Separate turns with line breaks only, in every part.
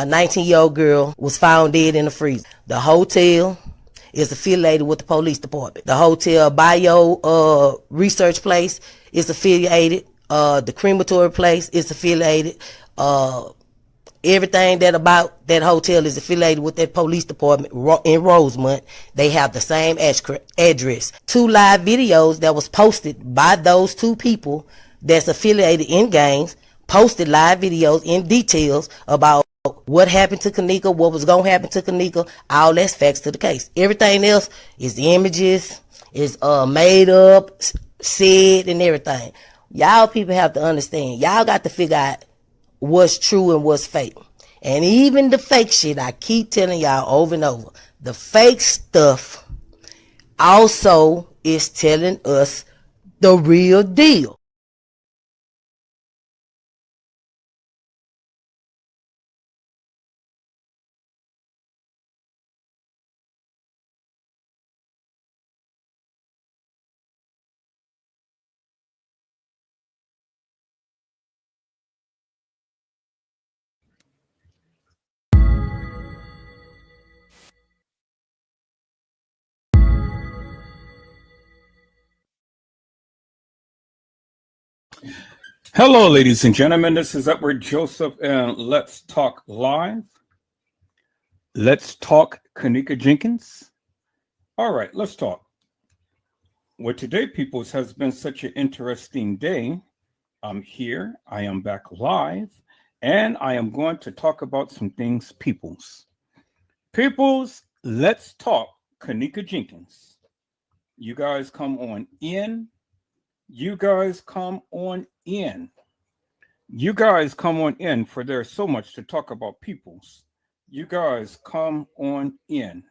A 19-year-old girl was found dead in the freezer. The hotel is affiliated with the police department. The hotel bio research place is affiliated. The crematory place is affiliated. Everything that about that hotel is affiliated with that police department in Rosemont. They have the same address. 2 live videos that was posted by those 2 people that's affiliated in gangs, posted live videos in details about what happened to Kenneka, what was going to happen to Kenneka. All that's facts to the case. Everything else is the images, is made up, said, and everything. Y'all people have to understand. Y'all got to figure out what's true and what's fake. And even the fake shit, I keep telling y'all over and over, the fake stuff also is telling us the real deal.
Hello, ladies and gentlemen. This is Edward Joseph, and let's talk live. Let's talk Kenneka Jenkins. All right, let's talk. Well, today, peoples, has been such an interesting day. I'm here. I am back live, and I am going to talk about some things, peoples. Peoples, let's talk Kenneka Jenkins. You guys come on in. You guys come on in. You guys come on in, for there's so much to talk about, peoples. You guys come on in.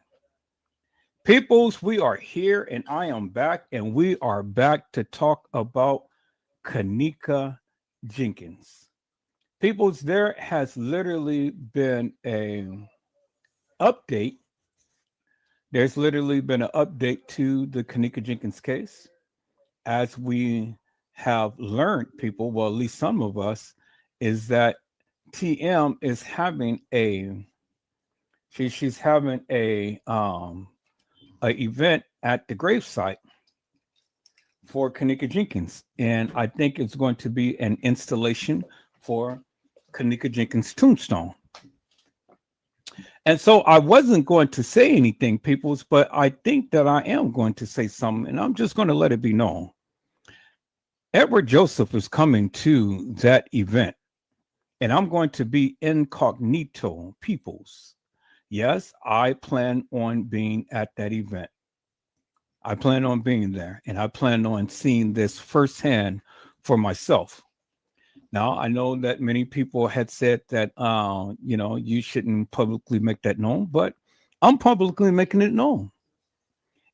Peoples, we are here and I am back, and we are back to talk about Kenneka Jenkins. Peoples, there has literally been a update. There's literally been an update to the Kenneka Jenkins case. As we have learned, people, well, at least some of us, is that TM is having she's having a event at the gravesite for Kenneka Jenkins, and I think it's going to be an installation for Kenneka Jenkins' tombstone. And so I wasn't going to say anything, peoples, but I think that I am going to say something, and I'm just going to let it be known. Edward Joseph is coming to that event, and I'm going to be incognito, peoples. Yes, I plan on being at that event. I plan on being there, and I plan on seeing this firsthand for myself. Now, I know that many people had said that, you shouldn't publicly make that known, but I'm publicly making it known.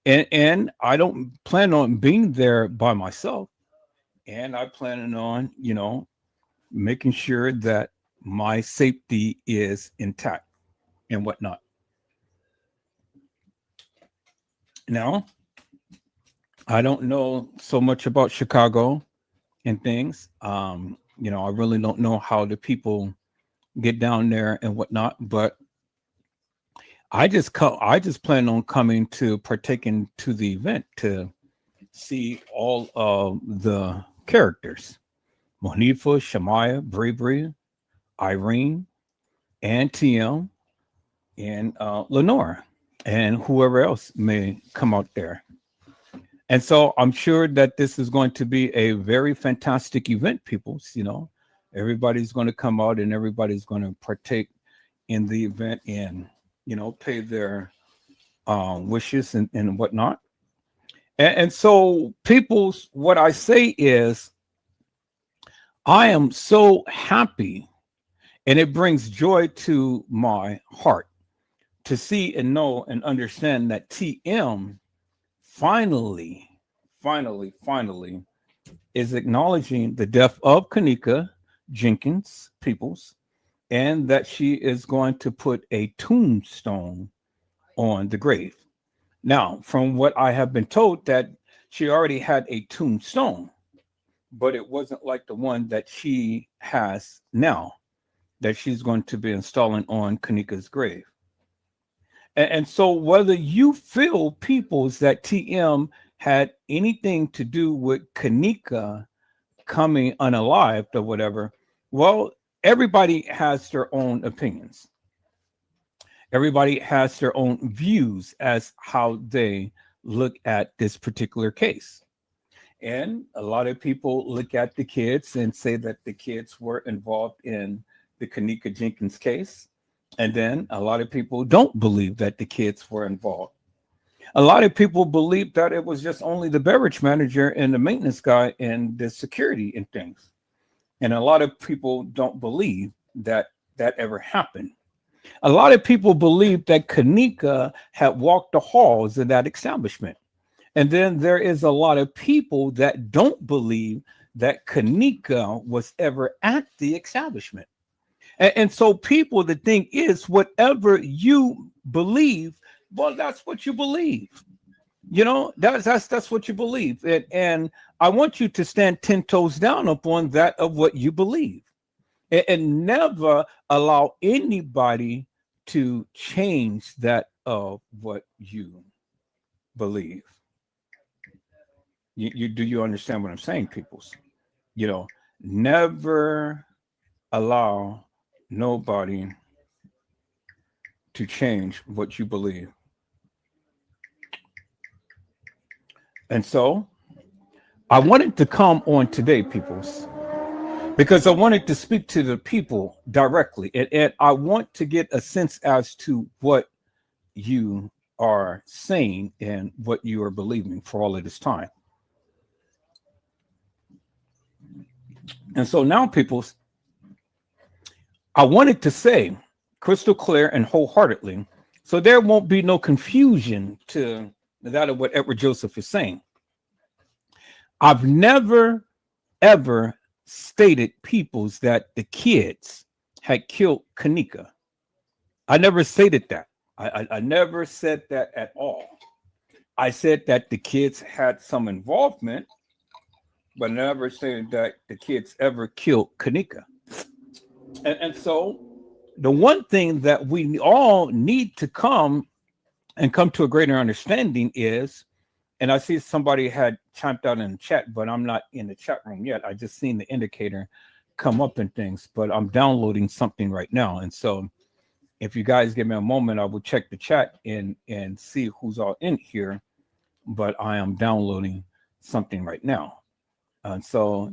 And I don't plan on being there by myself. And I plan on, making sure that my safety is intact and whatnot. Now, I don't know so much about Chicago and things. I really don't know how the people get down there and whatnot, but I just plan on coming to partaking to the event to see all of the characters: Monifa, Shamaya, Bravery, Irene, and TM, and Lenora, and whoever else may come out there. And so I'm sure that this is going to be a very fantastic event, people. Everybody's going to come out and everybody's going to partake in the event and, pay their wishes and whatnot. And so, people, what I say is, I am so happy, and it brings joy to my heart to see and know and understand that TM finally is acknowledging the death of Kenneka Jenkins, peoples, and that she is going to put a tombstone on the grave. Now, from what I have been told, that she already had a tombstone, but it wasn't like the one that she has now. that she's going to be installing on Kenneka's grave. And so whether you feel peoples that TM had anything to do with Kenneka coming unalived or whatever, well, everybody has their own opinions. Everybody has their own views as how they look at this particular case. And a lot of people look at the kids and say that the kids were involved in the Kenneka Jenkins case. And then a lot of people don't believe that the kids were involved. A lot of people believe that it was just only the beverage manager and the maintenance guy and the security and things. And a lot of people don't believe that that ever happened. A lot of people believe that Kenneka had walked the halls of that establishment. And then there is a lot of people that don't believe that Kenneka was ever at the establishment. And so people, the thing is, whatever you believe, well, that's what you believe. You know, that's what you believe. And I want you to stand 10 toes down upon that of what you believe. And never allow anybody to change that of what you believe. You understand what I'm saying, peoples? You know, never allow nobody to change what you believe. And so I wanted to come on today, peoples, because I wanted to speak to the people directly. And I want to get a sense as to what you are saying and what you are believing for all of this time. And so now, people, I wanted to say crystal clear and wholeheartedly, so there won't be no confusion to that of what Edward Joseph is saying. I've never, ever stated, peoples, that the kids had killed Kenneka. I never stated that. I never said that at all. I said that the kids had some involvement, but never stated that the kids ever killed Kenneka. And so the one thing that we all need to come to a greater understanding is, and I see somebody had chimed out in the chat, but I'm not in the chat room yet. I just seen the indicator come up and things, but I'm downloading something right now. And so if you guys give me a moment, I will check the chat and see who's all in here, but I am downloading something right now. And so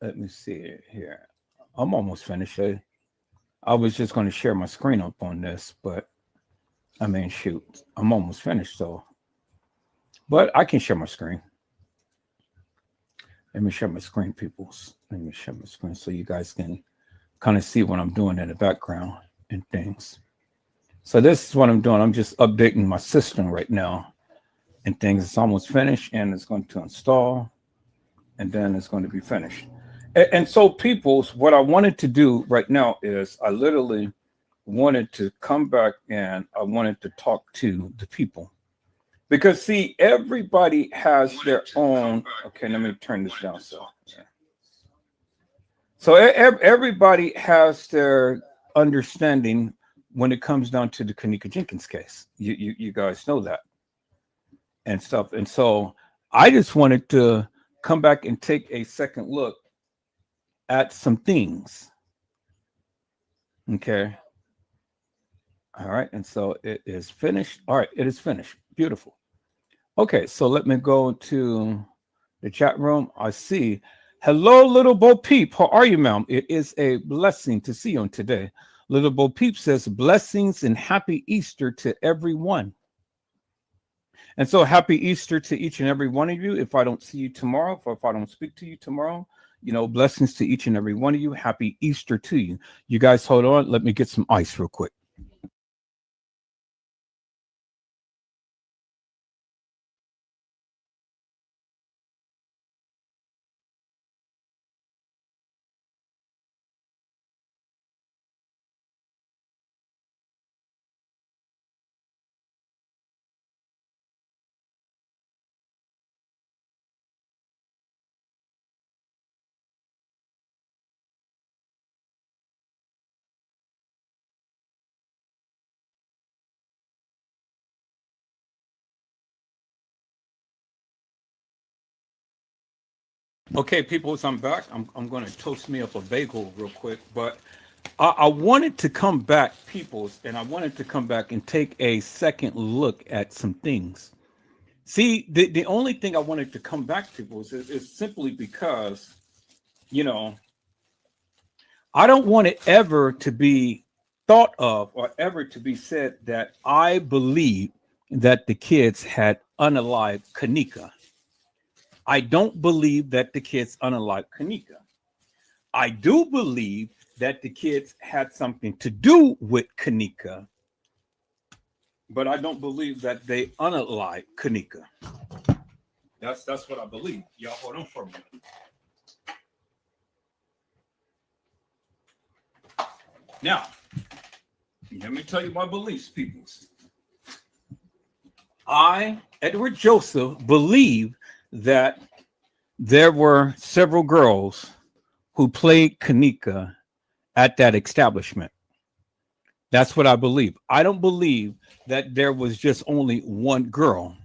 let me see here. I'm almost finished. I was just going to share my screen up on this, but I mean, shoot, I'm almost finished. So, but I can share my screen. Let me share my screen, peoples. Let me share my screen so you guys can kind of see what I'm doing in the background and things. So this is what I'm doing. I'm just updating my system right now and things. It's almost finished and it's going to install and then it's going to be finished. And so, peoples, what I wanted to do right now is I literally wanted to come back and I wanted to talk to the people. Because, see, everybody has their own. Okay, let me turn this down. So everybody has their understanding when it comes down to the Kenneka Jenkins case. You guys know that and stuff. And so I just wanted to come back and take a second look at some things. Okay. All right. And so it is finished. All right. It is finished. Beautiful. Okay. So let me go to the chat room. I see. Hello, Little Bo Peep. How are you, ma'am? It is a blessing to see you on today. Little Bo Peep says, blessings and happy Easter to everyone. And so happy Easter to each and every one of you. If I don't see you tomorrow, if I don't speak to you tomorrow, blessings to each and every one of you. Happy Easter to you. You guys hold on. Let me get some ice real quick. Okay, people, so I'm back. I'm going to toast me up a bagel real quick, but I wanted to come back, peoples, and I wanted to come back and take a second look at some things. See, the only thing I wanted to come back, peoples, is simply because, you know, I don't want it ever to be thought of or ever to be said that I believe that the kids had unalived Kenneka. I don't believe that the kids unalived Kenneka. I do believe that the kids had something to do with Kenneka, but I don't believe that they unalived Kenneka. That's what I believe. Y'all hold on for a minute. Now, let me tell you my beliefs, peoples. I, Edward Joseph, believe that there were several girls who played Kenneka at that establishment. That's what I believe. I don't believe that there was just only one girl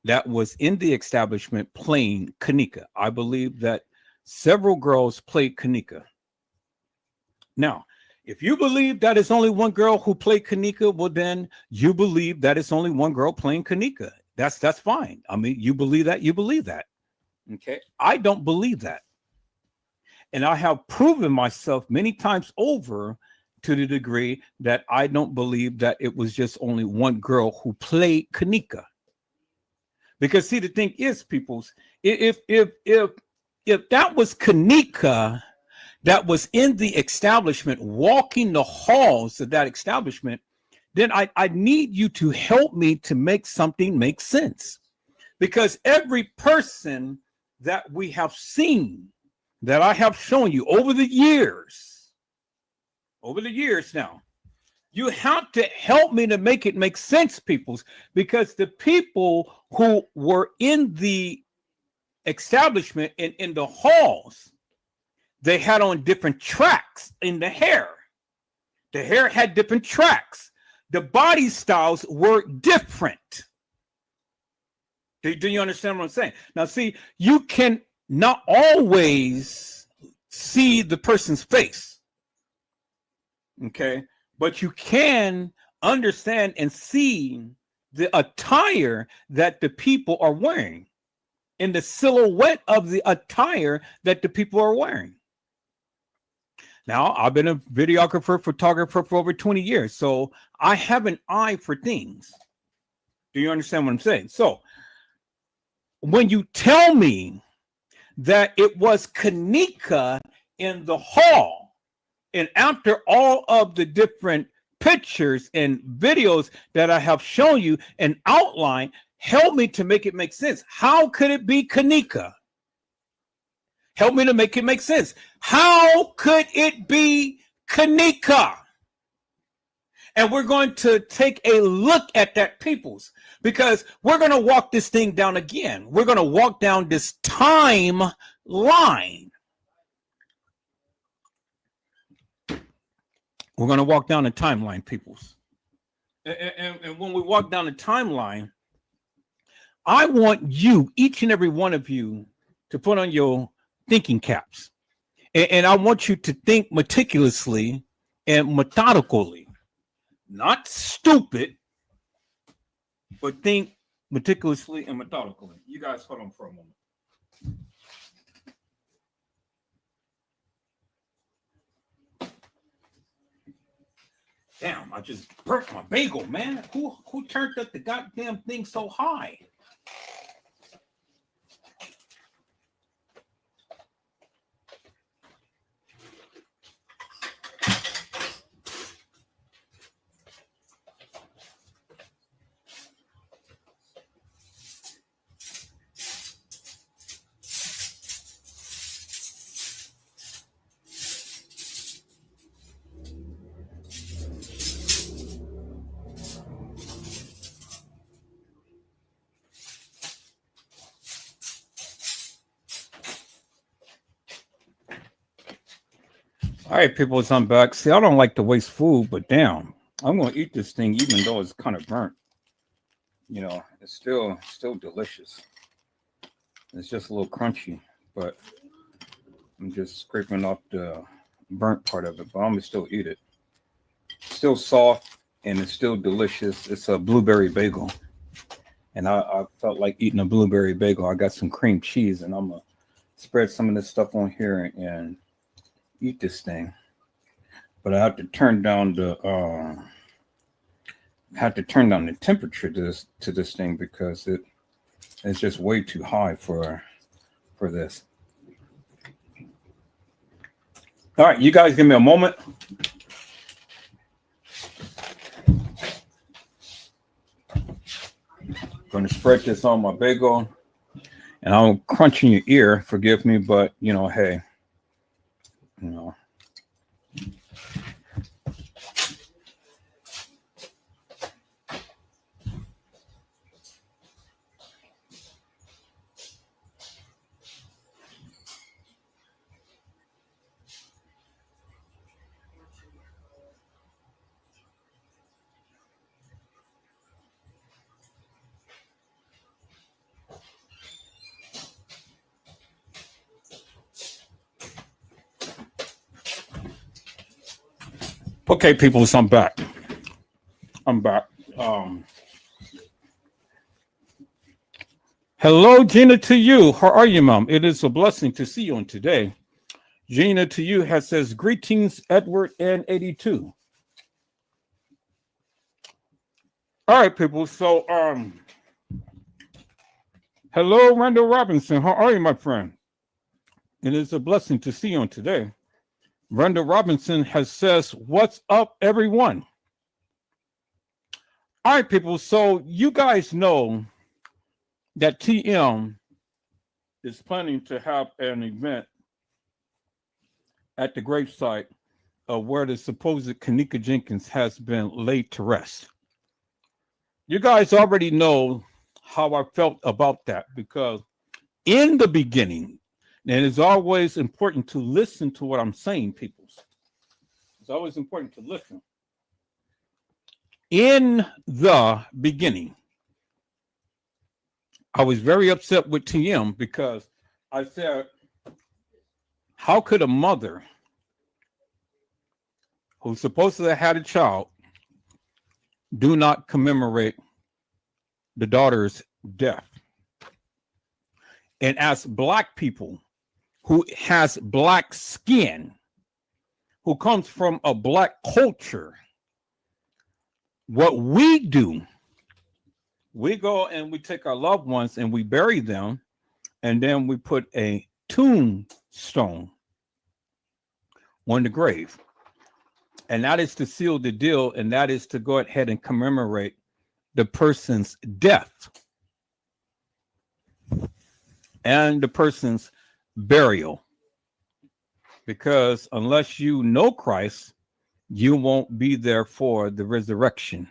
that was in the establishment playing Kenneka. I believe that several girls played Kenneka. Now, if you believe that it's only one girl who played Kenneka, well, then you believe that it's only one girl playing Kenneka. That's fine. I mean, you believe that, you believe that. Okay. I don't believe that. And I have proven myself many times over to the degree that I don't believe that it was just only one girl who played Kenneka. Because see, the thing is, peoples, if that was Kenneka that was in the establishment, walking the halls of that establishment, then I need you to help me to make something make sense. Because every person that we have seen, that I have shown you over the years now, you have to help me to make it make sense, peoples, because the people who were in the establishment and in the halls, they had on different tracks in the hair. The hair had different tracks. The body styles were different. Do you understand what I'm saying? Now, see, you can not always see the person's face. Okay. But you can understand and see the attire that the people are wearing and the silhouette of the attire that the people are wearing. Now, I've been a videographer, photographer for over 20 years, so I have an eye for things. Do you understand what I'm saying? So when you tell me that it was Kenneka in the hall, and after all of the different pictures and videos that I have shown you and outline, help me to make it make sense. How could it be Kenneka? Help me to make it make sense. How could it be Kenneka? And we're going to take a look at that, peoples, because we're going to walk this thing down again. We're going to walk down this timeline. We're going to walk down the timeline, peoples. And when we walk down the timeline, I want you, each and every one of you, to put on your thinking caps. And I want you to think meticulously and methodically. Not stupid, but think meticulously and methodically. You guys hold on for a moment. Damn, I just burnt my bagel, man. Who turned up the goddamn thing so high? All right, people, it's I'm back. See, I don't like to waste food, but damn, I'm gonna eat this thing even though it's kind of burnt. You know, it's still delicious. It's just a little crunchy. but I'm just scraping off the burnt part of it, but I'm gonna still eat it. Still soft and it's still delicious. It's a blueberry bagel. And I felt like eating a blueberry bagel. I got some cream cheese and I'm gonna spread some of this stuff on here and eat this thing. But I have to turn down the temperature to this thing because it's just way too high for this. All right, you guys give me a moment. Going to spread this on my bagel, and I'm crunching your ear. Forgive me, but hey, Okay, people, so I'm back. Hello, Gina, to you. How are you, Mom? It is a blessing to see you on today. Gina to you says, greetings, Edward and 82. All right, people. So, hello, Randall Robinson. How are you, my friend? It is a blessing to see you on today. Randall Robinson says, what's up, everyone? All right, people. So you guys know that TM is planning to have an event at the gravesite of where the supposed Kenneka Jenkins has been laid to rest. You guys already know how I felt about that because in the beginning, and it's always important to listen to what I'm saying, people. It's always important to listen. In the beginning, I was very upset with TM because I said, how could a mother who supposedly had a child do not commemorate the daughter's death? And as Black people who has Black skin, who comes from a Black culture, what we do, we go and we take our loved ones and we bury them, and then we put a tombstone on the grave. And that is to seal the deal, and that is to go ahead and commemorate the person's death and the person's burial. Because unless you know Christ, you won't be there for the resurrection.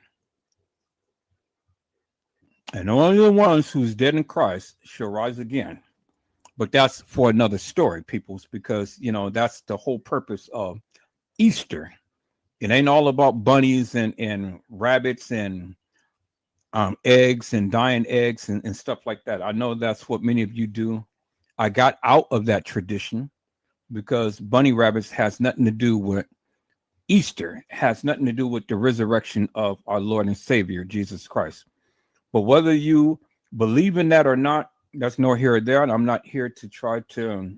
And only the ones who's dead in Christ shall rise again. But that's for another story, peoples, because, that's the whole purpose of Easter. It ain't all about bunnies and rabbits and eggs and dying eggs and stuff like that. I know that's what many of you do. I got out of that tradition because bunny rabbits has nothing to do with Easter, has nothing to do with the resurrection of our Lord and Savior, Jesus Christ. But whether you believe in that or not, that's nor here or there. And I'm not here to try to,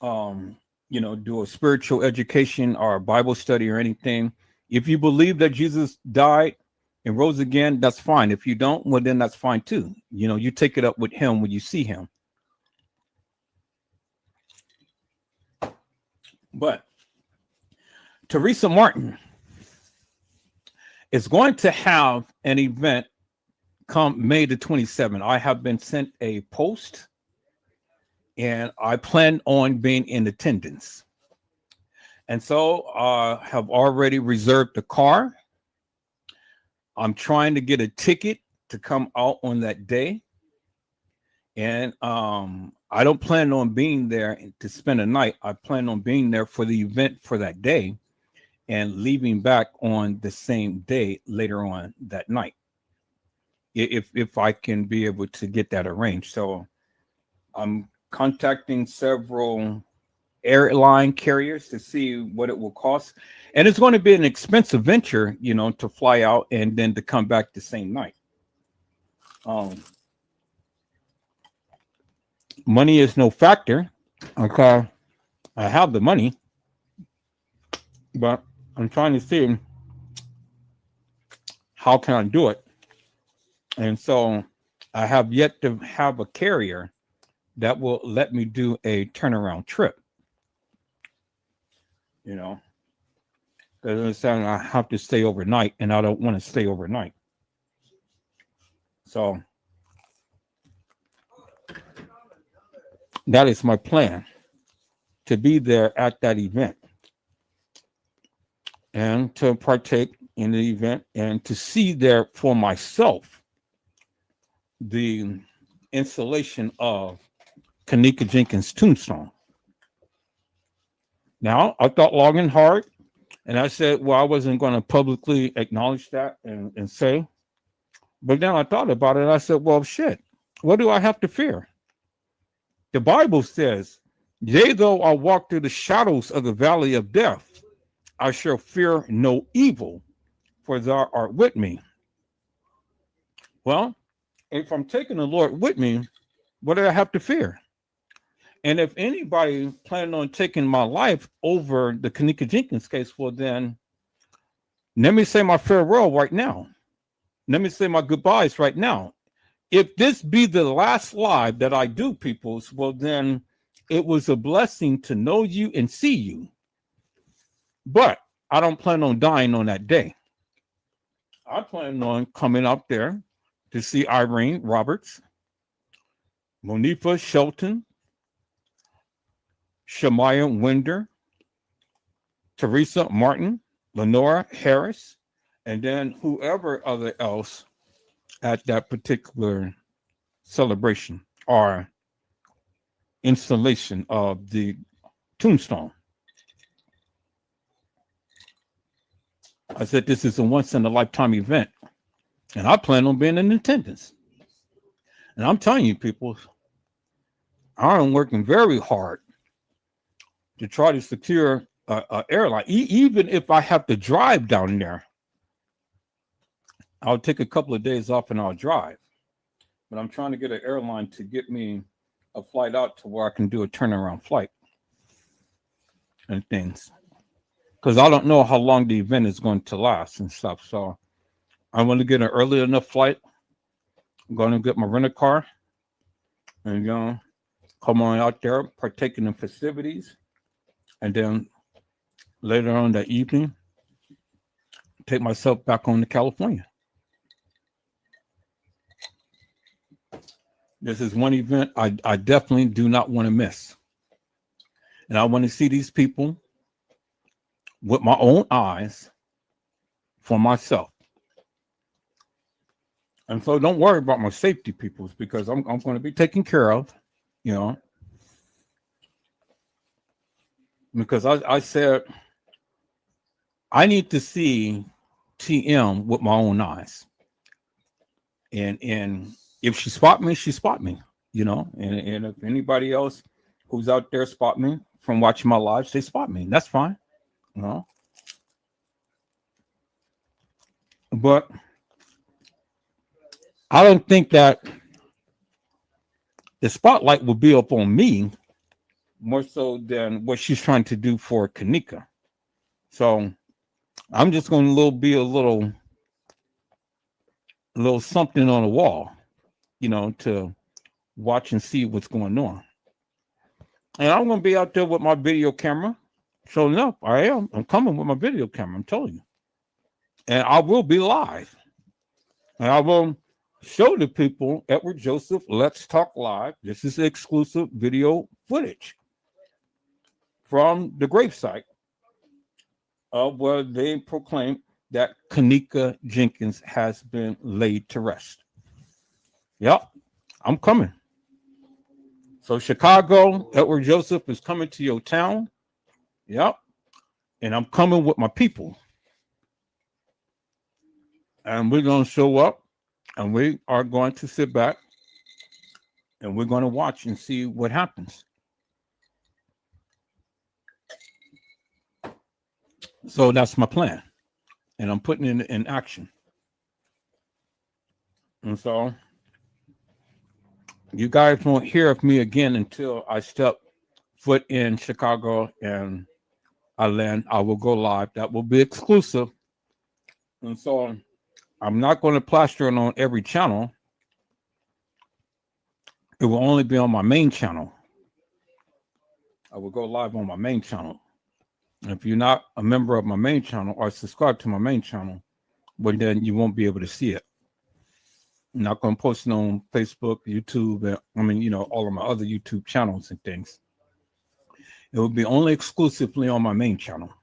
do a spiritual education or a Bible study or anything. If you believe that Jesus died and rose again, that's fine. If you don't, well, then that's fine too. You take it up with him when you see him. But Teresa Martin is going to have an event come May the 27th. I have been sent a post and I plan on being in attendance. And so I have already reserved a car. I'm trying to get a ticket to come out on that day. And I don't plan on being there to spend a night. I plan on being there for the event for that day and leaving back on the same day later on that night, if I can be able to get that arranged. So I'm contacting several airline carriers to see what it will cost. And it's going to be an expensive venture, to fly out and then to come back the same night. Money is no factor. Okay. I have the money, but I'm trying to see how can I do it. And so I have yet to have a carrier that will let me do a turnaround trip. Because I have to stay overnight, and I don't want to stay overnight. So that is my plan, to be there at that event and to partake in the event and to see there for myself the installation of Kenneka Jenkins' tombstone. Now, I thought long and hard, and I said, well, I wasn't going to publicly acknowledge that and say. But then I thought about it. I said, well, shit, what do I have to fear? The Bible says, yea, though I walk through the shadows of the valley of death, I shall fear no evil, for thou art with me. Well, if I'm taking the Lord with me, what do I have to fear? And if anybody planning on taking my life over the Kenneka Jenkins case, well, then let me say my farewell right now. Let me say my goodbyes right now. If this be the last live that I do, peoples, well, then it was a blessing to know you and see you. But I don't plan on dying on that day. I plan on coming up there to see Irene Roberts, Monifa Shelton, Shamaya Winder, Teresa Martin, Lenora Harris, and then whoever other else at that particular celebration or installation of the tombstone. I said, this is a once in a lifetime event, and I plan on being in attendance. And I'm telling you, people, I'm working very hard to try to secure an airline. Even if I have to drive down there, I'll take a couple of days off and I'll drive. But I'm trying to get an airline to get me a flight out to where I can do a turnaround flight and things. Because I don't know how long the event is going to last and stuff. So I want to get an early enough flight. I'm going to get my rental car and come on out there, partake in the festivities. And then later on that evening, take myself back on to California. This is one event I definitely do not want to miss. And I want to see these people with my own eyes for myself. And so don't worry about my safety, peoples, because I'm going to be taken care of, because I said I need to see TM with my own eyes. And if she spot me, she spot me, and if anybody else who's out there spot me from watching my lives, they spot me. That's fine. But I don't think that the spotlight will be up on me more so than what she's trying to do for Kenneka. So I'm just going to be a little something on the wall, to watch and see what's going on. And I'm going to be out there with my video camera. So enough, I am. I'm coming with my video camera, I'm telling you. And I will be live. And I will show the people, Edward Joseph, Let's Talk Live. This is exclusive video footage from the gravesite of where they proclaim that Kenneka Jenkins has been laid to rest. Yep, I'm coming. So Chicago, Edward Joseph is coming to your town. Yep. And I'm coming with my people. And we're going to show up and we are going to sit back and we're going to watch and see what happens. So that's my plan, and I'm putting it in action. And so you guys won't hear of me again until I step foot in Chicago and I land. I will go live. That will be exclusive. And so I'm not going to plaster it on every channel. It will only be on my main channel. I will go live on my main channel. If you're not a member of my main channel or subscribe to my main channel, well, then you won't be able to see it. I'm not going to post it on Facebook, YouTube, all of my other YouTube channels and things. It will be only exclusively on my main channel.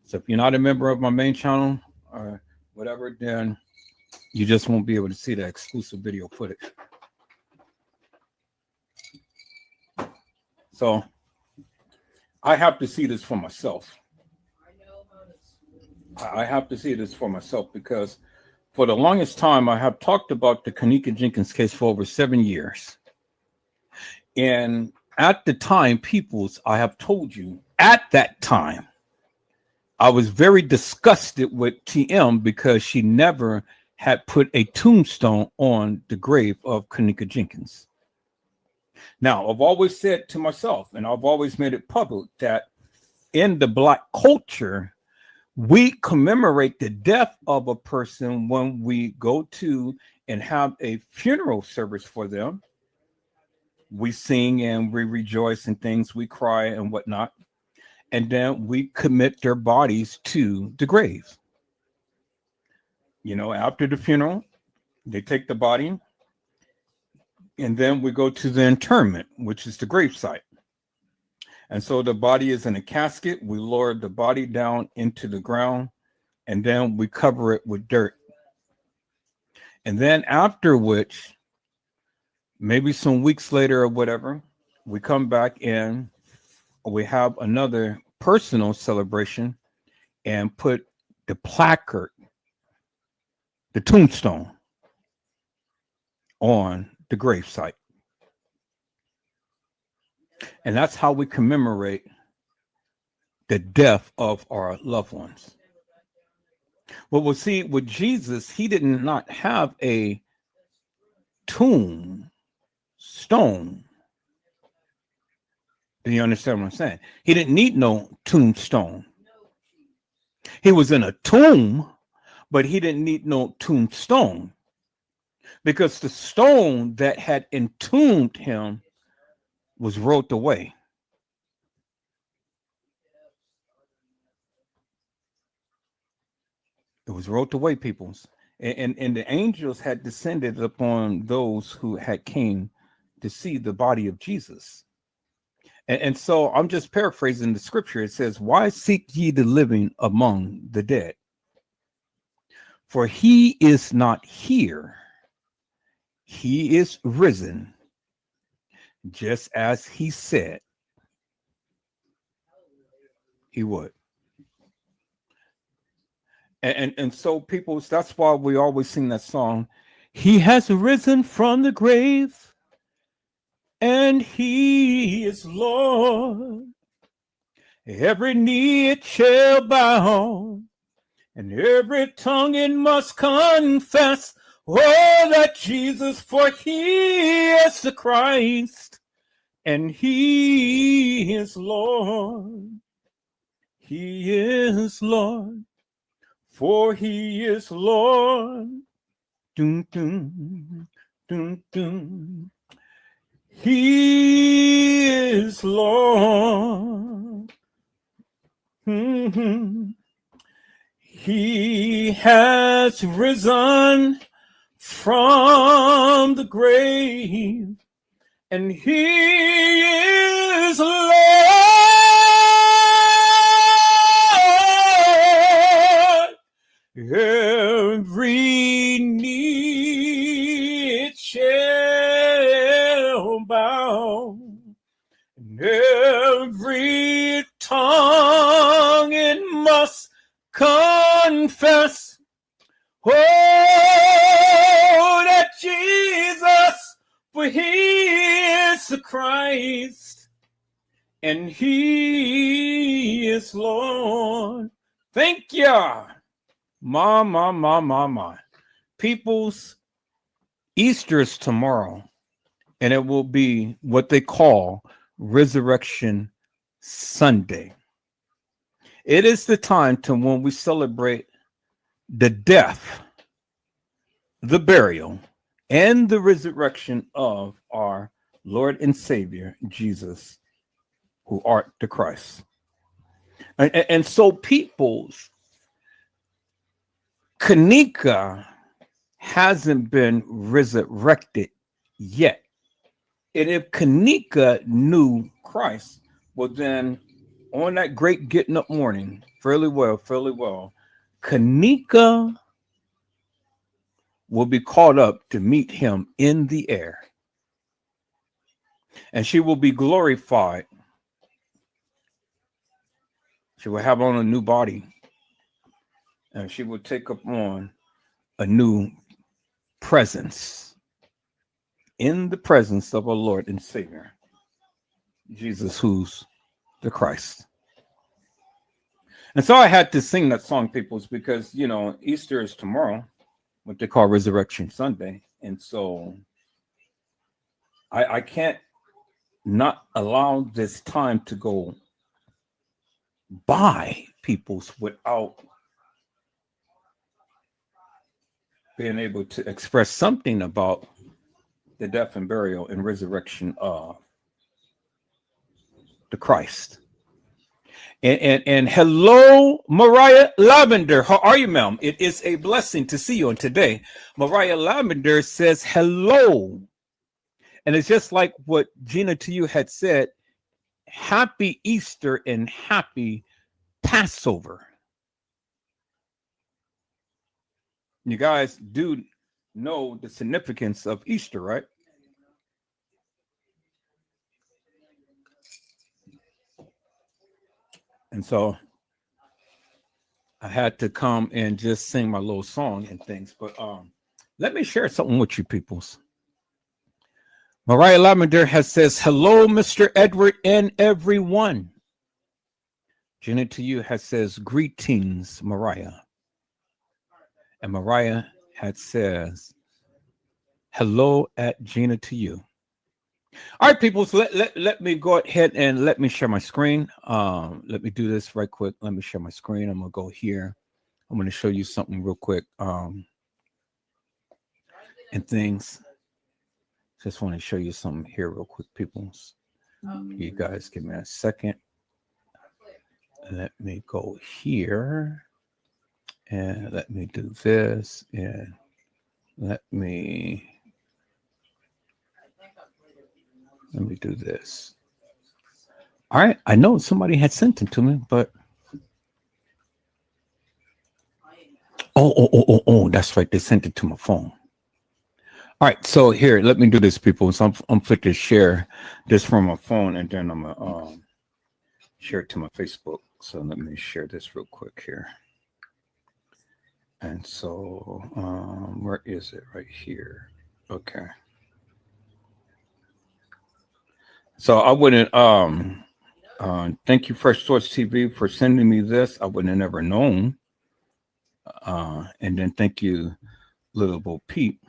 So if you're not a member of my main channel or whatever, then you just won't be able to see the exclusive video footage. So I have to see this for myself. I have to see this for myself because for the longest time, I have talked about the Kenneka Jenkins case for over 7 years. And at the time, peoples, I have told you, at that time, I was very disgusted with TM because she never had put a tombstone on the grave of Kenneka Jenkins. Now, I've always said to myself, and I've always made it public, that in the Black culture, we commemorate the death of a person when we go to and have a funeral service for them. We sing and we rejoice and things, we cry and whatnot. And then we commit their bodies to the grave. After the funeral, they take the body, and then we go to the interment, which is the gravesite. And so the body is in a casket. We lower the body down into the ground, and then we cover it with dirt. And then after which, maybe some weeks later or whatever, we come back and we have another personal celebration and put the placard, the tombstone, on the gravesite. And that's how we commemorate the death of our loved ones. Well, we'll see with Jesus, he did not have a tombstone. Do you understand what I'm saying? He didn't need no tombstone. He was in a tomb, but he didn't need no tombstone because the stone that had entombed him was rolled away. It was rolled away, peoples. And the angels had descended upon those who had came to see the body of Jesus. And so I'm just paraphrasing the scripture. It says, "Why seek ye the living among the dead? For he is not here. He is risen, just as he said he would." And so people, that's why we always sing that song. He has risen from the grave, and he is Lord. Every knee it shall bow, and every tongue it must confess, oh, that Jesus, for he is the Christ, and he is Lord. He is Lord, for he is Lord. Dun, dun, dun, dun. He is Lord. Mm-hmm. He has risen from the grave, and he is Lord. Every knee it shall bow, and every tongue it must confess, oh, that Jesus, for he Christ, and he is Lord. Thank you. My. People's Easter is tomorrow, and it will be what they call Resurrection Sunday. It is the time to when we celebrate the death, the burial, and the resurrection of our Lord and Savior, Jesus, who art the Christ. And so people's Kenneka hasn't been resurrected yet. And if Kenneka knew Christ, well then on that great getting up morning, fairly well, Kenneka will be caught up to meet him in the air. And she will be glorified. She will have on a new body. And she will take up on a new presence. In the presence of our Lord and Savior, Jesus, who's the Christ. And so I had to sing that song, peoples, because, you know, Easter is tomorrow, what they call Resurrection Sunday. And so I can't not allow this time to go by, peoples, without being able to express something about the death and burial and resurrection of the Christ. And hello, Mariah Lavender. How are you, ma'am? It is a blessing to see you on today. Mariah Lavender says hello. And it's just like what Gina to you had said, happy Easter and happy Passover. You guys do know the significance of Easter, right? And so I had to come and just sing my little song and things. But let me share something with you peoples. Mariah Lavender has says, hello, Mr. Edward and everyone. Jenna to you has says, greetings, Mariah. And Mariah had says, hello at Gina to you. All right, people, so let me go ahead and let me share my screen. Let me do this right quick. Let me share my screen. I'm going to go here. I'm going to show you something real quick and things. Just want to show you something here real quick, people. You guys give me a second. Let me go here. And let me do this. And let me do this. All right. I know somebody had sent it to me, but oh, that's right. They sent it to my phone. All right. So here, let me do this, people. So I'm fit to share this from my phone, and then I'm gonna share it to my Facebook. So let me share this real quick here. And so where is it? Right here. Okay. So I wouldn't thank you, Fresh Source TV, for sending me this. I wouldn't have never known. And then thank you, Little Bo Peep.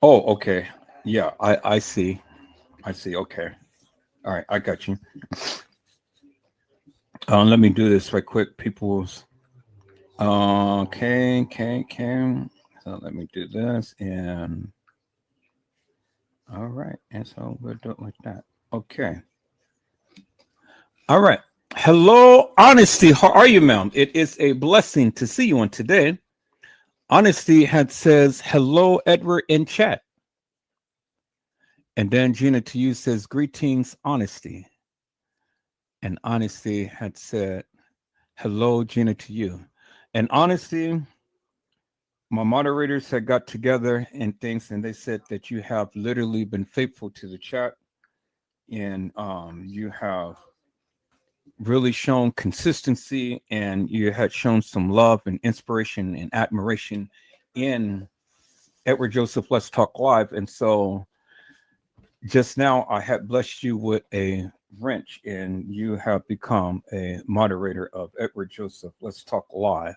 Oh, okay. Yeah, I see. Okay. All right, I got you. Let me do this right quick, people's. Okay. So let me do this, and all right, and so we'll do it like that. Okay. All right. Hello, Honesty. How are you, ma'am? It is a blessing to see you on today. Honesty had says hello, Edward, in chat. And then Gina to you says greetings, Honesty. And Honesty had said hello, Gina, to you. And Honesty, my moderators had got together and things, and they said that you have literally been faithful to the chat, and you have really shown consistency, and you had shown some love and inspiration and admiration in Edward Joseph, Let's Talk Live. And so just now I had blessed you with a wrench, and you have become a moderator of Edward Joseph, Let's Talk Live.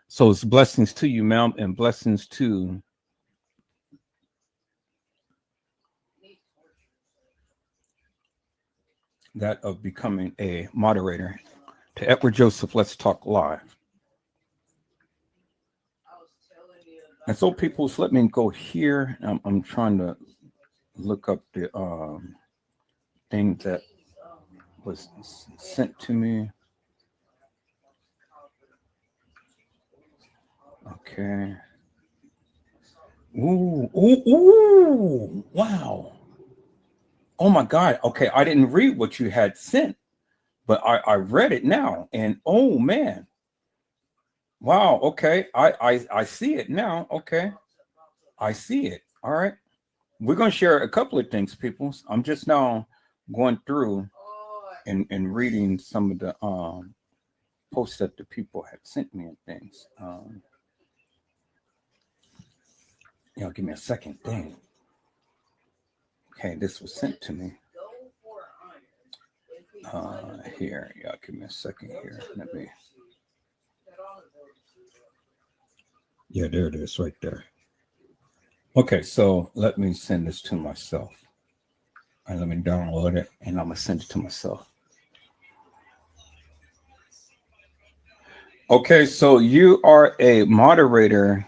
So it's blessings to you, ma'am, and blessings to that of becoming a moderator to Edward Joseph, Let's Talk Live. And so people, let me go here. I'm trying to look up the thing that was sent to me. Okay. Ooh, wow. Oh my God. Okay, I didn't read what you had sent, but I read it now, and oh man. Wow, okay. I see it now. Okay. I see it. All right. We're gonna share a couple of things, people. I'm just now going through and reading some of the posts that the people had sent me and things. Give me a second thing. Okay, this was sent to me. Here, give me a second here. Let me. Yeah, there it is, right there. Okay, so let me send this to myself. And let me download it, and I'm gonna send it to myself. Okay, so you are a moderator.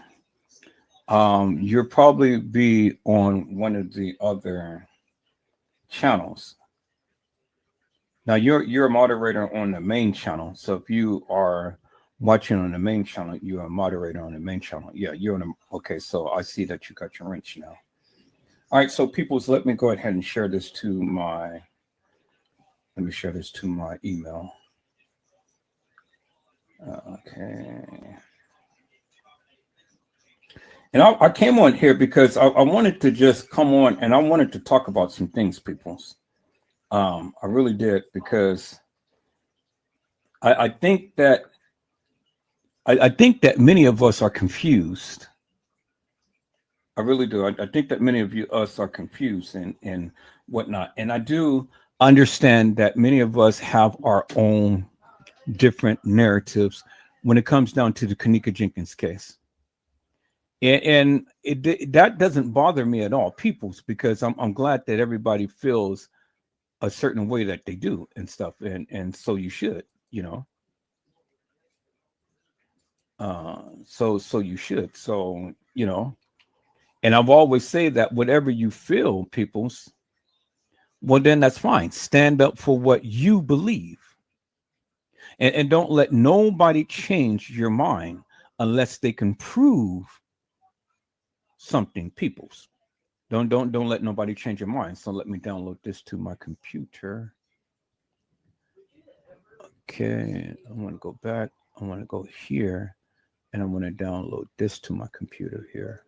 You'll probably be on one of the other channels. Now you're a moderator on the main channel. So if you are watching on the main channel, you're a moderator on the main channel. Yeah, you're on a, okay, so I see that you got your wrench now. All right, so people, let me go ahead and share this to my, email. Okay. And I came on here because I wanted to just come on and I wanted to talk about some things, people. I really did, because I think that many of us are confused. I really do. I think that many of us are confused and whatnot. And I do understand that many of us have our own different narratives when it comes down to the Kenneka Jenkins case. And that doesn't bother me at all, peoples, because I'm glad that everybody feels a certain way that they do and stuff. And so you should, so you should. So, and I've always said that whatever you feel, peoples, well, then that's fine. Stand up for what you believe. And don't let nobody change your mind unless they can prove something, peoples. Don't let nobody change your mind. So let me download this to my computer. Okay, I want to go back. I want to go here, and I'm going to download this to my computer here.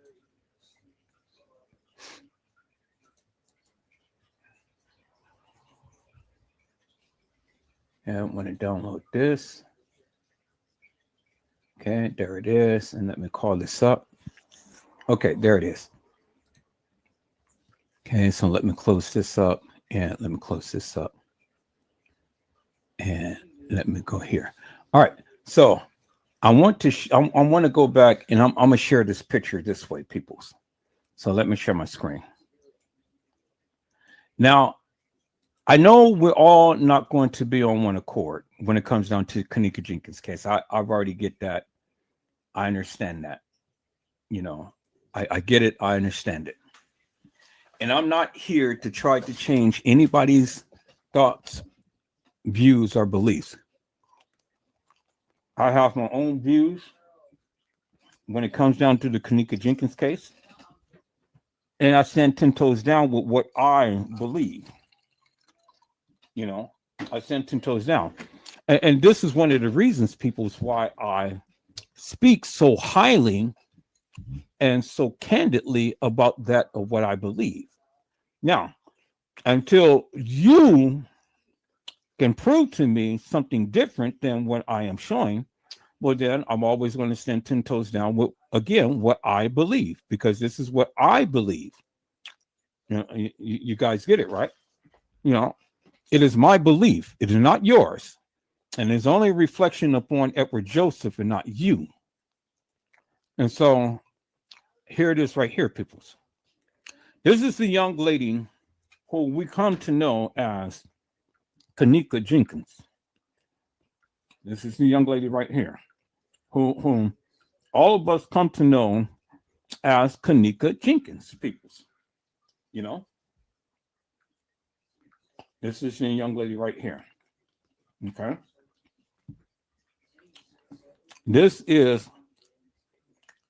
And I'm going to download this. Okay, there it is. And let me call this up. Okay, there it is. Okay, so let me close this up, and let me close this up. And let me go here. All right, so I want to I want to go back, and I'm going to share this picture this way, peoples. So let me share my screen. Now, I know we're all not going to be on one accord when it comes down to Kenneka Jenkins' case. I've already get that. I understand that. I get it. I understand it. And I'm not here to try to change anybody's thoughts, views, or beliefs. I have my own views when it comes down to the Kenneka Jenkins case. And I stand 10 toes down with what I believe. I stand 10 toes down. And this is one of the reasons, people, is why I speak so highly and so candidly about that of what I believe. Now, until you can prove to me something different than what I am showing, well, then I'm always going to stand 10 toes down with, again, what I believe, because this is what I believe. You guys get it, right? You know, it is my belief. It is not yours. And it's only a reflection upon Edward Joseph and not you. And so here it is right here, peoples. This is the young lady who we come to know as Kenneka Jenkins. This is the young lady right here, whom all of us come to know as Kenneka Jenkins, peoples. You know, this is the young lady right here. Okay. This is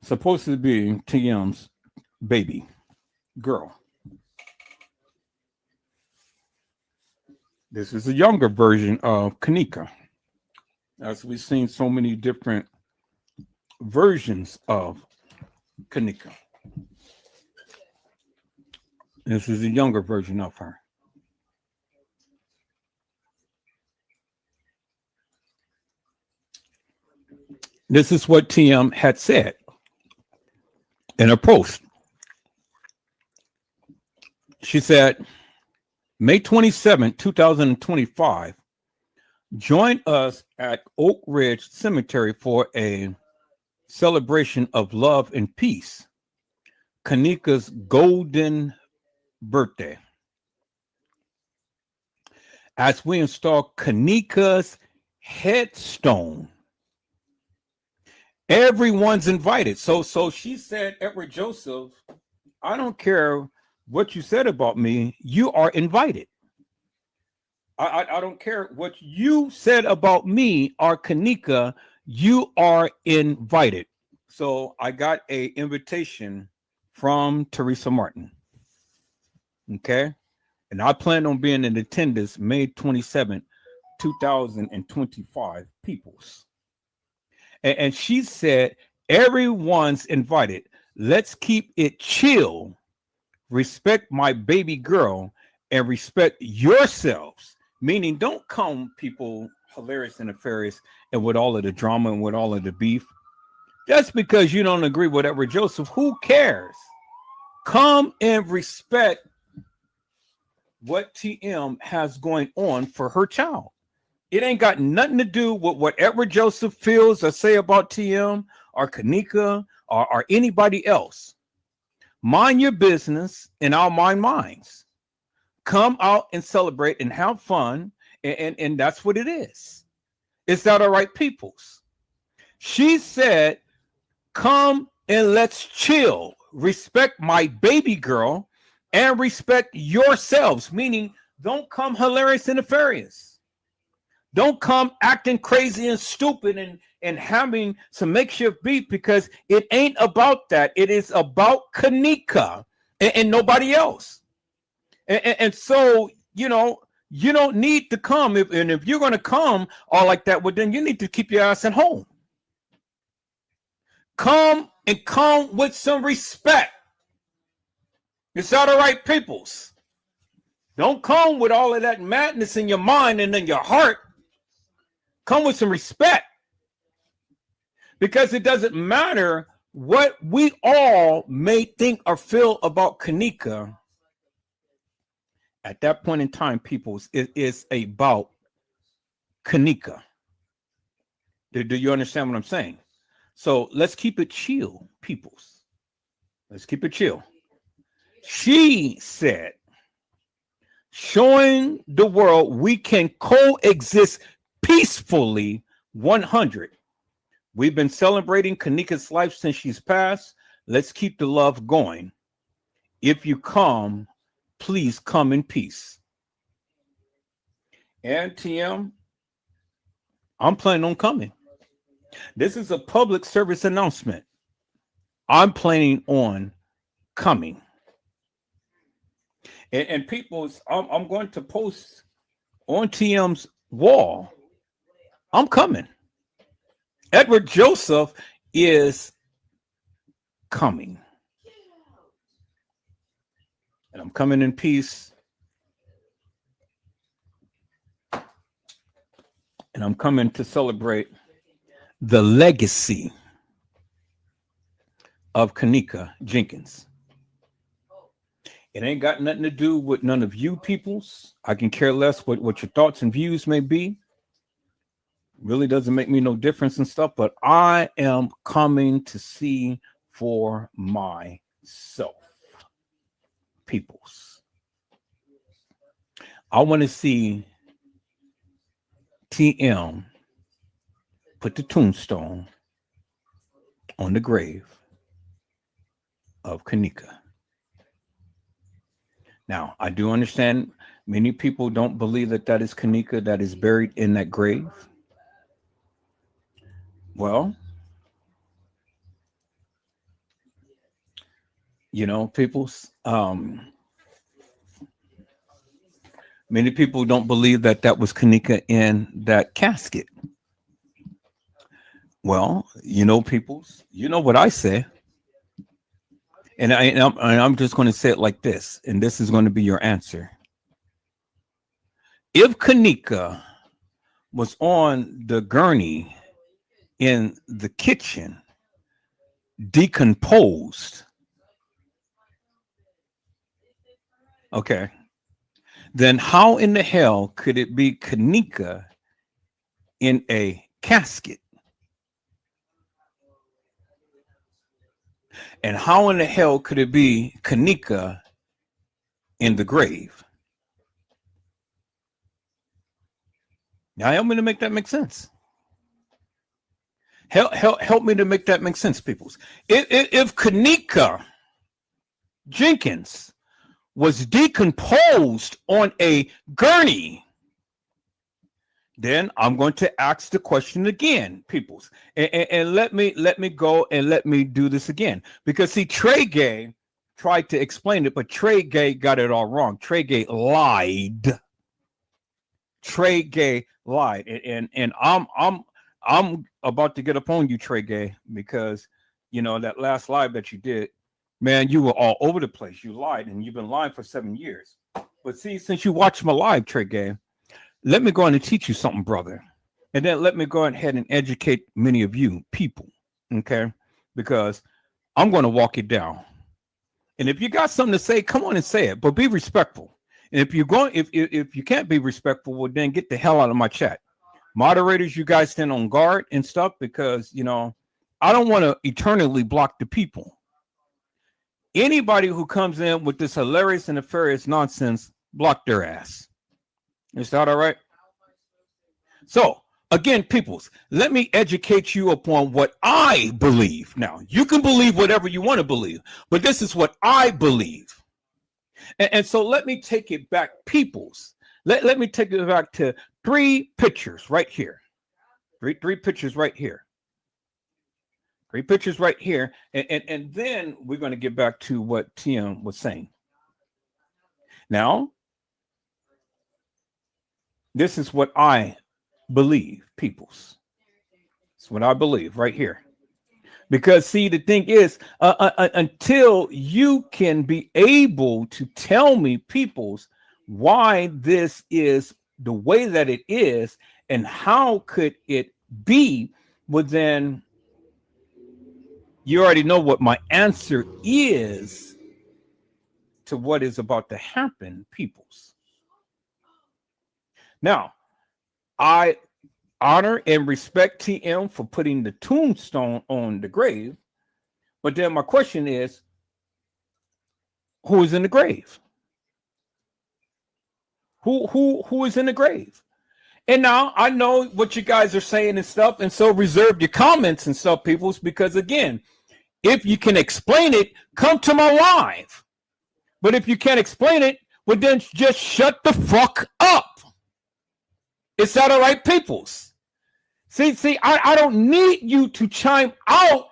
supposed to be TM's baby girl. This is a younger version of Kenneka, as we've seen so many different versions of Kenneka. This is a younger version of her. This is what TM had said in a post. She said, May 27, 2025, join us at Oak Ridge Cemetery for a celebration of love and peace, Kenneka's golden birthday, as we install Kenneka's headstone. Everyone's invited. So she said, Edward Joseph, I don't care what you said about me, you are invited. I don't care what you said about me or Kenneka, you are invited. So I got an invitation from Teresa Martin. Okay. And I plan on being in attendance May 27, 2025, peoples. And she said, everyone's invited. Let's keep it chill. Respect my baby girl and respect yourselves. Meaning, don't come, people, hilarious and nefarious, and with all of the drama and with all of the beef. Just because you don't agree with Edward Joseph, who cares? Come and respect what TM has going on for her child. It ain't got nothing to do with what Edward Joseph feels or say about TM or Kenneka or anybody else. Mind your business and I'll mind mine. Come out and celebrate and have fun. And that's what it is. Is that all right, peoples? She said, come and let's chill. Respect my baby girl and respect yourselves. Meaning, don't come hilarious and nefarious. Don't come acting crazy and stupid and having some makeshift beef, because it ain't about that. It is about Kenneka and nobody else. And so, you know, you don't need to come. If you're going to come all like that, well, then you need to keep your ass at home. Come with some respect. Is that all right, peoples? Don't come with all of that madness in your mind and in your heart. Come with some respect, because it doesn't matter what we all may think or feel about Kenneka. At that point in time, peoples, it is about Kenneka. Do you understand what I'm saying? So let's keep it chill, peoples. Let's keep it chill. She said, showing the world we can coexist peacefully. 100. We've been celebrating Kenneka's life since she's passed. Let's keep the love going. If you come, please come in peace. And TM, I'm planning on coming. This is a public service announcement. I'm planning on coming. And people, I'm going to post on TM's wall. I'm coming. Edward Joseph is coming. And I'm coming in peace. And I'm coming to celebrate the legacy of Kenneka Jenkins. It ain't got nothing to do with none of you peoples. I can care less what your thoughts and views may be. Really doesn't make me no difference and stuff, but I am coming to see for myself, peoples. I want to see TM put the tombstone on the grave of Kenneka. Now, I do understand many people don't believe that that is Kenneka that is buried in that grave. Well, you know, peoples, many people don't believe that that was Kenneka in that casket. Well, you know, peoples, you know what I say. And I'm just going to say it like this, and this is going to be your answer. If Kenneka was on the gurney in the kitchen, decomposed, okay, then how in the hell could it be Kenneka in a casket? And how in the hell could it be Kenneka in the grave? Now, help me to make that make sense. Help me to make that make sense, peoples. If Kenneka Jenkins was decomposed on a gurney, then I'm going to ask the question again, peoples, and let me go and let me do this again, because see, Trey Gay tried to explain it, but Trey Gay got it all wrong. Trey Gay lied. Trey Gay lied, and I'm about to get up on you, Trey Gay, because you know that last live that you did, man, you were all over the place. You lied, and you've been lying for 7 years. But see, since you watched my live, Trey Gay, let me go on and teach you something, brother. And then let me go ahead and educate many of you people, okay? Because I'm going to walk it down. And if you got something to say, come on and say it, but be respectful. And if you're going, if you can't be respectful, well, then get the hell out of my chat. Moderators, you guys stand on guard and stuff, because, you know, I don't want to eternally block the people. Anybody who comes in with this hilarious and nefarious nonsense, block their ass. Is that all right? So, again, peoples, let me educate you upon what I believe. Now, you can believe whatever you want to believe, but this is what I believe. And so let me take it back, peoples. Let me take it back to 3 pictures right here. Three pictures right here. 3 pictures right here. And then we're going to get back to what Tim was saying. Now, this is what I believe, peoples. It's what I believe right here. Because, see, the thing is, until you can be able to tell me, peoples, why this is the way that it is and how could it be, well, then you already know what my answer is to what is about to happen, peoples. Now, I honor and respect TM for putting the tombstone on the grave, but then my question is, who is in the grave? Who is in the grave? And now I know what you guys are saying and stuff, and so reserve your comments and stuff, peoples, because again, if you can explain it, come to my live. But if you can't explain it, well, then just shut the fuck up. Is that all right, peoples? See, I don't need you to chime out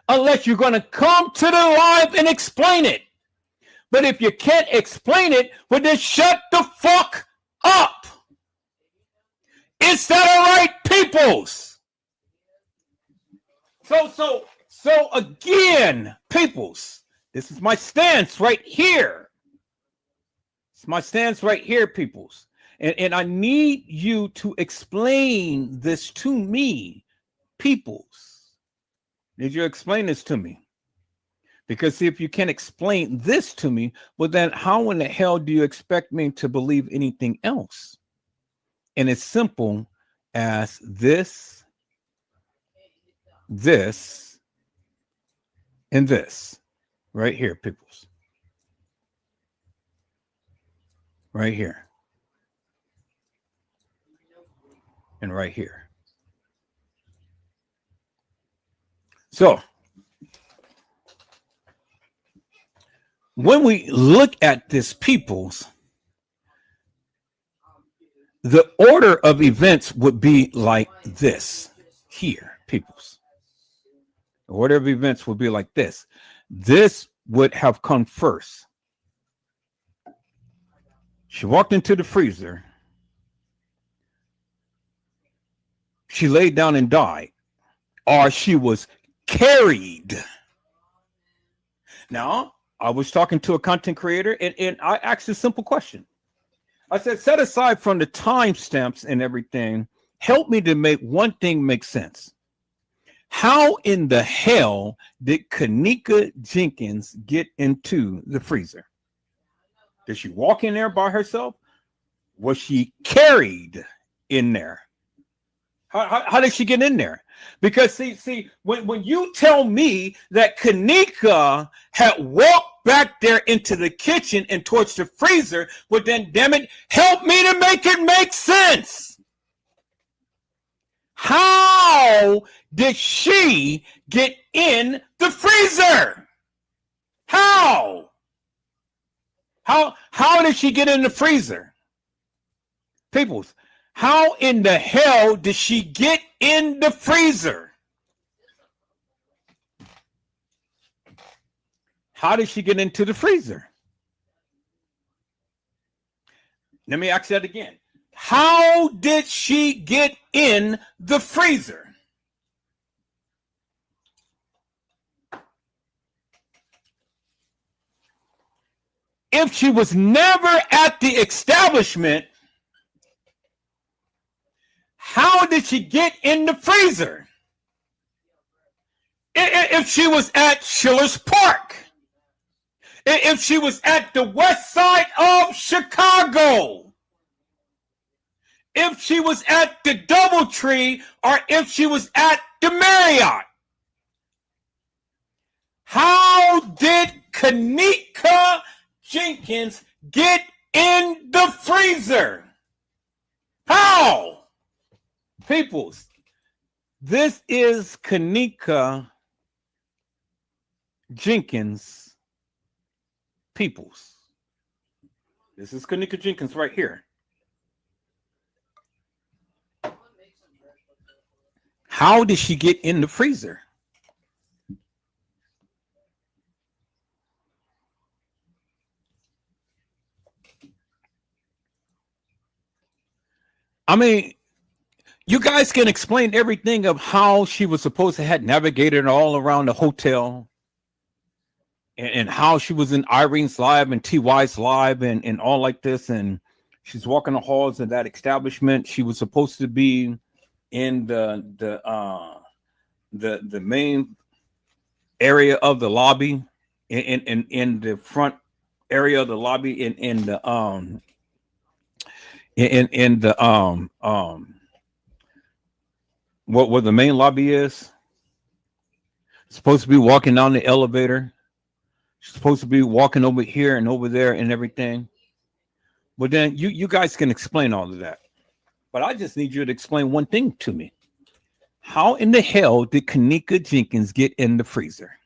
unless you're going to come to the live and explain it. But if you can't explain it, well, then shut the fuck up. Is that all right, peoples? So again, peoples, this is my stance right here. It's my stance right here, peoples. And I need you to explain this to me, Peoples, did you explain this to me? Because see, if you can't explain this to me, well, then how in the hell do you expect me to believe anything else? And it's simple as this, and this right here, peoples. Right here. And right here. So when we look at this, peoples, the order of events would be like this here, peoples. The order of events would be like this. This would have come first. She walked into the freezer. She laid down and died, or she was carried. Now, I was talking to a content creator, and I asked a simple question. I said, set aside from the timestamps and everything, help me to make one thing make sense. How in the hell did Kenneka Jenkins get into the freezer? Did she walk in there by herself? Was she carried in there? How did she get in there? Because see, when you tell me that Kenneka had walked back there into the kitchen and towards the freezer, well then, damn it, help me to make it make sense. How did she get in the freezer? How did she get in the freezer? Peoples, how in the hell did she get in the freezer? How did she get into the freezer? Let me ask that again. How did she get in the freezer? If she was never at the establishment, how did she get in the freezer? If she was at Schiller's Park, if she was at the west side of Chicago, if she was at the DoubleTree, or if she was at the Marriott, how did Kenneka Jenkins get in the freezer? How? Peoples, this is Kenneka Jenkins. Peoples, this is Kenneka Jenkins right here. How did she get in the freezer? I mean, you guys can explain everything of how she was supposed to have navigated all around the hotel, and how she was in Irene's live and TY's live and all like this, and she's walking the halls of that establishment. She was supposed to be in the main area of the lobby, in the front area of the lobby, in the what the main lobby is. Supposed to be walking down the elevator. She's supposed to be walking over here and over there and everything. But then you guys can explain all of that. But I just need you to explain one thing to me. How in the hell did Kenneka Jenkins get in the freezer?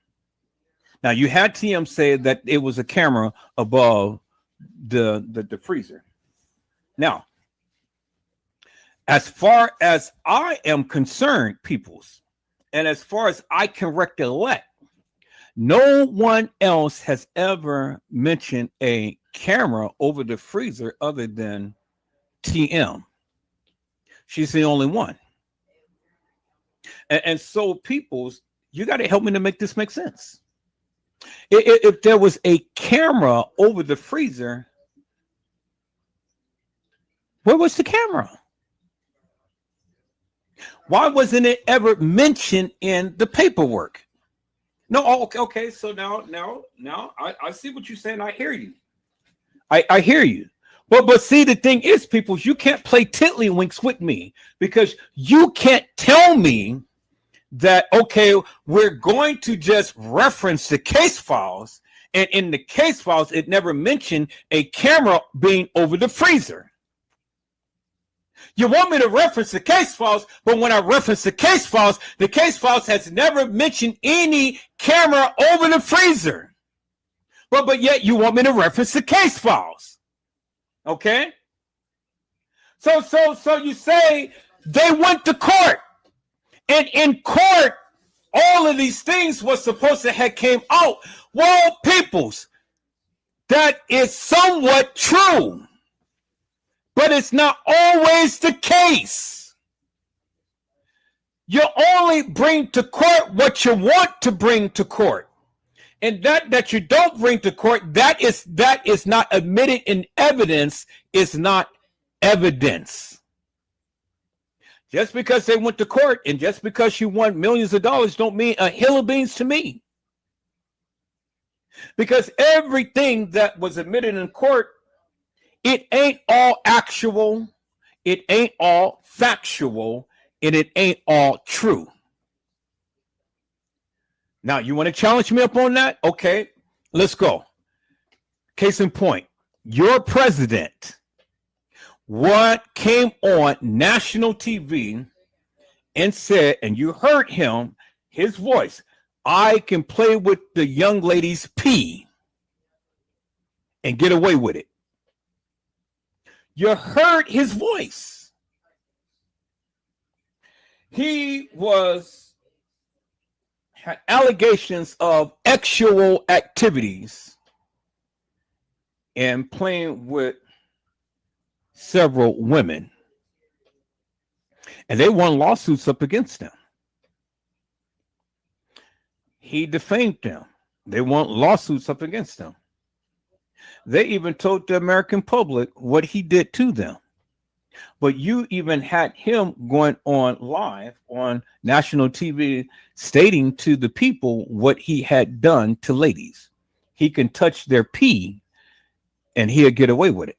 Now, you had TM say that it was a camera above the freezer. Now, as far as I am concerned, peoples, and as far as I can recollect, no one else has ever mentioned a camera over the freezer other than TM. She's the only one. And so, peoples, you got to help me to make this make sense. If there was a camera over the freezer, where was the camera? Why wasn't it ever mentioned in the paperwork? No, okay. So now, I see what you're saying. I hear you. I hear you. But see, the thing is, people, you can't play tiddlywinks with me because you can't tell me that, okay, we're going to just reference the case files. And in the case files, it never mentioned a camera being over the freezer. You want me to reference the case files, but when I reference the case files has never mentioned any camera over the freezer. But yet you want me to reference the case files. Okay? So you say they went to court. And in court, all of these things was supposed to have came out. Well, peoples, that is somewhat true. But it's not always the case. You only bring to court what you want to bring to court. And that you don't bring to court, that is not admitted in evidence, is not evidence. Just because they went to court and just because you won millions of dollars don't mean a hill of beans to me. Because everything that was admitted in court, it ain't all actual, it ain't all factual, and it ain't all true. Now, you want to challenge me up on that? Okay, let's go. Case in point, your president, what came on national TV and said, and you heard him, his voice, I can play with the young lady's pee and get away with it. You heard his voice. He had allegations of sexual activities and playing with several women. And they won lawsuits up against him. He defamed them. They won lawsuits up against him. They even told the American public what he did to them. But you even had him going on live on national TV stating to the people what he had done to ladies. He can touch their pee and he'll get away with it.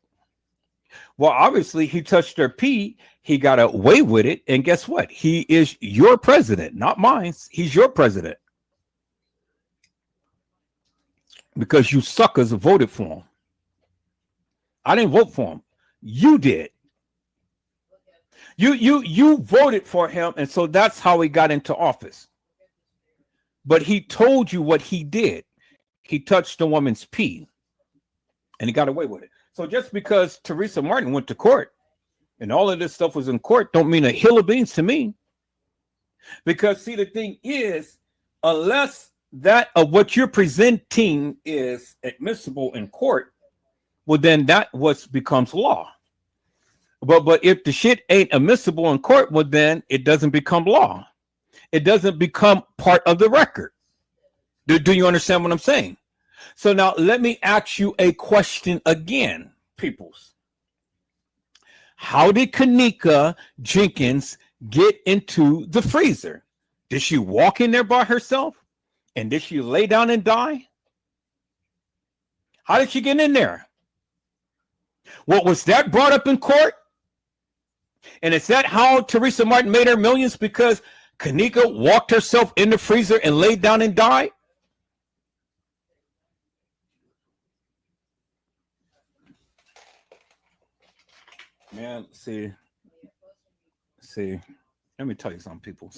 Well, obviously, he touched their pee. He got away with it. And guess what? He is your president, not mine. He's your president. Because you suckers voted for him. I didn't vote for him. You did. You voted for him, and so that's how he got into office. But he told you what he did. He touched a woman's pee, and he got away with it. So just because Teresa Martin went to court, and all of this stuff was in court, don't mean a hill of beans to me. Because see, the thing is, unless that of what you're presenting is admissible in court, well, then that becomes law. But if the shit ain't admissible in court, well, then it doesn't become law. It doesn't become part of the record. Do you understand what I'm saying? So now let me ask you a question again, peoples. How did Kenneka Jenkins get into the freezer? Did she walk in there by herself? And did she lay down and die? How did she get in there? What was that brought up in court? And is that how Teresa Martin made her millions? Because Kenneka walked herself in the freezer and laid down and died? Man, see, let me tell you something, people.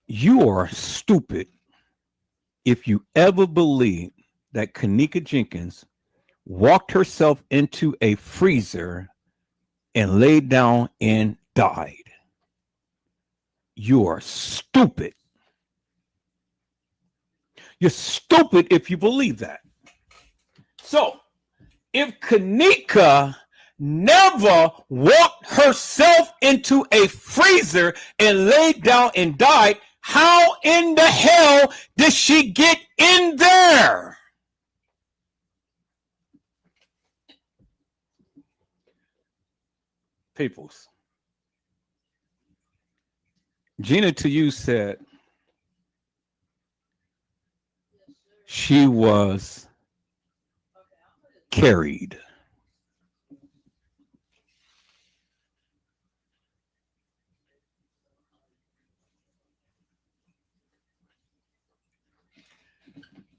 You are stupid if you ever believe that Kenneka Jenkins walked herself into a freezer and laid down and died. You are stupid. You're stupid if you believe that. So, if Kenneka never walked herself into a freezer and laid down and died, how in the hell did she get in there? Peoples, Gina to you said she was carried.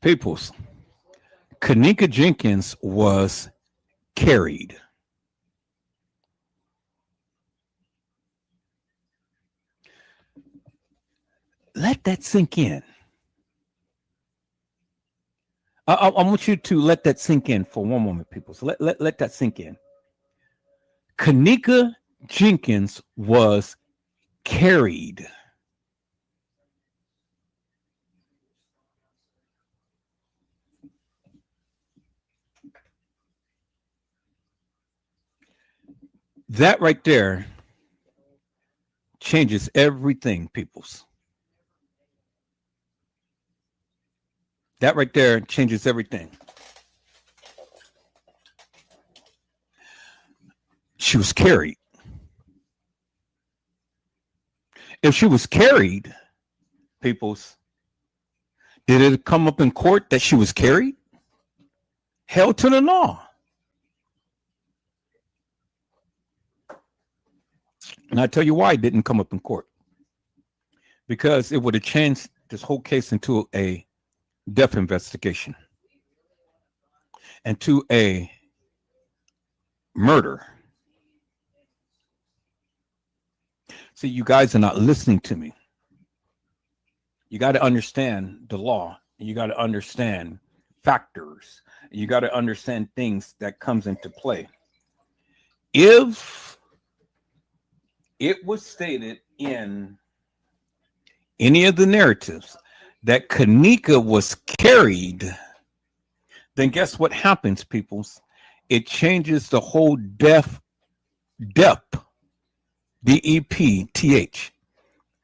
Peoples, Kenneka Jenkins was carried. Let that sink in. I want you to let that sink in for one moment, people. So let that sink in. Kenneka Jenkins was carried. That right there changes everything, peoples. That right there changes everything. She was carried. If she was carried, peoples, did it come up in court that she was carried? Held to the law. And I tell you why it didn't come up in court. Because it would have changed this whole case into a death investigation and to a murder. See, you guys are not listening to me. You got to understand the law. You got to understand factors. You got to understand things that comes into play. If it was stated in any of the narratives that Kenneka was carried, then guess what happens, peoples? It changes the whole depth, D-E-P-T-H,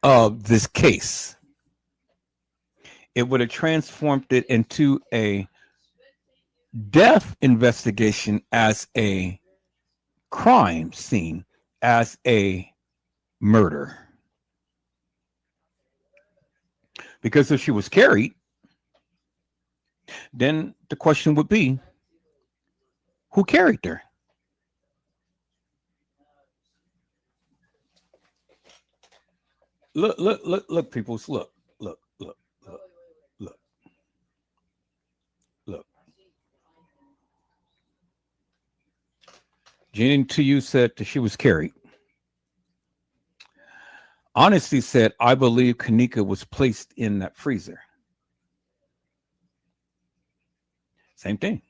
of this case. It would have transformed it into a death investigation as a crime scene, as a murder. Because if she was carried, then the question would be, who carried her? Look, peoples, look. Jeannie to you said that she was carried. Honesty said, I believe Kenneka was placed in that freezer. Same thing.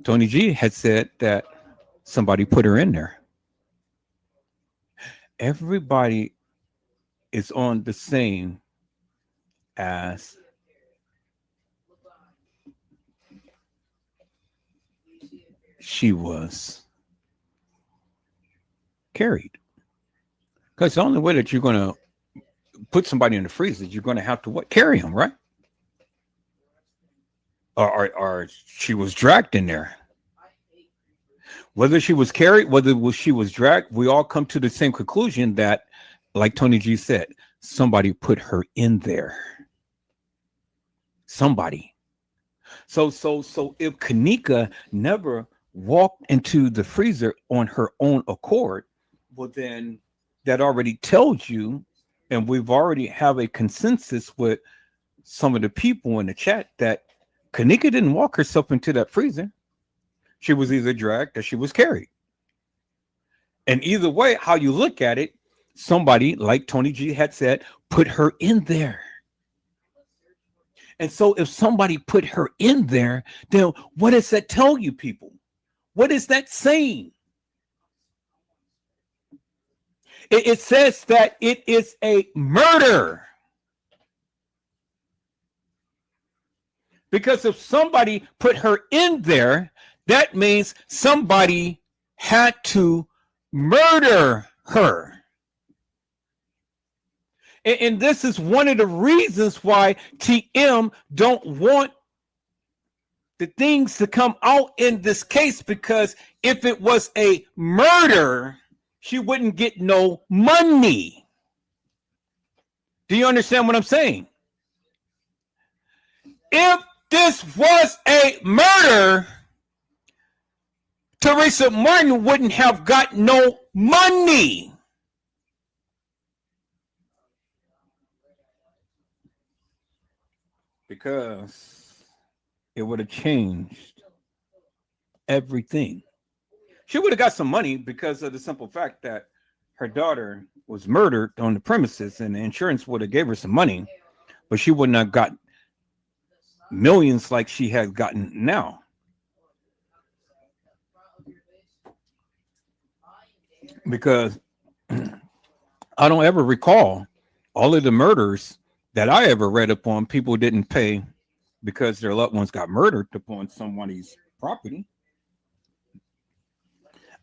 Tony G had said that somebody put her in there. Everybody is on the same as she was carried. Because the only way that you're going to put somebody in the freezer is you're going to have to what? Carry them, right? Or she was dragged in there. Whether she was carried, whether she was dragged, we all come to the same conclusion that, like Tony G said, somebody put her in there. Somebody. So if Kenneka never walked into the freezer on her own accord, well then that already tells you, and we've already have a consensus with some of the people in the chat that Kenneka didn't walk herself into that freezer. She was either dragged or she was carried. And either way, how you look at it, somebody, like Tony G had said, put her in there. And so if somebody put her in there, then what does that tell you, people? What is that saying? It says that it is a murder. Because if somebody put her in there, that means somebody had to murder her. And this is one of the reasons why TM don't want the things to come out in this case, because if it was a murder, she wouldn't get no money. Do you understand what I'm saying? If this was a murder, Teresa Martin wouldn't have got no money. Because it would have changed everything. She would have got some money because of the simple fact that her daughter was murdered on the premises, and the insurance would have gave her some money, but she wouldn't have got millions like she has gotten now. Because I don't ever recall all of the murders that I ever read upon. People didn't pay because their loved ones got murdered upon somebody's property.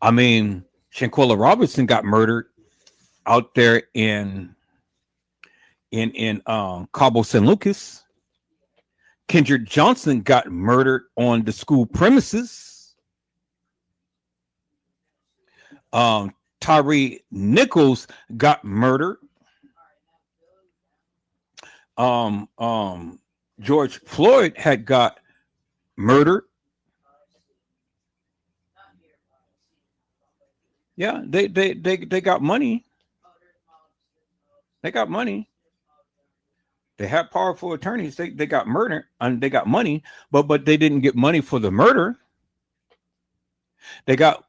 I mean, Shanquella Robinson got murdered out there in Cabo San Lucas. Kendrick Johnson got murdered on the school premises. Tyree Nichols got murdered. George Floyd had got murdered. Yeah, they got money. They got money. They had powerful attorneys. They got murdered and they got money, but they didn't get money for the murder. They got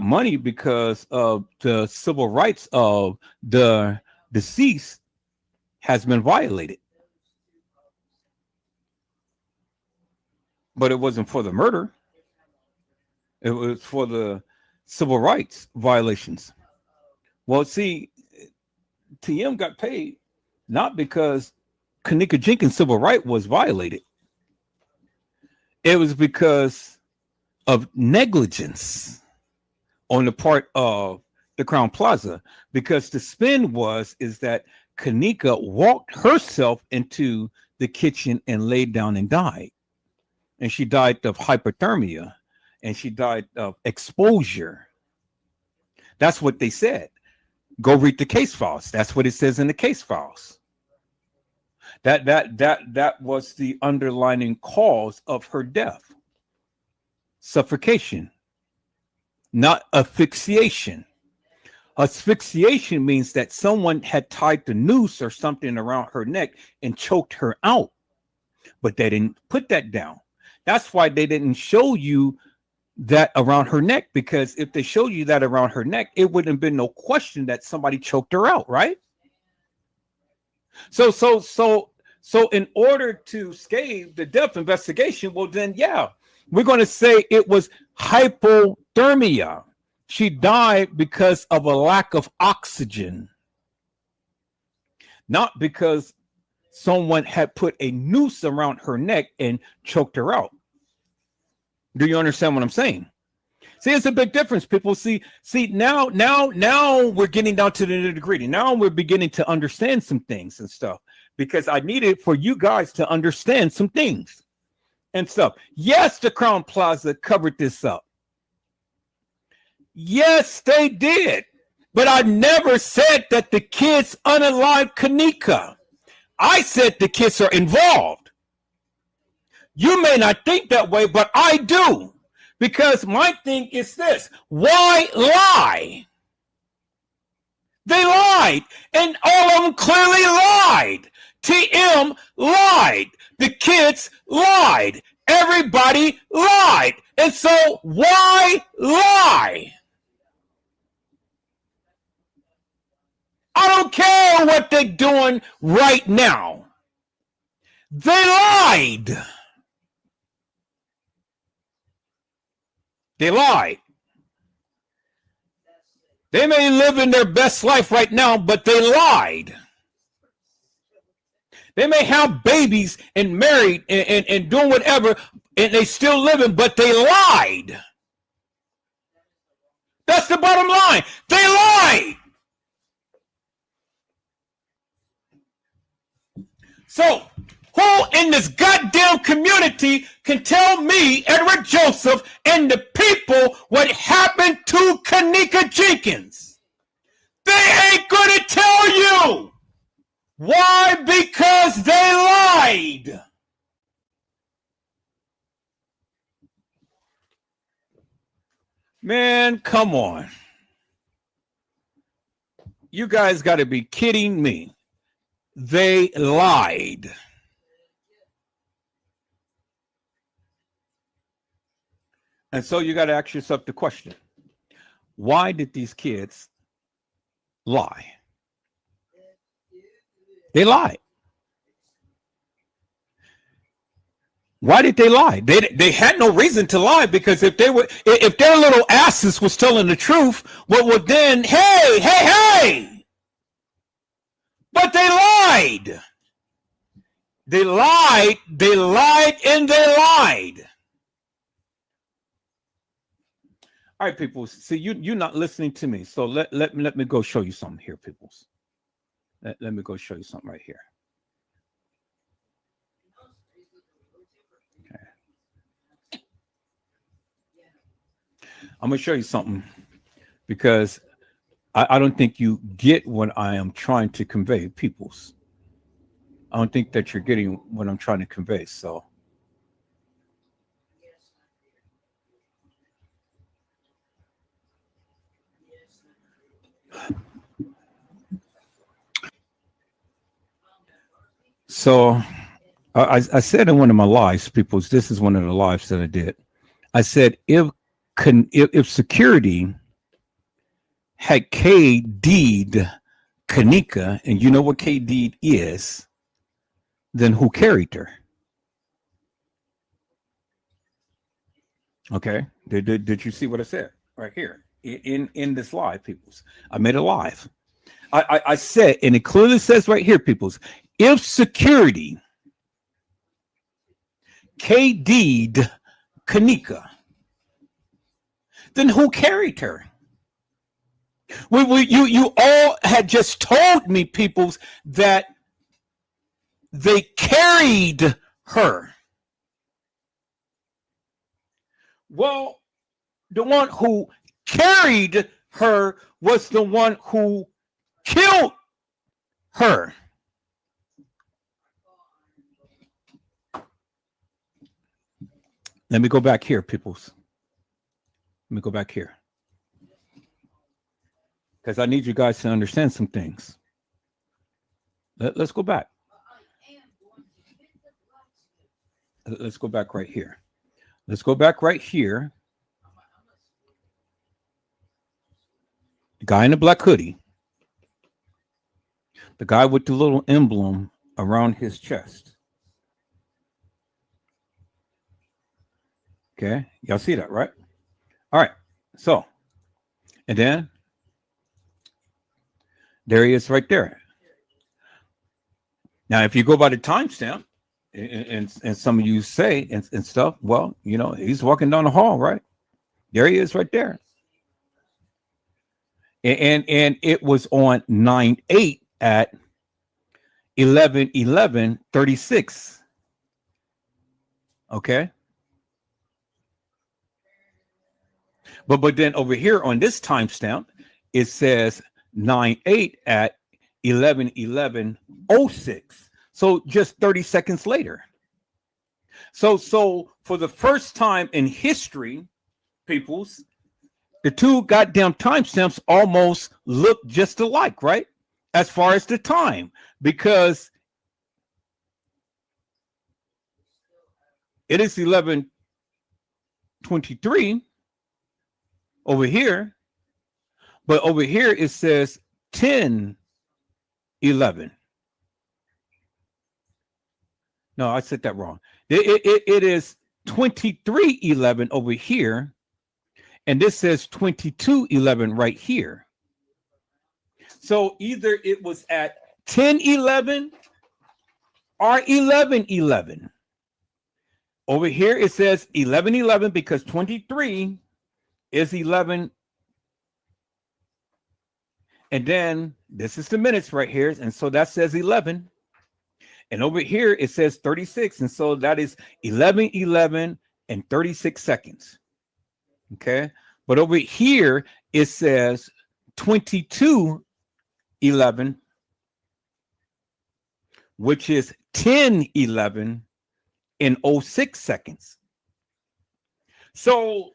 money because of the civil rights of the deceased has been violated. But it wasn't for the murder. It was for the civil rights violations. Well, see, TM got paid not because Kenneka Jenkins' civil right was violated. It was because of negligence on the part of the Crown Plaza, because the spin is that Kenneka walked herself into the kitchen and laid down and died. And she died of hypothermia and she died of exposure. That's what they said. Go read the case files. That's what it says in the case files. That was the underlying cause of her death. Suffocation, not asphyxiation. Asphyxiation means that someone had tied the noose or something around her neck and choked her out, but they didn't put that down. That's why they didn't show you that around her neck, because if they showed you that around her neck, it wouldn't have been no question that somebody choked her out, right? So in order to scathe the death investigation, well then, yeah, we're going to say it was hypothermia. She died because of a lack of oxygen, not because someone had put a noose around her neck and choked her out. Do you understand what I'm saying? See, it's a big difference, people. See, now we're getting down to the nitty-gritty. Now we're beginning to understand some things and stuff, because I needed for you guys to understand some things and stuff. Yes, the Crown Plaza covered this up. Yes, they did. But I never said that the kids unalived Kenneka. I said the kids are involved. You may not think that way, but I do. Because my thing is this: why lie? They lied, and all of them clearly lied. TM lied. The kids lied. Everybody lied. And so why lie? I don't care what they're doing right now. They lied. They lied. They may live in their best life right now, but they lied. They may have babies and married and doing whatever, and they still living, but they lied. That's the bottom line. They lied. So, who in this goddamn community can tell me, Edward Joseph, and the people what happened to Kenneka Jenkins? They ain't gonna tell you. Why? Because they lied. Man, come on. You guys got to be kidding me. They lied. And so you got to ask yourself the question, why did these kids lie? They lied. Why did they lie? They had no reason to lie, because if their little asses was telling the truth, well then, hey. But they lied. They lied, and they lied. All right, people. See, you're not listening to me. So let me go show you something here, people. Let me go show you something right here. Okay. I'm gonna show you something, because I don't think you get what I am trying to convey, peoples. I don't think that you're getting what I'm trying to convey. So I said in one of my lives, peoples, this is one of the lives that I did. I said, if security had KD'd Kenneka, and you know what KD is, then who carried her? Okay. Did you see what I said right here in this live, peoples? I made a live. I said, and it clearly says right here, peoples, if security KD'd Kenneka, then who carried her? You all had just told me, peoples, that they carried her. Well, the one who carried her was the one who killed her. Let me go back here, peoples. Let me go back here, because I need you guys to understand some things. Let's go back. Let's go back right here. Let's go back right here. The guy in the black hoodie. The guy with the little emblem around his chest. Okay. Y'all see that, right? All right. So, and then there he is right there. Now, if you go by the timestamp, and some of you say and stuff, well, you know, he's walking down the hall, right? There he is right there. And it was on 9/8 at 11:11:36. Okay. But then over here on this timestamp, it says 9/8 at 11:11:06. So just 30 seconds later. So for the first time in history, peoples, the two goddamn timestamps almost look just alike, right? As far as the time, because it is 11:23 over here, but over here it says 10:11. No, I said that wrong. It is 23:11 over here, and this says 22:11 right here. So either it was at 10:11 or 11:11. Over here it says 11:11 because 23 is 11. And then this is the minutes right here, and so that says 11. And over here it says 36, and so that is 11:11 and 36 seconds. Okay, but over here it says 22:11 which is 10:11 in 06 seconds. So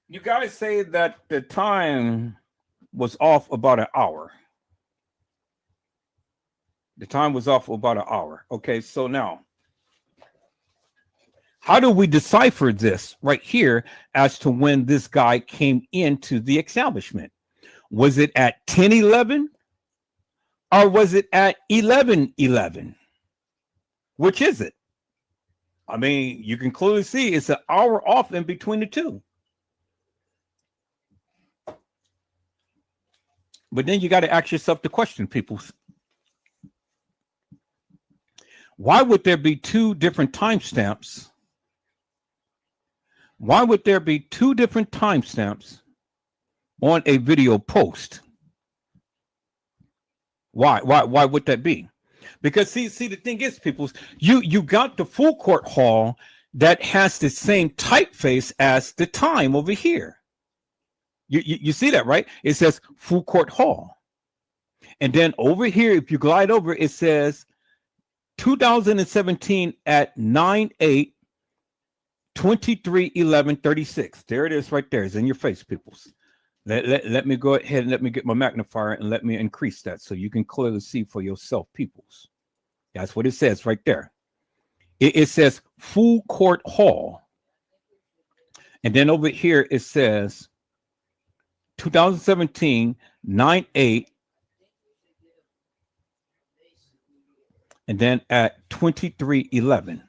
you guys say that the time was off about an hour. The time was off about an hour. Okay, so now, how do we decipher this right here as to when this guy came into the establishment? Was it at 10:11 or was it at 11:11? Which is it? I mean, you can clearly see it's an hour off in between the two. But then you got to ask yourself the question, people. Why would there be two different timestamps? Why would there be two different timestamps on a video post? Why would that be? Because see, the thing is, people, you got the full court hall that has the same typeface as the time over here. You see that, right? It says full court hall. And then over here, if you glide over, it says 2017 at 9/8, 23/11/36. There it is right there. It's in your face, peoples. Let me go ahead and let me get my magnifier and let me increase that so you can clearly see for yourself, peoples. That's what it says right there. It says full court hall. And then over here, it says 2017, 9/8, and then at 23:11.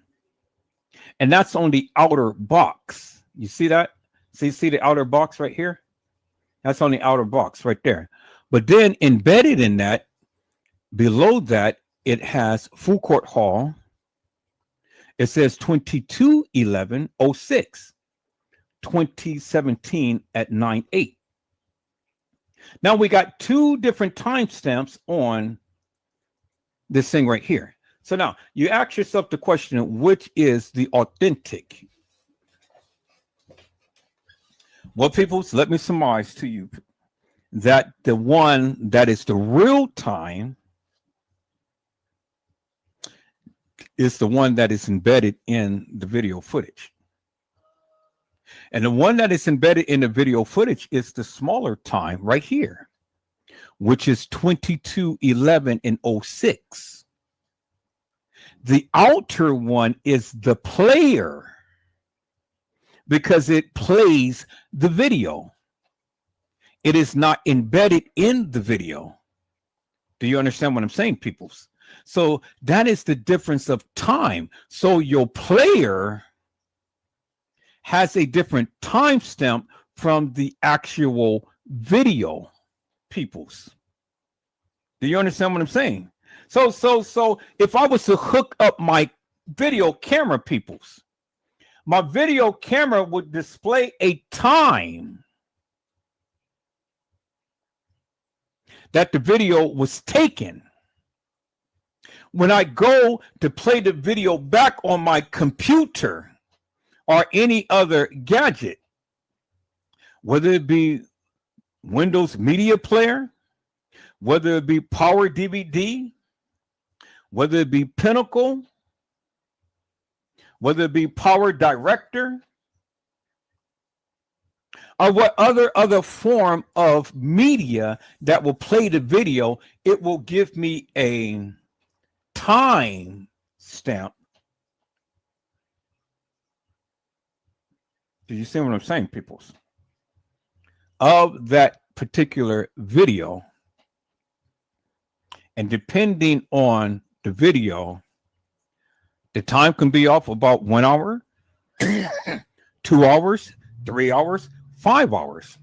And that's on the outer box. You see that? See the outer box right here? That's on the outer box right there. But then embedded in that, below that, it has full court hall. It says 22/11/06, 2017 at 9/8. Now we got two different timestamps on this thing right here. So now you ask yourself the question, which is the authentic? Well, people, let me surmise to you that the one that is the real time is the one that is embedded in the video footage. And the one that is embedded in the video footage is the smaller time right here, which is 22/11/06. The outer one is the player because it plays the video. It is not embedded in the video. Do you understand what I'm saying, peoples? So that is the difference of time. So your player has a different timestamp from the actual video, peoples. Do you understand what I'm saying? So if I was to hook up my video camera, peoples, my video camera would display a time that the video was taken. When I go to play the video back on my computer or any other gadget, whether it be Windows Media Player, whether it be Power DVD, whether it be Pinnacle, whether it be Power Director, or what other form of media that will play the video, it will give me a time stamp. Do you see what I'm saying, peoples? Of that particular video. And depending on the video, the time can be off about 1 hour, 2 hours, 3 hours, 5 hours.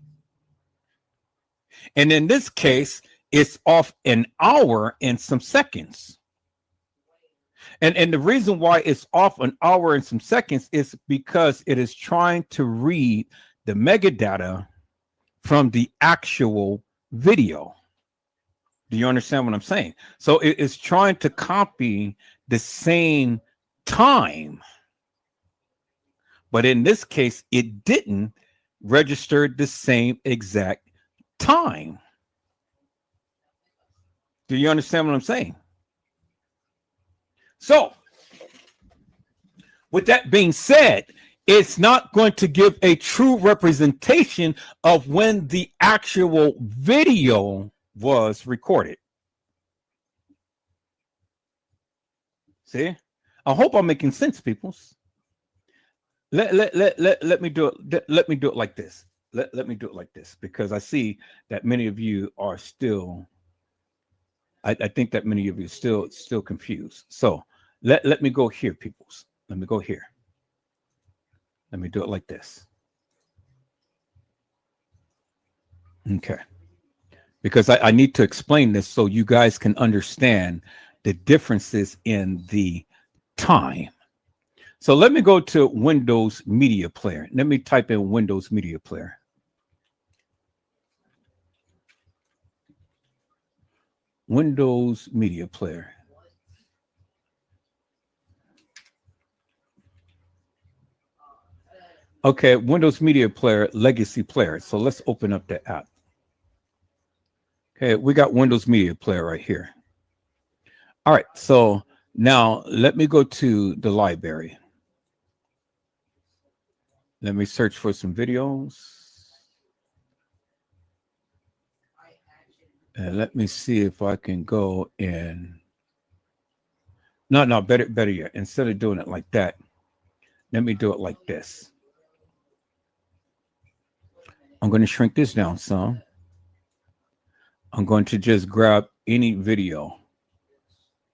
And in this case, it's off an hour and some seconds. And the reason why it's off an hour and some seconds is because it is trying to read the metadata from the actual video. Do you understand what I'm saying? So it is trying to copy the same time. But in this case, it didn't register the same exact time. Do you understand what I'm saying? So, with that being said, it's not going to give a true representation of when the actual video was recorded. See? I hope I'm making sense, peoples. Let me do it. Let me do it like this. Let me do it like this, because I see that many of you are still. I think that many of you are still confused. So let me go here, peoples. Let me go here. Let me do it like this. Okay. Because I need to explain this so you guys can understand the differences in the time. So let me go to Windows Media Player. Let me type in Windows Media Player. Windows Media Player. Okay, Windows Media Player, Legacy Player. So let's open up the app. Okay, we got Windows Media Player right here. All right, so now let me go to the library. Let me search for some videos. And let me see if I can go in. No, better yet. Instead of doing it like that, let me do it like this. I'm going to shrink this down some. I'm going to just grab any video.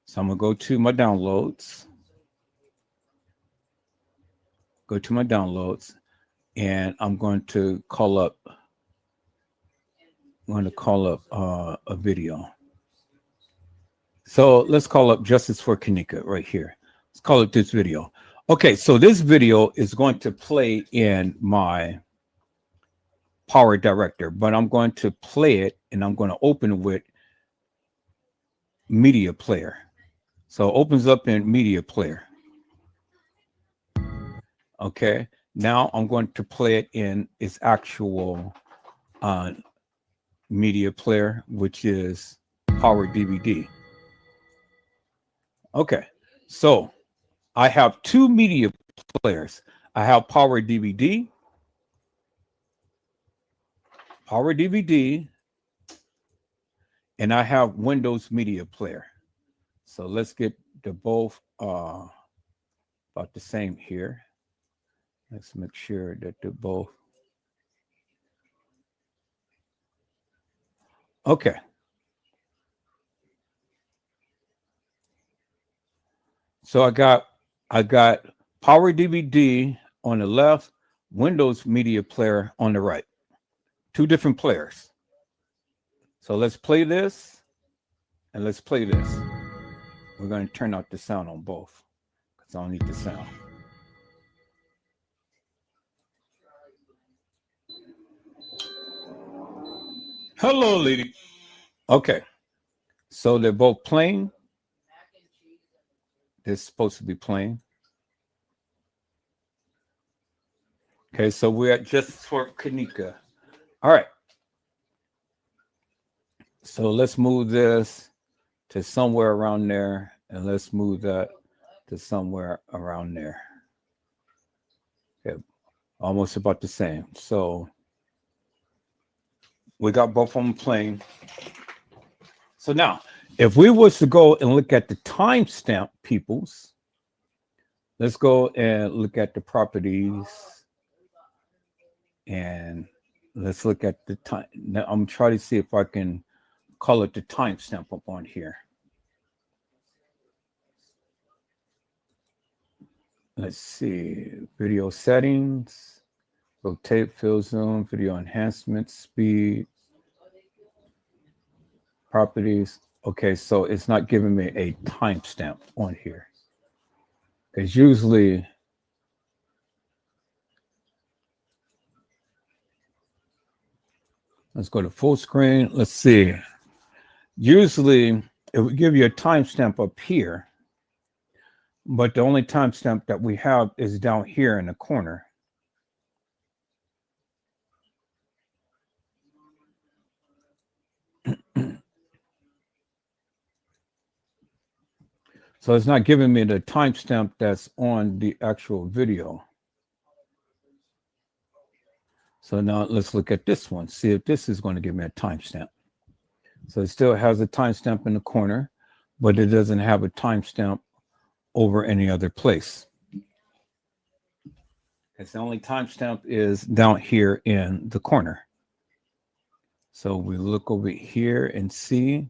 So I'm going to go to my downloads. Go to my downloads. And I'm going to call up. A video. So let's call up Justice for Kenneka right here. Let's call it this video. Okay, so this video is going to play in my Power Director, but I'm going to play it and I'm going to open with Media Player. So it opens up in Media Player. Okay, now I'm going to play it in its actual Media Player, which is Power DVD. Okay, so I have two media players. I have Power DVD, and I have Windows Media Player. So let's get the both about the same here. Let's make sure that they're both. Okay. So I got Power DVD on the left, Windows Media Player on the right. Two different players. So let's play this and let's play this. We're going to turn out the sound on both because I don't need the sound. Hello, lady. Okay. So they're both playing. They're supposed to be playing. Okay, so we're at Just for Kenneka. All right. So let's move this to somewhere around there, and let's move that to somewhere around there. Okay, almost about the same. So we got both of them playing. So now, if we was to go and look at the timestamp, peoples, let's go and look at the properties, and let's look at the time. Now I'm trying to see if I can call it the timestamp up on here. Let's see, video settings, rotate, fill zoom, video enhancement, speed, properties. Okay, so it's not giving me a timestamp on here. Because usually, let's go to full screen. Let's see. Usually, it would give you a timestamp up here, but the only timestamp that we have is down here in the corner. So it's not giving me the timestamp that's on the actual video. So now let's look at this one, see if this is going to give me a timestamp. So it still has a timestamp in the corner, but it doesn't have a timestamp over any other place. It's the only timestamp is down here in the corner. So we look over here and see.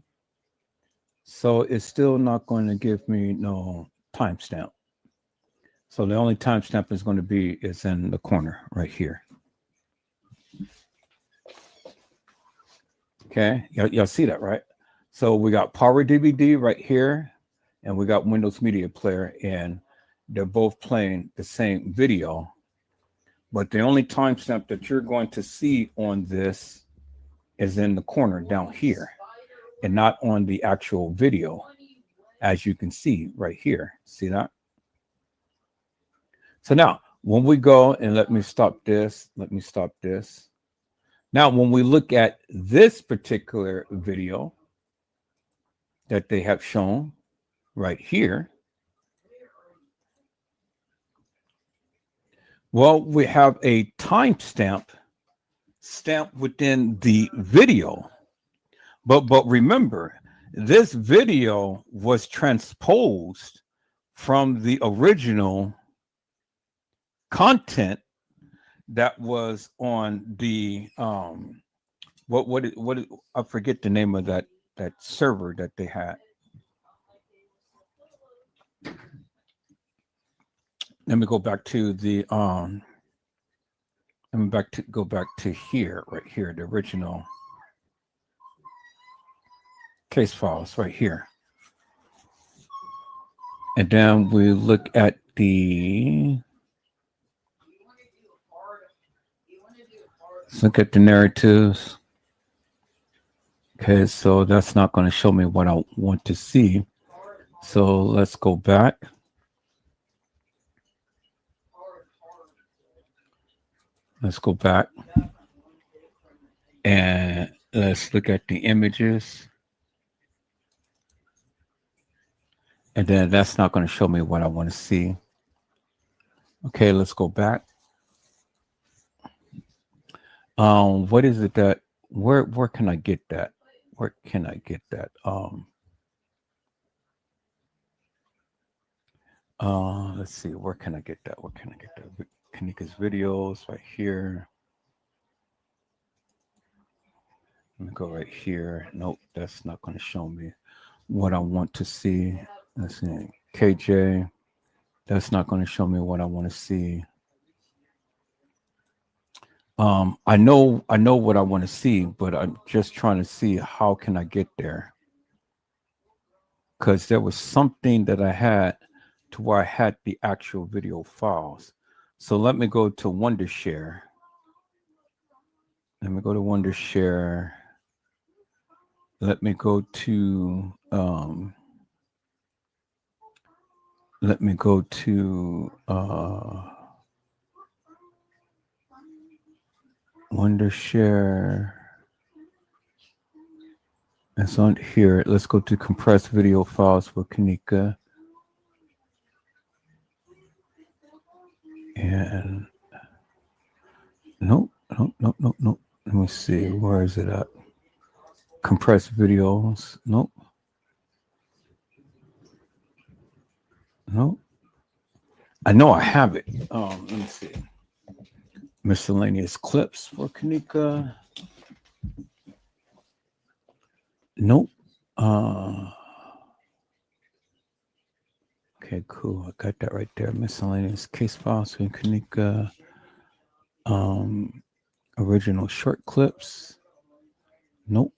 So it's still not going to give me no timestamp. So the only timestamp is going to be is in the corner right here. Okay, y'all see that, right? So we got Power DVD right here, and we got Windows Media Player, and they're both playing the same video. But the only timestamp that you're going to see on this is in the corner down here, and not on the actual video, as you can see right here. See that? So now, when we go, and let me stop this. Now, when we look at this particular video that they have shown right here, well, we have a timestamp stamped within the video. But remember, this video was transposed from the original content that was on the what I forget the name of that server that they had. Let me go back to the go back to here, right here, the original case files right here. And then we look at the narratives. Okay, so that's not going to show me what I want to see. So let's go back. Let's go back and let's look at the images. And then that's not going to show me what I want to see. Okay, let's go back. What is it that, where can I get that? Where can I get that? Let's see, where can I get that? Where can I get that? Kenneka's videos right here. Let me go right here. Nope, that's not going to show me what I want to see. Let's see, KJ. That's not going to show me what I want to see. I know what I want to see, but I'm just trying to see how can I get there. Because there was something that I had to where I had the actual video files. So let me go to Wondershare. Let me go to Wondershare. Let me go to Wondershare. It's on here. Let's go to compressed video files for Kenneka. And nope. Let me see. Where is it at? Compressed videos. Nope. I know I have it. Let me see. Miscellaneous clips for Kenneka. Nope. Okay, cool. I got that right there. Miscellaneous case files for Kenneka. Original short clips. Nope.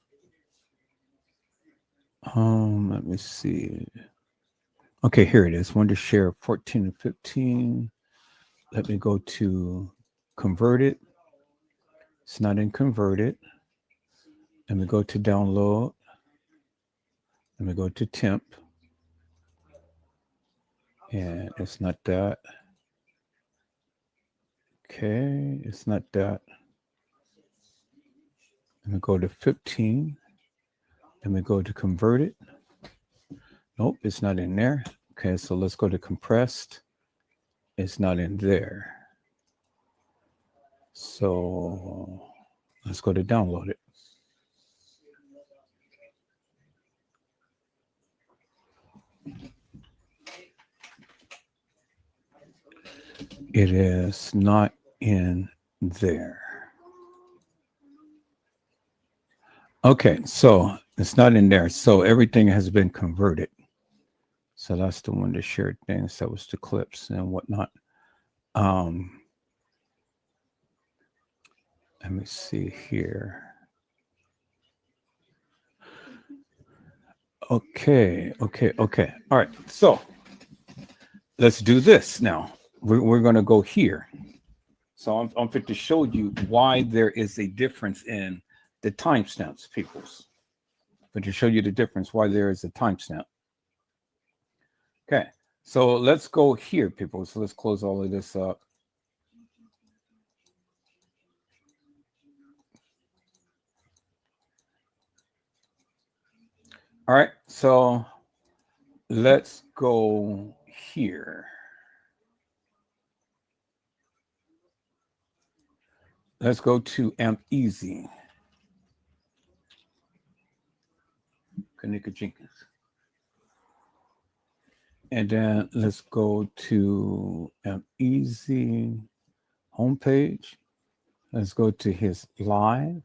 Let me see. Okay, here it is. Wondershare 14 and 15. Let me go to converted. It's not in converted. Let me go to download. Let me go to temp. And it's not that. Okay, it's not that. Let me go to 15. Let me go to converted. Nope, it's not in there. Okay, so let's go to compressed. It's not in there. So let's go to download it. It is not in there. Okay, so it's not in there. So everything has been converted. So that's the one that shared things. That was the clips and whatnot. Let me see here. Okay. All right. So let's do this now. We're going to go here. So I'm fit to show you why there is a difference in the timestamps, peoples. But to show you the difference, why there is a timestamp. Okay. So let's go here, people. So let's close all of this up. All right, so let's go here. Let's go to Amp Easy. Kenneka Jenkins. And then let's go to Amp Easy homepage. Let's go to his live.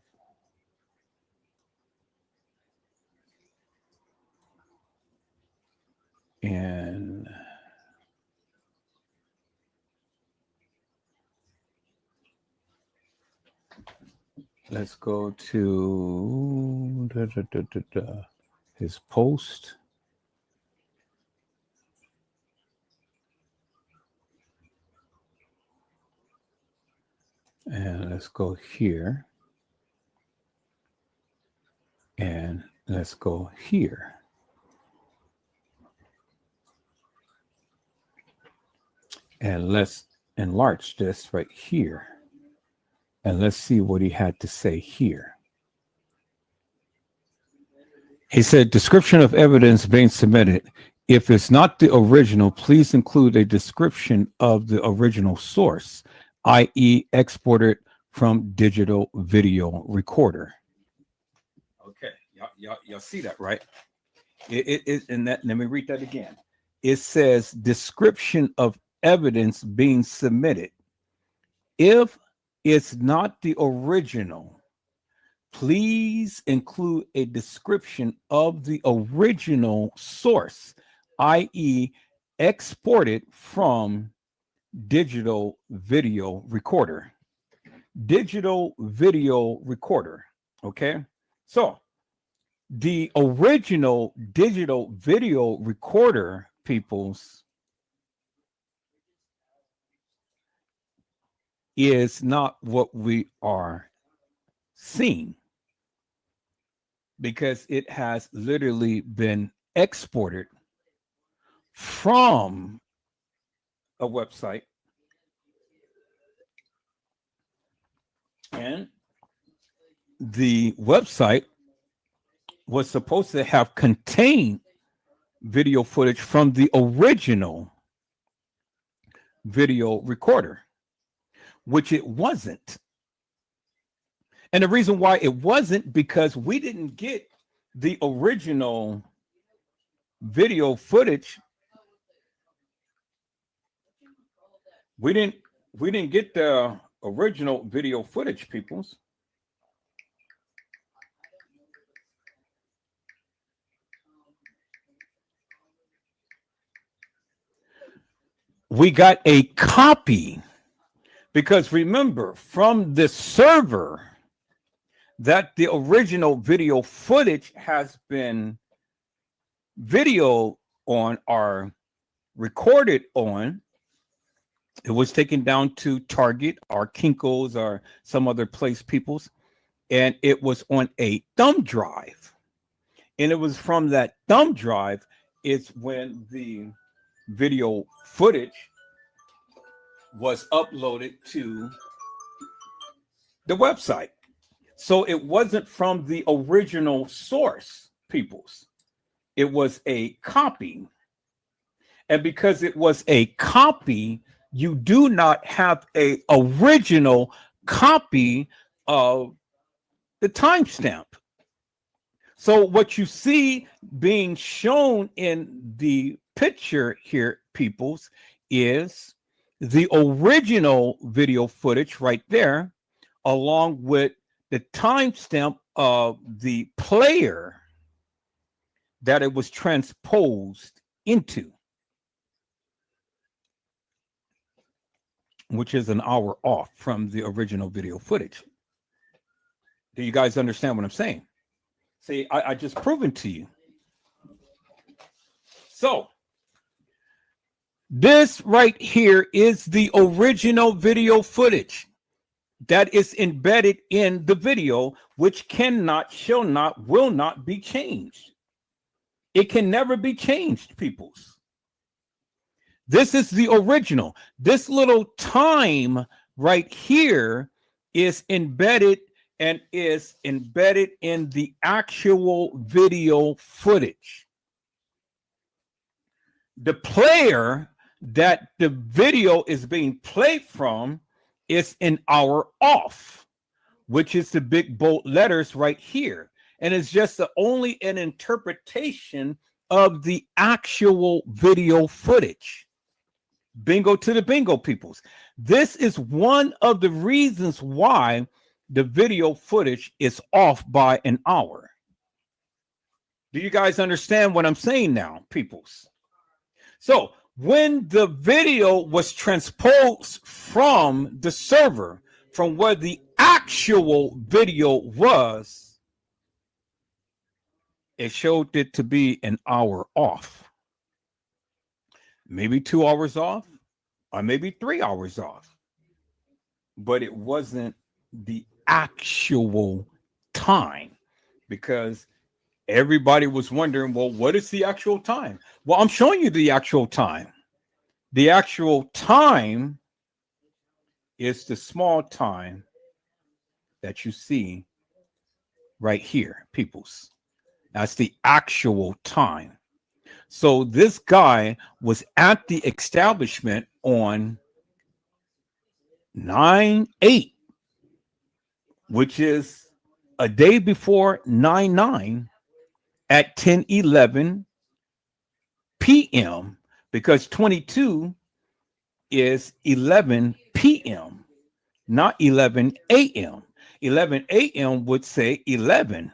And let's go to his post. And let's go here. And let's go here. And let's enlarge this right here. And let's see what he had to say here. He said, description of evidence being submitted. If it's not the original, please include a description of the original source, i.e. exported from digital video recorder. Okay, y'all see that, right? And that, let me read that again. It says description of evidence being submitted. If it's not the original, please include a description of the original source, i.e. exported from digital video recorder. Digital video recorder, okay? So the original digital video recorder, peoples, is not what we are seeing, because it has literally been exported from a website, and the website was supposed to have contained video footage from the original video recorder, which it wasn't. And the reason why it wasn't, because we didn't get the original video footage. We didn't get the original video footage, peoples. We got a copy, because remember, from the server that the original video footage has been video on or recorded on, it was taken down to Target or Kinko's or some other place, peoples, and it was on a thumb drive. And it was from that thumb drive is when the video footage was uploaded to the website. So it wasn't from the original source, peoples. It was a copy. And because it was a copy, you do not have a original copy of the timestamp. So what you see being shown in the picture here, peoples, is the original video footage right there, along with the timestamp of the player that it was transposed into, which is an hour off from the original video footage. Do you guys understand what I'm saying? See, I just proven to you. So this right here is the original video footage that is embedded in the video, which cannot, shall not, will not be changed. It can never be changed, peoples. This is the original. This little time right here is embedded and is embedded in the actual video footage. The player that the video is being played from is an hour off, which is the big bold letters right here. And it's just only an interpretation of the actual video footage. Bingo to the bingo, peoples. This is one of the reasons why the video footage is off by an hour. Do you guys understand what I'm saying now, peoples? So when the video was transposed from the server, from where the actual video was, it showed it to be an hour off. Maybe 2 hours off, or maybe 3 hours off. But it wasn't the actual time, because everybody was wondering, well, what is the actual time? Well, I'm showing you the actual time. The actual time is the small time that you see right here, peoples. That's the actual time. So this guy was at the establishment on 9/8, which is a day before 9/9 at 10:11 p.m. because 22 is 11 p.m., not 11 a.m. 11 a.m. would say 11.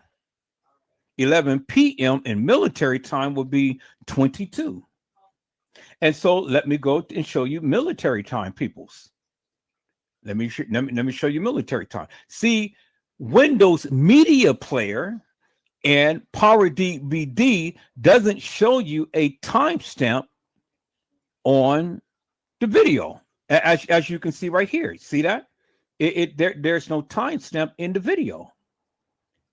11 p.m. in military time would be 22. And so let me go and show you military time, peoples. Let me show you military time. See, Windows Media Player and Power DVD doesn't show you a timestamp on the video, as you can see right here. See that? There's no timestamp in the video.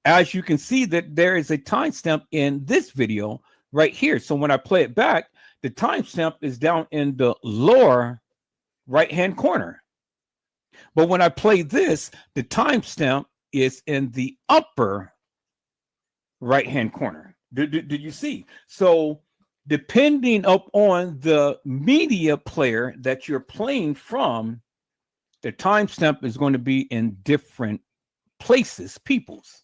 As you can see that there is a timestamp in this video right here. So when I play it back, the timestamp is down in the lower right-hand corner. But when I play this, the timestamp is in the upper right-hand corner. Did you see? So depending upon the media player that you're playing from, the timestamp is going to be in different places, peoples.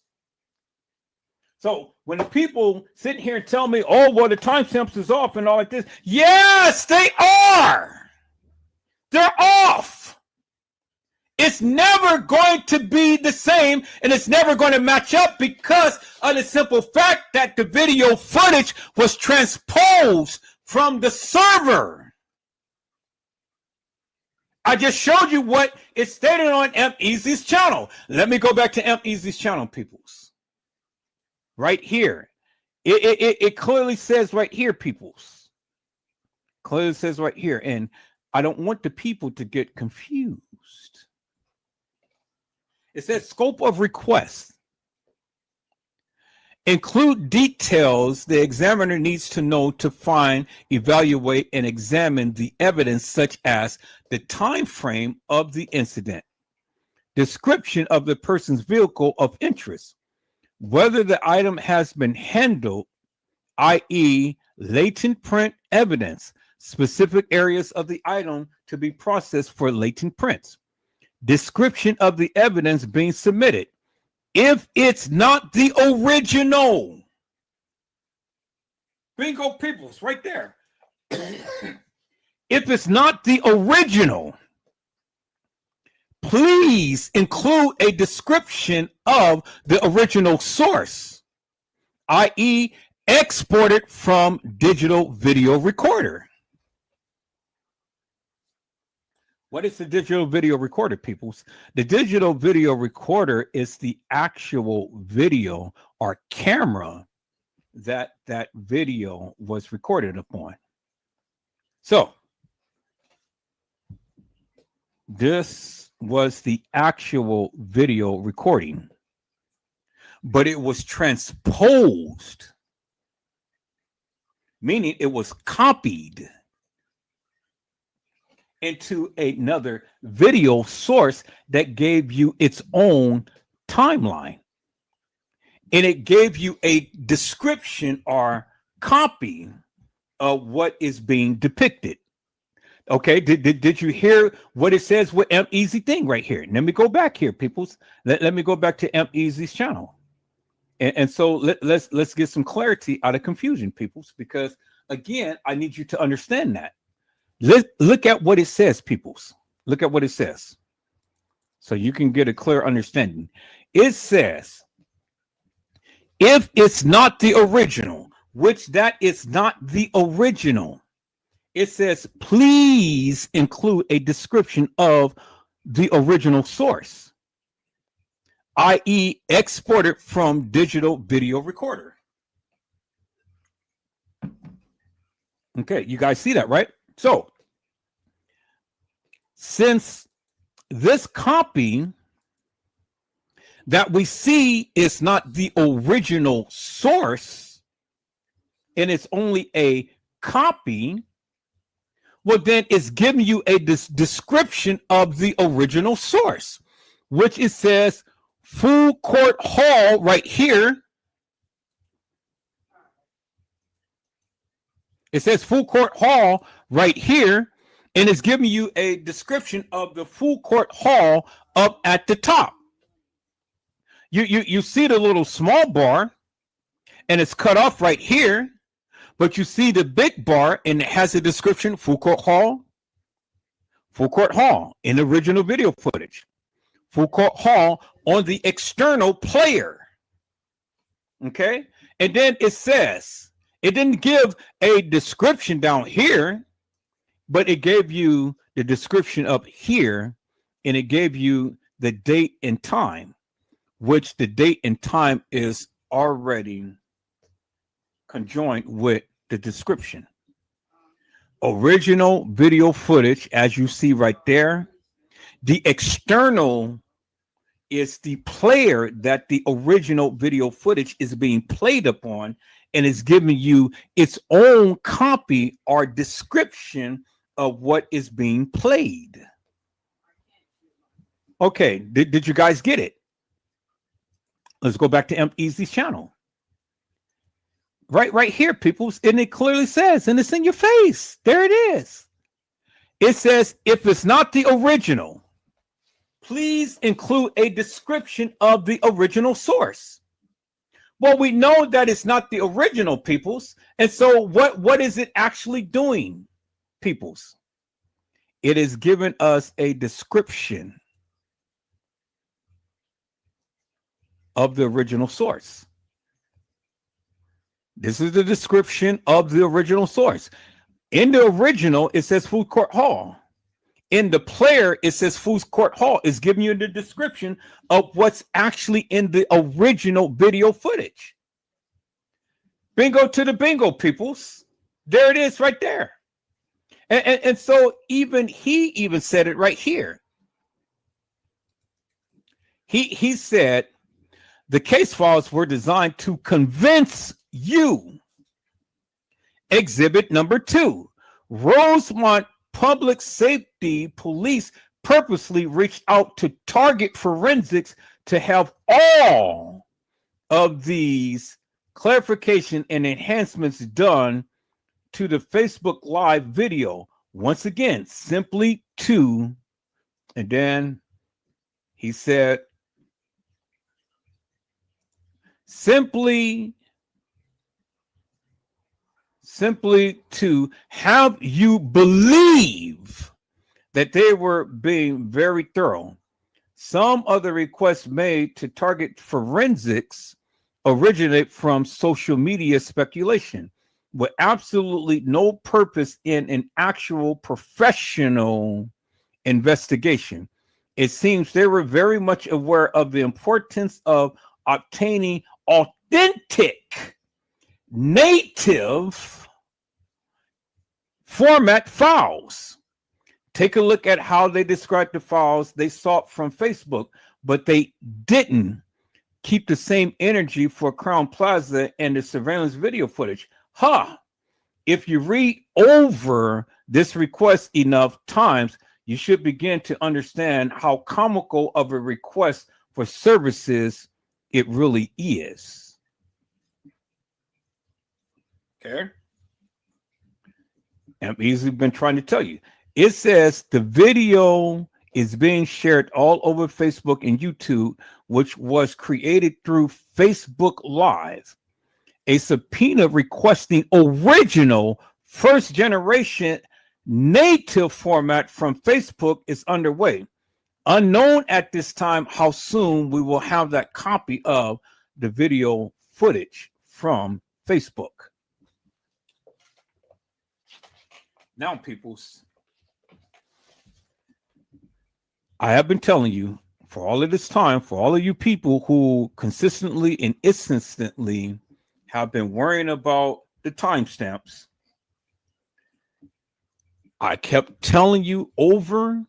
So when the people sit here and tell me, oh, well, the timestamps is off and all like this, yes, they are. They're off. It's never going to be the same, and it's never going to match up because of the simple fact that the video footage was transposed from the server. I just showed you what it stated on M-Easy's channel. Let me go back to M-Easy's channel, peoples. Right here. It clearly says right here, peoples. Clearly says right here. And I don't want the people to get confused. It says scope of request. Include details the examiner needs to know to find, evaluate, and examine the evidence, such as the time frame of the incident, description of the person's vehicle of interest, whether the item has been handled, i.e. latent print evidence specific areas of the item to be processed for latent prints. Description of the evidence being submitted. If it's not the original, bingo peoples, right there. If it's not the original, please include a description of the original source, i.e., exported from digital video recorder. What is the digital video recorder, peoples? The digital video recorder is the actual video or camera that video was recorded upon. So this was the actual video recording, but it was transposed, meaning it was copied into another video source that gave you its own timeline. And it gave you a description or copy of what is being depicted. Okay, did you hear what it says with M-Easy thing right here? Let me go back here, peoples. Let me go back to M-Easy's channel. And so let's get some clarity out of confusion, peoples, because again, I need you to understand that. Look at what it says, peoples. Look at what it says, so you can get a clear understanding. It says, if it's not the original, which that is not the original, it says, please include a description of the original source, i.e., exported from digital video recorder. Okay, you guys see that, right? So, since this copy that we see is not the original source and it's only a copy, well, then it's giving you a description of the original source, which it says Full Court Hall right here. It says Full Court Hall right here, and it's giving you a description of the Full Court Hall up at the top. You see the little small bar, and it's cut off right here, but you see the big bar, and it has a description, Full Court Hall in the original video footage, Full Court Hall on the external player. Okay, and then it says, it didn't give a description down here, but it gave you the description up here, and it gave you the date and time, which the date and time is already conjoined with the description. Original video footage, as you see right there. The external is the player that the original video footage is being played upon, and is giving you its own copy or description of what is being played. Okay, did you guys get it? Let's go back to M-Easy's channel. Right here, people, and it clearly says, and it's in your face. There it is. It says, if it's not the original, please include a description of the original source. Well, we know that it's not the original, peoples. And so what is it actually doing, peoples? It is giving us a description of the original source. This is the description of the original source. In the original, it says Food Court Hall. In the player, it says Food Court Hall. It's giving you the description of what's actually in the original video footage. Bingo to the bingo, peoples. There it is right there. And so he even said it right here. He said the case files were designed to convince you. Exhibit number 2, Rosemont Public Safety Police purposely reached out to Target Forensics to have all of these clarification and enhancements done to the Facebook Live video. Once again, simply to, and then he said, simply to have you believe that they were being very thorough. Some of the requests made to target forensics originate from social media speculation with absolutely no purpose in an actual professional investigation. It seems they were very much aware of the importance of obtaining authentic, native format files. Take a look at how they described the files they sought from Facebook, but they didn't keep the same energy for Crown Plaza and the surveillance video footage. If you read over this request enough times, you should begin to understand how comical of a request for services it really is. Okay. I've easily been trying to tell you. It says the video is being shared all over Facebook and YouTube, which was created through Facebook Live. A subpoena requesting original first generation native format from Facebook is underway. Unknown at this time how soon we will have that copy of the video footage from Facebook. Now, peoples, I have been telling you for all of this time, for all of you people who consistently and insistently have been worrying about the timestamps, I kept telling you over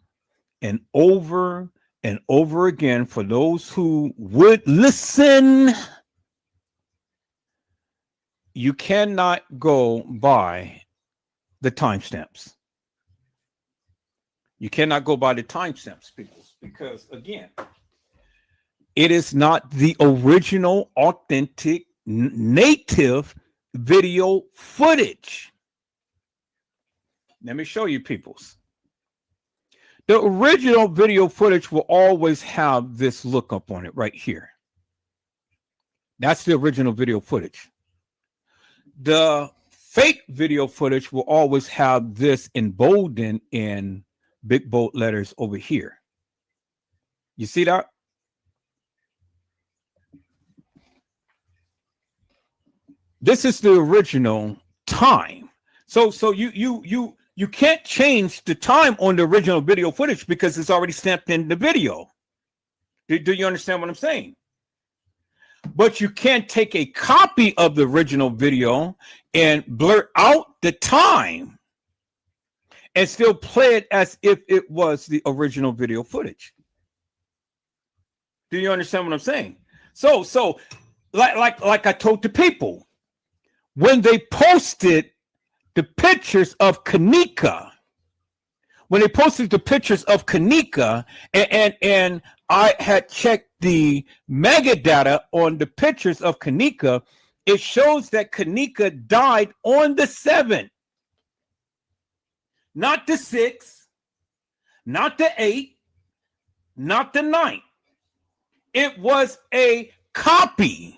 and over and over again, for those who would listen, you cannot go by the timestamps. You cannot go by the timestamps, people, because again, it is not the original, authentic, native video footage. Let me show you, peoples. The original video footage will always have this lookup on it right here. That's the original video footage. The fake video footage will always have this emboldened in big bold letters over here. You see that? This is the original time. So you can't change the time on the original video footage because it's already stamped in the video. Do you understand what I'm saying? But you can't take a copy of the original video and blur out the time and still play it as if it was the original video footage. Do you understand what I'm saying? So like I told the people, when they posted the pictures of Kenneka, and I had checked the mega data on the pictures of Kenneka, it shows that Kenneka died on the 7th. Not the 6th, not the 8th, not the 9th. It was a copy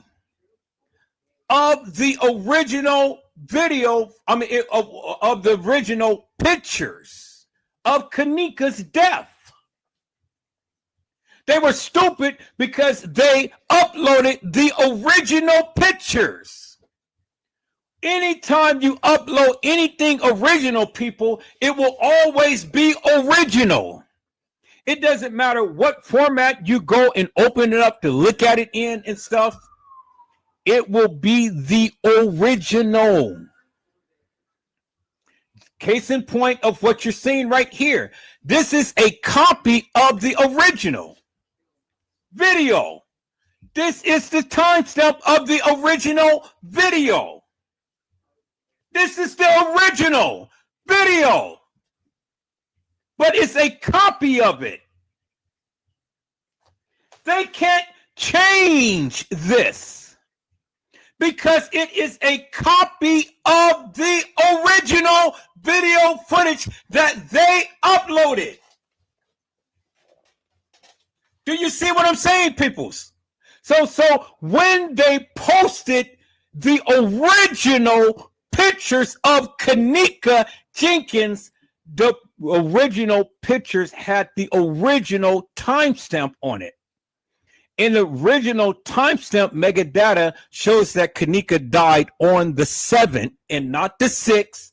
of the original video, of the original pictures of Kenneka's death. They were stupid because they uploaded the original pictures. Anytime you upload anything original, people, it will always be original. It doesn't matter what format you go and open it up to look at it in and stuff. It will be the original. Case in point of what you're seeing right here. This is a copy of the original video. This is the timestamp of the original video. This is the original video. But it's a copy of it. They can't change this. Because it is a copy of the original video footage that they uploaded. Do you see what I'm saying, peoples? So when they posted the original pictures of Kenneka Jenkins, the original pictures had the original timestamp on it. In the original timestamp, metadata shows that Kenneka died on the 7th and not the 6th,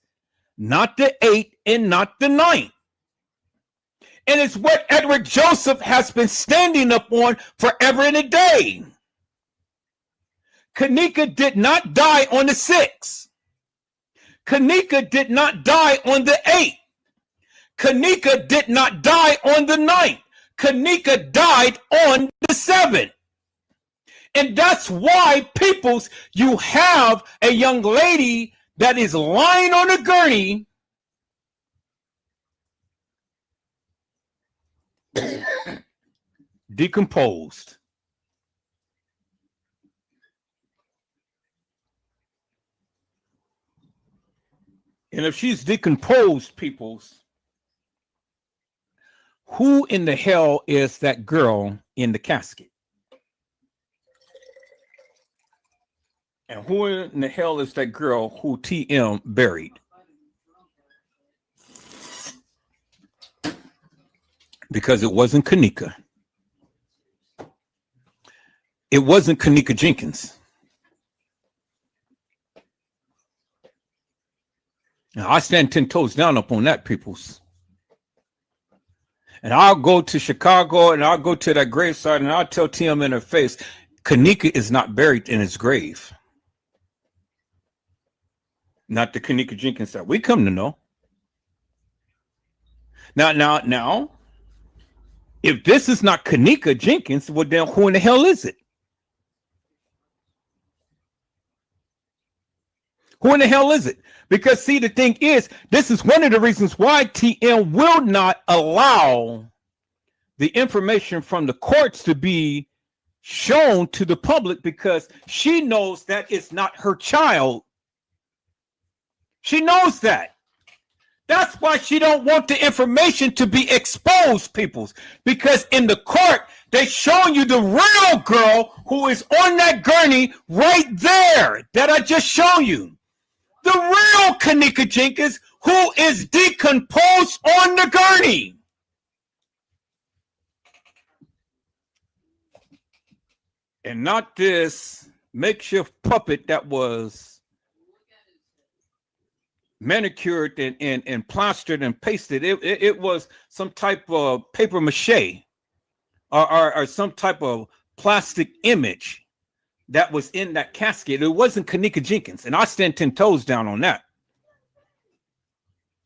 not the 8th, and not the 9th. And it's what Edward Joseph has been standing up on forever and a day. Kenneka did not die on the 6th. Kenneka did not die on the 8th. Kenneka did not die on the 9th. Kenneka died on the 7th. And that's why, peoples, you have a young lady that is lying on a gurney decomposed. And if she's decomposed, peoples, who in the hell is that girl in the casket? And who in the hell is that girl who TM buried? Because it wasn't Kenneka. It wasn't Kenneka Jenkins. Now, I stand 10 toes down up on that, peoples. And I'll go to Chicago and I'll go to that graveside and I'll tell TM in her face, Kenneka is not buried in his grave. Not the Kenneka Jenkins that we come to know. Now, if this is not Kenneka Jenkins, well, then who in the hell is it? Who in the hell is it? Because, see, the thing is, this is one of the reasons why TM will not allow the information from the courts to be shown to the public, because she knows that it's not her child. She knows that. That's why she don't want the information to be exposed, peoples, because in the court, they showing you the real girl who is on that gurney right there that I just shown you. The real Kenneka Jenkins, who is decomposed on the gurney. And not this makeshift puppet that was manicured and plastered and pasted. It was some type of paper mache or some type of plastic image that was in that casket. It wasn't Kenneka Jenkins. And I stand 10 toes down on that.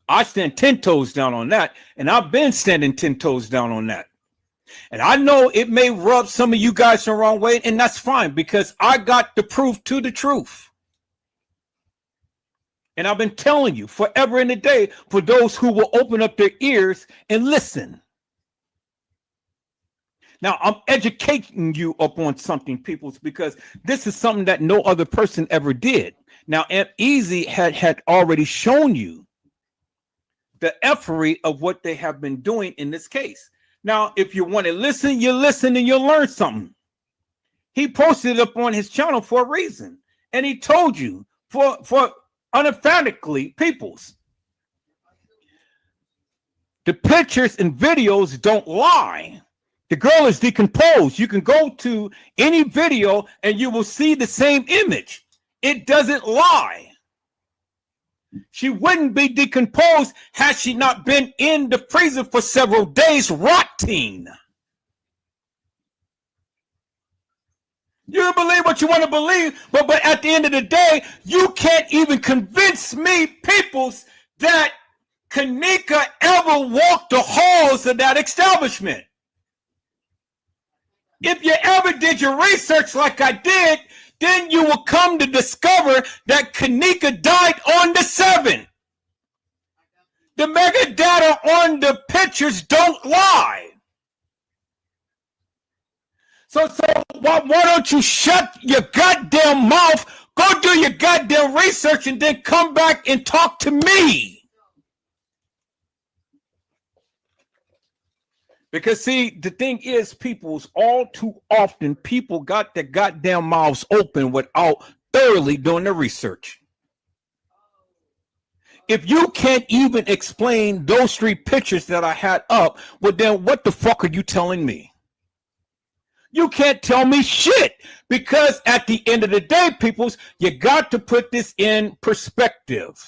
I stand 10 toes down on that. And I've been standing 10 toes down on that. And I know it may rub some of you guys the wrong way, and that's fine, because I got the proof to the truth. And I've been telling you forever and a day for those who will open up their ears and listen. Now, I'm educating you upon something, peoples, because this is something that no other person ever did. Now, Aunt Easy had already shown you the effery of what they have been doing in this case. Now, if you want to listen, you listen and you'll learn something. He posted it up on his channel for a reason. And he told you for unemphatically, peoples, the pictures and videos don't lie. The girl is decomposed. You can go to any video and you will see the same image. It doesn't lie. She wouldn't be decomposed had she not been in the freezer for several days rotting. You believe what you want to believe, but at the end of the day, you can't even convince me, peoples, that Kenneka ever walked the halls of that establishment. If you ever did your research like I did, then you will come to discover that Kenneka died on the 7th. The metadata on the pictures don't lie. So why don't you shut your goddamn mouth, Go do your goddamn research and then come back and talk to me. Because see, the thing is, people's all too often people got their goddamn mouths open without thoroughly doing the research. If you can't even explain those 3 pictures that I had up, well then what the fuck are you telling me? You can't tell me shit, because at the end of the day, peoples, you got to put this in perspective.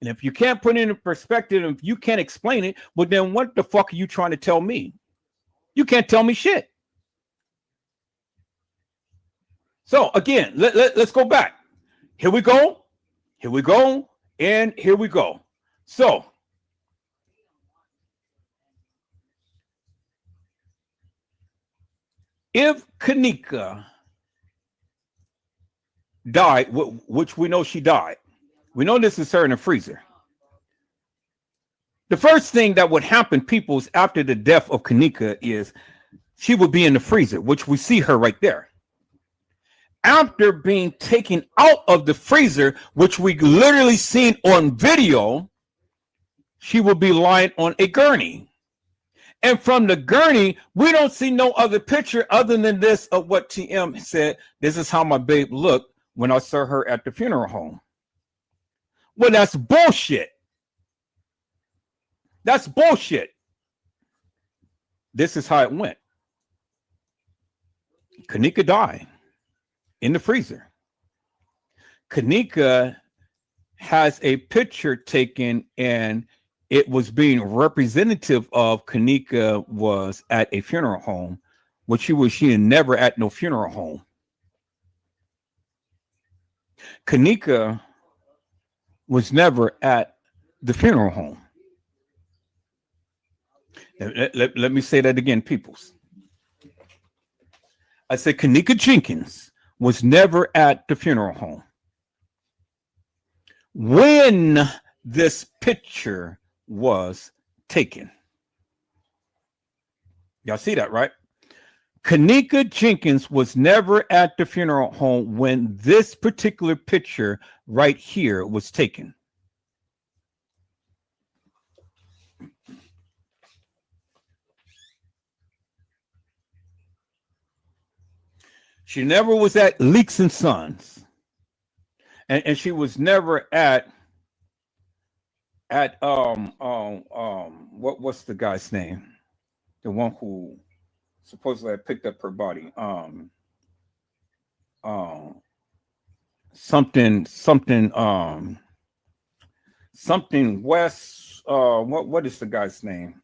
And if you can't put it in perspective, if you can't explain it, well then what the fuck are you trying to tell me? You can't tell me shit. So again, let's go back. Here we go. Here we go. And here we go. So if Kenneka died, which we know she died, we know this is her in the freezer. The first thing that would happen, peoples, after the death of Kenneka is she would be in the freezer, which we see her right there. After being taken out of the freezer, which we literally seen on video, she will be lying on a gurney. And from the gurney, we don't see no other picture other than this of what TM said. This is how my babe looked when I saw her at the funeral home. Well, that's bullshit. That's bullshit. This is how it went. Kenneka died in the freezer. Kenneka has a picture taken, and it was being representative of Kenneka was at a funeral home, which she had never at no funeral home. Kenneka was never at the funeral home. Let me say that again, peoples. I said Kenneka Jenkins was never at the funeral home. When this picture was taken. Y'all see that, right? Kenneka Jenkins was never at the funeral home when this particular picture right here was taken. She never was at Leaks and Sons. And she was never at what's the guy's name? The one who supposedly had picked up her body. Something West. What is the guy's name?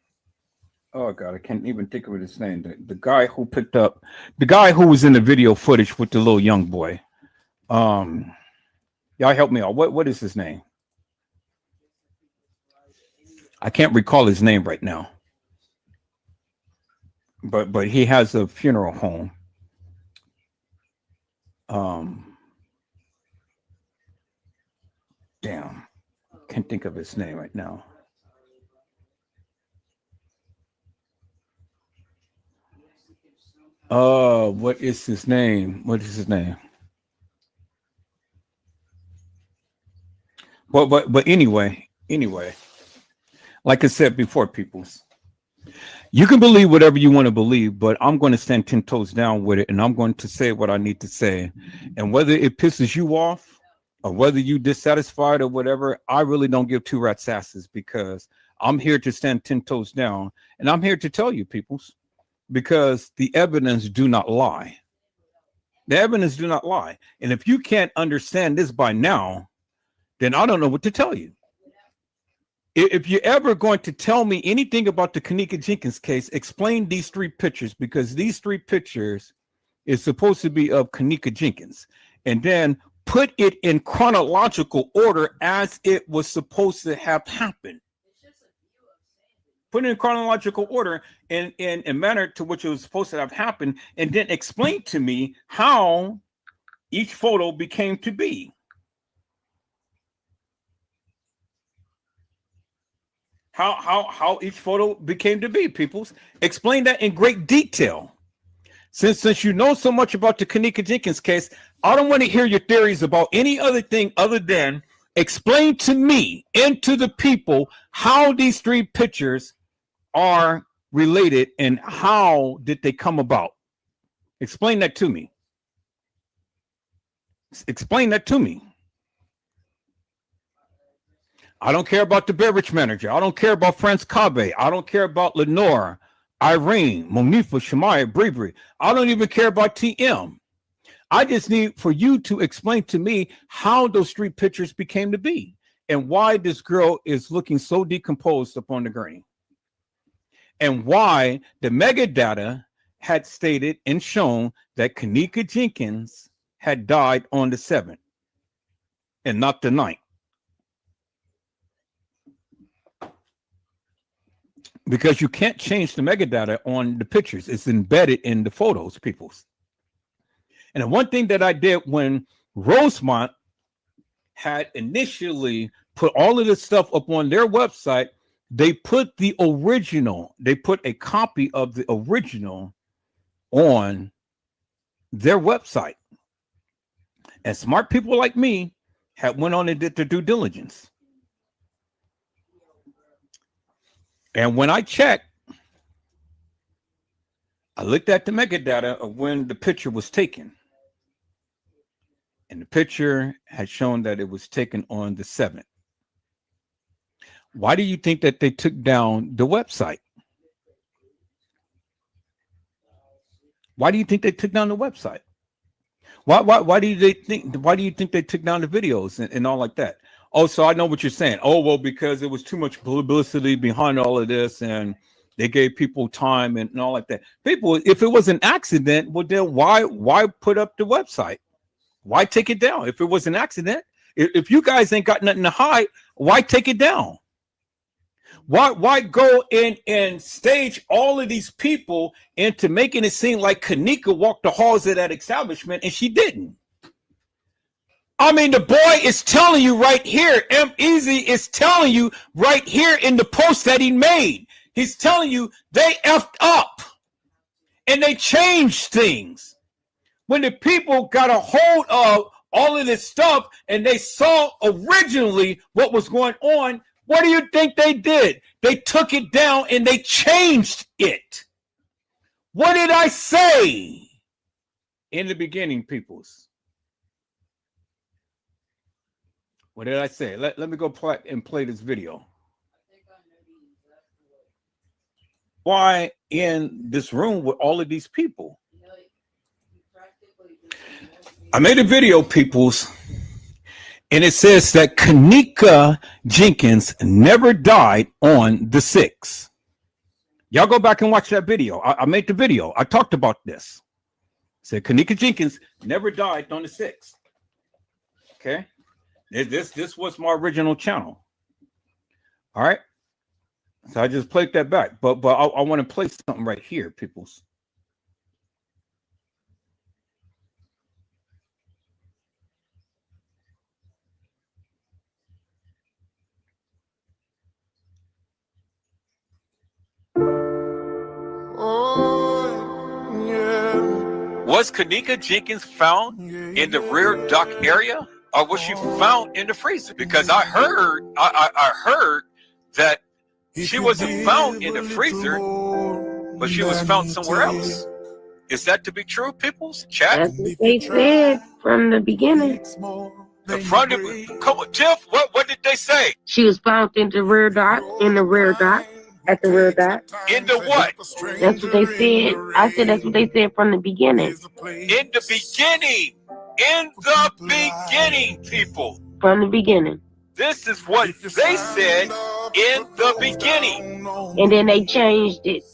Oh God, I can't even think of his name. The guy who picked up, the guy who was in the video footage with the little young boy. Y'all help me out. What is his name? I can't recall his name right now. But he has a funeral home. Damn, can't think of his name right now. What is his name? What is his name? But anyway, like I said before, peoples, you can believe whatever you want to believe, but I'm going to stand 10 toes down with it, and I'm going to say what I need to say. And whether it pisses you off or whether you dissatisfied or whatever, I really don't give 2 rat's asses, because I'm here to stand 10 toes down, and I'm here to tell you, peoples, because the evidence do not lie. The evidence do not lie. And if you can't understand this by now, then I don't know what to tell you. If you're ever going to tell me anything about the Kenneka Jenkins case, explain these 3 pictures, because these 3 pictures is supposed to be of Kenneka Jenkins, and then put it in chronological order as it was supposed to have happened. Put it in chronological order in a manner to which it was supposed to have happened, and then explain to me how each photo became to be. How each photo became to be, peoples. Explain that in great detail. Since you know so much about the Kenneka Jenkins case, I don't want to hear your theories about any other thing other than explain to me and to the people how these three pictures are related and how did they come about. Explain that to me. Explain that to me. I don't care about the beverage manager. I don't care about France Cabe. I don't care about Lenore, Irene, Monifa, Shemaya, Bree. I don't even care about TM. I just need for you to explain to me how those three pictures became to be and why this girl is looking so decomposed upon the gurney and why the metadata had stated and shown that Kenneka Jenkins had died on the 7th and not the 9th. Because you can't change the metadata on the pictures. It's embedded in the photos, peoples. And the one thing that I did when Rosemont had initially put all of this stuff up on their website, they put the original, they put a copy of the original on their website. And smart people like me had went on and did their due diligence. And when I checked, I looked at the metadata of when the picture was taken. And the picture had shown that it was taken on the 7th. Why do you think that they took down the website? Why do you think they took down the website? Why do you think they took down the videos and all like that? Oh, so I know what you're saying. Oh, well, because it was too much publicity behind all of this and they gave people time and all like that. People, if it was an accident, well, then why put up the website? Why take it down? If it was an accident, if you guys ain't got nothing to hide, why take it down? Why go in and stage all of these people into making it seem like Kenneka walked the halls of that establishment and she didn't? I mean, the boy is telling you right here, M-Easy is telling you right here in the post that he made. He's telling you they effed up and they changed things. When the people got a hold of all of this stuff and they saw originally what was going on, what do you think they did? They took it down and they changed it. What did I say in the beginning, peoples? What did I say? Let me go play this video. Why in this room with all of these people? I made a video, peoples, and it says that Kenneka Jenkins never died on the 6th. Y'all go back and watch that video. I made the video. I talked about this. It said Kenneka Jenkins never died on the 6th. Okay. This was my original channel. All right. So I just played that back. But I want to play something right here, peoples. Was Kenneka Jenkins found in the rear dock area, or was she found in the freezer? Because I heard that she wasn't found in the freezer, but she was found somewhere else. Is that to be true, people's chat?
That's what they said from the beginning.
Come on, Tiff, what did they say?
She was found in the rear dock, at the rear dock.
In the what?
That's what they said. I said that's what they said from the beginning.
In the beginning. In the beginning, people.
From the beginning.
This is what they said in the beginning.
And then they changed it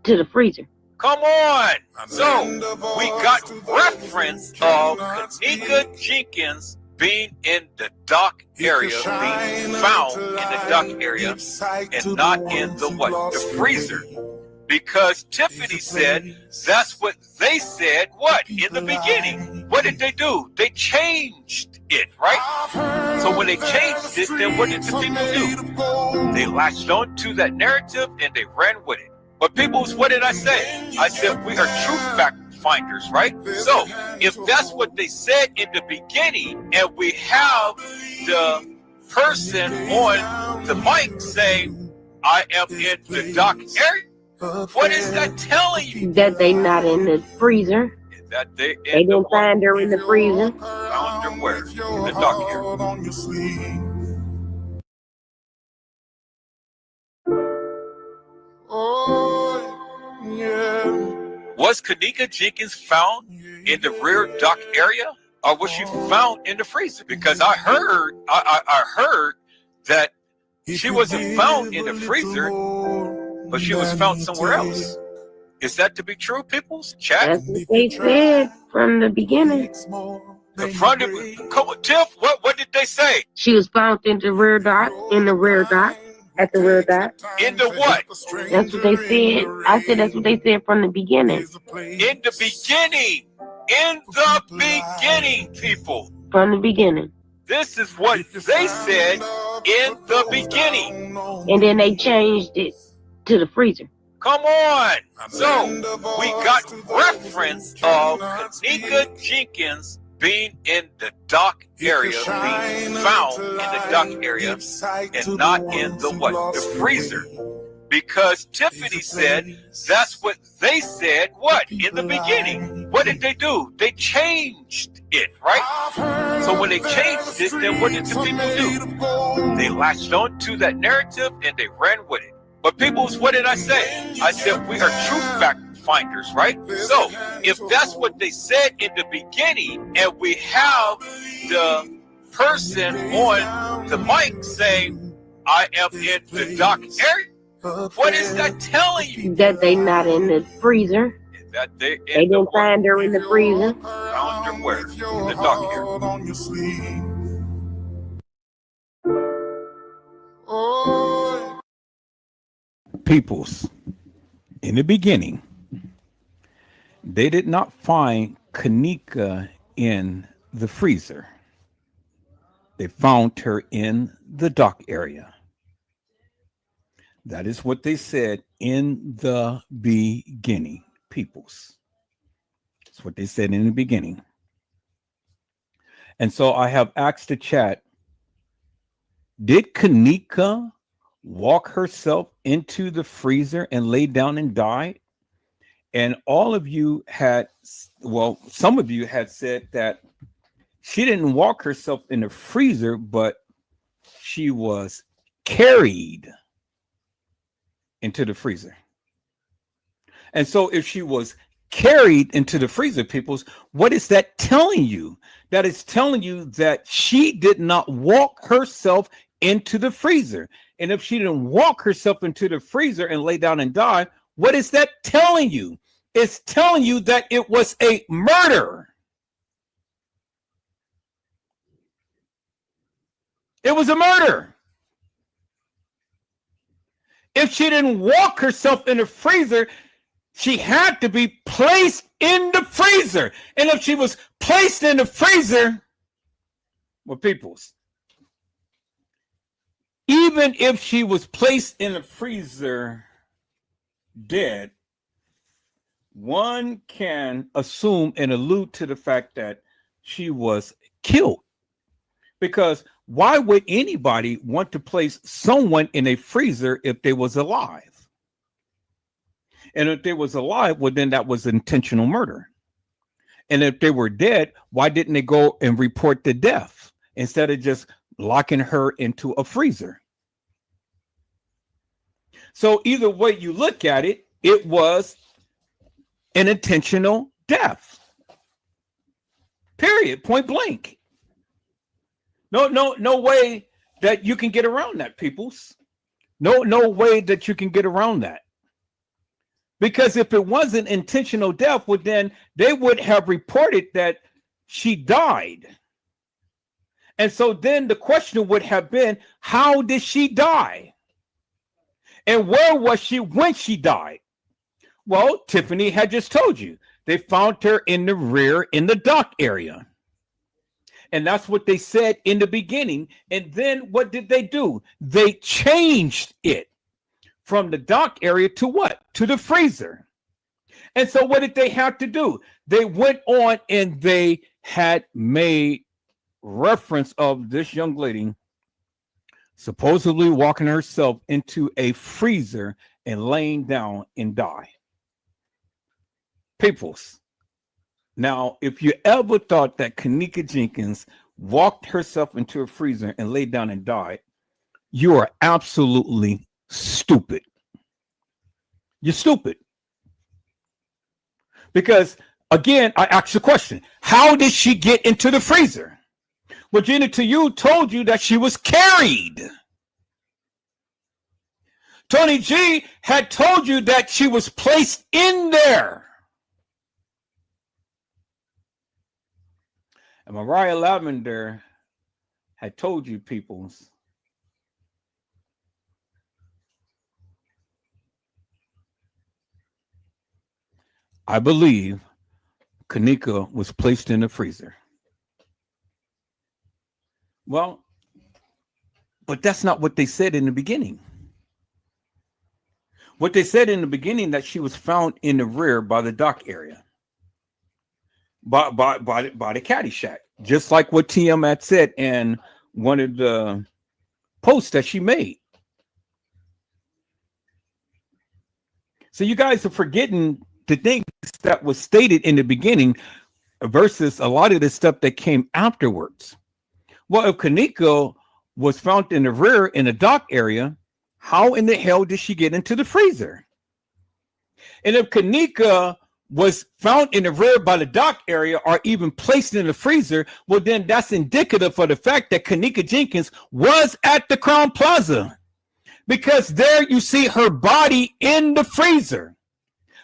to the freezer.
Come on. So we got reference of Kenneka Jenkins being in the dock area, being found in the dock area, and not in the what? The freezer. Because Tiffany said that's what they said, what? In the beginning. What did they do? They changed it, right? So when they changed it, then what did the people do? They latched on to that narrative and they ran with it. But people, what did I say? I said we are true finders, right? So if that's what they said in the beginning, and we have the person on the mic saying, I am in the dock area, what is that telling you?
That they not in the freezer.
That they
didn't find her in the freezer.
Found her where? In the dock area. Was Kenneka Jenkins found in the rear dock area, or was she found in the freezer? Because I heard that she wasn't found in the freezer, but she was found somewhere else. Is that to be true, people? Chat.
That's what they said from the beginning.
Come on, Tiff. What did they say?
She was found in the rear dock. At the rear dock.
In the what?
That's what they said. I said that's what they said from the beginning.
In the beginning. In the beginning, people.
From the beginning.
This is what they said in the beginning.
And then they changed it to the freezer.
Come on. So we got reference of Kenneka Jenkins being in the dock area, being found in the dock area, and not in the what? The freezer. Because Tiffany said that's what they said, what? In the beginning. What did they do? They changed it, right? So when they changed it, then what did the people do? They latched on to that narrative and they ran with it. But people, what did I say? I said we are true fact finders, right? So if that's what they said in the beginning, and we have the person on the mic saying, I am in the dock area, what is that telling you?
That they not in the freezer.
That they
didn't find her in the freezer.
Found her where? In the dock area. Peoples, in the beginning, they did not find Kenneka in the freezer. They found her in the dock area. That is what they said in the beginning, peoples. That's what they said in the beginning. And so I have asked the chat, did Kenneka walk herself into the freezer and lay down and died? And all of you had, well, some of you had said that she didn't walk herself in the freezer, but she was carried into the freezer. And so if she was carried into the freezer, peoples, what is that telling you? That is telling you that she did not walk herself into the freezer. And if she didn't walk herself into the freezer and lay down and die, what is that telling you? It's telling you that it was a murder. It was a murder. If she didn't walk herself in the freezer, she had to be placed in the freezer. And if she was placed in the freezer, well, peoples, even if she was placed in the freezer dead, one can assume and allude to the fact that she was killed. Because why would anybody want to place someone in a freezer if they was alive? And if they was alive, well, then that was intentional murder. And if they were dead, why didn't they go and report the death instead of just locking her into a freezer? So either way you look at it, it was an intentional death. Period. Point blank. No way that you can get around that, peoples. No way that you can get around that. Because if it wasn't intentional death, well, then they would have reported that she died. And so then the question would have been, how did she die? And where was she when she died? Well, Tiffany had just told you. They found her in the rear in the dock area. And that's what they said in the beginning. And then what did they do? They changed it from the dock area to what? To the freezer. And so what did they have to do? They went on and they had made reference of this young lady supposedly walking herself into a freezer and laying down and die. Peoples. Now, if you ever thought that Kenneka Jenkins walked herself into a freezer and laid down and died, you are absolutely stupid. You're stupid. Because, again, I asked the question, how did she get into the freezer? Virginia to you told you that she was carried. Tony G had told you that she was placed in there. And Mariah Lavender had told you, peoples, I believe Kenneka was placed in the freezer. Well, but that's not what they said in the beginning. What they said in the beginning, that she was found in the rear by the dock area, by the caddy shack, just like what TM had said in one of the posts that she made. So you guys are forgetting the things that was stated in the beginning versus a lot of the stuff that came afterwards. Well, if Kenneka was found in the rear in the dock area, how in the hell did she get into the freezer? And if Kenneka was found in the rear by the dock area or even placed in the freezer, well, then that's indicative of the fact that Kenneka Jenkins was at the Crown Plaza, because there you see her body in the freezer.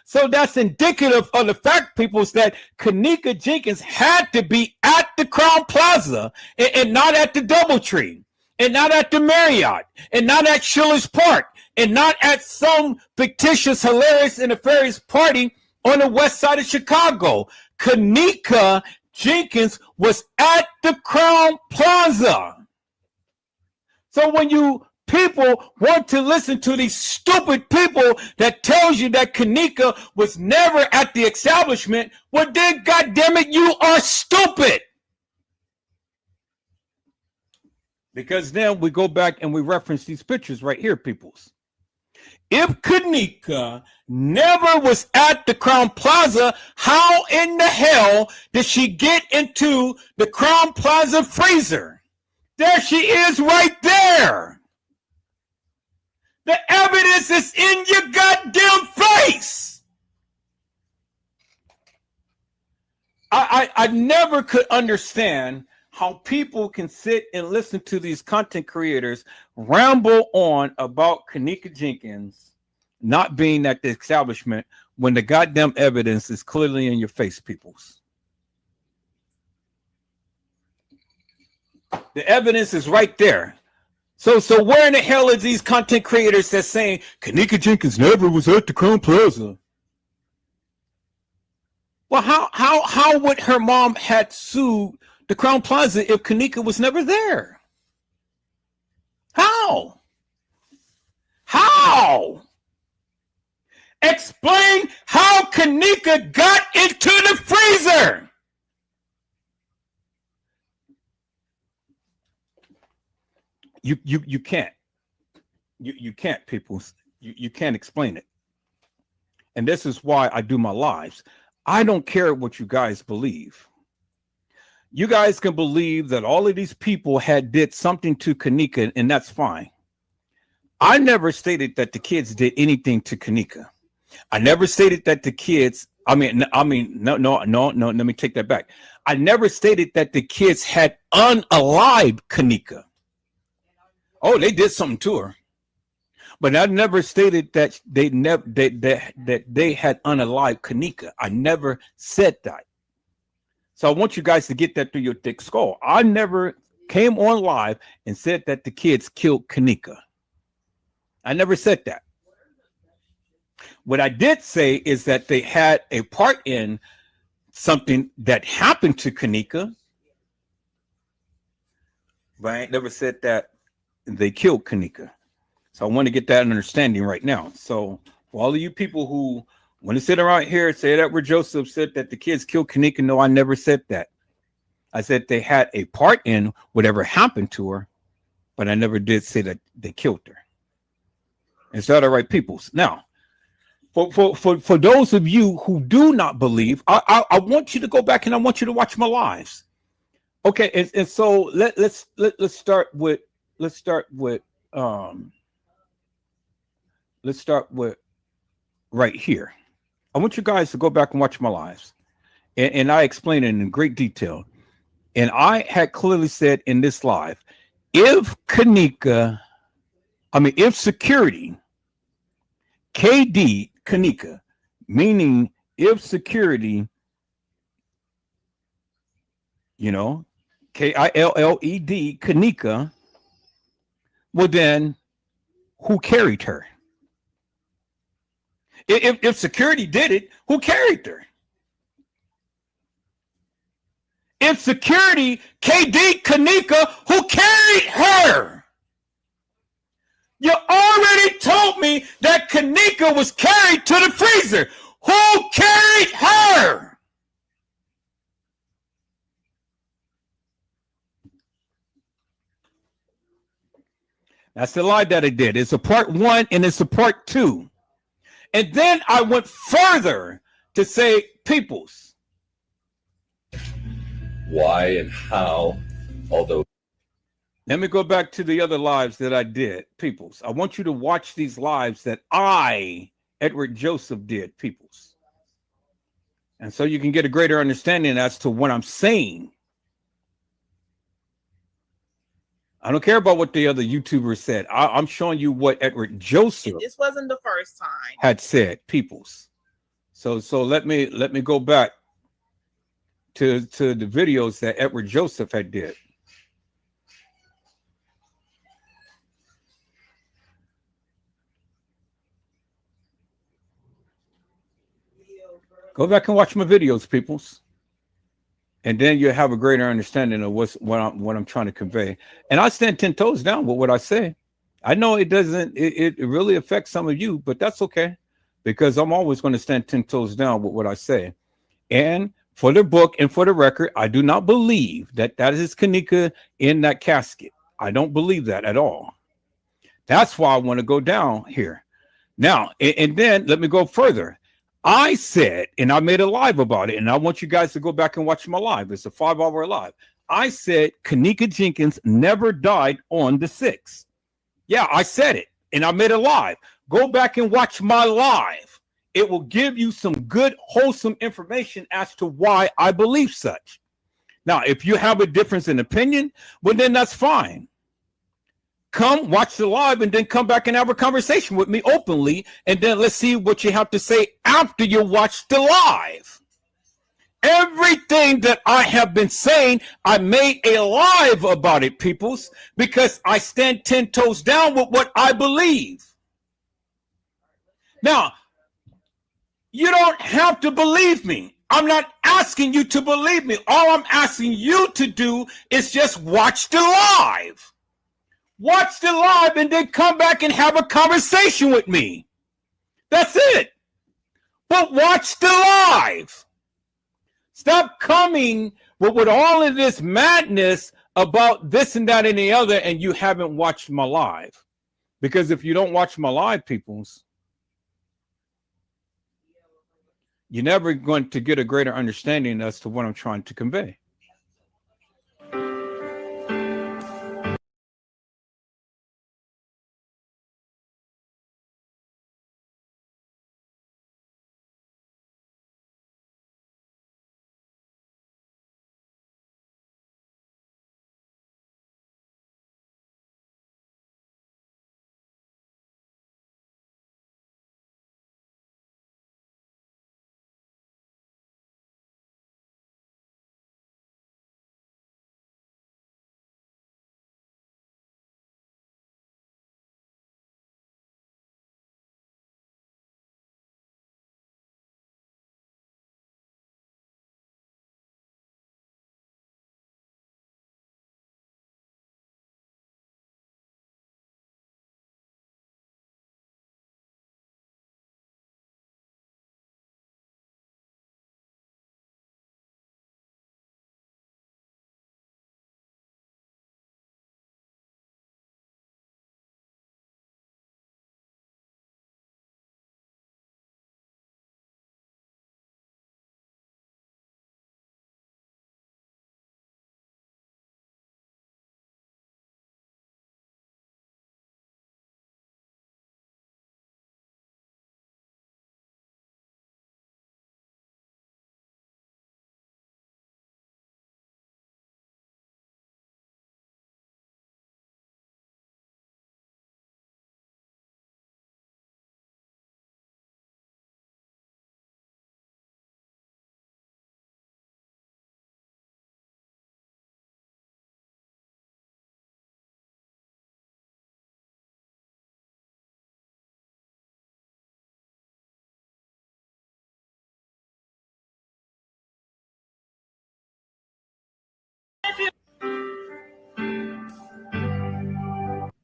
So that's indicative of the fact, people, that Kenneka Jenkins had to be at the Crown Plaza and not at the Doubletree, and not at the Marriott, and not at Schiller's Park, and not at some fictitious, hilarious, and nefarious party on the west side of Chicago. Kenneka Jenkins was at the Crown Plaza. So when you people want to listen to these stupid people that tells you that Kenneka was never at the establishment, well then, goddammit, you are stupid. Because then we go back and we reference these pictures right here, peoples. If Kenneka never was at the Crown Plaza, how in the hell did she get into the Crown Plaza freezer? There she is right there. The evidence is in your goddamn face. I never could understand how people can sit and listen to these content creators ramble on about Kenneka Jenkins not being at the establishment when the goddamn evidence is clearly in your face, peoples. The evidence is right there. So where in the hell are these content creators that saying Kenneka Jenkins never was at the Crown Plaza? Well, how would her mom had sued the Crown Plaza if Kenneka was never there? How? How? Explain how Kenneka got into the freezer. You can't. You can't, people. You can't explain it. And this is why I do my lives. I don't care what you guys believe. You guys can believe that all of these people had did something to Kenneka, and that's fine. I never stated that the kids did anything to Kenneka. I never stated that the kids, no, let me take that back. I never stated that the kids had unalived Kenneka. Oh, they did something to her. But I never stated that they had unalived Kenneka. I never said that. So I want you guys to get that through your thick skull. I never came on live and said that the kids killed Kenneka. I never said that. What I did say is that they had a part in something that happened to Kenneka, but I ain't never said that they killed Kenneka. So I want to get that understanding right now. So for all of you people who When they sit around here and say that Edward Joseph said that the kids killed Kenneka, no, I never said that. I said they had a part in whatever happened to her, but I never did say that they killed her. Is that all right, peoples? Now, for those of you who do not believe, I want you to go back and I want you to watch my lives. Okay, and so let's start with right here. I want you guys to go back and watch my lives, and I explain it in great detail. And I had clearly said in this live, if security, KD Kenneka, meaning if security, Killed Kenneka, well then who carried her? If security did it, who carried her? If security, KD Kenneka, who carried her? You already told me that Kenneka was carried to the freezer. Who carried her? That's the lie that I did. It's a part 1 and it's a part 2. And then I went further to say, peoples.
Why and how, although.
Let me go back to the other lives that I did, peoples. I want you to watch these lives that I, Edward Joseph, did, peoples. And so you can get a greater understanding as to what I'm saying. I don't care about what the other YouTubers said. I'm showing you what Edward Joseph.
This wasn't the first time.
Had said, peoples. So let me go back to the videos that Edward Joseph had did. Go back and watch my videos, peoples. And then you'll have a greater understanding of what I'm trying to convey. And I stand 10 toes down with what I say. I know it doesn't, it really affects some of you, but that's okay. Because I'm always going to stand 10 toes down with what I say. And for the book and for the record, I do not believe that is Kenneka in that casket. I don't believe that at all. That's why I want to go down here. Now, and then let me go further. I said, and I made a live about it, and I want you guys to go back and watch my live. It's a 5-hour live. I said Kenneka Jenkins never died on the 6th. Yeah, I said it, and I made a live. Go back and watch my live. It will give you some good, wholesome information as to why I believe such. Now, if you have a difference in opinion, well, then that's fine. Come watch the live and then come back and have a conversation with me openly. And then let's see what you have to say after you watch the live. Everything that I have been saying, I made a live about it, peoples, because I stand 10 toes down with what I believe. Now, you don't have to believe me. I'm not asking you to believe me. All I'm asking you to do is just watch the live. Watch the live and then come back and have a conversation with me. That's it. But watch the live. Stop coming with all of this madness about this and that and the other, and you haven't watched my live. Because if you don't watch my live, peoples, you're never going to get a greater understanding as to what I'm trying to convey.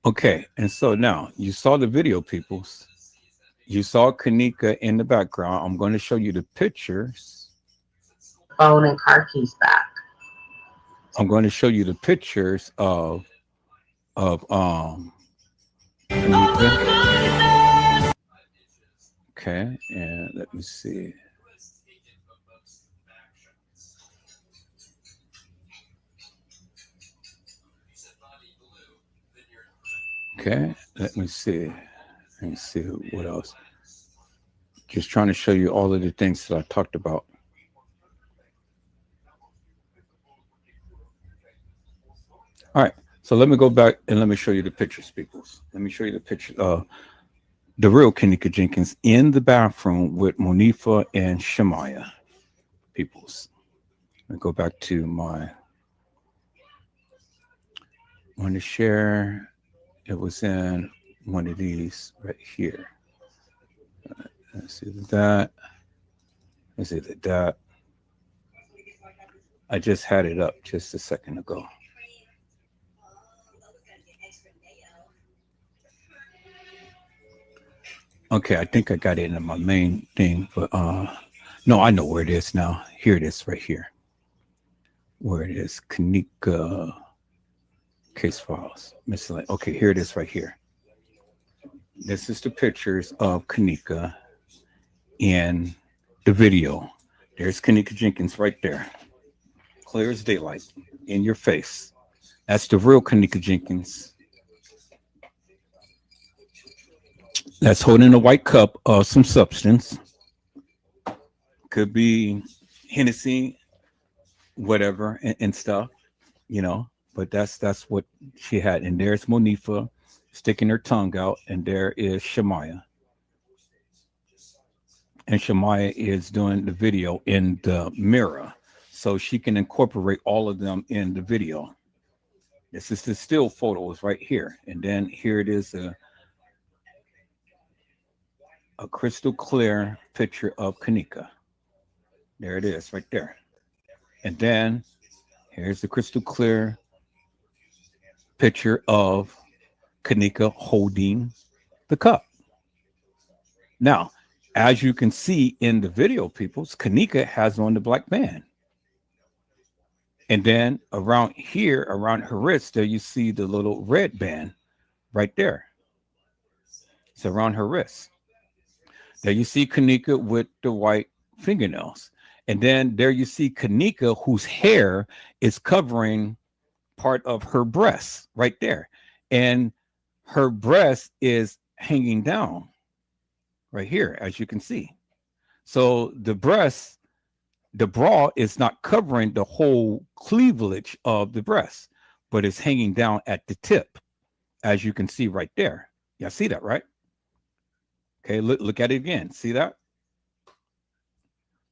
Okay, and so now you saw the video, peoples. You saw Kenneka in the background. I'm going to show you the pictures.
Phone and car keys back.
I'm going to show you the pictures of Kenneka. Okay, and let me see. Okay, let me see. Let me see what else. Just trying to show you all of the things that I talked about. All right, so let me go back and let me show you the pictures, peoples. Let me show you the picture. The real Kenneka Jenkins in the bathroom with Monifa and Shemaya, peoples. Let me go back to my one to share. It was in one of these right here. Let's see that. Let's see that. I just had it up just a second ago. Okay, I think I got it in my main thing, but no, I know where it is now. Here it is right here. Where it is, Kenneka case files. Miscellaneous. Okay, here it is right here. This is the pictures of Kenneka in the video. There's Kenneka Jenkins right there. Clear as daylight in your face. That's the real Kenneka Jenkins. That's holding a white cup of some substance. Could be Hennessy, whatever, and stuff, you know. But that's what she had. And there's Monifa sticking her tongue out, and there is Shemaya. And Shemaya is doing the video in the mirror, so she can incorporate all of them in the video. This is the still photos right here, and then here it is a crystal clear picture of Kenneka. There it is right there. And then here's the crystal clear picture of Kenneka holding the cup. Now, as you can see in the video, peoples, Kenneka has on the black band. And then around here, around her wrist, there you see the little red band right there. It's around her wrist. There you see Kenneka with the white fingernails. And then there you see Kenneka, whose hair is covering part of her breast right there. And her breast is hanging down right here, as you can see. So the breast, the bra is not covering the whole cleavage of the breast, but it's hanging down at the tip, as you can see right there. Y'all see that, right? Okay, look at it again. See that?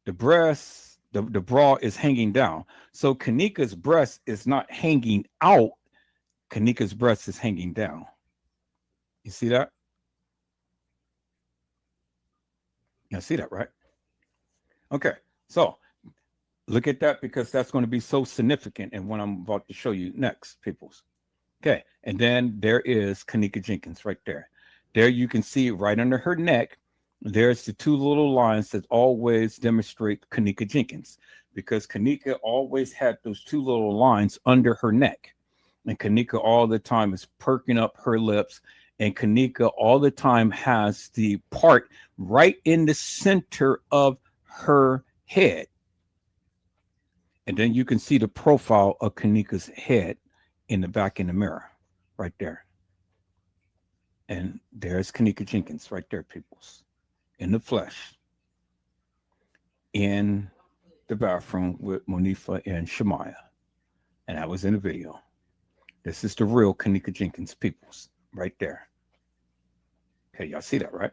The breast, the bra is hanging down. So Kenneka's breast is not hanging out. Kenneka's breast is hanging down. You see that? You see that, right? Okay, so look at that, because that's going to be so significant in what I'm about to show you next, peoples. Okay, and then there is Kenneka Jenkins right there. There you can see right under her neck, there's the two little lines that always demonstrate Kenneka Jenkins, because Kenneka always had those two little lines under her neck. And Kenneka all the time is perking up her lips, and Kenneka all the time has the part right in the center of her head. And then you can see the profile of Kenneka's head in the back in the mirror right there. And there's Kenneka Jenkins right there, peoples, in the flesh, in the bathroom with Monifa and Shemaya. And that was in the video. This is the real Kenneka Jenkins, peoples, right there. Okay, y'all see that, right?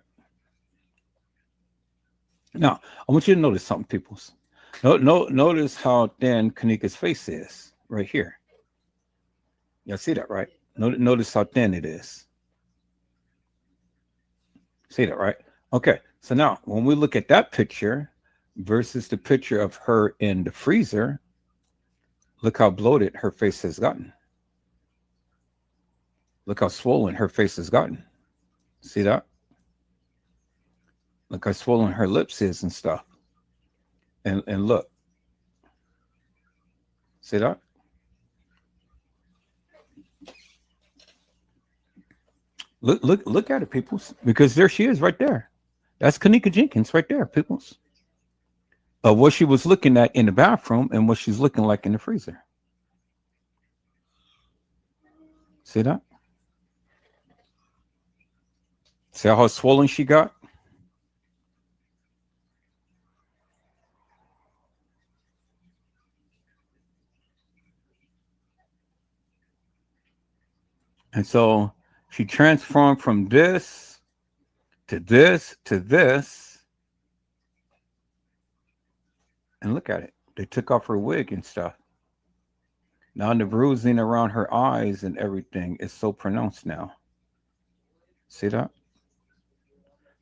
Now, I want you to notice something, peoples. Notice how thin Kenneka's face is right here. Y'all see that, right? Notice how thin it is. See that, right? Okay, so now when we look at that picture versus the picture of her in the freezer, look how bloated her face has gotten. Look how swollen her face has gotten. See that? Look how swollen her lips is and stuff. And look. See that? Look at it, peoples. Because there she is right there. That's Kenneka Jenkins right there, peoples. Of what she was looking at in the bathroom and what she's looking like in the freezer. See that? See how swollen she got? And so she transformed from this to this to this. And look at it. They took off her wig and stuff. Now the bruising around her eyes and everything is so pronounced now. See that?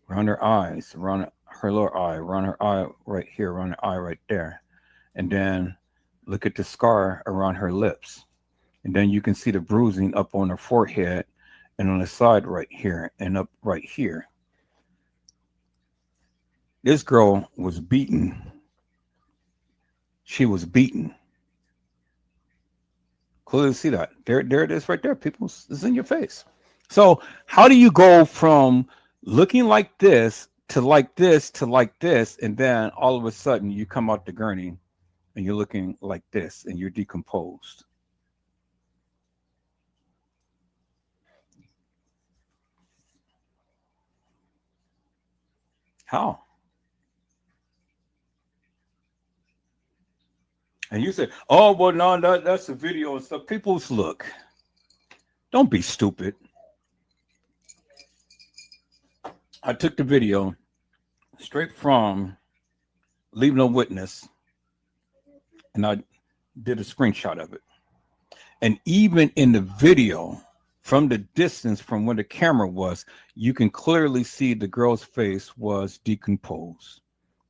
Around her eyes, around her lower eye, around her eye right here, around her eye right there. And then look at the scar around her lips. And then you can see the bruising up on her forehead and on the side right here and up right here. This girl was beaten. She was beaten. Clearly see that. There it is right there, people. It's in your face. So how do you go from looking like this to like this to like this, and then all of a sudden you come out the gurney and you're looking like this and you're decomposed? How? And you say, oh, well, no, that's a video and stuff. People's look. Don't be stupid. I took the video straight from Leave No Witness, and I did a screenshot of it. And even in the video, from the distance from where the camera was, you can clearly see the girl's face was decomposed.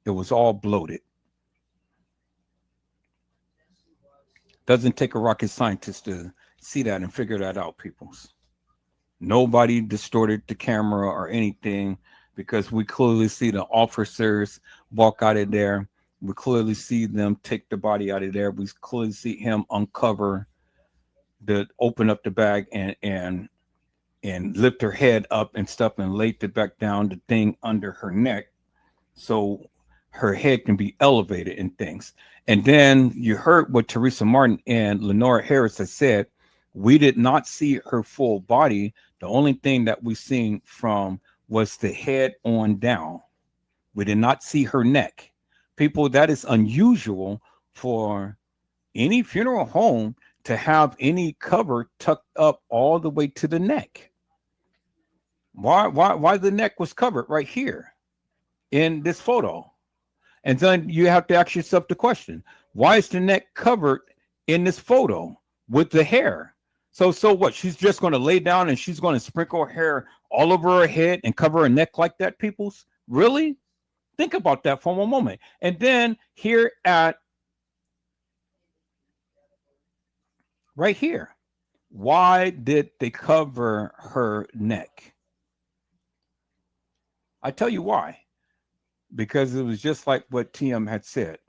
It was all bloated. Doesn't take a rocket scientist to see that and figure that out, peoples. Nobody distorted the camera or anything, because we clearly see the officers walk out of there. We clearly see them take the body out of there. We clearly see him uncover open up the bag and lift her head up and stuff and lay it back down, the thing under her neck, so her head can be elevated and things. And then you heard what Teresa Martin and Lenora Harris has said. We did not see her full body. The only thing that we seen from was the head on down. We did not see her neck. People, that is unusual for any funeral home to have any cover tucked up all the way to the neck. Why the neck was covered right here in this photo? And then you have to ask yourself the question, why is the neck covered in this photo with the hair? So what? She's just going to lay down and she's going to sprinkle hair all over her head and cover her neck like that, peoples? Really? Think about that for one moment. And then here at right here, why did they cover her neck? I tell you why. Because it was just like what TM had said.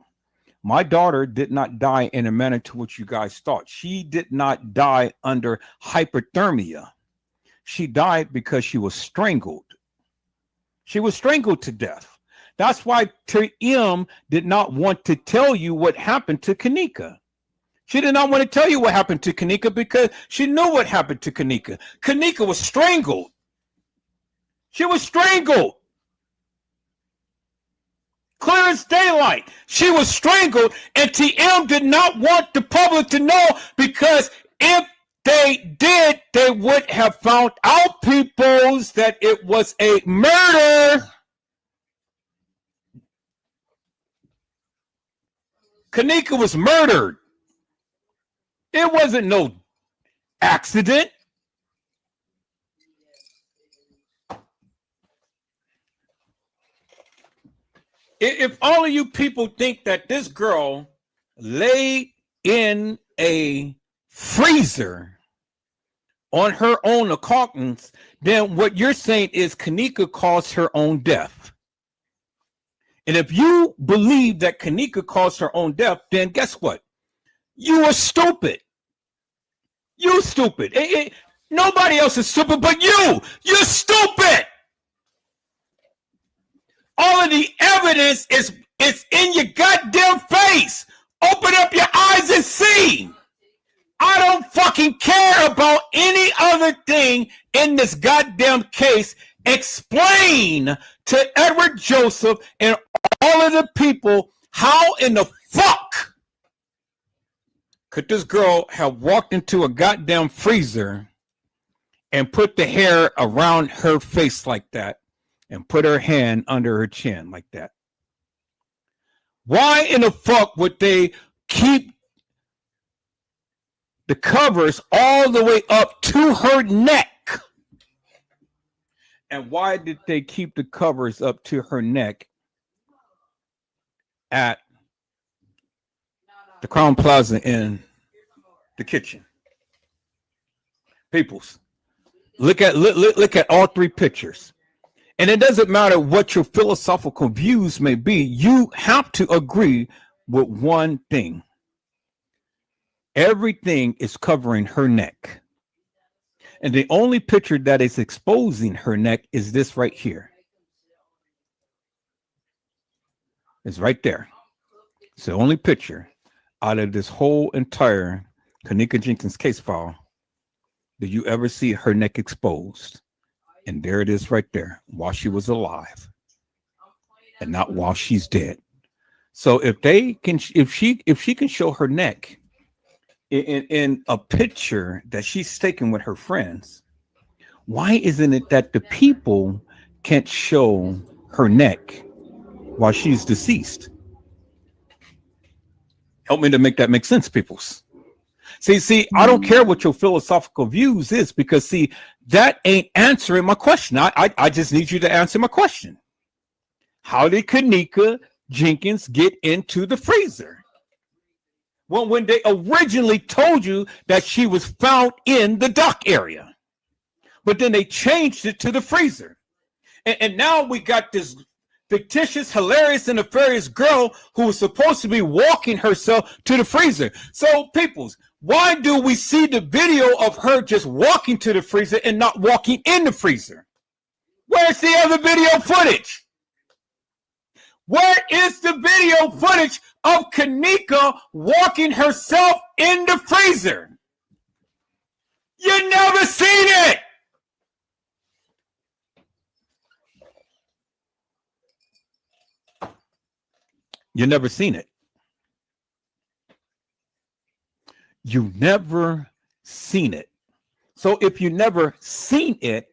My daughter did not die in a manner to which you guys thought. She did not die under hypothermia. She died because she was strangled. She was strangled to death. That's why TM did not want to tell you what happened to Kenneka. She did not want to tell you what happened to Kenneka because she knew what happened to Kenneka. Kenneka was strangled. She was strangled. Clear as daylight. She was strangled, and TM did not want the public to know, because if they did, they would have found out, peoples, that it was a murder. Kenneka was murdered. It wasn't no accident. If all of you people think that this girl lay in a freezer on her own accountants, then what you're saying is Kenneka caused her own death. And if you believe that Kenneka caused her own death, then guess what? You are stupid. You stupid. Nobody else is stupid but you. You're stupid. All of the evidence is in your goddamn face. Open up your eyes and see. I don't fucking care about any other thing in this goddamn case. Explain to Edward Joseph and all of the people how in the fuck could this girl have walked into a goddamn freezer and put the hair around her face like that and put her hand under her chin like that? Why in the fuck would they keep the covers all the way up to her neck? And why did they keep the covers up to her neck at the Crown Plaza in the kitchen? Peoples, look at all three pictures. And it doesn't matter what your philosophical views may be, you have to agree with one thing. Everything is covering her neck. And the only picture that is exposing her neck is this right here. It's right there. It's the only picture out of this whole entire Kenneka Jenkins case file that you ever see her neck exposed. And there it is right there, while she was alive and not while she's dead. So if she can show her neck in a picture that she's taken with her friends, why isn't it that the people can't show her neck while she's deceased? Help me to make that make sense, peoples. See, I don't care what your philosophical views is, because see, that ain't answering my question. I just need you to answer my question. How did Kenneka Jenkins get into the freezer? Well, when they originally told you that she was found in the dock area, but then they changed it to the freezer. And now we got this fictitious, hilarious, and nefarious girl who was supposed to be walking herself to the freezer. So, peoples, why do we see the video of her just walking to the freezer and not walking in the freezer? Where's the other video footage? Where is the video footage of Kenneka walking herself in the freezer? You never seen it. You never seen it. You never seen it. So if you never seen it,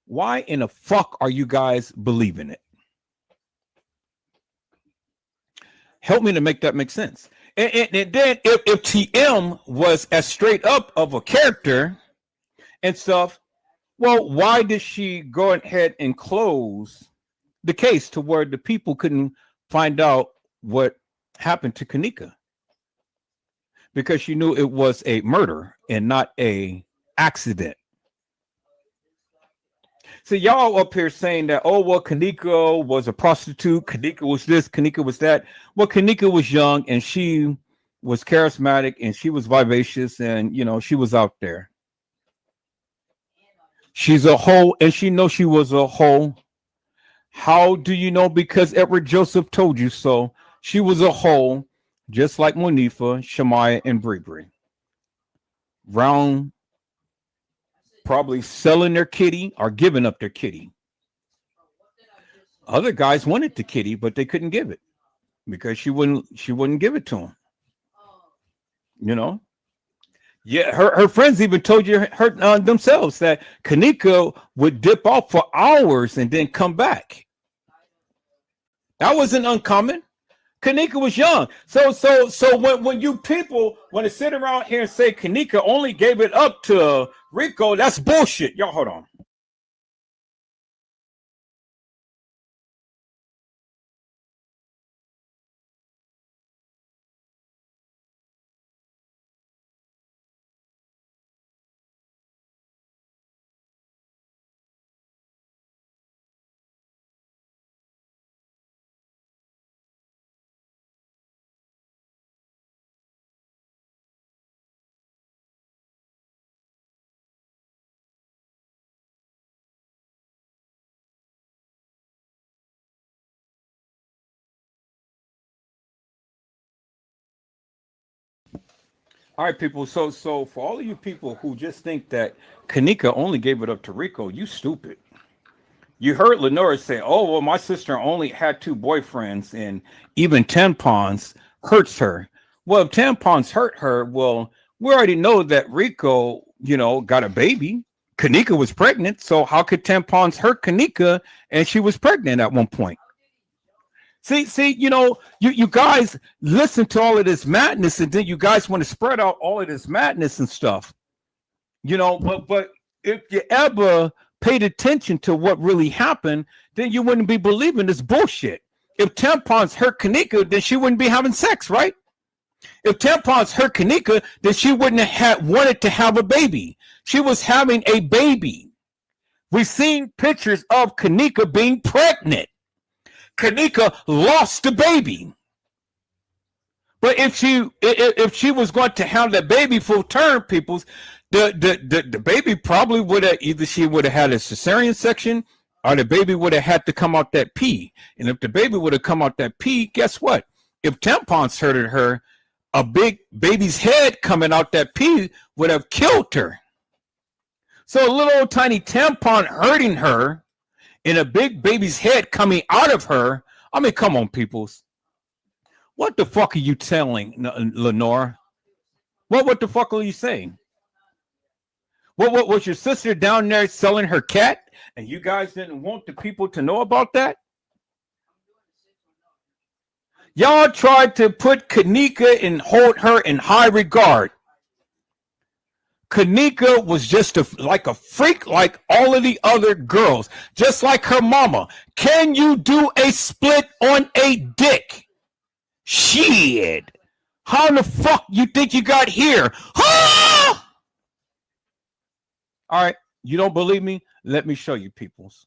why in the fuck are you guys believing it? Help me to make that make sense. And then if TM was as straight up of a character and stuff, well, why did she go ahead and close the case to where the people couldn't find out what happened to Kenneka? Because she knew it was a murder and not a accident. So y'all up here saying that, oh, well, Kenneka was a prostitute, Kenneka was this, Kenneka was that. Well, Kenneka was young and she was charismatic and she was vivacious and, you know, she was out there. She's a hoe and she knows she was a hoe. How do you know? Because Edward Joseph told you so. She was a hoe, just like Monifa, Shemaiah, and Bree. Round, probably selling their kitty or giving up their kitty. Other guys wanted the kitty, but they couldn't give it because she wouldn't give it to them. You know? Yeah, her friends even told you themselves that Kenneka would dip off for hours and then come back. That wasn't uncommon. Kenneka was young. So when you people want to sit around here and say Kenneka only gave it up to Rico, that's bullshit. Y'all hold on. All right, people. So for all of you people who just think that Kenneka only gave it up to Rico, you stupid. You heard Lenora say, "Oh, well, my sister only had two boyfriends, and even tampons hurts her." Well, if tampons hurt her, well, we already know that Rico, got a baby. Kenneka was pregnant, so how could tampons hurt Kenneka? And she was pregnant at one point. See, you guys listen to all of this madness, and then you guys want to spread out all of this madness and stuff. But if you ever paid attention to what really happened, then you wouldn't be believing this bullshit. If tampons hurt Kenneka, then she wouldn't be having sex, right? If tampons hurt Kenneka, then she wouldn't have wanted to have a baby. She was having a baby. We've seen pictures of Kenneka being pregnant. Kenneka lost the baby. But if she was going to have that baby full term, peoples, the baby probably would have either she would have had a cesarean section or the baby would have had to come out that pee. And if the baby would have come out that pee, guess what? If tampons hurted her, a big baby's head coming out that pee would have killed her. So a little old tiny tampon hurting her and a big baby's head coming out of her. I mean, come on, peoples. What the fuck are you telling, Lenore? What the fuck are you saying? What was your sister down there selling her cat, and you guys didn't want the people to know about that? Y'all tried to put Kenneka and hold her in high regard. Kenneka was just like a freak like all of the other girls, just like her mama. Can you do a split on a dick? Shit. How the fuck you think you got here? Ah! All right, you don't believe me? Let me show you, peoples.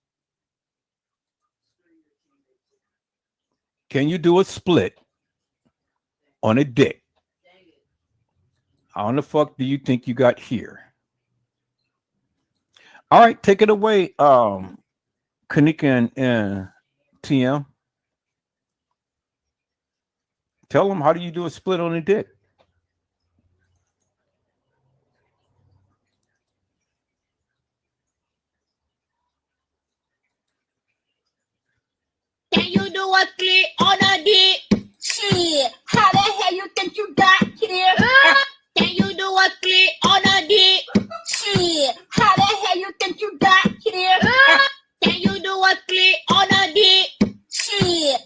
Can you do a split on a dick? How the fuck do you think you got here? All right, take it away, Kenneka and TM. Tell them, how do you do a split on a dick?
Can you do a split on a dick? Shit, how the hell you think you got here? Can you do a split on a dick? Shit, how the hell you think you got here? Can you do a split on a dick? Shit.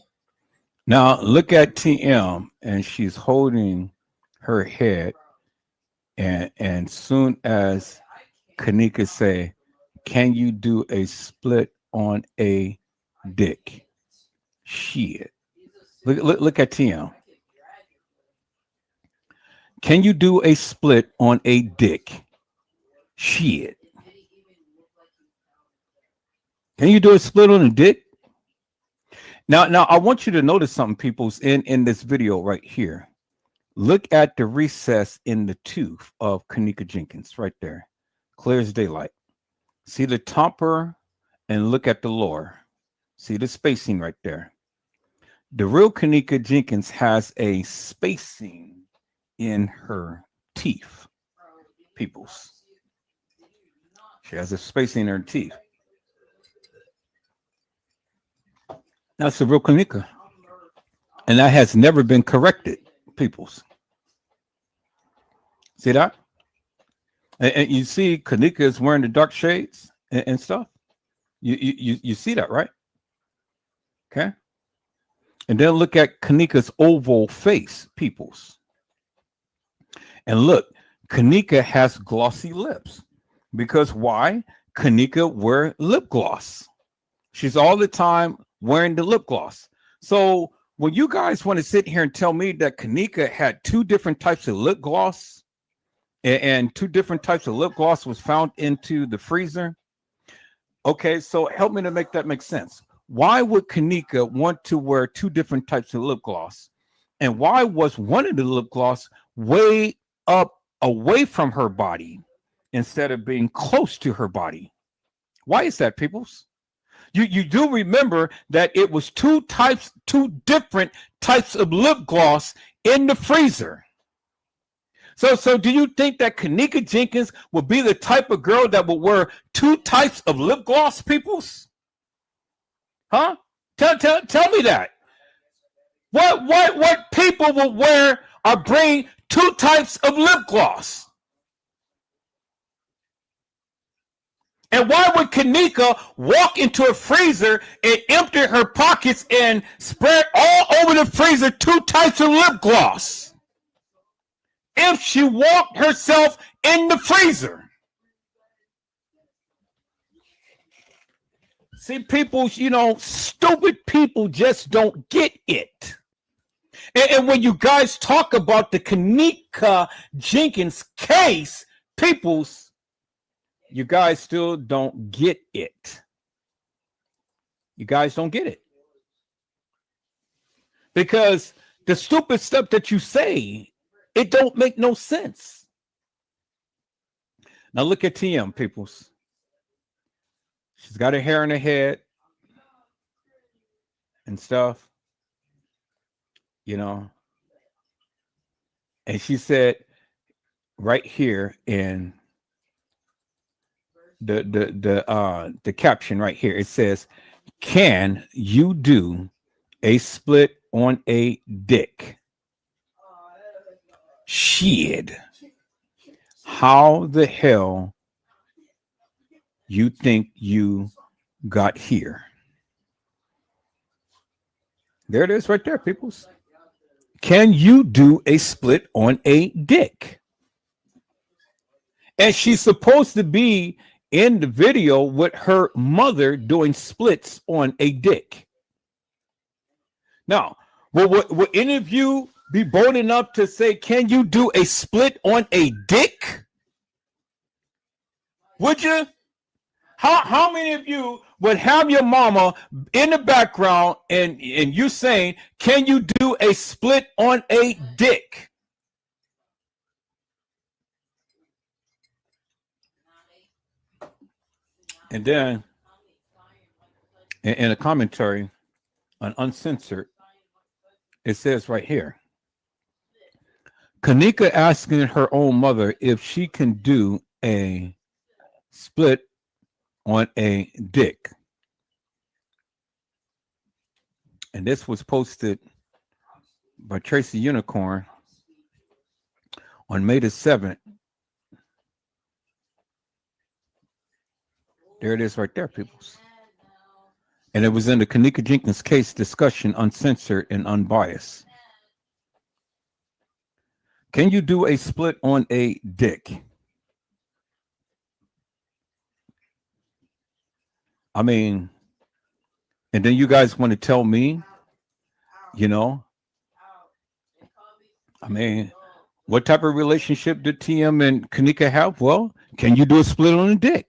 Now look at TM, and she's holding her head, and soon as Kenneka say, "Can you do a split on a dick?" Shit. Look at TM. Can you do a split on a dick? Shit. Can you do a split on a dick? Now I want you to notice something, peoples, in this video right here. Look at the recess in the tooth of Kenneka Jenkins right there. Clear as daylight. See the topper and look at the lower. See the spacing right there. The real Kenneka Jenkins has a spacing in her teeth, peoples. She has a spacing in her teeth. That's the real Kenneka. And that has never been corrected, peoples. See that? And you see Kenneka is wearing the dark shades and stuff. You see that, right? Okay. And then look at Kenneka's oval face, peoples. And look, Kenneka has glossy lips. Because why? Kenneka wear lip gloss. She's all the time wearing the lip gloss. So when you guys want to sit here and tell me that Kenneka had two different types of lip gloss and two different types of lip gloss was found into the freezer. Okay, so help me to make that make sense. Why would Kenneka want to wear two different types of lip gloss? And why was one of the lip gloss way up away from her body instead of being close to her body? Why is that, peoples? You do remember that it was two different types of lip gloss in the freezer. So do you think that Kenneka Jenkins would be the type of girl that would wear 2 types of lip gloss, peoples? Huh? Tell me that. What people will wear or bring 2 types of lip gloss? And why would Kenneka walk into a freezer and empty her pockets and spread all over the freezer 2 types of lip gloss if she walked herself in the freezer? See, people, stupid people just don't get it. And when you guys talk about the Kenneka Jenkins case, peoples, you guys still don't get it. You guys don't get it. Because the stupid stuff that you say, it don't make no sense. Now look at TM, peoples. She's got her hair in her head and stuff, and she said right here in the caption right here, it says, "Can you do a split on a dick?" Shit. How the hell you think you got here? There it is right there, peoples. Can you do a split on a dick? And she's supposed to be in the video with her mother doing splits on a dick. Now, will any of you be bold enough to say, can you do a split on a dick? Would you? How many of you would have your mama in the background and you saying, can you do a split on a dick? And then in a commentary on Uncensored, it says right here, Kenneka asking her own mother if she can do a split on a dick. And this was posted by Tracy Unicorn on May the 7th. There it is right there, peoples. And it was in the Kenneka Jenkins case discussion, uncensored and unbiased. Can you do a split on a dick? I mean, and then you guys want to tell me, what type of relationship did TM and Kenneka have? Well, can you do a split on a dick?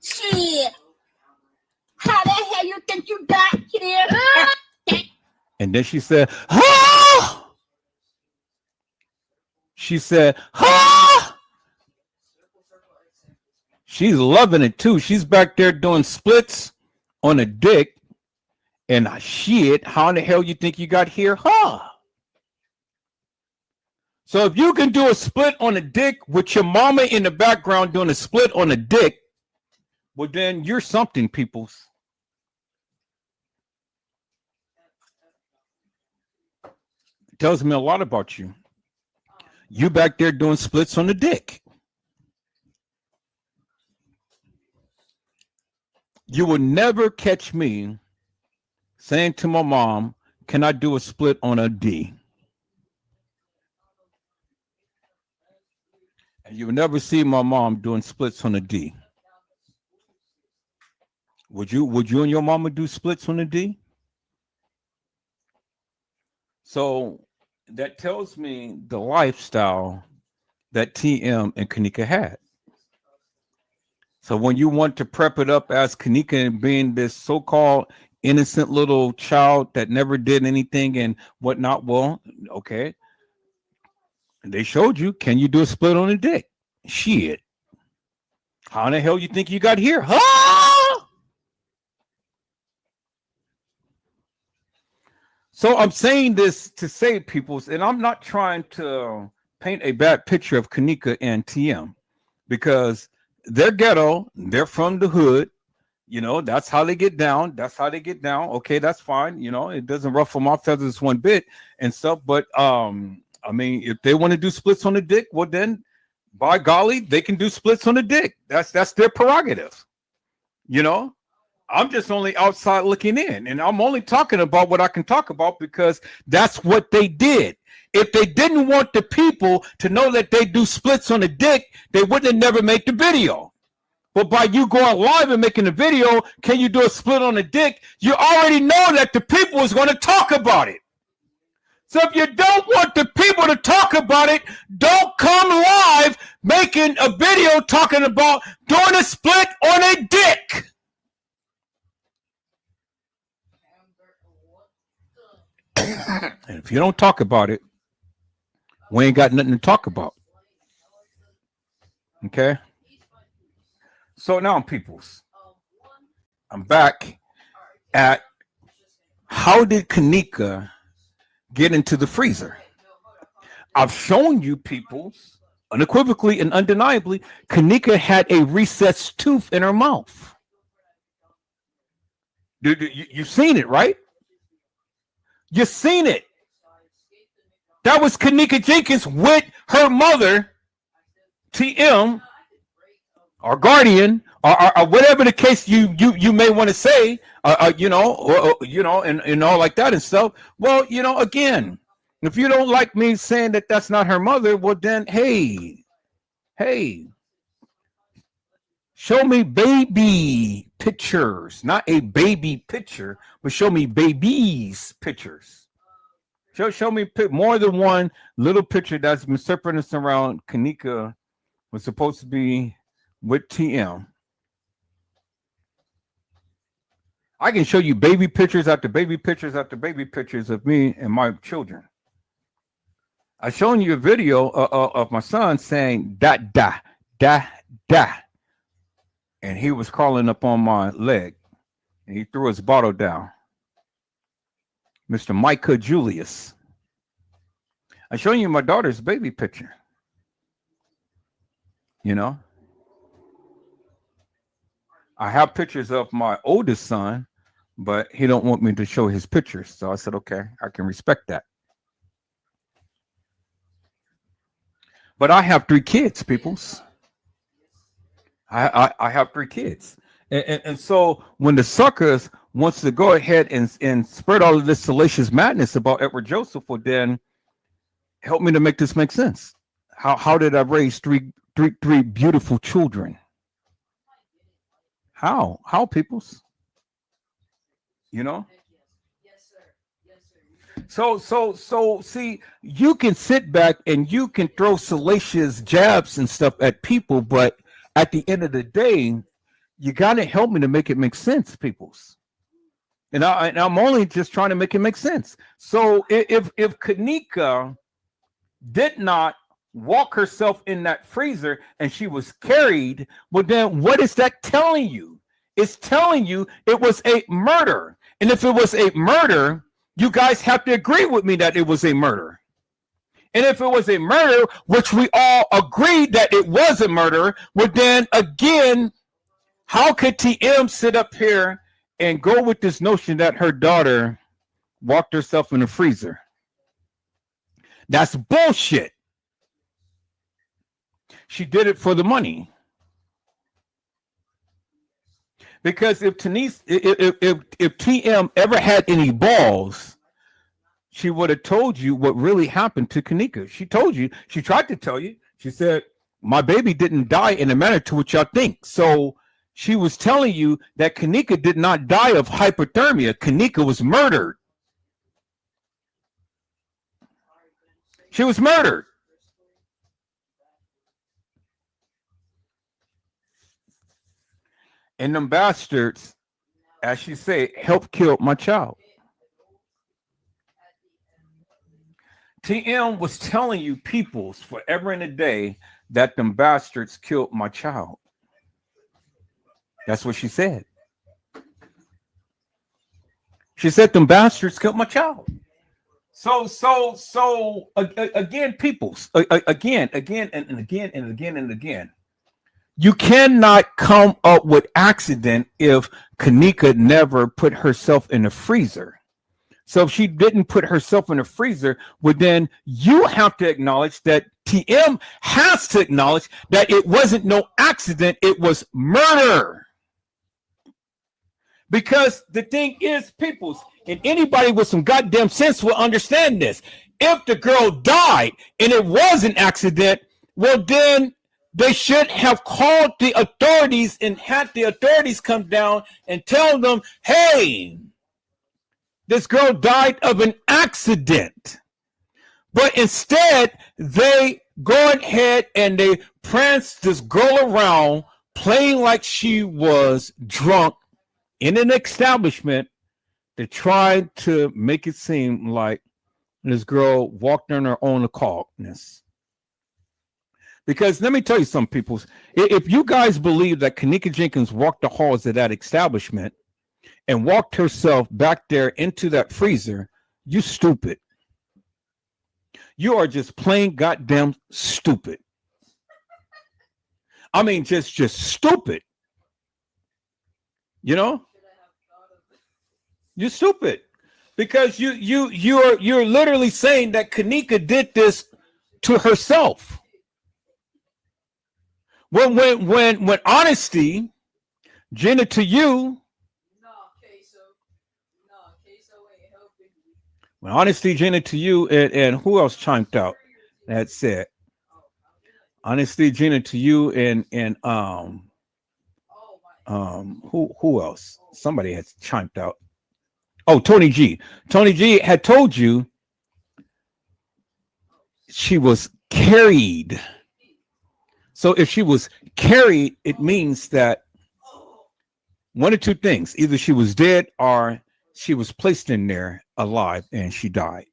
Shit. How the hell you think you got here?
And then she said, "Ah!" She said, "Ah!" She's loving it too. She's back there doing splits on a dick. And shit, how in the hell you think you got here? Huh? So if you can do a split on a dick with your mama in the background doing a split on a dick, well then you're something, peoples. It tells me a lot about you. You back there doing splits on the dick. You will never catch me saying to my mom, can I do a split on a D? And you will never see my mom doing splits on a D. Would you and your mama do splits on a D? So that tells me the lifestyle that TM and Kenneka had. So when you want to prep it up as Kenneka and being this so-called innocent little child that never did anything and whatnot, well, okay. They showed you, can you do a split on a dick? Shit. How in the hell you think you got here? Huh? So I'm saying this to say, peoples, and I'm not trying to paint a bad picture of Kenneka and TM because they're ghetto, they're from the hood. You know, that's how they get down. That's how they get down. Okay, that's fine. You know, it doesn't ruffle my feathers one bit and stuff. But I mean, if they want to do splits on the dick, well then, by golly, they can do splits on the dick. That's their prerogative. You know, I'm just only outside looking in, and I'm only talking about what I can talk about because that's what they did. If they didn't want the people to know that they do splits on the dick, they wouldn't have never made the video. But by you going live and making a video, can you do a split on the dick? You already know that the people is going to talk about it. So if you don't want the people to talk about it, don't come live making a video talking about doing a split on a dick. And if you don't talk about it, we ain't got nothing to talk about. Okay? So now, peoples, I'm back at how did Kenneka get into the freezer? I've shown you, peoples, unequivocally and undeniably, Kenneka had a recessed tooth in her mouth. You've seen it, right? You've seen it. That was Kenneka Jenkins with her mother, TM, or guardian, or whatever the case you may want to say, you know, and all like that and stuff. Well, you know, again, if you don't like me saying that that's not her mother, well then, hey, show me baby pictures, not a baby picture, but show me babies pictures. Show me more than one little picture that's been circling around. Kenneka was supposed to be with TM. I can show you baby pictures after baby pictures after baby pictures of me and my children. I've shown you a video of my son saying da da da da, and he was crawling up on my leg, and he threw his bottle down. Mr. Micah Julius. I'm showing you my daughter's baby picture. You know, I have pictures of my oldest son, but he don't want me to show his pictures. So I said, okay, I can respect that. But I have 3 kids, peoples. I have 3 kids. And so when the suckers wants to go ahead and spread all of this salacious madness about Edward Joseph, well then help me to make this make sense. How did I raise three beautiful children? How peoples? You know? So see, you can sit back and you can throw salacious jabs and stuff at people, but at the end of the day, you gotta help me to make it make sense, peoples. And I'm only just trying to make it make sense. So if Kenneka did not walk herself in that freezer and she was carried, well then what is that telling you? It's telling you it was a murder. And if it was a murder, you guys have to agree with me that it was a murder. And if it was a murder, which we all agreed that it was a murder, well then again, how could TM sit up here and go with this notion that her daughter walked herself in the freezer? That's bullshit. She did it for the money. Because if TM ever had any balls, she would have told you what really happened to Kenneka. She told you, she tried to tell you. She said, my baby didn't die in the manner to which y'all think. So she was telling you that Kenneka did not die of hypothermia. Kenneka was murdered. She was murdered. And them bastards, as she said, helped kill my child. TM was telling you peoples forever and a day that them bastards killed my child. That's what she said. She said them bastards killed my child. Again, people, again, and again. You cannot come up with accident if Kenneka never put herself in the freezer. So if she didn't put herself in the freezer, well, then you have to acknowledge that TM has to acknowledge that it wasn't no accident, it was murder. Because the thing is, peoples, and anybody with some goddamn sense will understand this. If the girl died and it was an accident, well, then they should have called the authorities and had the authorities come down and tell them, hey, this girl died of an accident. But instead, they go ahead and they prance this girl around playing like she was drunk in an establishment to try to make it seem like this girl walked on her own accordness. Because let me tell you some people, if you guys believe that Kenneka Jenkins walked the halls of that establishment and walked herself back there into that freezer, you stupid. You are just plain goddamn stupid. I mean, just stupid. You know? You're stupid. Because you're literally saying that Kenneka did this to herself. When honesty, Jenna, to you, when honesty, Jenna, to you, and who else chimed out? That's it. Honesty, Jenna, to you, and who else? Somebody has chimed out. Oh, Tony G. Tony G had told you she was carried. So if she was carried, it means that one of two things: either she was dead or she was placed in there alive and she died.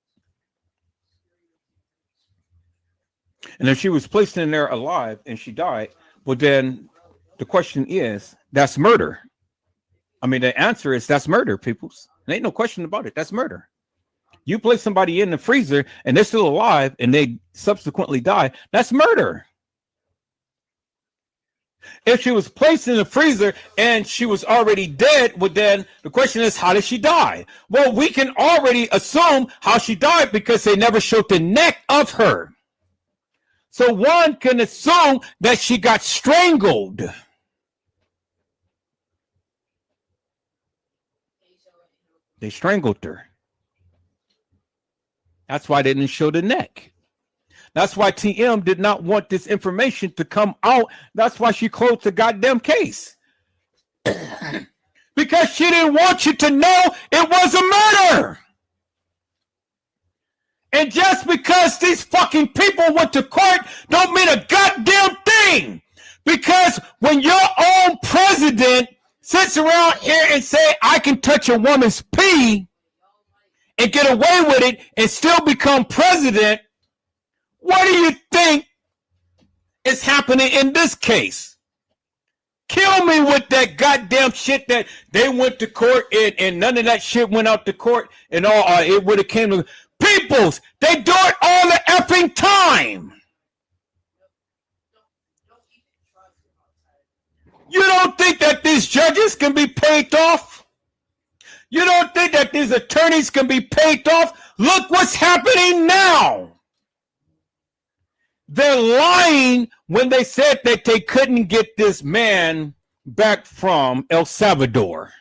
And if she was placed in there alive and she died, well, then the question is, that's murder. I mean, the answer is that's murder, peoples. There ain't no question about it. That's murder. You place somebody in the freezer and they're still alive and they subsequently die. That's murder. If she was placed in the freezer and she was already dead, well, then the question is, how did she die? Well, we can already assume how she died because they never showed the neck of her. So one can assume that she got strangled. They strangled her. That's why they didn't show the neck. That's why TM did not want this information to come out. That's why she closed the goddamn case. Because she didn't want you to know it was a murder. And just because these fucking people went to court don't mean a goddamn thing. Because when your own president sits around here and say, I can touch a woman's pee and get away with it and still become president, what do you think is happening in this case? Kill me with that goddamn shit that they went to court and none of that shit went out to court and all. It would have came to peoples. They do it all the effing time. You don't think that these judges can be paid off? You don't think that these attorneys can be paid off? Look what's happening now. They're lying when they said that they couldn't get this man back from El Salvador.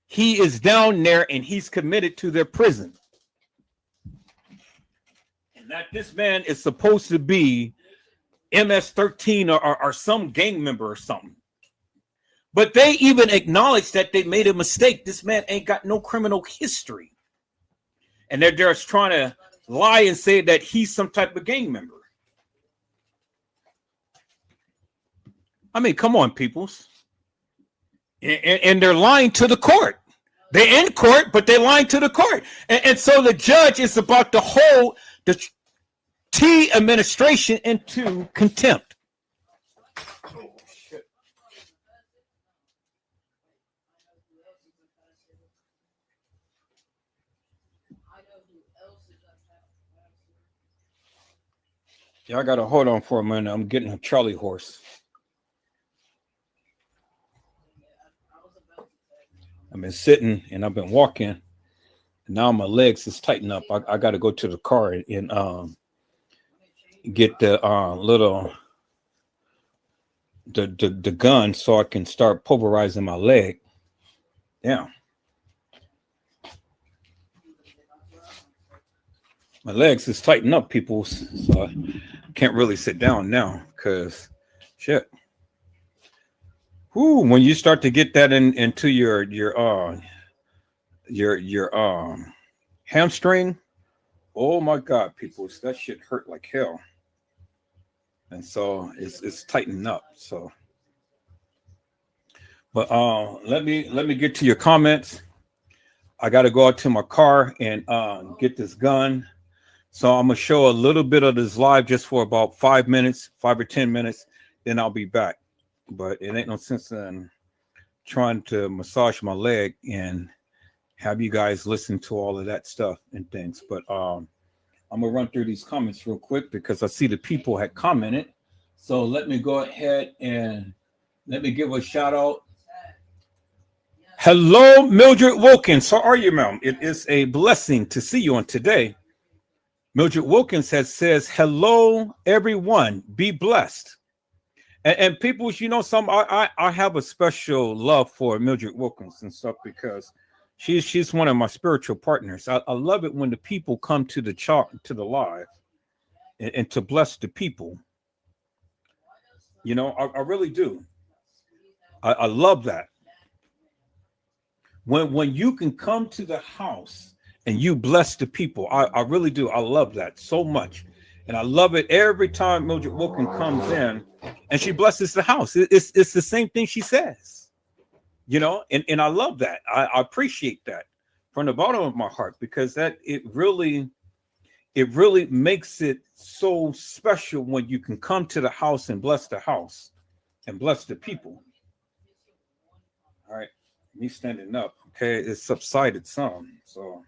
He is down there and he's committed to their prison. And that this man is supposed to be MS-13 or some gang member or something. But they even acknowledge that they made a mistake. This man ain't got no criminal history. And they're just trying to lie and say that he's some type of gang member. I mean, come on, peoples. And they're lying to the court. They're in court, but they're lying to the court. And so the judge is about to hold the T administration into contempt. Yeah, I gotta hold on for a minute. I'm getting a Charlie horse. I've been sitting and I've been walking, and now my legs is tightened up. I got to go to the car and get the little the gun so I can start pulverizing my leg. Yeah, my legs is tightened up, people. So I can't really sit down now because shit. Whoo, when you start to get that into your hamstring, oh my God, people, that shit hurt like hell. And so it's tightening up. So, but let me get to your comments. I got to go out to my car and get this gun. So I'm gonna show a little bit of this live just for about 5 minutes, 5 or 10 minutes, then I'll be back. But it ain't no sense in trying to massage my leg and have you guys listen to all of that stuff and things. But I'm gonna run through these comments real quick because I see the people had commented. So let me go ahead and let me give a shout out. Hello, Mildred Wilkins. How are you, ma'am? It is a blessing to see you on today. Mildred Wilkins says, hello, everyone. Be blessed. And people, you know, I have a special love for Mildred Wilkins and stuff because she's one of my spiritual partners. I love it when the people come to the live and to bless the people. You know, I really do. I love that. When you can come to the house and you bless the people, I really do. I love that so much. And I love it every time Mildred Wilkins comes in and she blesses the house. It's the same thing she says, you know, and I love that. I appreciate that from the bottom of my heart because that it really makes it so special when you can come to the house and bless the house and bless the people. All right, me standing up. Okay, it's subsided some, so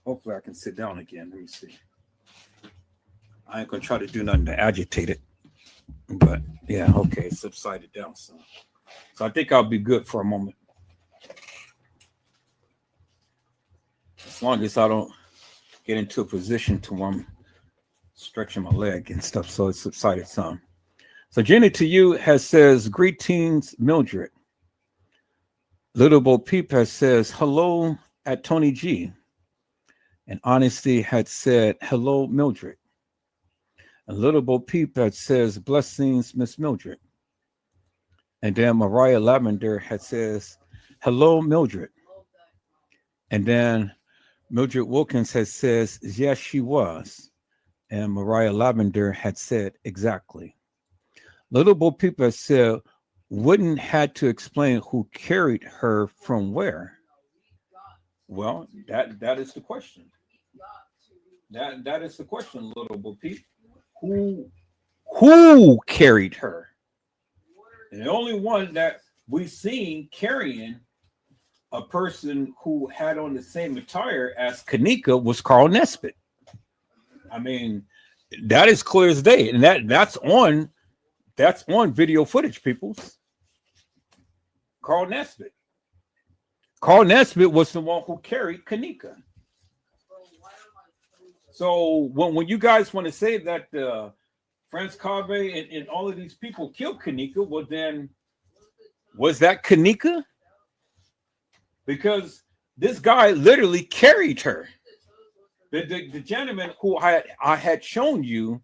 hopefully I can sit down again. Let me see. I ain't gonna try to do nothing to agitate it, but yeah, okay, subsided down some. So I think I'll be good for a moment, as long as I don't get into a position to where I'm stretching my leg and stuff. So it's subsided some. So Jenny to you says greetings, Mildred. Little Bo Peep says hello at Tony G. And Honesty had said hello, Mildred. And Little Bo Peep says blessings, Miss Mildred. And then Mariah Lavender says hello, Mildred. And then Mildred Wilkins says yes, she was. And Mariah Lavender had said exactly. Little Bo Peep said wouldn't had to explain who carried her from where. Well, that is the question. That is the question, Little Bo Peep. Who carried her? And the only one that we've seen carrying a person who had on the same attire as Kenneka was Carl Nesbitt. I mean, that is clear as day, and that's on video footage, people. Carl Nesbitt. Carl Nesbitt was the one who carried Kenneka. So when you guys want to say that Franz Cave and all of these people killed Kenneka, well then, was that Kenneka? Because this guy literally carried her. The gentleman who I had shown you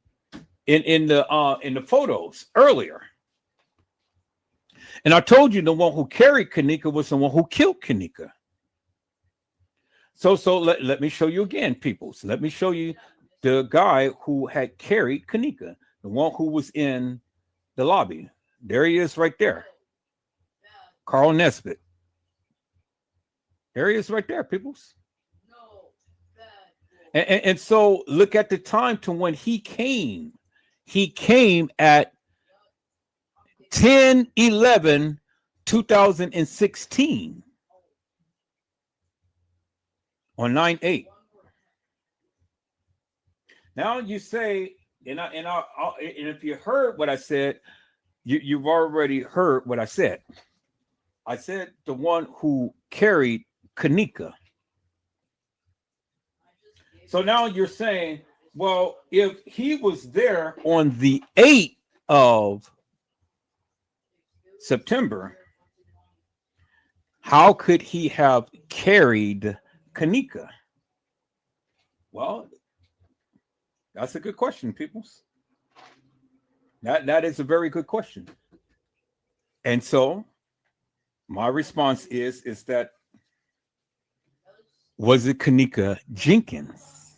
in the photos earlier. And I told you the one who carried Kenneka was the one who killed Kenneka. So let me show you again, people. So let me show you the guy who had carried Kenneka, the one who was in the lobby. There he is right there. Carl Nesbitt. There he is right there, peoples. And so look at the time to when he came. He came at 10/11/2016 on 9/8. Now you say And if you heard what I said, you've already heard what I said. I said the one who carried Kenneka. So now you're saying, well, if he was there on the 8th of September, how could he have carried Kenneka? Well, that's a good question, peoples. That is a very good question. And so my response is that, was it Kenneka Jenkins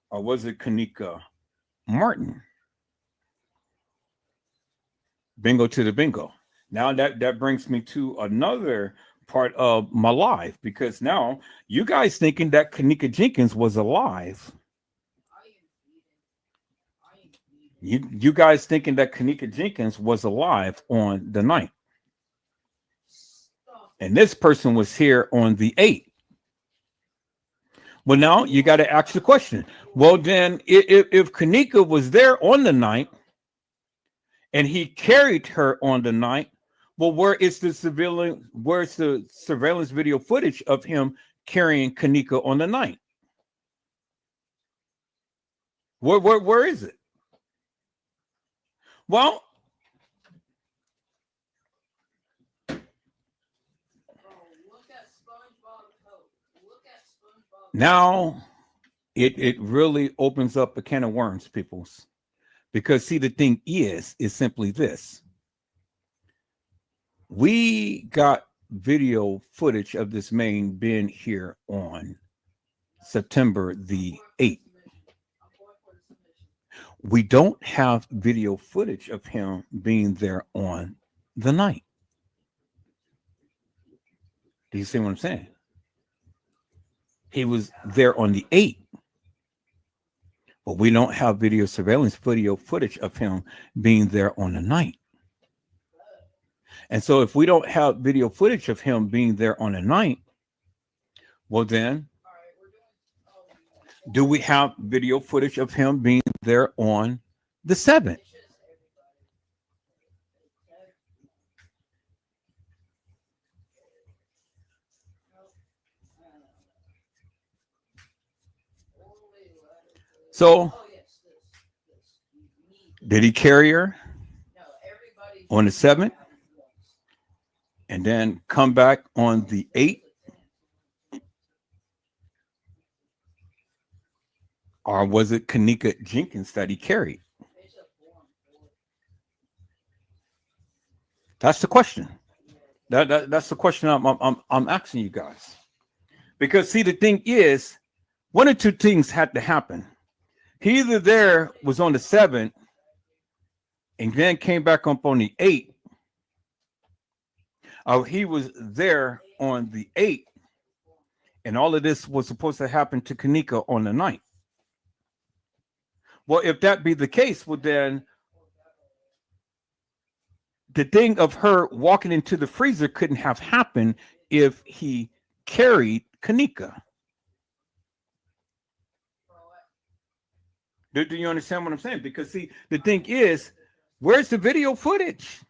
or was it Kenneka Martin? Bingo to the bingo. Now that brings me to another part of my life, because now you guys thinking that Kenneka Jenkins was alive. You guys thinking that Kenneka Jenkins was alive on the 9th. And this person was here on the 8th. Well, now you got to ask the question. Well, then if Kenneka was there on the 9th and he carried her on the 9th, well, where's the surveillance video footage of him carrying Kenneka on the 9th? Where is it? Well, now it really opens up a can of worms, peoples. Because see, the thing is simply this. We got video footage of this man being here on September the 8th. We don't have video footage of him being there on the 9th. Do you see what I'm saying? He was there on the 8th. But we don't have video footage of him being there on the 9th. And so if we don't have video footage of him being there on the 9th, well then, do we have video footage of him being there on the 7th? So, did he carry her on the 7th and then come back on the 8th? Or was it Kenneka Jenkins that he carried? That's the question. That's the question I'm asking you guys. Because see, the thing is, one or two things had to happen. He either there was on the 7th and then came back up on the 8th, or he was there on the 8th and all of this was supposed to happen to Kenneka on the 9th. Well, if that be the case, well then the thing of her walking into the freezer couldn't have happened if he carried Kenneka. Do you understand what I'm saying? Because see, the thing is, where's the video footage?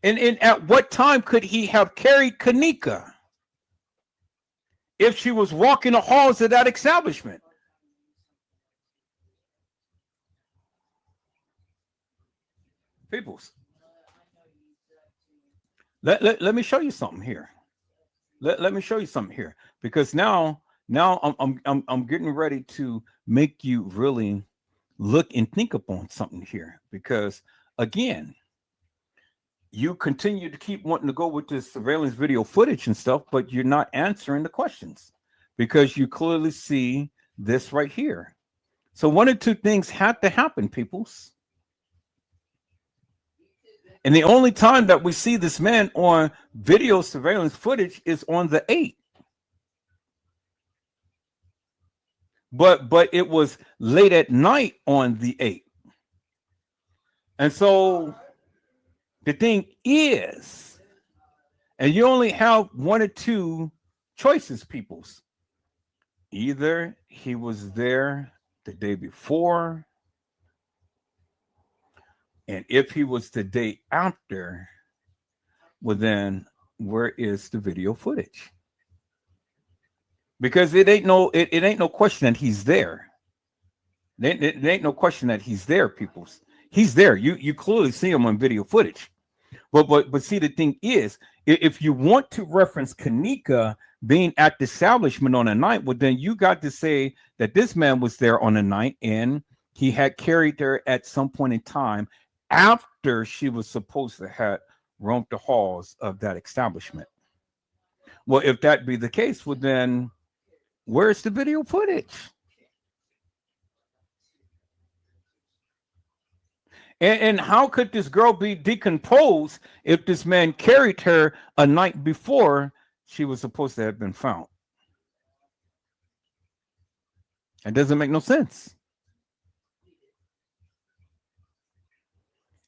And at what time could he have carried Kenneka if she was walking the halls of that establishment? Peoples, let me show you something here. Let me show you something here, because now I'm getting ready to make you really look and think upon something here, because again, you continue to keep wanting to go with this surveillance video footage and stuff, but you're not answering the questions because you clearly see this right here. So one or two things had to happen, peoples. And the only time that we see this man on video surveillance footage is on the 8th. But it was late at night on the 8th. And so the thing is, and you only have one or two choices, peoples. Either he was there the day before, and if he was the day after, well then where is the video footage? Because it ain't no question that he's there. It ain't no question that he's there, peoples. He's there. You clearly see him on video footage. But see, the thing is, if you want to reference Kenneka being at the establishment on a night, well, then you got to say that this man was there on a night and he had carried her at some point in time after she was supposed to have roamed the halls of that establishment. Well, if that be the case, well, then where's the video footage? And how could this girl be decomposed if this man carried her a night before she was supposed to have been found? It doesn't make no sense.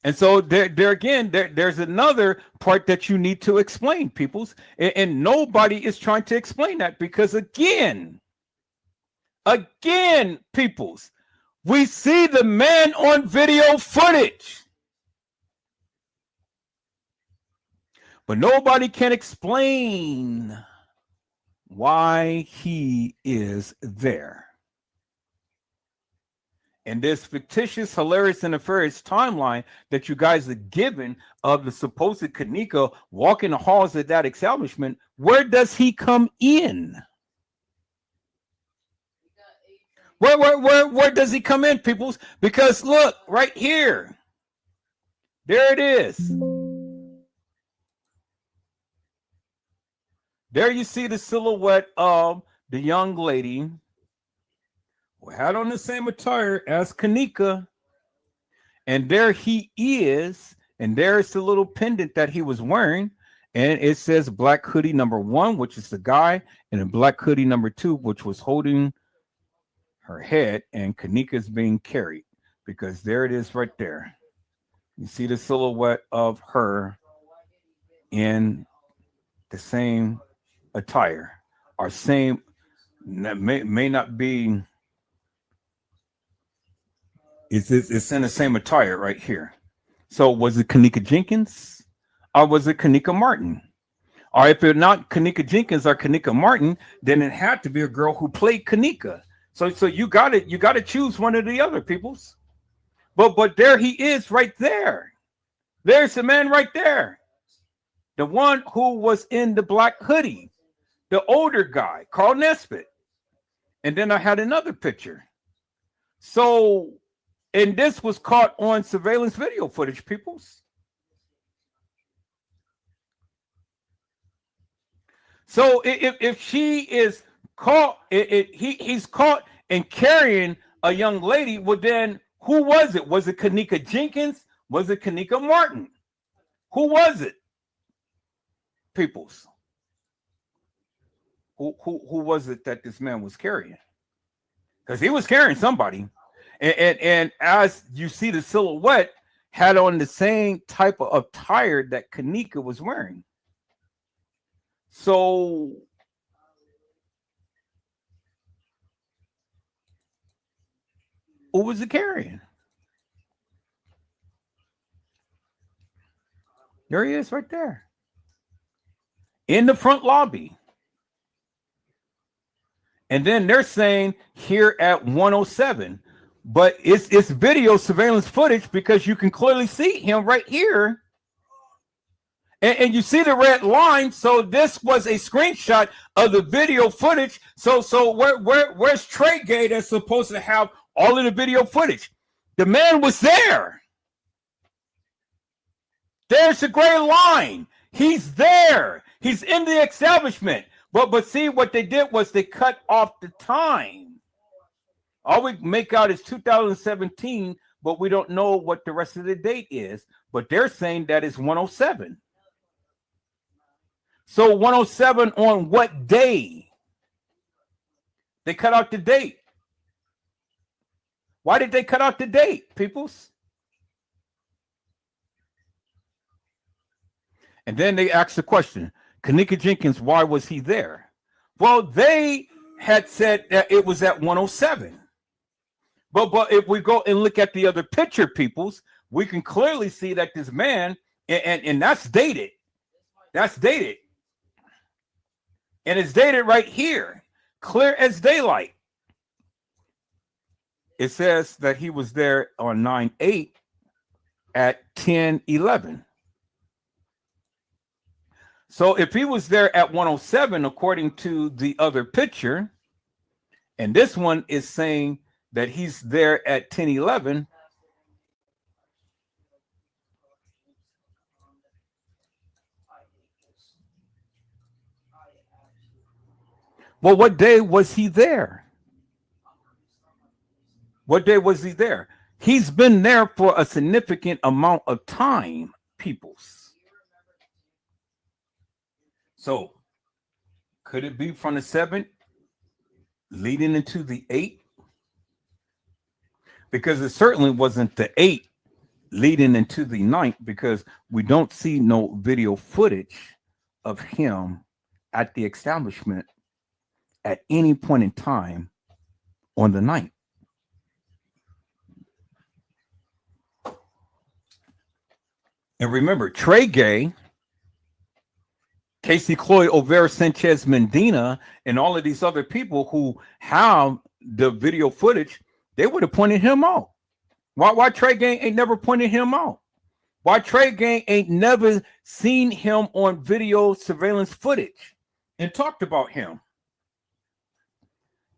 And so there's another part that you need to explain, peoples. And nobody is trying to explain that because again, peoples, we see the man on video footage, but nobody can explain why he is there. And this fictitious, hilarious, and nefarious timeline that you guys are given of the supposed Kenneka walking the halls of that establishment, where does he come in? Where does he come in, peoples? Because look, right here. There it is. There you see the silhouette of the young lady who had on the same attire as Kenneka. And there he is. And there's the little pendant that he was wearing. And it says black hoodie number 1, which is the guy, and a black hoodie number 2, which was holding her head, and Kenneka is being carried, because there it is right there. You see the silhouette of her in the same attire, or same, may not be, it's in the same attire right here. So was it Kenneka Jenkins or was it Kenneka Martin? Or if it's not Kenneka Jenkins or Kenneka Martin, then it had to be a girl who played Kenneka. So you gotta choose one of the other, peoples. But there he is right there. There's the man right there. The one who was in the black hoodie, the older guy, Carl Nesbitt. And then I had another picture. So, and this was caught on surveillance video footage, peoples. So if she is caught, he's caught and carrying a young lady, well then who was it? Was it Kenneka Jenkins? Was it Kenneka Martin? Who was it? Peoples. Who was it that this man was carrying? Because he was carrying somebody. And as you see, the silhouette had on the same type of attire that Kenneka was wearing. So who was it carrying? There he is right there. In the front lobby. And then they're saying here at 107. But it's video surveillance footage because you can clearly see him right here. And you see the red line. So this was a screenshot of the video footage. So where's Treygate that's supposed to have all of the video footage? The man was there. There's the gray line. He's there. He's in the establishment. But see, what they did was they cut off the time. All we make out is 2017, but we don't know what the rest of the date is. But they're saying that it's 107. So 107 on what day? They cut out the date. Why did they cut out the date, peoples? And then they asked the question, Kenneka Jenkins, why was he there? Well, they had said that it was at 107. But if we go and look at the other picture, peoples, we can clearly see that this man, and that's dated. That's dated. And it's dated right here, clear as daylight. It says that he was there on 9/8 at 10:11. So if he was there at 107, according to the other picture, and this one is saying that he's there at 10:11, well, what day was he there? What day was he there? He's been there for a significant amount of time, peoples. So could it be from the 7th leading into the 8th? Because it certainly wasn't the 8th leading into the 9th, because we don't see no video footage of him at the establishment at any point in time on the 9th. And remember, Trey Gay, Casey Cloyd, Overa Sanchez Medina, and all of these other people who have the video footage, they would have pointed him out. Why Trey Gay ain't never pointed him out? Why Trey Gay ain't never seen him on video surveillance footage and talked about him?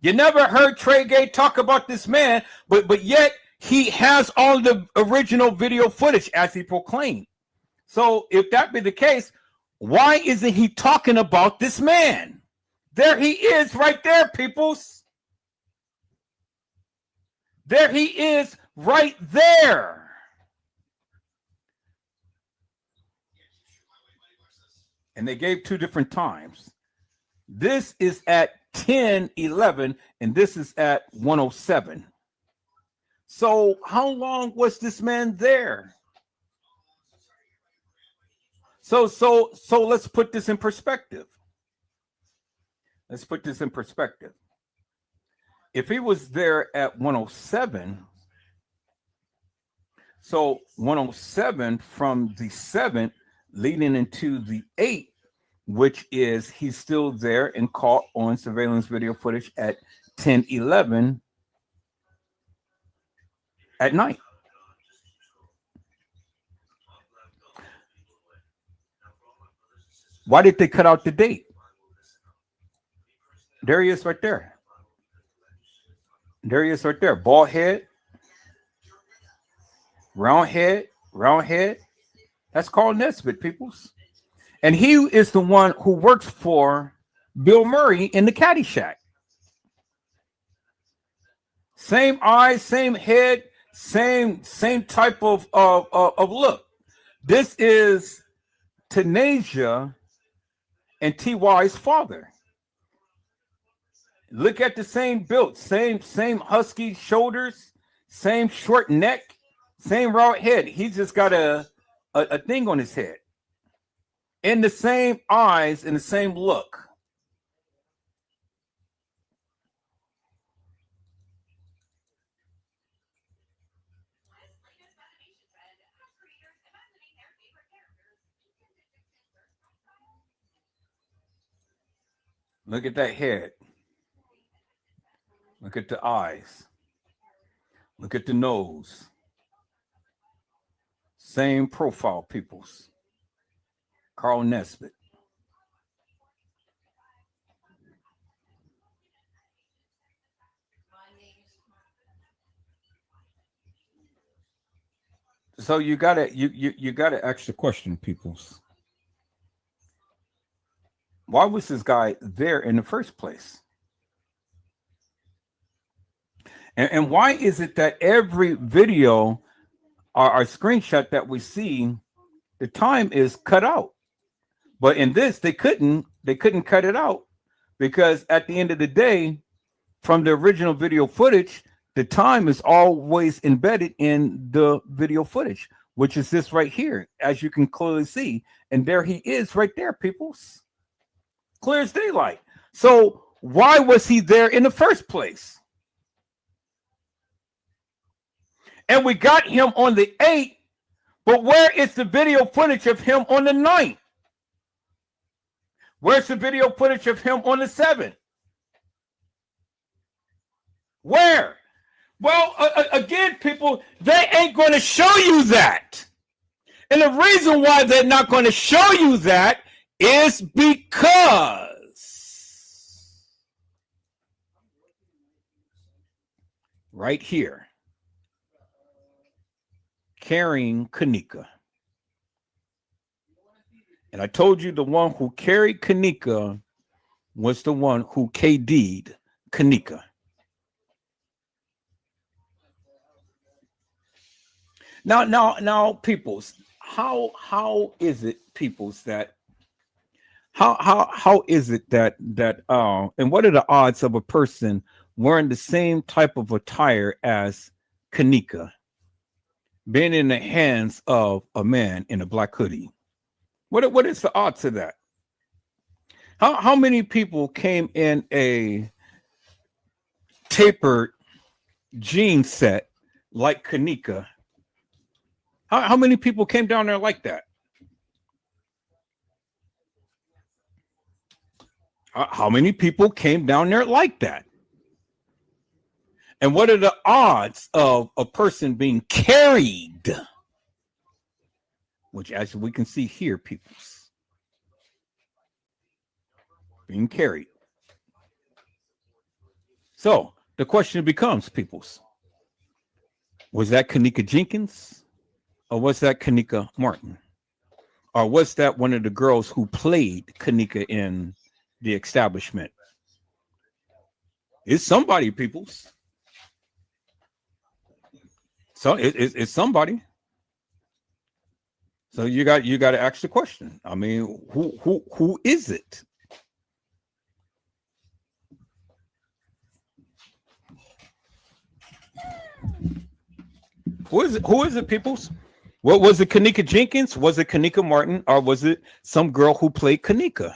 You never heard Trey Gay talk about this man, but yet he has all the original video footage as he proclaimed. So if that be the case, why isn't he talking about this man? There he is right there, peoples. There he is right there. And they gave 2 different times. This is at 10:11 and this is at 1:07. So how long was this man there? So let's put this in perspective. Let's put this in perspective. If he was there at 1:07, so 1:07 from the 7th leading into the 8th, which is he's still there and caught on surveillance video footage at 10:11 at night. Why did they cut out the date? There he is right there. There he is right there. Bald head, round head, round head. That's Carl Nesbitt, peoples. And he is the one who works for Bill Murray in the Caddyshack. Same eyes, same head, same type of look. This is Tanasia and T.Y.'s father. Look at the same build, same husky shoulders, same short neck, same round head. He's just got a thing on his head. And the same eyes and the same look. Look at that head. Look at the eyes. Look at the nose. Same profile, peoples. Carl Nesbitt. So you gotta ask the question, peoples. Why was this guy there in the first place? And why is it that every video or screenshot that we see, the time is cut out? But in this, they couldn't cut it out, because at the end of the day, from the original video footage, the time is always embedded in the video footage, which is this right here, as you can clearly see. And there he is right there, peoples. Clear as daylight. So why was he there in the first place? and we got him on the 8th, but where is the video footage of him on the 9th? Where's the video footage of him on the 7th? Where? Well, again, people, they ain't going to show you that. And the reason why they're not going to show you that is because right here, carrying Kenneka. And I told you the one who carried Kenneka was the one who KD'd Kenneka. Now, peoples, how is it, peoples, that how is it that and what are the odds of a person wearing the same type of attire as Kenneka being in the hands of a man in a black hoodie? What is the odds of that? How many people came in a tapered jean set like Kenneka? How many people came down there like that? How many people came down there like that? And what are the odds of a person being carried? Which, as we can see here, peoples, being carried. So the question becomes, peoples, was that Kenneka Jenkins? Or was that Kenneka Martin? Or was that one of the girls who played Kenneka in The Establishment? It's somebody, peoples. So it's somebody. So you got to ask the question. I mean, who is it? Who is it, peoples? What was it, Kenneka Jenkins? Was it Kenneka Martin? Or was it some girl who played Kenneka?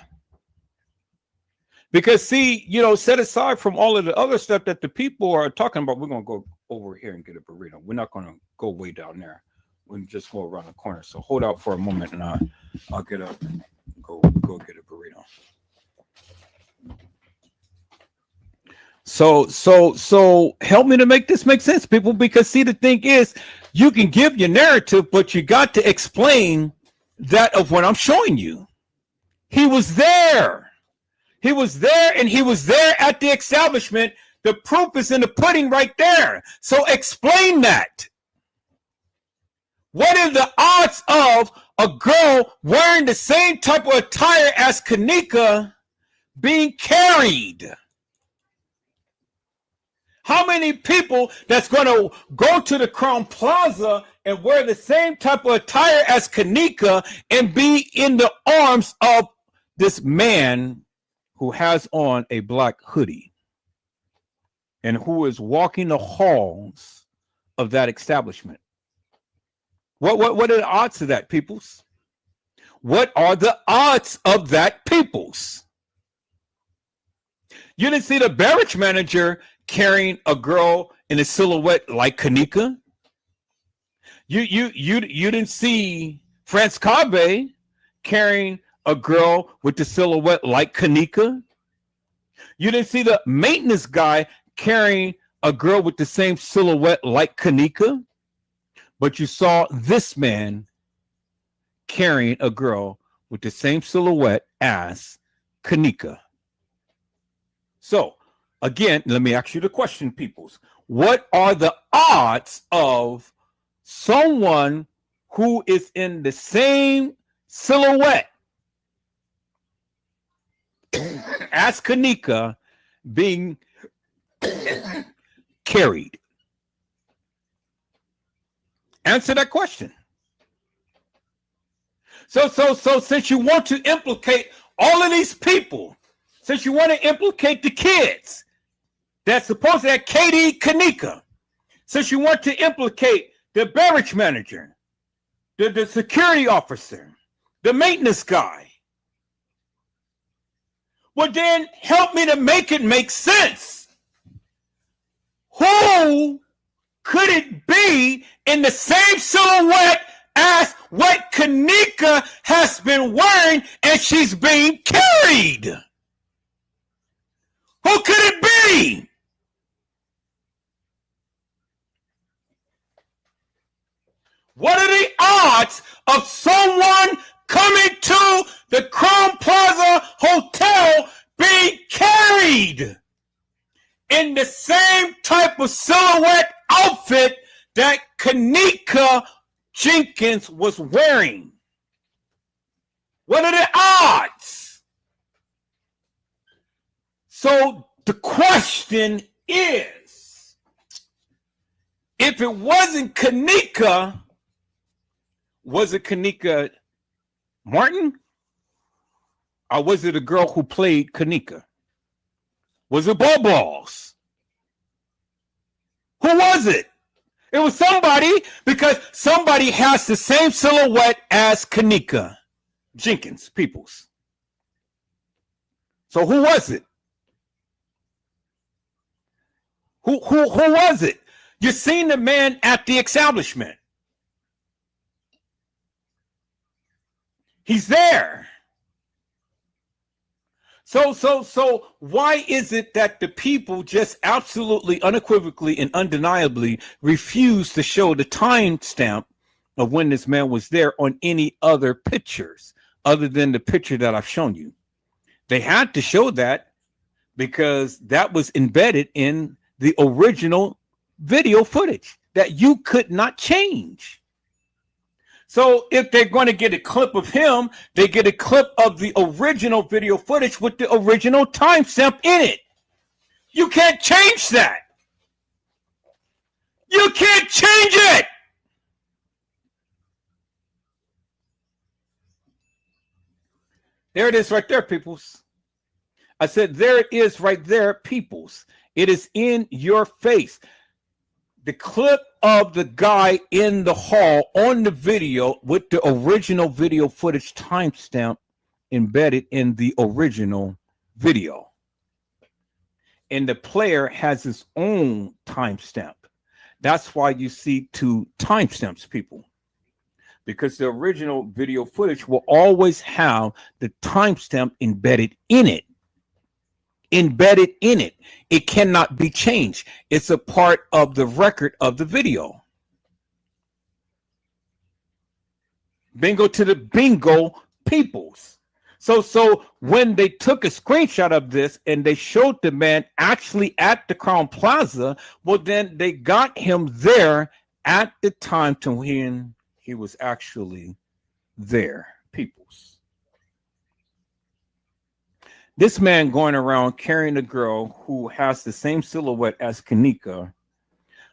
Because, see, set aside from all of the other stuff that the people are talking about, we're going to go over here and get a burrito. We're not going to go way down there. We just go around the corner. So hold out for a moment, and I'll get up and go get a burrito. So help me to make this make sense, people, because, see, the thing is, you can give your narrative, but you got to explain that of what I'm showing you. He was there. He was there, and he was there at the establishment. The proof is in the pudding right there. So explain that. What are the odds of a girl wearing the same type of attire as Kenneka being carried? How many people that's going to go to the Crown Plaza and wear the same type of attire as Kenneka and be in the arms of this man who has on a black hoodie and who is walking the halls of that establishment? What are the odds of that, peoples? What are the odds of that, peoples? You didn't see the beverage manager carrying a girl in a silhouette like Kenneka. You didn't see France Cave carrying a girl with the silhouette like Kenneka. You didn't see the maintenance guy carrying a girl with the same silhouette like Kenneka. But you saw this man carrying a girl with the same silhouette as Kenneka. So, again, let me ask you the question, peoples. What are the odds of someone who is in the same silhouette as Kenneka being carried? Answer that question. So since you want to implicate all of these people, since you want to implicate the kids that's supposed to have KD Kenneka, since you want to implicate the beverage manager, the security officer, the maintenance guy, well, then help me to make it make sense. Who could it be in the same silhouette as what Kenneka has been wearing and she's being carried? Who could it be? What are the odds of someone coming to the Crown Plaza Hotel being carried in the same type of silhouette outfit that Kenneka Jenkins was wearing? What are the odds? So the question is, if it wasn't Kenneka, was it Kenneka Martin? Or was it a girl who played Kenneka? Was it Balls? Who was it? It was somebody, because somebody has the same silhouette as Kenneka Jenkins, peoples. So who was it? Who was it? You seen the man at the establishment. He's there. So why is it that the people just absolutely, unequivocally, and undeniably refuse to show the timestamp of when this man was there on any other pictures other than the picture that I've shown you? They had to show that because that was embedded in the original video footage that you could not change. So if they're going to get a clip of him, they get a clip of the original video footage with the original timestamp in it. You can't change that. You can't change it. There it is right there, peoples. I said, there it is right there, peoples. It is in your face. The clip of the guy in the hall on the video with the original video footage timestamp embedded in the original video. And the player has his own timestamp. That's why you see two timestamps, people. Because the original video footage will always have the timestamp embedded in it. Embedded in it. It cannot be changed. It's a part of the record of the video. Bingo to the bingo, peoples. So when they took a screenshot of this and they showed the man actually at the Crown Plaza, well, then they got him there at the time to when he was actually there, peoples. This man going around carrying a girl who has the same silhouette as Kenneka.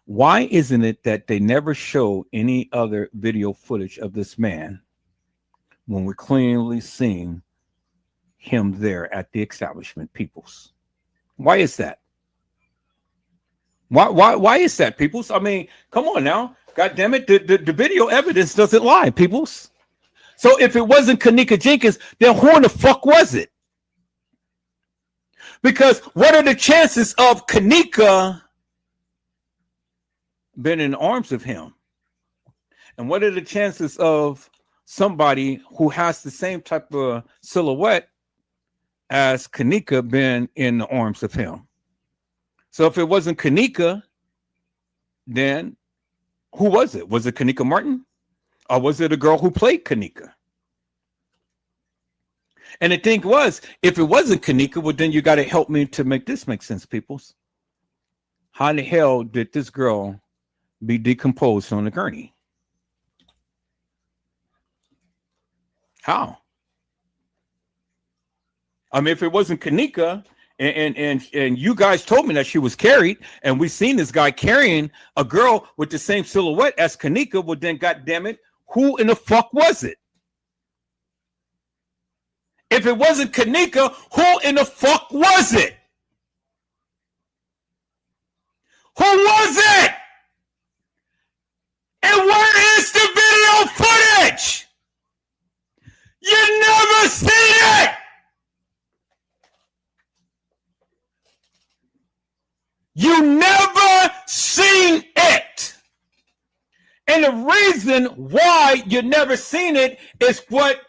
Why isn't it that they never show any other video footage of this man when we're clearly seeing him there at the establishment, peoples? Why is that? Why is that, peoples? I mean, come on now. God damn it. The video evidence doesn't lie, peoples. So if it wasn't Kenneka Jenkins, then who in the fuck was it? Because what are the chances of Kenneka being in the arms of him? And what are the chances of somebody who has the same type of silhouette as Kenneka being in the arms of him? So if it wasn't Kenneka, then who was it? Was it Kenneka Martin? Or was it a girl who played Kenneka? And the thing was, if it wasn't Kenneka, well, then you got to help me to make this make sense, peoples. How the hell did this girl be decomposed on the gurney? How? I mean, if it wasn't Kenneka, and you guys told me that she was carried, and we seen this guy carrying a girl with the same silhouette as Kenneka, well, then, goddamn it, who in the fuck was it? If it wasn't Kenneka, who in the fuck was it? Who was it? And where is the video footage? You never seen it. You never seen it. And the reason why you never seen it is what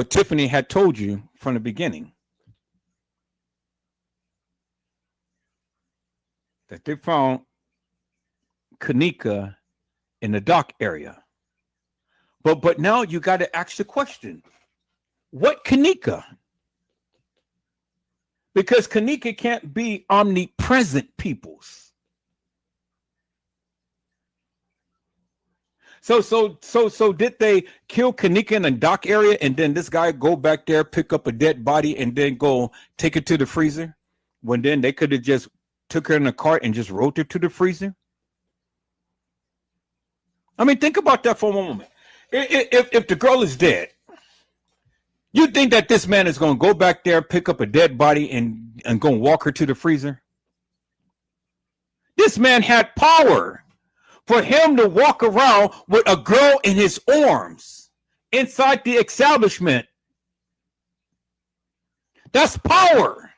Tiffany had told you from the beginning. That they found Kenneka in the dock area. But now you got to ask the question, what Kenneka? Because Kenneka can't be omnipresent peoples. So did they kill Kenneka in the dock area and then this guy go back there, pick up a dead body and then go take it to the freezer? When then they could have just took her in a cart and just rode her to the freezer? I mean, think about that for a moment. If the girl is dead, you think that this man is going to go back there, pick up a dead body and go and walk her to the freezer? This man had power for him to walk around with a girl in his arms inside the establishment. That's power.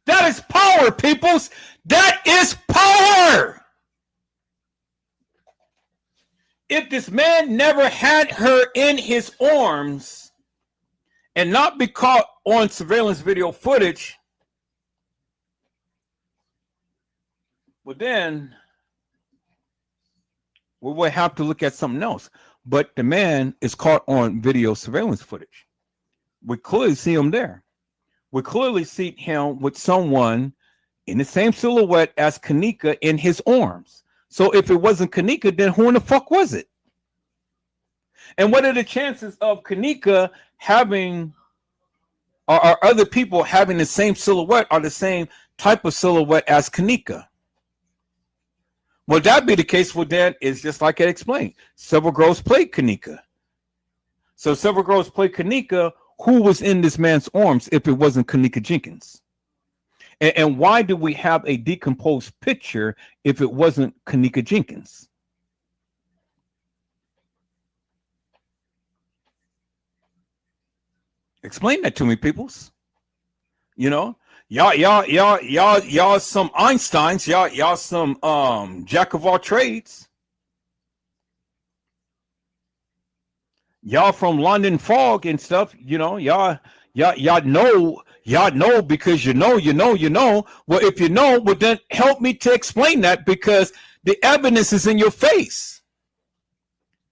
That is power, peoples. That is power. If this man never had her in his arms and not be caught on surveillance video footage, well then we will have to look at something else. But the man is caught on video surveillance footage. We clearly see him there. We clearly see him with someone in the same silhouette as Kenneka in his arms. So if it wasn't Kenneka, then who in the fuck was it? And what are the chances of Kenneka having or other people having the same silhouette or the same type of silhouette as Kenneka? Well, that be the case, well, then it's just like I explained. Several girls played Kenneka. So several girls played Kenneka. Who was in this man's arms if it wasn't Kenneka Jenkins? And why do we have a decomposed picture if it wasn't Kenneka Jenkins? Explain that to me, peoples. You know, y'all some Einsteins, y'all some jack of all trades. Y'all from London Fog and stuff, you know, y'all know because you know. Well, if you know, well, then help me to explain that because the evidence is in your face.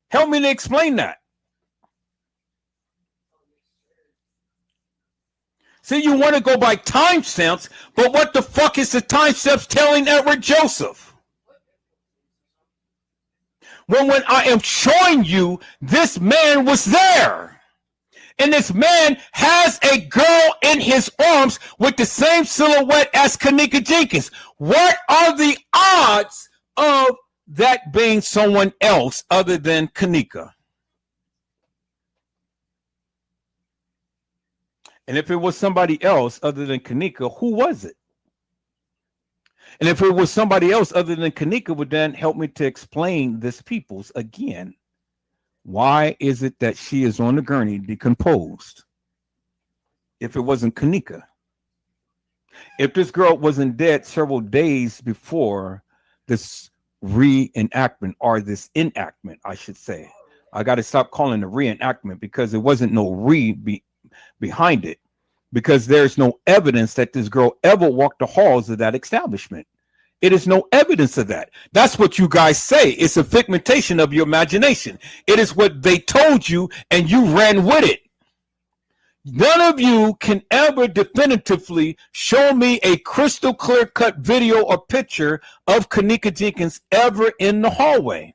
Help me to explain that. See, you want to go by timestamps, but what the fuck is the timestamps telling Edward Joseph? When I am showing you this man was there. And this man has a girl in his arms with the same silhouette as Kenneka Jenkins. What are the odds of that being someone else other than Kenneka? And if it was somebody else other than Kenneka, who was it? And if it was somebody else other than Kenneka, would then help me to explain this people's again. Why is it that she is on the gurney decomposed? If it wasn't Kenneka. If this girl wasn't dead several days before this reenactment or this enactment, I should say. I got to stop calling it a reenactment because there wasn't no behind it. Because there's no evidence that this girl ever walked the halls of that establishment. It is no evidence of that. That's what you guys say. It's a figmentation of your imagination. It is what they told you and you ran with it. None of you can ever definitively show me a crystal clear cut video or picture of Kenneka Jenkins ever in the hallway.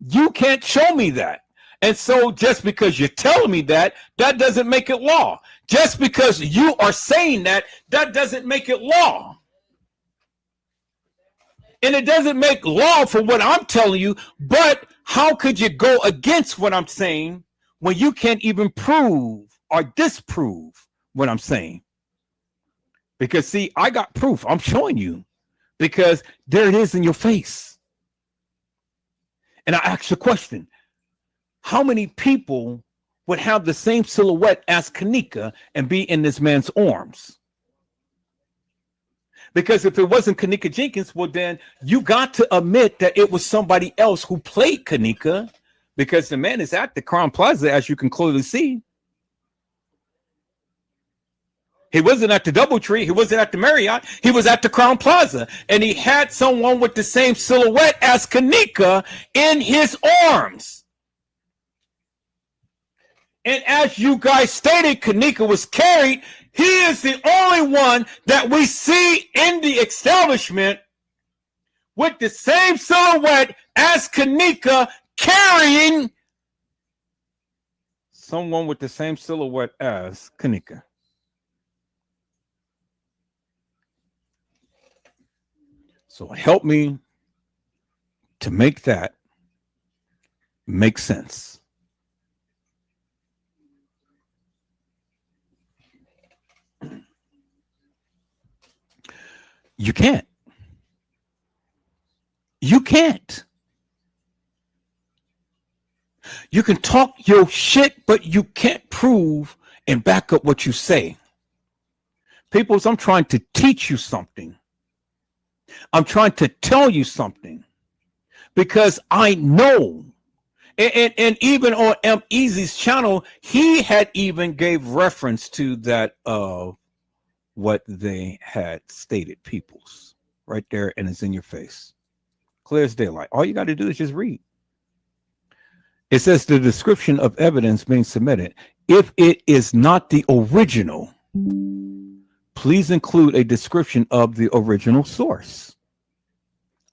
You can't show me that. And so just because you're telling me that doesn't make it law. Just because you are saying that doesn't make it law. And it doesn't make law for what I'm telling you, but how could you go against what I'm saying when you can't even prove or disprove what I'm saying? Because see, I got proof. I'm showing you because there it is in your face. And I asked the question, how many people would have the same silhouette as Kenneka and be in this man's arms? Because if it wasn't Kenneka Jenkins, well, then you got to admit that it was somebody else who played Kenneka, because the man is at the Crown Plaza, as you can clearly see. He wasn't at the DoubleTree. He wasn't at the Marriott. He was at the Crown Plaza. And he had someone with the same silhouette as Kenneka in his arms. And as you guys stated, Kenneka was carried. He is the only one that we see in the establishment with the same silhouette as Kenneka, carrying someone with the same silhouette as Kenneka. So help me to make that make sense. You can't. You can't. You can talk your shit, but you can't prove and back up what you say. Peoples, I'm trying to teach you something. I'm trying to tell you something, because I know. And even on M Easy's channel, he had even gave reference to that what they had stated, peoples, right there, and it's in your face, clear as daylight. All you got to do is just read. It says the description of evidence being submitted, if it is not the original, please include a description of the original source,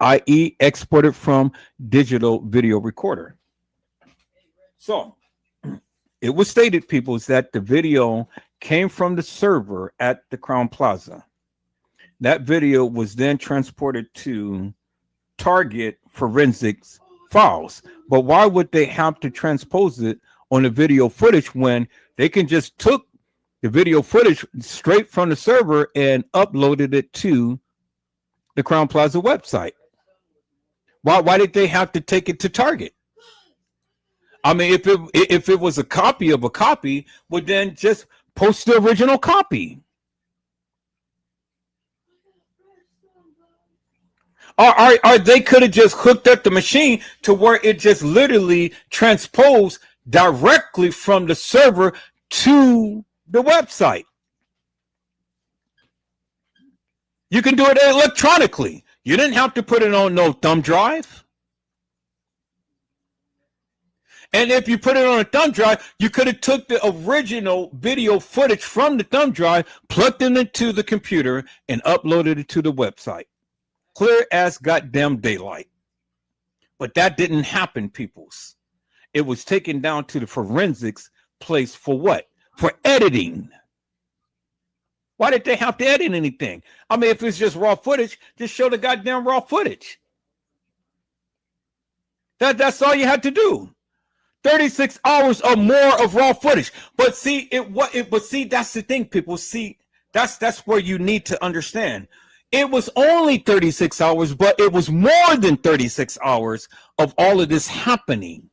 i.e. exported from digital video recorder. So it was stated, people, that the video came from the server at the Crown Plaza. That video was then transported to Target Forensics files. But why would they have to transpose it on the video footage when they can just took the video footage straight from the server and uploaded it to the Crown Plaza website? Why did they have to take it to Target? I mean, if it was a copy of a copy, well, then just post the original copy. Or they could have just hooked up the machine to where it just literally transposed directly from the server to the website. You can do it electronically. You didn't have to put it on no thumb drive. And if you put it on a thumb drive, you could have took the original video footage from the thumb drive, plugged it into the computer, and uploaded it to the website. Clear as goddamn daylight. But that didn't happen, peoples. It was taken down to the forensics place for what? For editing. Why did they have to edit anything? I mean, if it's just raw footage, just show the goddamn raw footage. That's all you had to do. 36 hours or more of raw footage. But see, that's the thing, people. See, that's where you need to understand. It was only 36 hours, but it was more than 36 hours of all of this happening.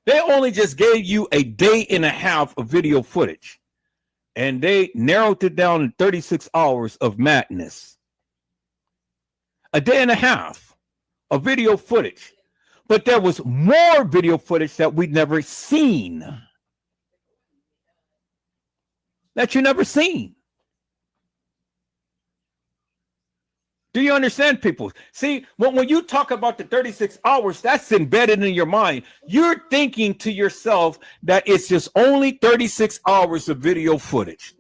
They only just gave you a day and a half of video footage, and they narrowed it down to 36 hours of madness. A day and a half of video footage. But there was more video footage that we'd never seen. That you never seen. Do you understand, people? See, when you talk about the 36 hours, that's embedded in your mind. You're thinking to yourself that it's just only 36 hours of video footage.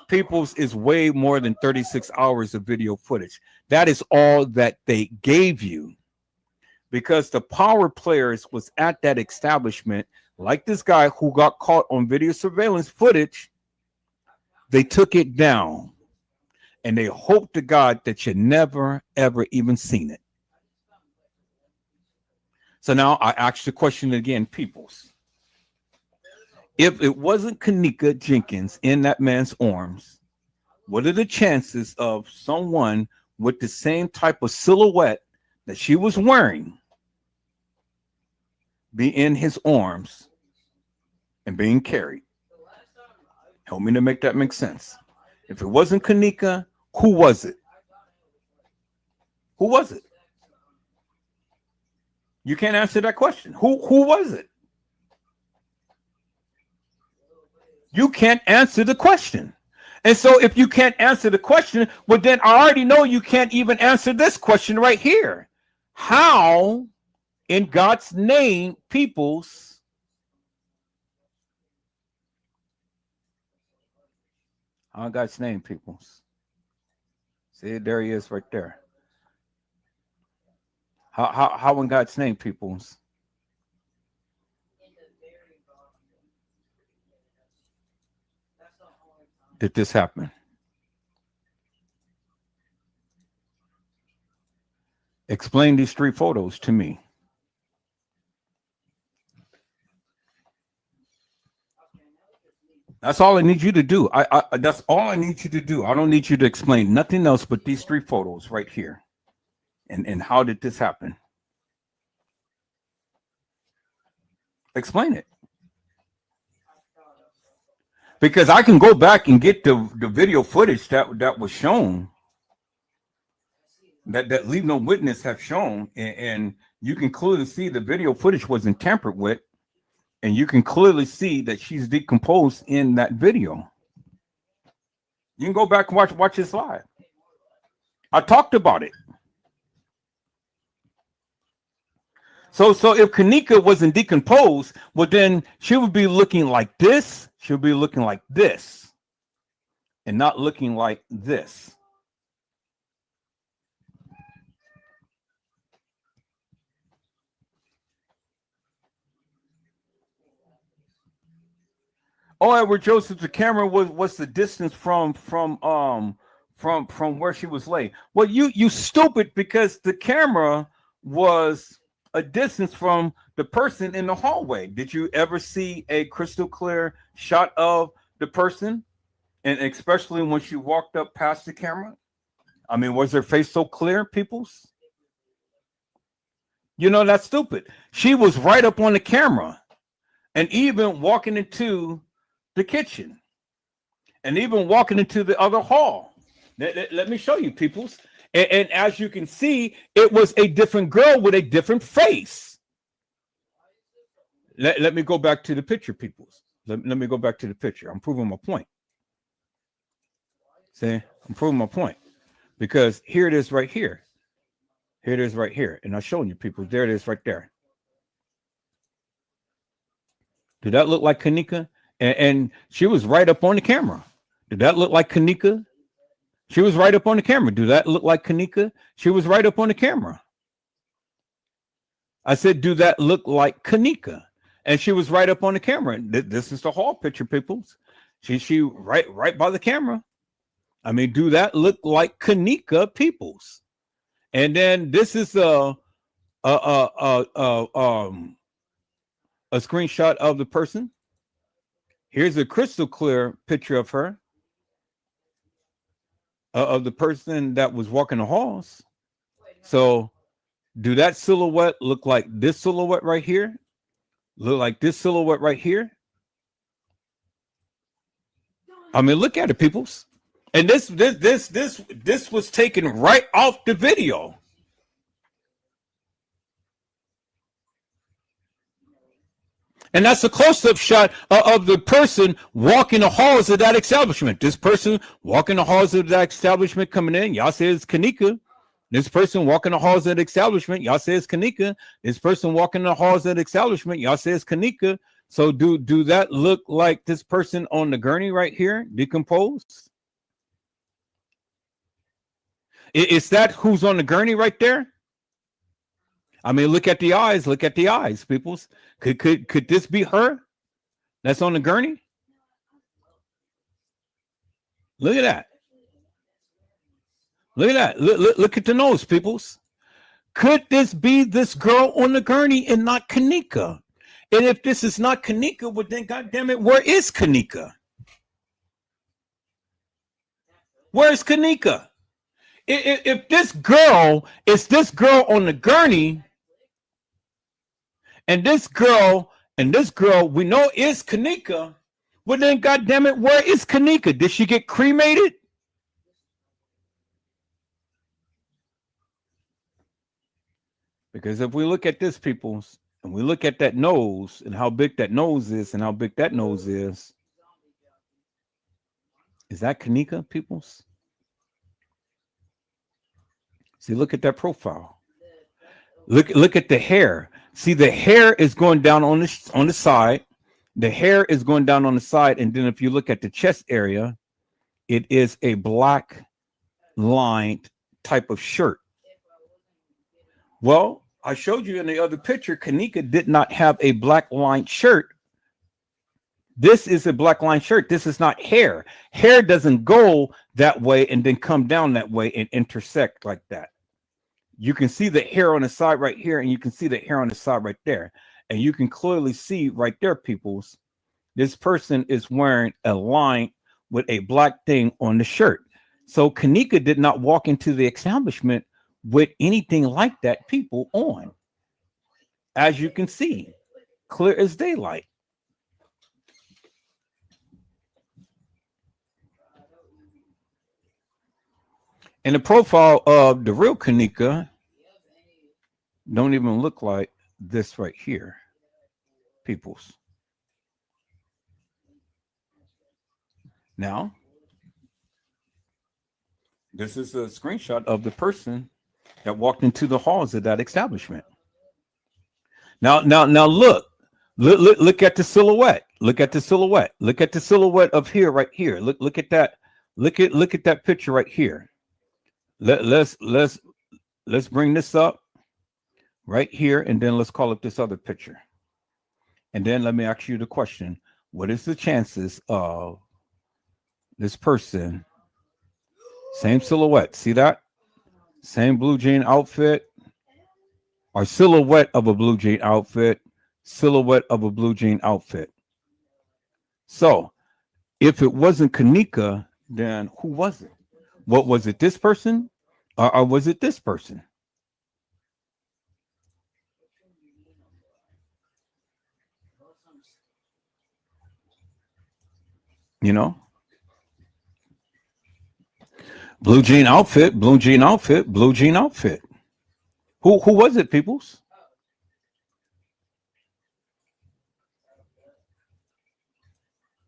People's is way more than 36 hours of video footage. That is all that they gave you. Because the power players was at that establishment, like this guy who got caught on video surveillance footage. They took it down, and they hope to God that you never, ever even seen it. So now I ask the question again, peoples. If it wasn't Kenneka Jenkins in that man's arms, what are the chances of someone with the same type of silhouette that she was wearing be in his arms and being carried? Help me to make that make sense. If it wasn't Kenneka, who was it? Who was it? You can't answer that question. Who was it? You can't answer the question. And so if you can't answer the question, well, then I already know you can't even answer this question right here. How, in God's name, peoples, how in God's name, peoples? See, there he is right there. How in God's name, peoples? Did this happen? Explain these 3 photos to me. That's all I need you to do. That's all I need you to do. I don't need you to explain nothing else but these 3 photos right here. And how did this happen? Explain it. Because I can go back and get the video footage that was shown, that Leave No Witness have shown, and you can clearly see the video footage wasn't tampered with, and you can clearly see that she's decomposed in that video. You can go back and watch this live. I talked about it. So if Kenneka wasn't decomposed, well, then she would be looking like this. She'll be looking like this and not looking like this. Oh, Edward Joseph, the camera was the distance from where she was laid. Well, you stupid, because the camera was a distance from the person in the hallway. Did you ever see a crystal clear shot of the person? And especially when she walked up past the camera? I mean, was her face so clear, peoples? You know, that's stupid. She was right up on the camera, and even walking into the kitchen, and even walking into the other hall. Let me show you, peoples. And as you can see, it was a different girl with a different face. Let me go back to the picture, peoples. Let me go back to the picture. I'm proving my point. See, I'm proving my point. Because here it is right here. Here it is right here. And I'm showing you, people. There it is right there. Did that look like Kenneka? And she was right up on the camera. Did that look like Kenneka? She was right up on the camera. Do that look like Kenneka? She was right up on the camera. I said, do that look like Kenneka? And she was right up on the camera. This is the hall picture, peoples. She right by the camera. I mean, do that look like Kenneka, peoples? And then this is a screenshot of the person. Here's a crystal clear picture of her. Of the person that was walking the halls. So do that silhouette look like this silhouette right here? Look like this silhouette right here? I mean, look at it, peoples. And this was taken right off the video. And that's a close-up shot of the person walking the halls of that establishment. This person walking the halls of that establishment coming in, y'all say it's Kenneka. This person walking the halls of the establishment, y'all say it's Kenneka. This person walking the halls of the establishment, y'all say it's Kenneka. So do that look like this person on the gurney right here, decomposed? Is that who's on the gurney right there? I mean, look at the eyes. Look at the eyes, peoples. Could this be her that's on the gurney? Look at that. Look at that. Look at the nose, peoples. Could this be this girl on the gurney and not Kenneka? And if this is not Kenneka, well then, goddamn it, where is Kenneka? Where's Kenneka? If this girl is this girl on the gurney, and this girl we know is Kenneka, Well, then, goddamn it, where is Kenneka? Did she get cremated? Because if we look at this, peoples, and we look at that nose and how big that nose is and how big that nose is that Kenneka, peoples? See, look at that profile. Look at the hair. See, the hair is going down on the side. The hair is going down on the side, and then if you look at the chest area, it is a black lined type of shirt. Well, I showed you in the other picture, Kenneka did not have a black lined shirt. This is a black line shirt. This is not hair. Hair doesn't go that way and then come down that way and intersect like that. You can see the hair on the side right here, and you can see the hair on the side right there. And you can clearly see right there, peoples, this person is wearing a line with a black thing on the shirt. So Kenneka did not walk into the establishment with anything like that, people, on. As you can see, clear as daylight. And the profile of the real Kenneka don't even look like this right here, peoples. Now, this is a screenshot of the person that walked into the halls of that establishment. Now look at the silhouette. Look at the silhouette. Look at the silhouette of here, right here. Look at that. Look at that picture right here. Let's bring this up right here, and then let's call up this other picture. And then let me ask you the question: what is the chances of this person, same silhouette, see that? Same blue jean outfit, or silhouette of a blue jean outfit, silhouette of a blue jean outfit. So if it wasn't Kenneka, then who was it? What was it, this person, or was it this person? You know, blue jean outfit, blue jean outfit, blue jean outfit. Who was it, peoples?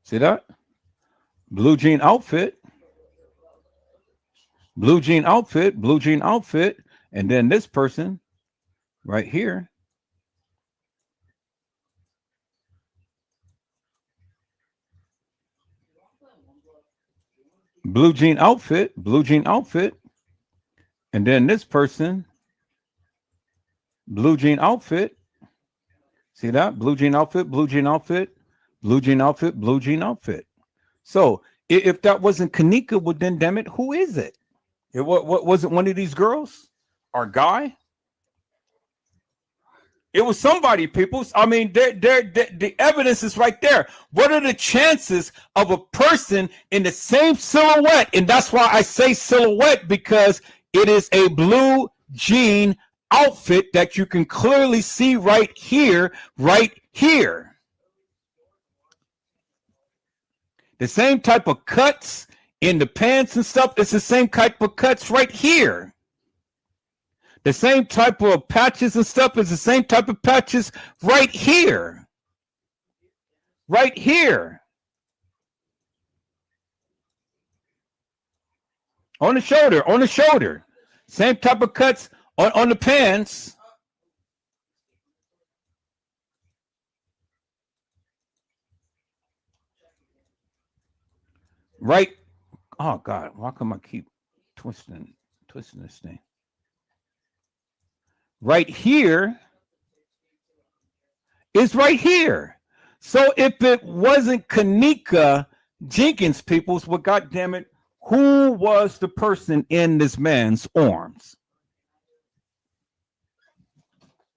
See that? Blue jean outfit, blue jean outfit, blue jean outfit, and then this person right here. Blue jean outfit, and then this person, blue jean outfit. See that? Blue jean outfit, blue jean outfit, blue jean outfit, blue jean outfit. So if that wasn't Kenneka, well then damn it, who is it? What was it? One of these girls or guy? It was somebody, people. I mean, the evidence is right there. What are the chances of a person in the same silhouette? And that's why I say silhouette, because it is a blue jean outfit that you can clearly see right here, right here. The same type of cuts in the pants and stuff. It's the same type of cuts right here. The same type of patches and stuff is the same type of patches right here. Right here. On the shoulder, on the shoulder. Same type of cuts on the pants. Right. Oh God, why come I keep twisting this thing? Right here is right here. So if it wasn't Kenneka Jenkins, peoples, well, God damn it, who was the person in this man's arms?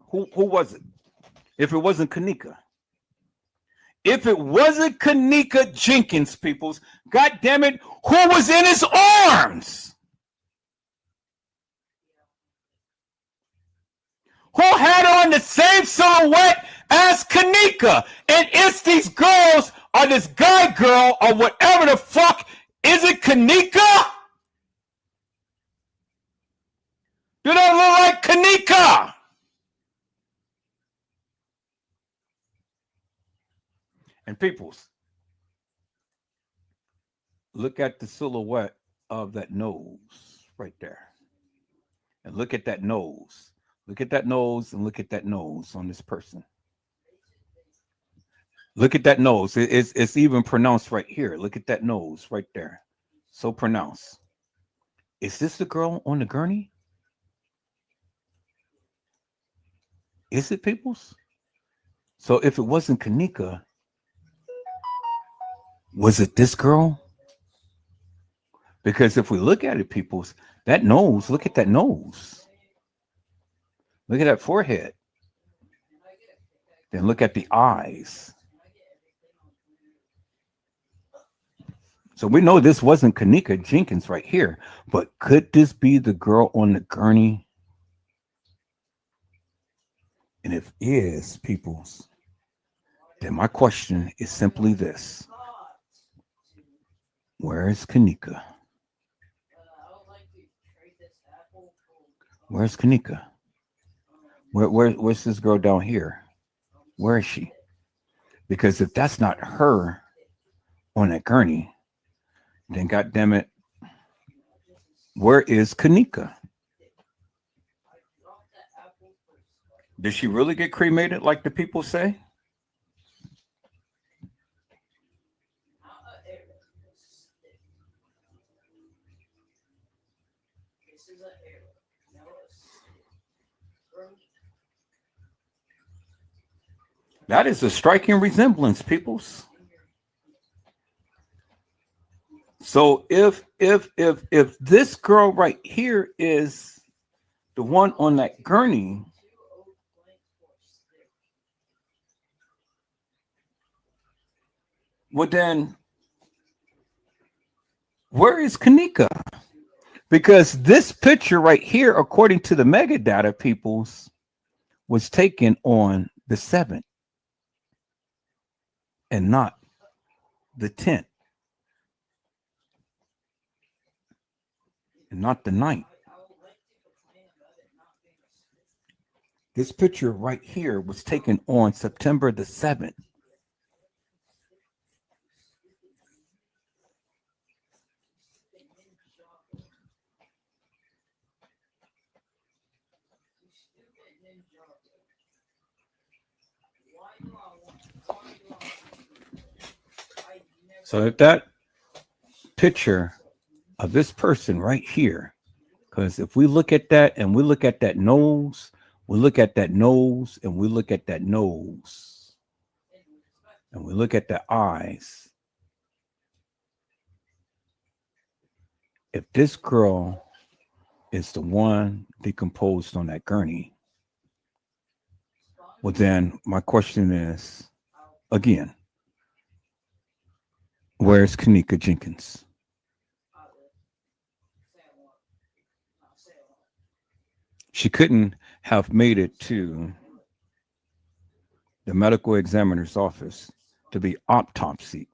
Who was it? If it wasn't Kenneka. If it wasn't Kenneka Jenkins, peoples, God damn it, who was in his arms? Who had on the same silhouette as Kenneka? And it's these girls or this guy girl or whatever the fuck. Is it Kenneka? Do they look like Kenneka? And peoples, look at the silhouette of that nose right there. And look at that nose. Look at that nose and look at that nose on this person. Look at that nose. It's even pronounced right here. Look at that nose right there. So pronounced. Is this the girl on the gurney? Is it, peoples? So if it wasn't Kenneka, was it this girl? Because if we look at it, peoples, that nose, look at that nose. Look at that forehead. Then look at the eyes. So we know this wasn't Kenneka Jenkins right here, but could this be the girl on the gurney? And if it is, peoples, then my question is simply this. Where is Kenneka? Where's Kenneka? Where's this girl down here? Where is she? Because if that's not her on that gurney, then God damn it, where is Kenneka? Did she really get cremated like the people say? That is a striking resemblance, peoples. So if this girl right here is the one on that gurney, well then, where is Kenneka? Because this picture right here, according to the mega data, peoples, was taken on the 7th and not the 10th and not the 9th. This picture right here was taken on September the 7th. So if that picture of this person right here, because if we look at that and we look at that nose, we look at that nose and we look at that nose and we look at the eyes. If this girl is the one decomposed on that gurney, well then my question is, again, where's Kenneka Jenkins? She couldn't have made it to the medical examiner's office to be autopsied.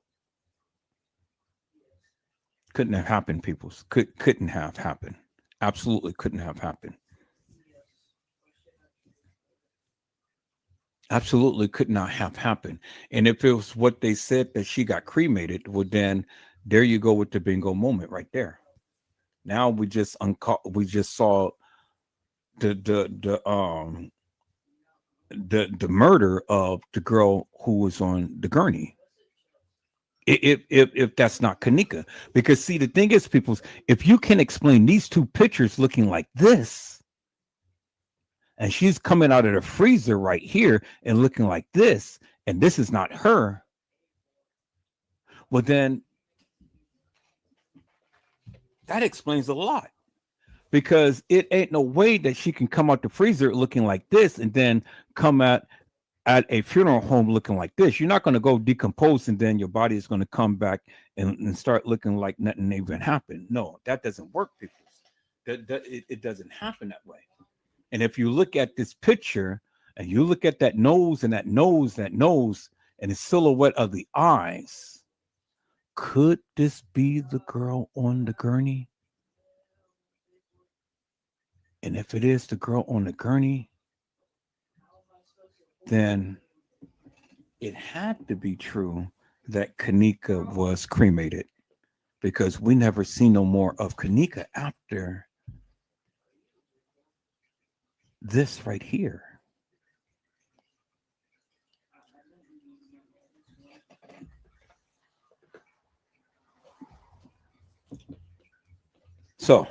Couldn't have happened, people. Couldn't have happened. Absolutely couldn't have happened. Absolutely could not have happened. And if it was what they said that she got cremated, well then there you go with the bingo moment right there. Now we just saw the murder of the girl who was on the gurney. If that's not Kenneka, because see the thing is, people, if you can explain these two pictures looking like this, and she's coming out of the freezer right here and looking like this, and this is not her, well then that explains a lot. Because it ain't no way that she can come out the freezer looking like this and then come at a funeral home looking like this. You're not going to go decompose and then your body is going to come back and start looking like nothing even happened. No, that doesn't work, people. It doesn't happen that way. And if you look at this picture and you look at that nose and that nose, and the silhouette of the eyes. Could this be the girl on the gurney? And if it is the girl on the gurney, then it had to be true that Kenneka was cremated, because we never see no more of Kenneka after this right here. So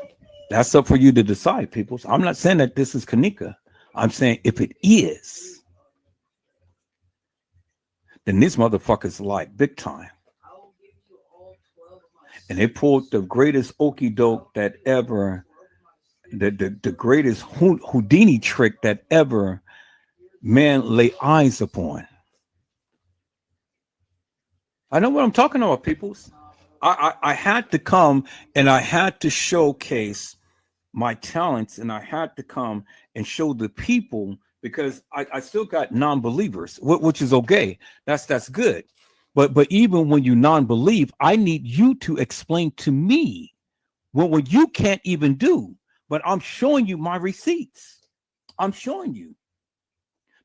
that's up for you to decide, people. So I'm not saying that this is Kenneka. I'm saying if it is, then these motherfuckers lied big time. And they pulled the greatest okie doke that ever, the greatest Houdini trick that ever man lay eyes upon. I know what I'm talking about, peoples. I had to come and I had to showcase my talents, and I had to come and show the people, because I still got non-believers, which is okay. That's good. But even when you non-believe, I need you to explain to me what you can't even do. But I'm showing you my receipts. I'm showing you.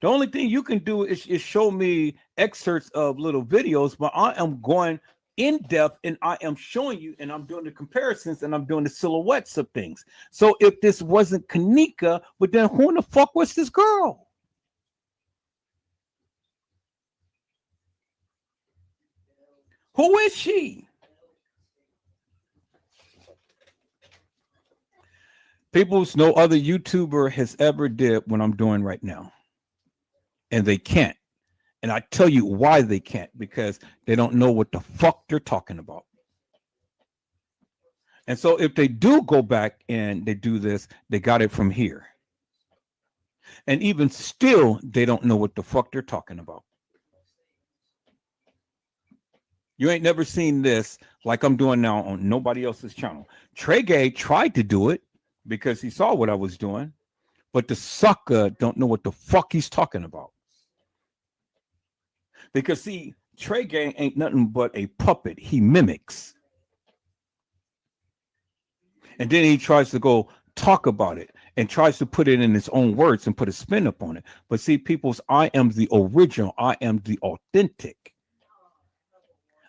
The only thing you can do is show me excerpts of little videos, but I am going in depth and I am showing you, and I'm doing the comparisons and I'm doing the silhouettes of things. So if this wasn't Kenneka, but then who in the fuck was this girl? Who is she? People's no other YouTuber has ever did what I'm doing right now. And they can't. And I tell you why they can't, because they don't know what the fuck they're talking about. And so if they do go back and they do this, they got it from here. And even still, they don't know what the fuck they're talking about. You ain't never seen this like I'm doing now on nobody else's channel. Trey Gay tried to do it because he saw what I was doing, but the sucker don't know what the fuck he's talking about. Because see, Trey Gay ain't nothing but a puppet. He mimics. And then he tries to go talk about it and tries to put it in his own words and put a spin up on it. But see, people's, I am the original. I am the authentic.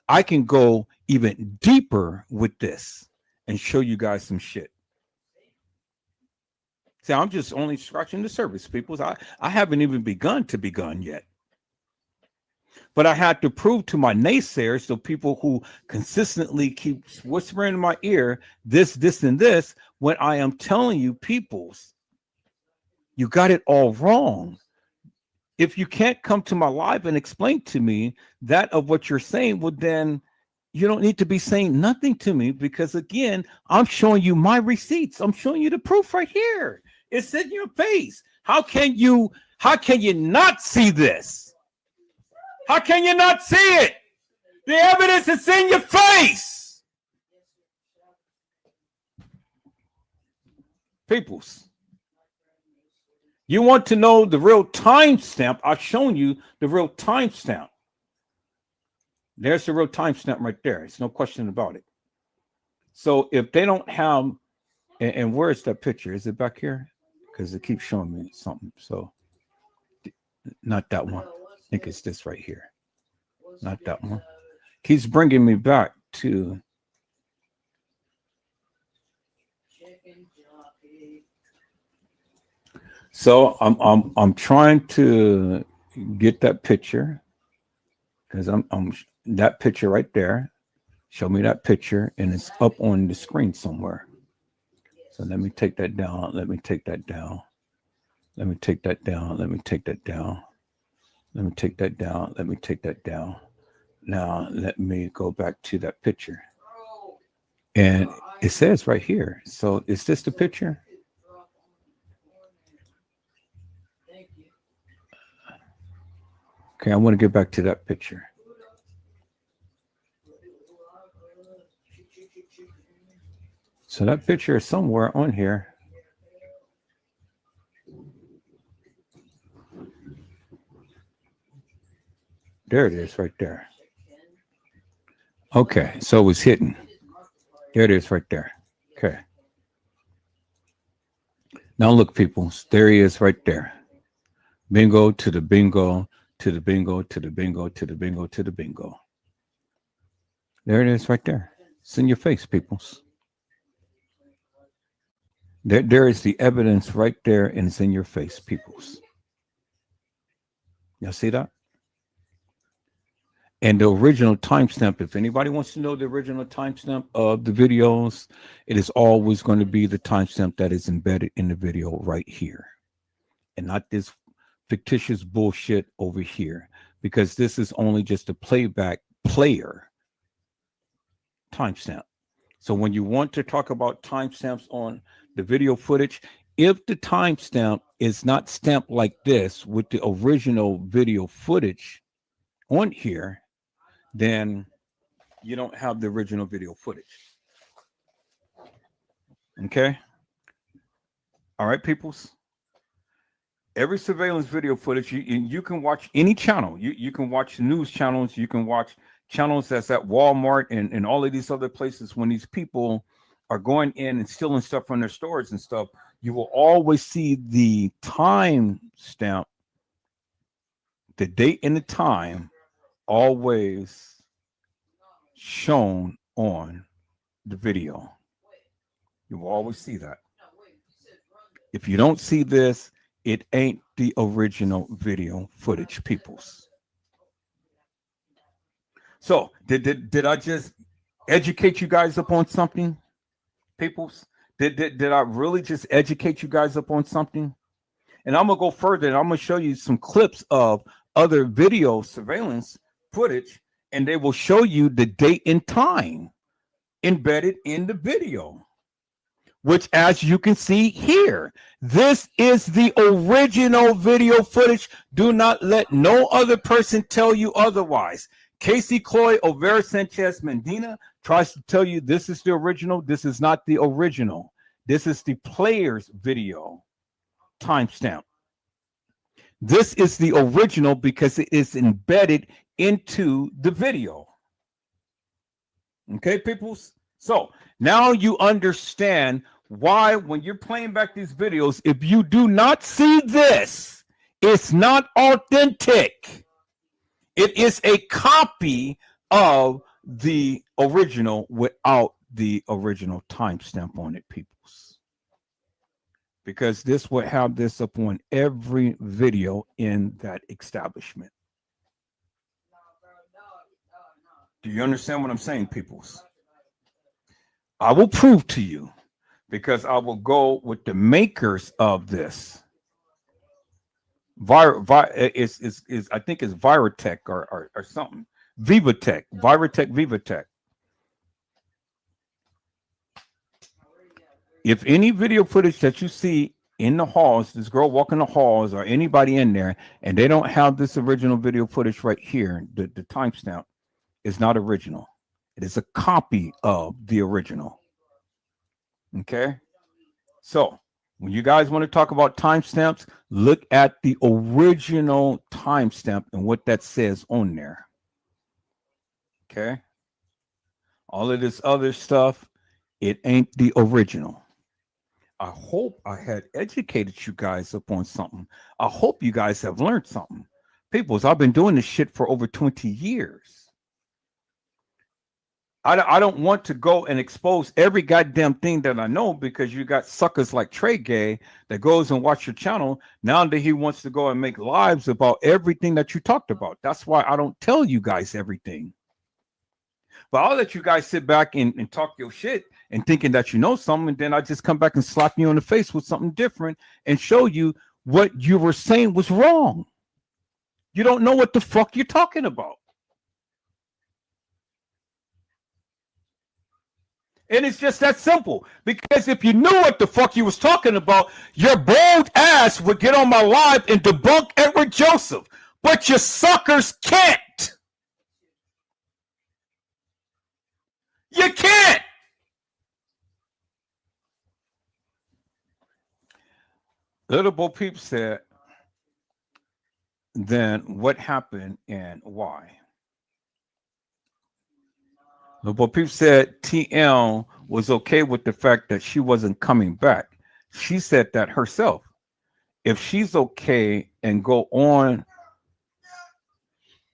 I can go even deeper with this and show you guys some shit. See, I'm just only scratching the surface, peoples. I haven't even begun yet. But I had to prove to my naysayers, so people who consistently keep whispering in my ear, this, and this, when I am telling you, peoples, you got it all wrong. If you can't come to my live and explain to me that of what you're saying, well, then you don't need to be saying nothing to me, because again, I'm showing you my receipts. I'm showing you the proof right here. It's in your face. How can you not see this? How can you not see it? The evidence is in your face. Peoples, you want to know the real timestamp? I've shown you the real timestamp. There's the real timestamp right there. It's no question about it. So if they don't have, and where's that picture? Is it back here? Because it keeps showing me something. So not that one. I think it's this right here. Not that one. Keeps bringing me back to so I'm trying to get that picture, because I'm that picture right there. Show me that picture, and it's up on the screen somewhere. So let me take that down. Let me take that down. Let me take that down. Let me take that down. Let me take that down. Let me take that down. Now let me go back to that picture. And it says right here. So is this the picture? Okay, I want to get back to that picture. So that picture is somewhere on here. There it is right there. Okay, so it's hidden. There it is right there. Okay. Now look, people. There he is right there. Bingo to the bingo, to the bingo, to the bingo, to the bingo, to the bingo. There it is right there. It's in your face, peoples. There is the evidence right there, and it's in your face, peoples. Y'all see that? And the original timestamp, if anybody wants to know the original timestamp of the videos, it is always going to be the timestamp that is embedded in the video right here. And not this fictitious bullshit over here, because this is only just a playback player timestamp. So when you want to talk about timestamps on the video footage, if the timestamp is not stamped like this with the original video footage on here, then you don't have the original video footage. Okay? All right, peoples? Every surveillance video footage, you can watch any channel. You can watch news channels. You can watch channels that's at Walmart and all of these other places. When these people are going in and stealing stuff from their stores and stuff, you will always see the time stamp, the date and the time, always shown on the video. You will always see that. If you don't see this, it ain't the original video footage, peoples. So did I just educate you guys up on something, peoples? Did I really just educate you guys up on something? And I'm gonna go further, and I'm gonna show you some clips of other video surveillance footage, and they will show you the date and time embedded in the video, which, as you can see here, this is the original video footage. Do not let no other person tell you otherwise. Casey Cloy Overa Sanchez Medina tries to tell you this is the original. This is not the original. This is the player's video timestamp. This is the original because it is embedded into the video. Okay, peoples? So now you understand why, when you're playing back these videos, if you do not see this, it's not authentic. It is a copy of the original without the original timestamp on it, peoples. Because this would have this up on every video in that establishment. Do you understand what I'm saying, peoples? I will prove to you, because I will go with the makers of this. I think it's Viratech or something. Vivatech, Vivatech. If any video footage that you see in the halls, this girl walking the halls or anybody in there, and they don't have this original video footage right here, the timestamp is not original. It is a copy of the original. Okay? So when you guys want to talk about timestamps, look at the original timestamp and what that says on there. Okay? All of this other stuff, it ain't the original. I hope I had educated you guys up on something. I hope you guys have learned something. Peoples, I've been doing this shit for over 20 years. I don't want to go and expose every goddamn thing that I know, because you got suckers like Trey Gay that goes and watch your channel. Now that he wants to go and make lives about everything that you talked about. That's why I don't tell you guys everything. But I'll let you guys sit back and talk your shit and thinking that you know something, and then I just come back and slap you in the face with something different and show you what you were saying was wrong. You don't know what the fuck you're talking about. And it's just that simple. Because if you knew what the fuck you was talking about, your bold ass would get on my live and debunk Edward Joseph. But you suckers can't. You can't. Little Bo Peep said, then what happened and why? The Bo Peep said TL was okay with the fact that she wasn't coming back. She said that herself. If she's okay and go on,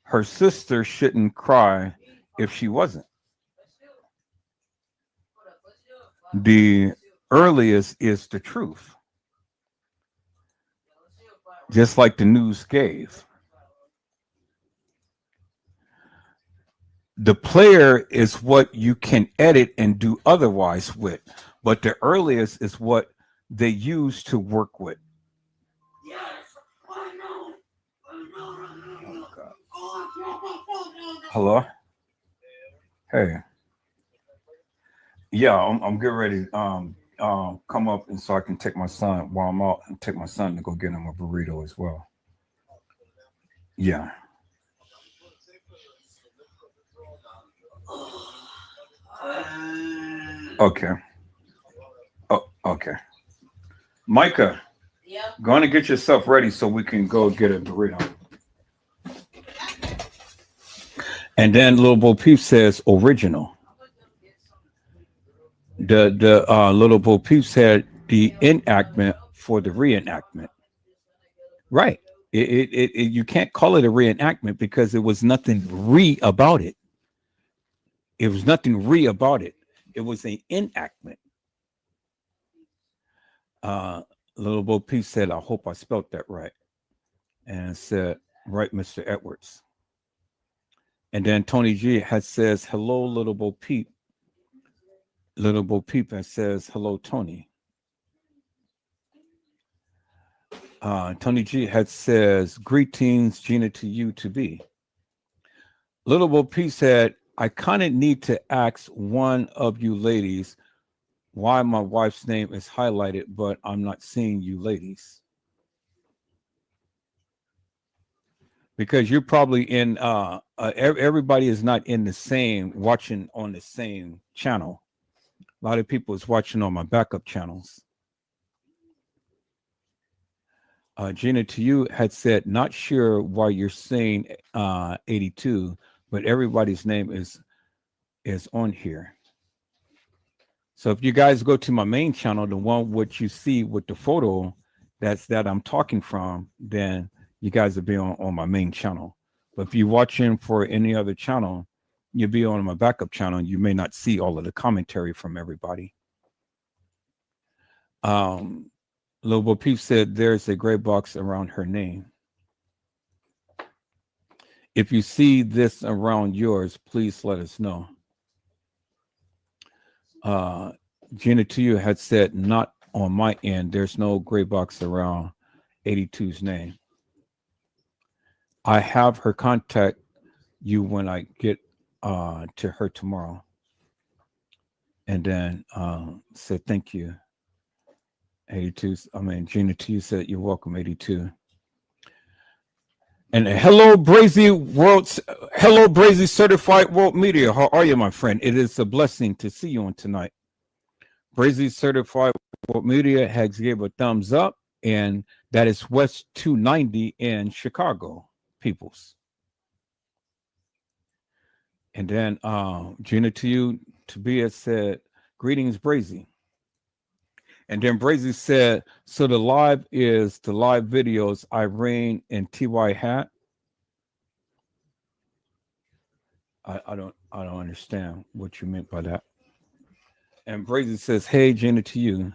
her sister shouldn't cry if she wasn't. The earliest is the truth, just like the news gave. The player is what you can edit and do otherwise with, but the earliest is what they use to work with. Oh, God. Hello? Hey. Yeah, I'm getting ready to come up and so I can take my son while I'm out and take my son to go get him a burrito as well. Yeah. Okay. Oh, okay. Micah, go on and get yourself ready so we can go get a burrito. And then Little Bo Peep says original. The Little Bo Peep said the enactment for the reenactment. Right. It you can't call it a reenactment because it was nothing about it. It was nothing about it. It was an enactment. Little Bo Peep said, I hope I spelt that right. And said, right, Mr. Edwards. And then Tony G had says, hello, Little Bo Peep. Little Bo Peep and says, hello, Tony. Tony G had says, greetings, Gina, to you to be. Little Bo Peep said, I kind of need to ask one of you ladies why my wife's name is highlighted, but I'm not seeing you ladies. Because you're probably in, everybody is not in the same, watching on the same channel. A lot of people is watching on my backup channels. Gina, to you had said, not sure why you're saying 82, but everybody's name is on here. So if you guys go to my main channel, the one what you see with the photo that I'm talking from, then you guys will be on my main channel. But if you're watching for any other channel, you'll be on my backup channel. You may not see all of the commentary from everybody. Lil Bo Peep said there's a gray box around her name. If you see this around yours, please let us know. Gina to you had said, not on my end. There's no gray box around 82's name. I have her contact you when I get to her tomorrow. And then said, thank you. 82. Gina to you said, you're welcome, 82. And hello, Brazy Certified World Media. How are you, my friend? It is a blessing to see you on tonight. Brazy Certified World Media has gave a thumbs up, and that is West 290 in Chicago, peoples. And then Gina to you, Tobias said, greetings, Brazy. And then Brazy said, so the live is the live videos Irene and TY hat. I don't understand what you meant by that. And Brazy says, hey, Gina to you.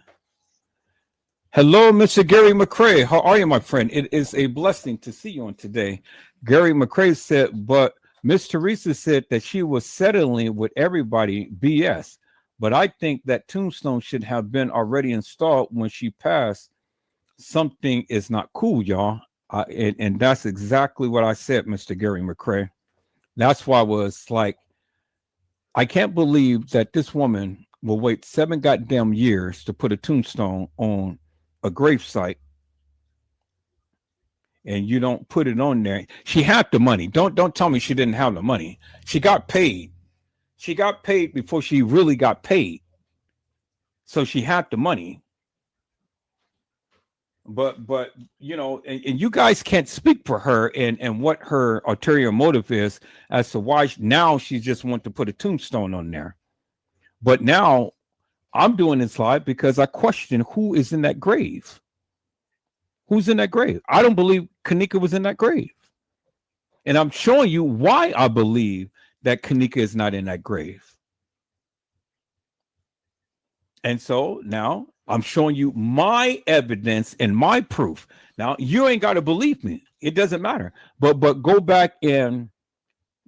Hello, Mr. Gary McCrae. How are you, my friend? It is a blessing to see you on today. Gary McCrae said, but Miss Teresa said that she was settling with everybody BS. But I think that tombstone should have been already installed when she passed. Something is not cool, y'all. And that's exactly what I said, Mr. Gary McCrae. That's why I was like, I can't believe that this woman will wait 7 goddamn years to put a tombstone on a gravesite. And you don't put it on there. She had the money. Don't tell me she didn't have the money. She got paid. She got paid before she really got paid. So she had the money. But you know, and you guys can't speak for her and what her ulterior motive is as to why now she just wants to put a tombstone on there. But now I'm doing this live because I question who is in that grave. Who's in that grave? I don't believe Kenneka was in that grave. And I'm showing you why I believe that Kenneka is not in that grave. And so now I'm showing you my evidence and my proof. Now you ain't got to believe me. It doesn't matter. But go back and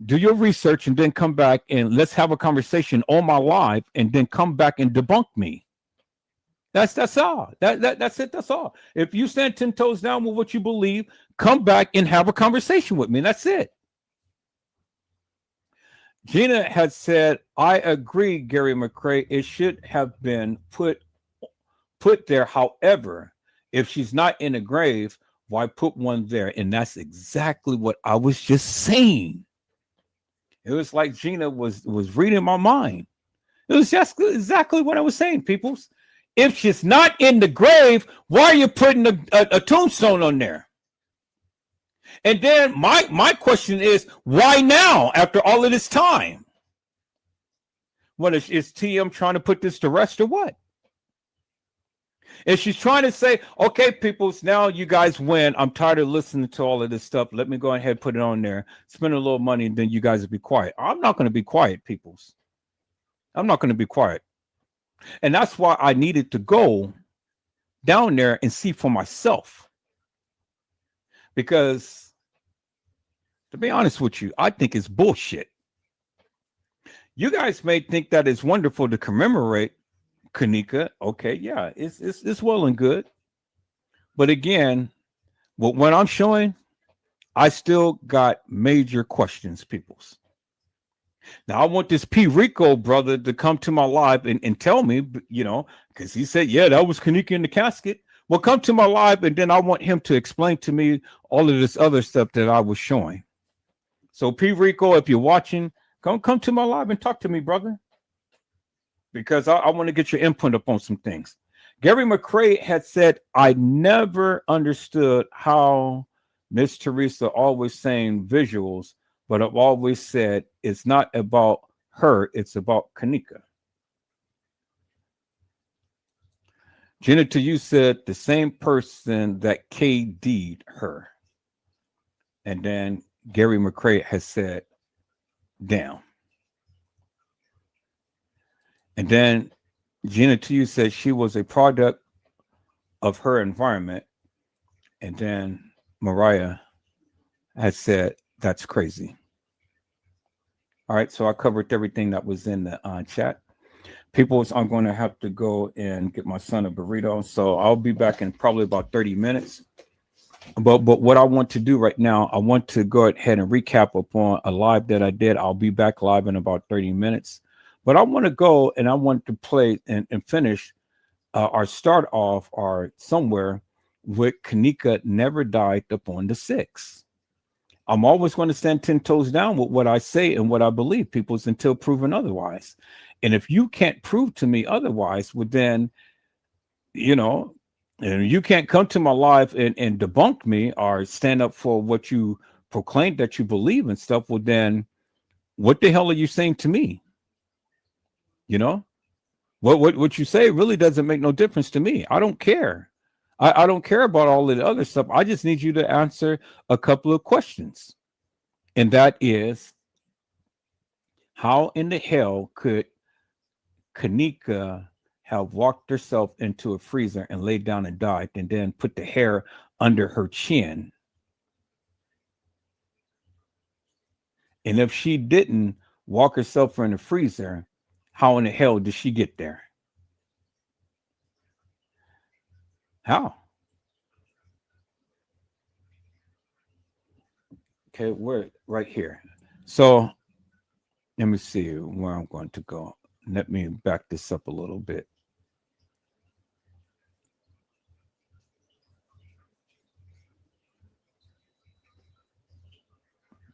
do your research and then come back and let's have a conversation on my live and then come back and debunk me. That's all. That's it. That's all. If you stand 10 toes down with what you believe, come back and have a conversation with me. That's it. Gina had said, I agree, Gary McCrae. It should have been put there. However, if she's not in a grave, why put one there? And that's exactly what I was just saying. It was like Gina was reading my mind. It was just exactly what I was saying, peoples. If she's not in the grave, why are you putting a tombstone on there? And then my question is, why now after all of this time? What is TM trying to put this to rest or what? If she's trying to say, okay, peoples, now you guys win. I'm tired of listening to all of this stuff. Let me go ahead and put it on there, spend a little money, and then you guys will be quiet. I'm not going to be quiet, peoples. I'm not going to be quiet. And that's why I needed to go down there and see for myself. Because, to be honest with you, I think it's bullshit. You guys may think that it's wonderful to commemorate Kenneka. Okay, yeah, it's well and good. But again, what I'm showing, I still got major questions, peoples. Now, I want this P. Rico brother to come to my live and tell me, you know, because he said, yeah, that was Kenneka in the casket. Well, come to my live, and then I want him to explain to me all of this other stuff that I was showing. So, P. Rico, if you're watching, come to my live and talk to me, brother, because I want to get your input up on some things. Gary McCrae had said, I never understood how Miss Teresa always saying visuals, but I've always said it's not about her, it's about Kenneka. Jenna to you said the same person that KD'd her. And then Gary McCrae has said, down. And then Gina to you said she was a product of her environment. And then Mariah has said, that's crazy. All right, so I covered everything that was in the chat. People, I'm going to have to go and get my son a burrito. So I'll be back in probably about 30 minutes. But what I want to do right now, I want to go ahead and recap upon a live that I did. I'll be back live in about 30 minutes. But I want to go and I want to play and finish or start off or somewhere with Kenneka never died upon the 6th. I'm always going to stand 10 toes down with what I say and what I believe, peoples, until proven otherwise. And if you can't prove to me otherwise, well, then, you know, and you can't come to my live and debunk me or stand up for what you proclaim that you believe and stuff, well, then what the hell are you saying to me? You know, what you say really doesn't make no difference to me. I don't care. I don't care about all of the other stuff. I just need you to answer a couple of questions. And that is, how in the hell could Kenneka have walked herself into a freezer and laid down and died and then put the hair under her chin? And if she didn't walk herself in the freezer, how in the hell did she get there? How? Okay, we're right here. So let me see where I'm going to go. Let me back this up a little bit.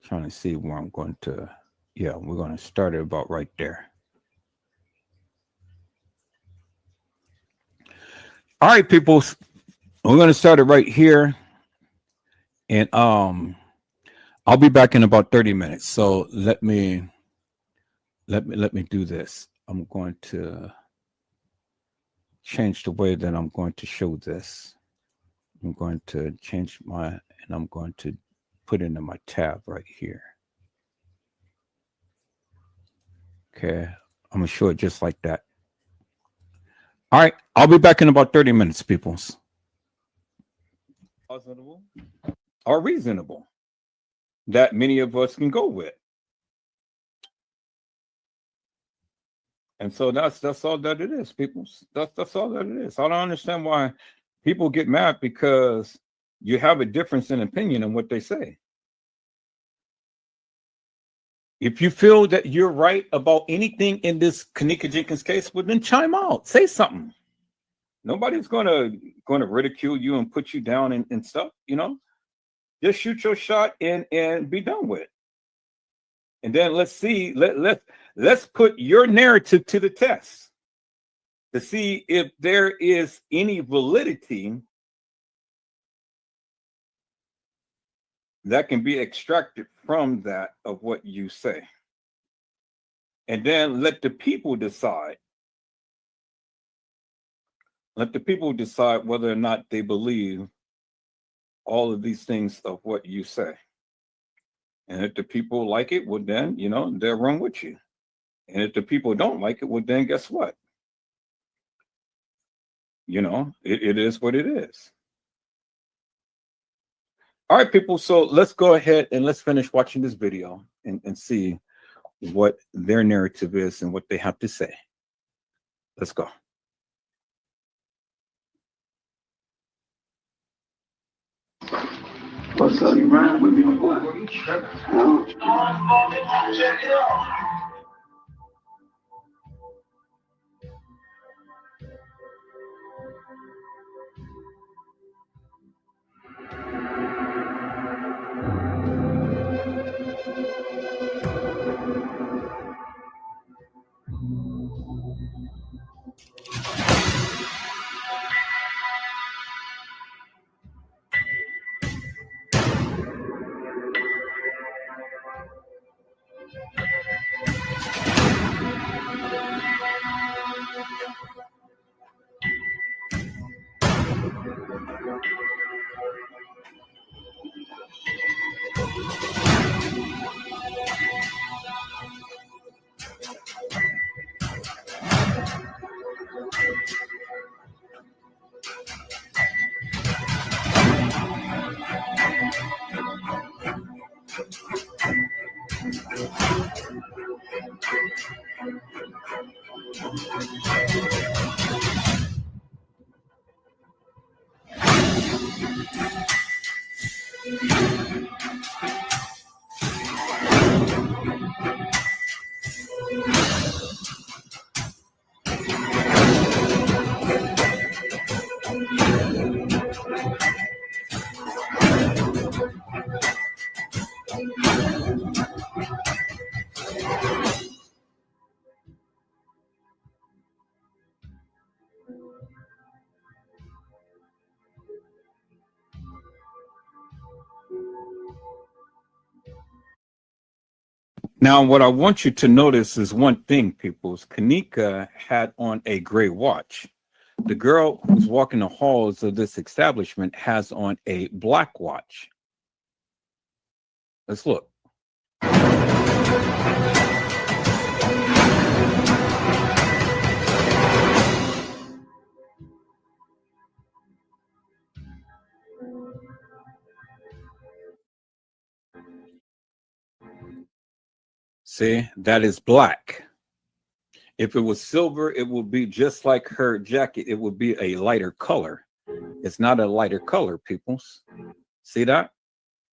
Trying to see where I'm going to. Yeah, we're going to start it about right there. All right, people. We're going to start it right here, and I'll be back in about 30 minutes. So let me do this. I'm going to change the way that I'm going to show this. I'm going to change and I'm going to put it in my tab right here. Okay, I'm gonna show it just like that. All right, I'll be back in about 30 minutes, peoples. Plausible or reasonable that many of us can go with. And so that's all that it is, peoples. That's all that it is. I don't understand why people get mad because you have a difference in opinion in what they say. If you feel that you're right about anything in this Kenneka Jenkins case, well, then chime out. Say something. Nobody's gonna ridicule you and put you down and stuff, you know. Just shoot your shot and be done with it. And then let's see, let's put your narrative to the test to see if there is any validity that can be extracted from that of what you say. And then let the people decide. Let the people decide whether or not they believe all of these things of what you say. And if the people like it, well, then, you know, they'll run with you. And if the people don't like it, well, then guess what? You know, it is what it is. All right, people. So let's go ahead and let's finish watching this video and see what their narrative is and what they have to say. Let's go.
What's up? You riding with me, my boy?
Now, what I want you to notice is one thing, people. Kenneka had on a gray watch. The girl who's walking the halls of this establishment has on a black watch. Let's look. See, that is black. If it was silver, it would be just like her jacket. It would be a lighter color. It's not a lighter color, peoples. See that?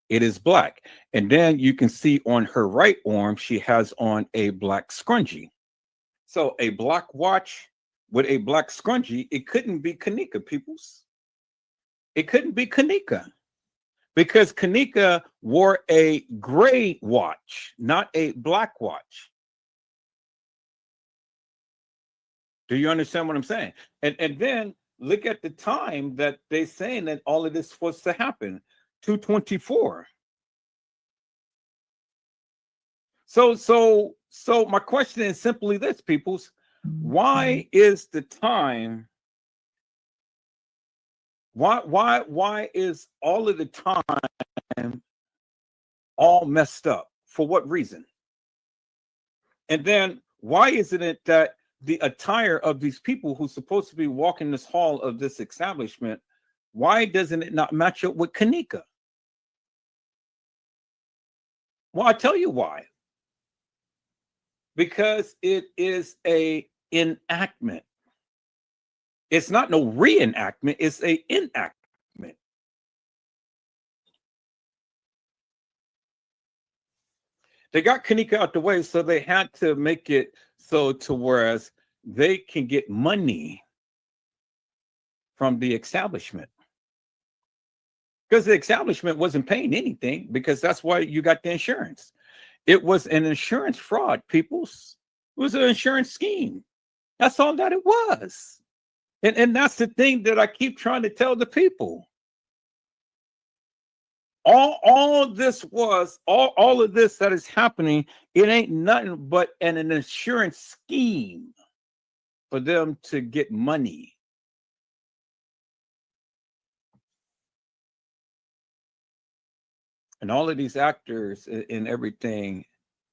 It is black. And then you can see on her right arm, she has on a black scrunchie. So a black watch with a black scrunchie, it couldn't be Kenneka, peoples. It couldn't be Kenneka. Because Kenneka wore a gray watch, not a black watch. Do you understand what I'm saying? And then look at the time that they're saying that all of this was to happen, 224. So my question is simply this, peoples. Why is the time, why is all of the time all messed up? For what reason? And then why isn't it that the attire of these people who's supposed to be walking this hall of this establishment, why doesn't it not match up with Kenneka? Well, I'll tell you why. Because it is a enactment. It's not no reenactment, it's a enactment. They got Kenneka out the way, so they had to make it so to whereas they can get money from the establishment. Because the establishment wasn't paying anything, because that's why you got the insurance. It was an insurance fraud, peoples. It was an insurance scheme. That's all that it was. And that's the thing that I keep trying to tell the people. All of this that is happening, it ain't nothing but an insurance scheme for them to get money. And all of these actors and everything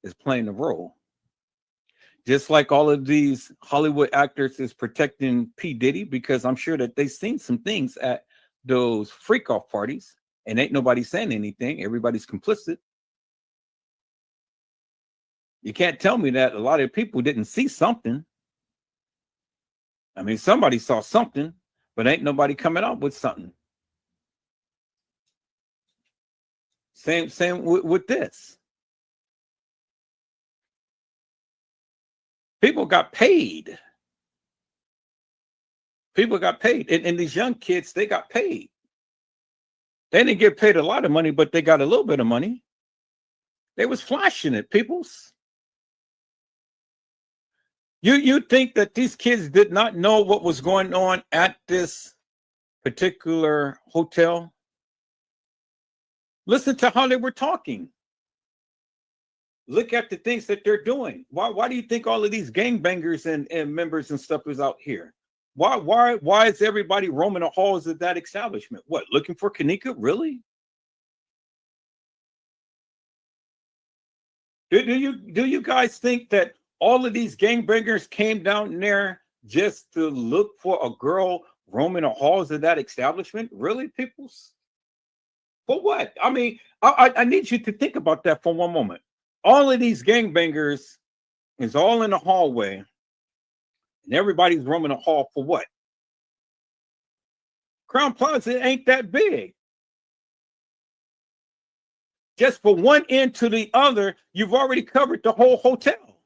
is playing a role. Just like all of these Hollywood actors is protecting P. Diddy, because I'm sure that they've seen some things at those freak off parties and ain't nobody saying anything. Everybody's complicit. You can't tell me that a lot of people didn't see something. I mean, somebody saw something, but ain't nobody coming up with something. Same with this. People got paid. People got paid. And these young kids, they got paid. They didn't get paid a lot of money, but they got a little bit of money. They was flashing it, peoples. You think that these kids did not know what was going on at this particular hotel? Listen to how they were talking. Look at the things that they're doing. Why do you think all of these gangbangers and members and stuff is out here? Why is everybody roaming the halls of that establishment? What, looking for Kenneka? Really? Do you guys think that all of these gangbangers came down there just to look for a girl roaming the halls of that establishment? Really, peoples? For what? I mean, I need you to think about that for one moment. All of these gangbangers is all in the hallway, and everybody's roaming the hall for what? Crown Plaza ain't that big. Just for one end to the other, you've already covered the whole hotel.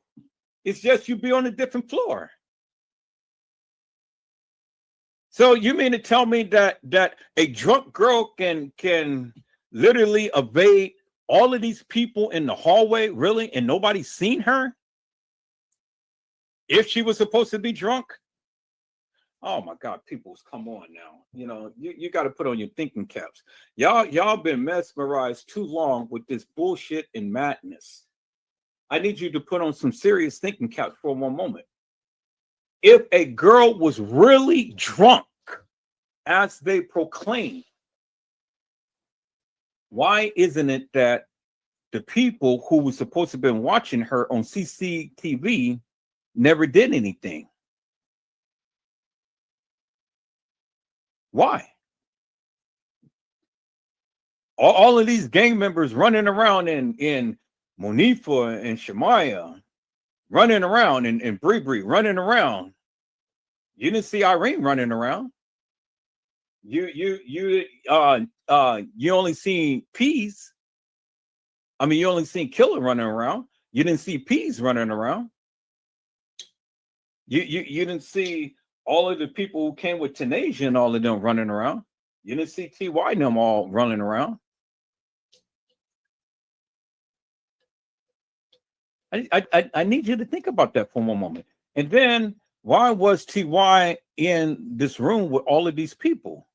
It's just you be on a different floor. So you mean to tell me that a drunk girl can literally evade all of these people in the hallway, really, and nobody's seen her? If she was supposed to be drunk? Oh my God, peoples, come on now. You know, you got to put on your thinking caps. Y'all been mesmerized too long with this bullshit and madness. I need you to put on some serious thinking caps for one moment. If a girl was really drunk, as they proclaim, why isn't it that the people who were supposed to have been watching her on CCTV never did anything? Why? All of these gang members running around in Monifa and Shemaya, running around, and Bree running around. You didn't see Irene running around. You only seen Peas. I mean, you only seen Killer running around. You didn't see Peas running around. You didn't see all of the people who came with Tanasia and all of them running around. You didn't see TY and them all running around. I need you to think about that for one moment. And then why was TY in this room with all of these people.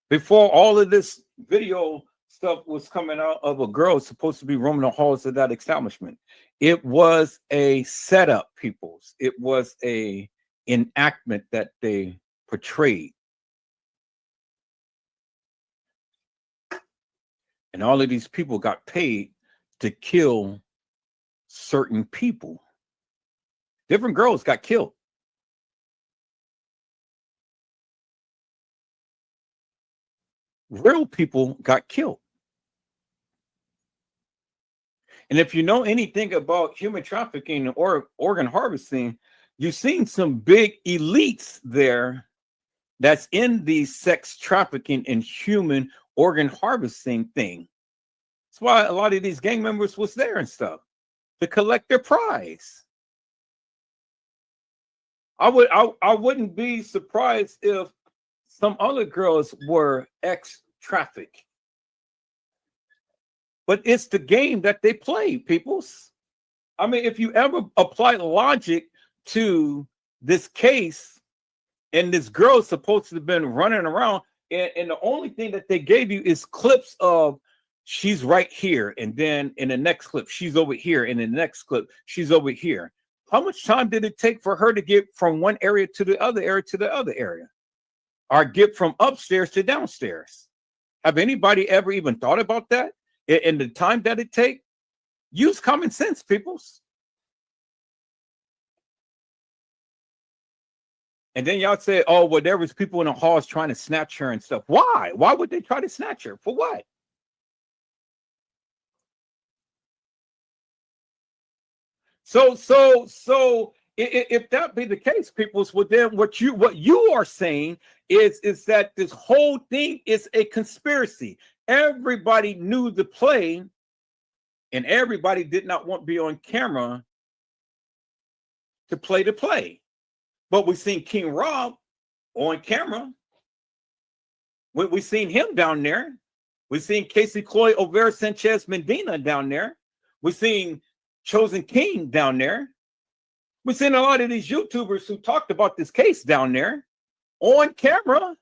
Before all of this video stuff was coming out of a girl supposed to be roaming the halls of that establishment, it was a setup, peoples. It was a enactment that they portrayed. And all of these people got paid to kill certain people. Different girls got killed. Real people got killed. And if you know anything about human trafficking or organ harvesting, you've seen some big elites there that's in the sex trafficking and human organ harvesting thing. That's why a lot of these gang members was there and stuff, to collect their prize. I wouldn't be surprised if some other girls were ex-trafficked. But it's the game that they play, peoples. I mean, if you ever apply logic to this case, and this girl's supposed to have been running around, and the only thing that they gave you is clips of she's right here, and then in the next clip, she's over here, and in the next clip, she's over here. How much time did it take for her to get from one area to the other area to the other area? Or get from upstairs to downstairs? Have anybody ever even thought about that? In the time that it takes? Use common sense, peoples. And then y'all say, oh, well, there was people in the halls trying to snatch her and stuff. Why? Why would they try to snatch her? For what? So if that be the case, peoples, well, then what you are saying is that this whole thing is a conspiracy. Everybody knew the play, and everybody did not want to be on camera to play the play. But we seen King Rob on camera. We seen him down there. We seen Casey Cloy Overa Sanchez Medina down there. We seen Chosen King down there. We seen a lot of these YouTubers who talked about this case down there on camera,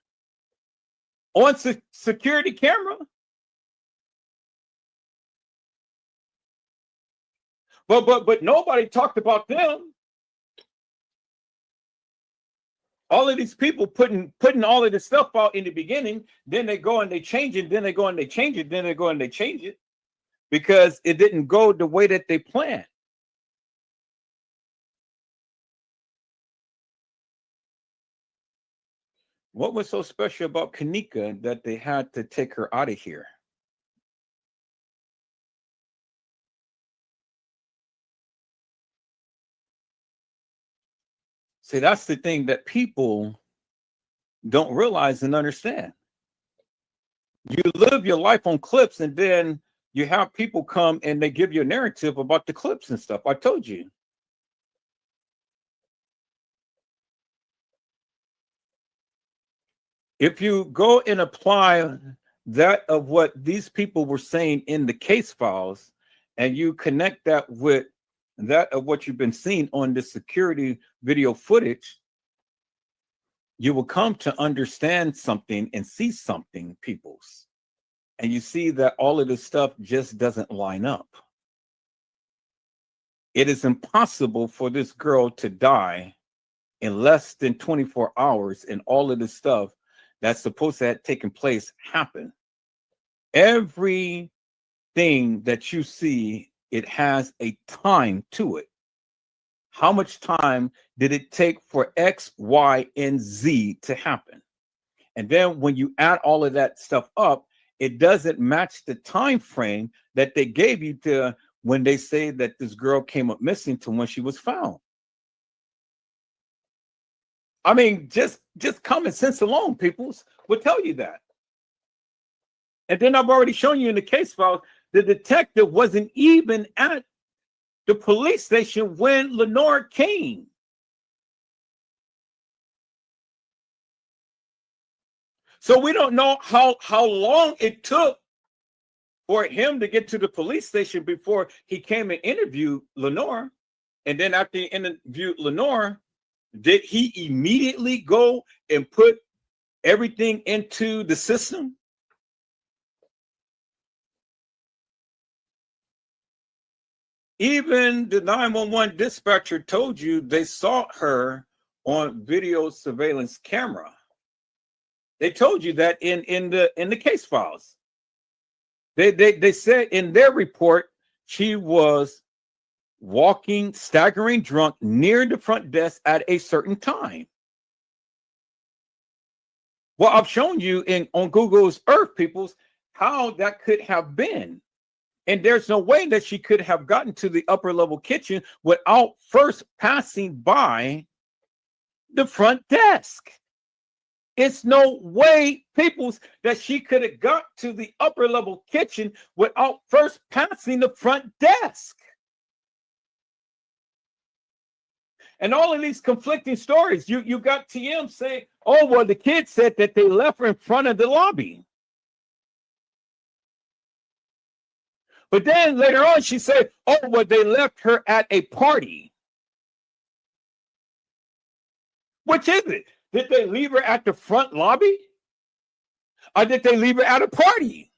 on security camera. But nobody talked about them. All of these people putting all of this stuff out in the beginning, then they go and they change it, then they go and they change it, then they go and they change it, because it didn't go the way that they planned. What was so special about Kenneka that they had to take her out of here? See, that's the thing that people don't realize and understand. You live your life on clips, and then you have people come and they give you a narrative about the clips and stuff. I told you. If you go and apply that of what these people were saying in the case files, and you connect that with that of what you've been seeing on the security video footage, you will come to understand something and see something, peoples. And you see that all of this stuff just doesn't line up. It is impossible for this girl to die in less than 24 hours, and all of this stuff that's supposed to have taken place happen. Everything that you see, it has a time to it. How much time did it take for X, Y, and Z to happen? And then when you add all of that stuff up, it doesn't match the time frame that they gave you to when they say that this girl came up missing to when she was found. I mean, just common sense alone, peoples, will tell you that. And then I've already shown you in the case file, the detective wasn't even at the police station when Lenore came. So we don't know how long it took for him to get to the police station before he came and interviewed Lenore. And then after he interviewed Lenore, did he immediately go and put everything into the system? Even the 911 dispatcher told you they saw her on video surveillance camera. They told you that in the case files. They said in their report she was walking, staggering drunk near the front desk at a certain time. Well, I've shown you on Google's Earth, peoples, how that could have been. And there's no way that she could have gotten to the upper level kitchen without first passing by the front desk. It's no way, peoples, that she could have got to the upper level kitchen without first passing the front desk. And all of these conflicting stories, you got TM saying, oh, well, the kid said that they left her in front of the lobby. But then later on, she said, oh, well, they left her at a party. Which is it? Did they leave her at the front lobby? Or did they leave her at a party?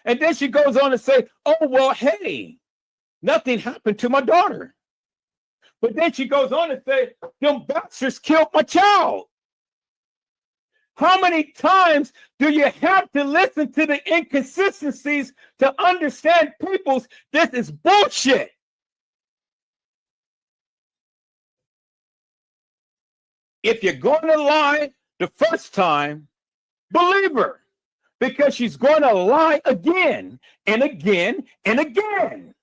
And then she goes on to say, oh, well, hey, nothing happened to my daughter. But then she goes on to say, them bastards killed my child. How many times do you have to listen to the inconsistencies to understand people's this is bullshit? If you're going to lie the first time, believe her, because she's going to lie again and again and again.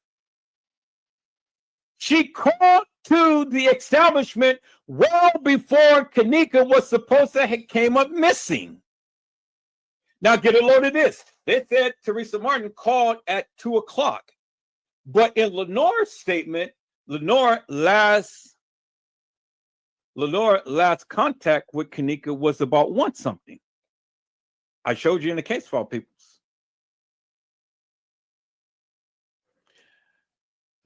She called to the establishment well before Kenneka was supposed to have came up missing. Now get a load of this. They said Teresa Martin called at 2 o'clock. But in Lenore's statement, Lenore last contact with Kenneka was about 1 something. I showed you in the case file, people.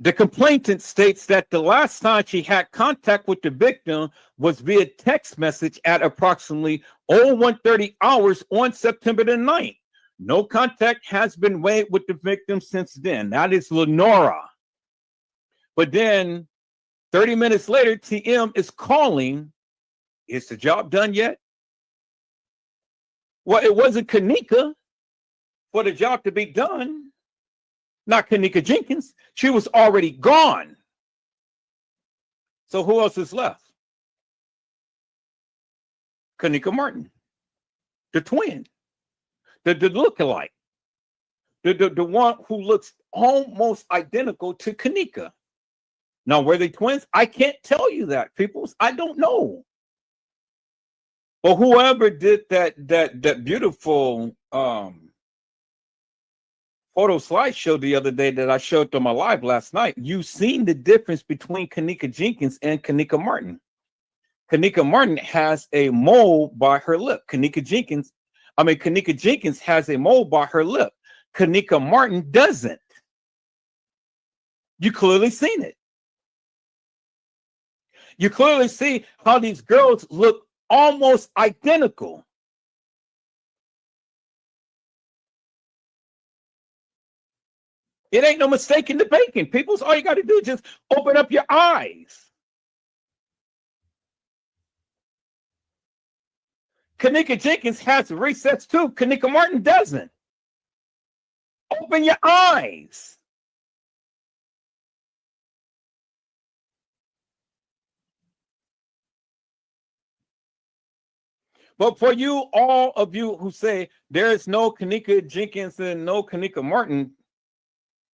The complainant states that the last time she had contact with the victim was via text message at approximately 01:30 hours on September the 9th. No contact has been made with the victim since then. That is Lenora. But then 30 minutes later, TM is calling. Is the job done yet? Well, it wasn't Kenneka for the job to be done. Not Kenneka Jenkins. She was already gone. So who else is left? Kenneka Martin, the twin, the lookalike, the one who looks almost identical to Kenneka. Now, were they twins? I can't tell you that, people. I don't know. But whoever did that beautiful photo slideshow the other day that I showed on my live last night, you've seen the difference between Kenneka Jenkins and Kenneka Martin. Kenneka Martin has a mole by her lip. Kenneka Jenkins has a mole by her lip. Kenneka Martin doesn't. You clearly seen it. You clearly see how these girls look almost identical. It ain't no mistake in the bacon, people. All you got to do is just open up your eyes. Kenneka Jenkins has resets too. Kenneka Martin doesn't. Open your eyes. But for you, all of you who say there is no Kenneka Jenkins and no Kenneka Martin,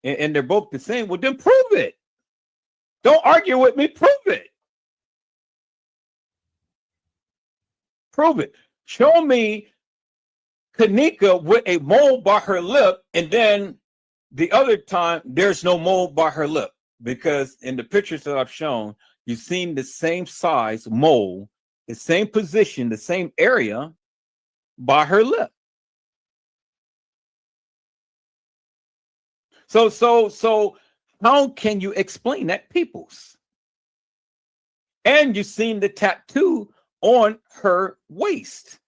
and they're both the same, well, then prove it. Don't argue with me. Prove it. Prove it. Show me Kenneka with a mole by her lip, and then the other time there's no mole by her lip, because in the pictures that I've shown, you've seen the same size mole, the same position, the same area by her lip. So How can you explain that, peoples? And you've seen the tattoo on her waist.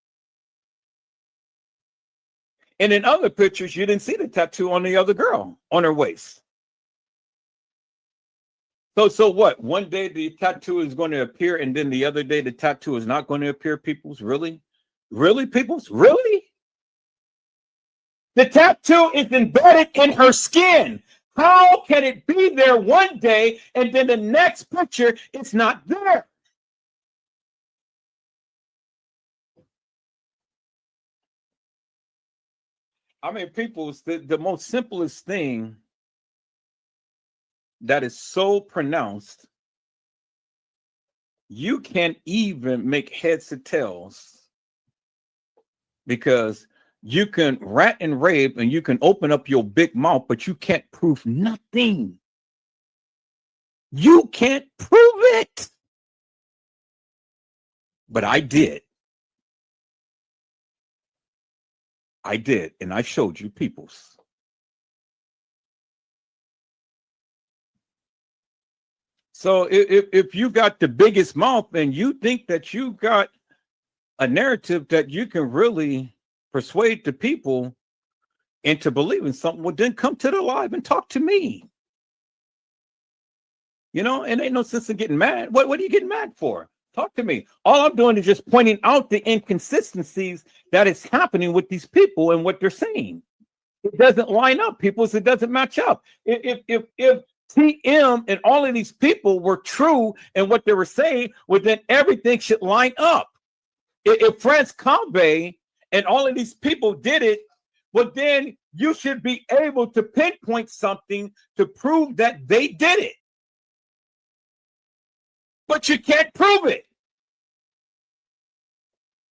And in other pictures, you didn't see the tattoo on the other girl on her waist. So what? One day the tattoo is going to appear, and then the other day the tattoo is not going to appear, peoples? Really? Really, peoples? Really? The tattoo is embedded in her skin. How can it be there one day and then the next picture it's not there? I mean, people's the most simplest thing that is so pronounced, you can't even make heads or tails, because you can rant and rave and you can open up your big mouth, but you can't prove nothing. You can't prove it. But I did. I did, and I showed you, peoples. So if you got the biggest mouth and you think that you got a narrative that you can really persuade the people into believing something, well, then come to the live and talk to me. You know, and ain't no sense in getting mad. What are you getting mad for? Talk to me. All I'm doing is just pointing out the inconsistencies that is happening with these people and what they're saying. It doesn't line up, people. It doesn't match up. If TM and all of these people were true in what they were saying, well, then everything should line up. If France Cambe and all of these people did it, well, then you should be able to pinpoint something to prove that they did it. But you can't prove it.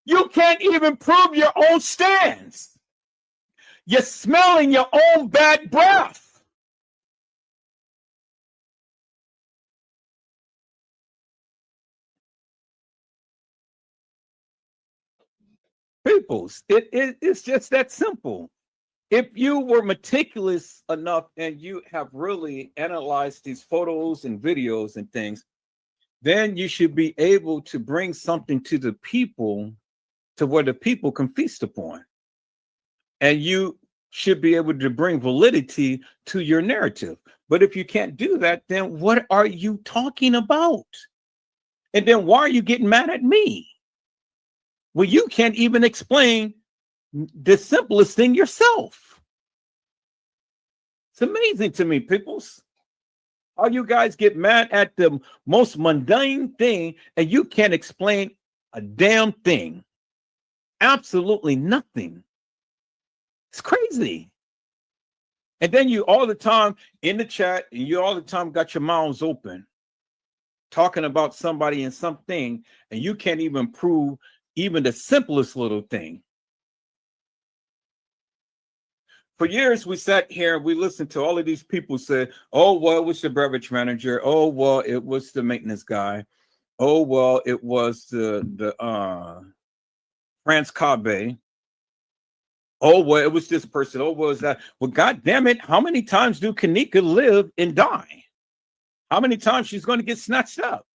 You can't even prove your own stance. You're smelling your own bad breath. Peoples, it's just that simple. If you were meticulous enough and you have really analyzed these photos and videos and things, then you should be able to bring something to the people to where the people can feast upon. And you should be able to bring validity to your narrative. But if you can't do that, then what are you talking about? And then why are you getting mad at me? Well, you can't even explain the simplest thing yourself. It's amazing to me, peoples. How you guys get mad at the most mundane thing and you can't explain a damn thing. Absolutely nothing. It's crazy. And then you all the time in the chat, and you all the time got your mouths open, talking about somebody and something, and you can't even prove even the simplest little thing. For years, we sat here and we listened to all of these people say, oh, well, it was the beverage manager. Oh, well, it was the maintenance guy. Oh, well, it was the France Cabe. Oh, well, it was this person. Oh, well, it was that. Well, God damn it. How many times do Kenneka live and die? How many times she's going to get snatched up?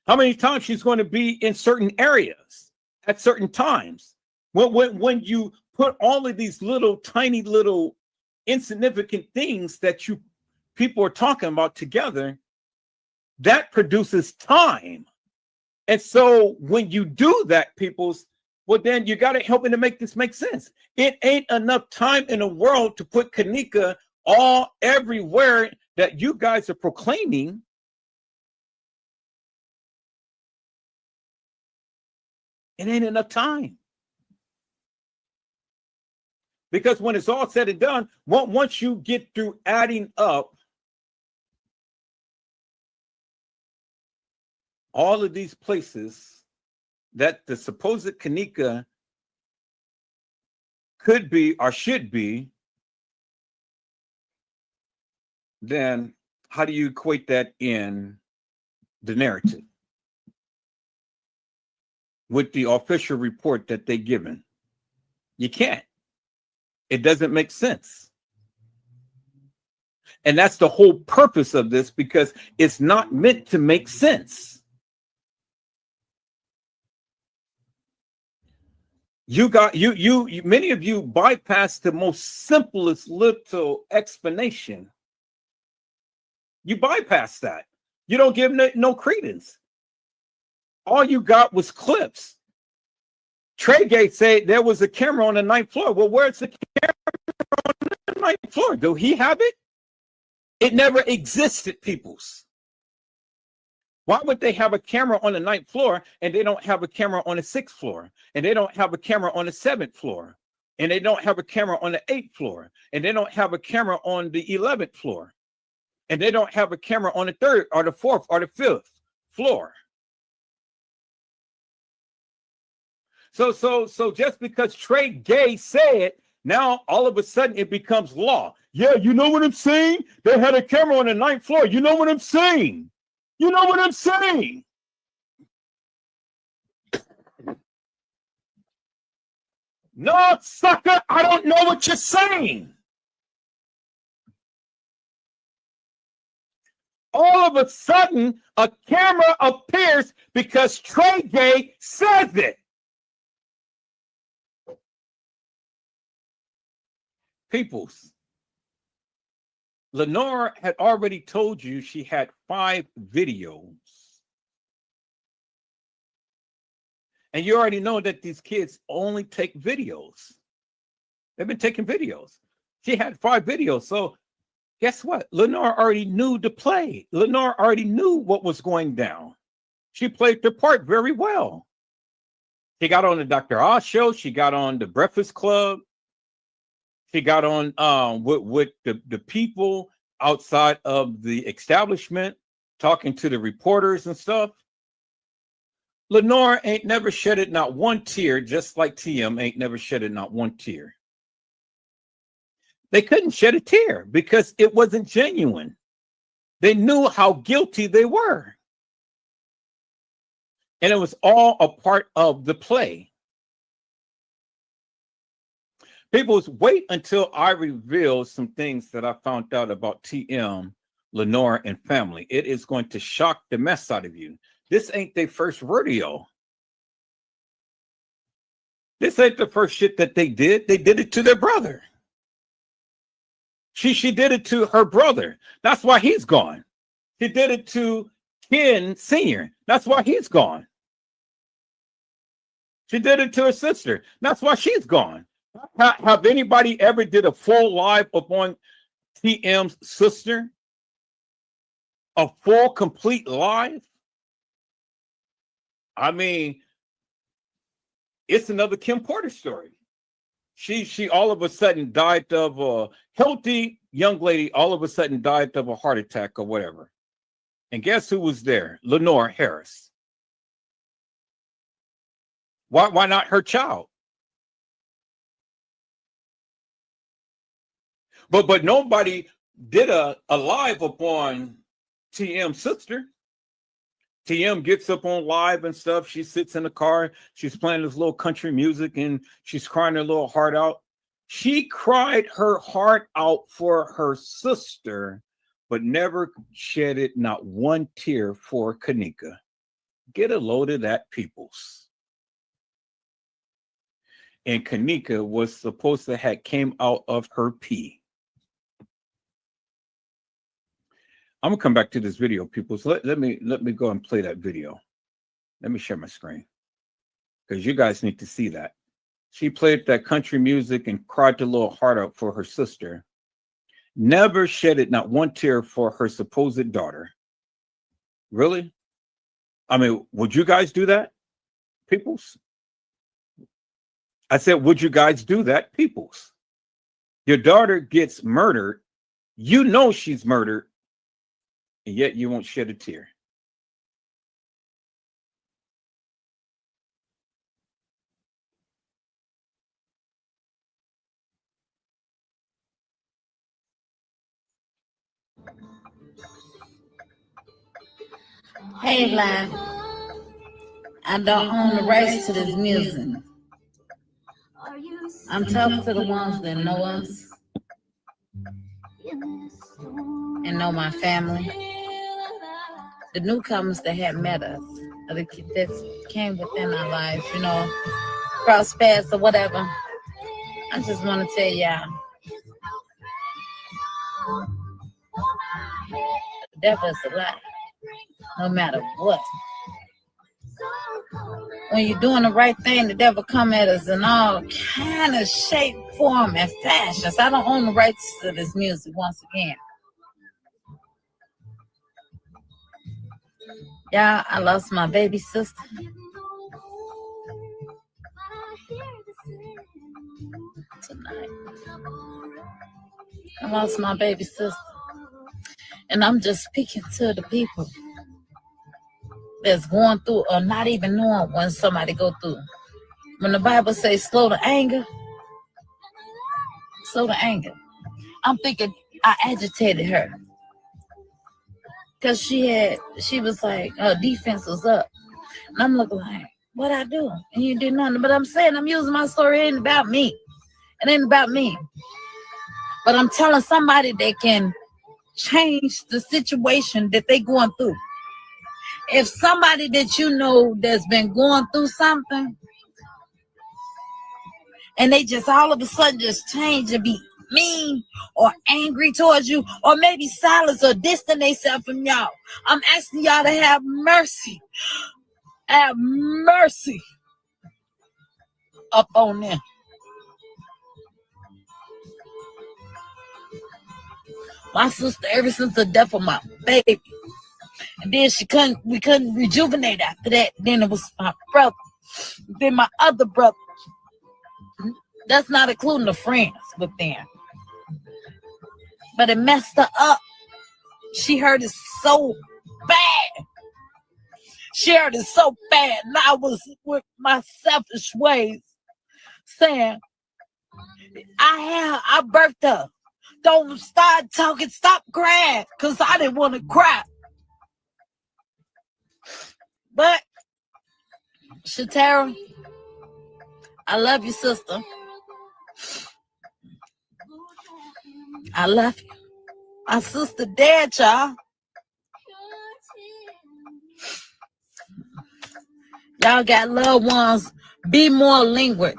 How many times she's going to be in certain areas at certain times? When you put all of these little tiny little insignificant things that people are talking about together, that produces time. And so when you do that, well, then you got to help me to make this make sense. It ain't enough time in the world to put Kenneka all everywhere that you guys are proclaiming. It ain't enough time. Because when it's all said and done, once you get through adding up all of these places that the supposed Kenneka could be or should be, then how do you equate that in the narrative with the official report that they're given? You can't. It doesn't make sense. And that's the whole purpose of this, because it's not meant to make sense. You many of you bypass the most simplest little explanation. You bypass that. You don't give no credence. All you got was clips. Trey Gates said there was a camera on the 9th floor. Well, where's the camera on the 9th floor? Do he have it? It never existed, peoples. Why would they have a camera on the 9th floor and they don't have a camera on the 6th floor? And they don't have a camera on the 7th floor? And they don't have a camera on the 8th floor? And they don't have a camera on the 11th floor? And they don't have a camera on the 3rd or the 4th or the 5th floor? So just because Trey Gay said, now all of a sudden it becomes law. Yeah, you know what I'm saying? They had a camera on the 9th floor. You know what I'm saying? You know what I'm saying? No, sucker, I don't know what you're saying. All of a sudden, a camera appears because Trey Gay says it. Peoples, Lenore had already told you she had 5 videos. And you already know that these kids only take videos. They've been taking videos. She had 5 videos. So guess what? Lenore already knew the play. Lenore already knew what was going down. She played the part very well. She got on the Dr. Oz show. She got on the Breakfast Club. She got on with the people outside of the establishment, talking to the reporters and stuff. Lenore ain't never shedded not one tear, just like TM ain't never shedded not one tear. They couldn't shed a tear because it wasn't genuine. They knew how guilty they were. And it was all a part of the play. People, wait until I reveal some things that I found out about TM, Lenore, and family. It is going to shock the mess out of you. This ain't their first rodeo. This ain't the first shit that they did. They did it to their brother. She did it to her brother. That's why he's gone. She did it to Ken Sr. That's why he's gone. She did it to her sister. That's why she's gone. Have anybody ever did a full live upon TM's sister? A full, complete live? I mean, it's another Kim Porter story. She all of a sudden died of a healthy young lady, all of a sudden died of a heart attack or whatever. And guess who was there? Lenore Harris. Why not her child? But nobody did a live upon TM's sister. TM gets up on live and stuff. She sits in the car. She's playing this little country music and she's crying her little heart out. She cried her heart out for her sister, but never shedded not one tear for Kenneka. Get a load of that, peoples. And Kenneka was supposed to have came out of her pee. I'm gonna come back to this video, people. So let me go and play that video. Let me share my screen because you guys need to see that. She played that country music and cried a little heart out for her sister. Never shedded not one tear for her supposed daughter. Really? I mean, would you guys do that, peoples? I said, would you guys do that, peoples? Your daughter gets murdered. You know she's murdered. And yet you won't shed a tear.
Hey, Live. I don't own the rights to this music. I'm talking to the ones that know us. and know my family. The newcomers that had met us, that came within our lives, you know, cross paths or whatever. I just want to tell y'all, the devil is a lie, no matter what. When you're doing the right thing, the devil come at us in all kind of shape, form, and fashion. So I don't own the rights to this music once again. Y'all, I lost my baby sister. Tonight. I lost my baby sister. And I'm just speaking to the people that's going through or not even knowing when somebody go through. When the Bible says slow to anger, I'm thinking I agitated her. Because she was like, her defense was up. And I'm looking like, what I do? And you did nothing. But I'm saying, I'm using my story. It ain't about me. It ain't about me. But I'm telling somebody that can change the situation that they going through. If somebody that you know that's been going through something, and they just all of a sudden just change and be mean or angry towards you, or maybe silence or distance themselves from y'all, I'm asking y'all to have mercy. Have mercy up on them. My sister, ever since the death of my baby, and then we couldn't rejuvenate after that. Then it was my brother, then my other brother. That's not including the friends with them. But it messed her up. She hurt it so bad. She hurt it so bad. And I was with my selfish ways saying, I birthed her. Don't start talking, stop crying, because I didn't want to cry. But, Shatara, I love you, sister. I love you. My sister dead, y'all. Y'all got loved ones. Be more linguist.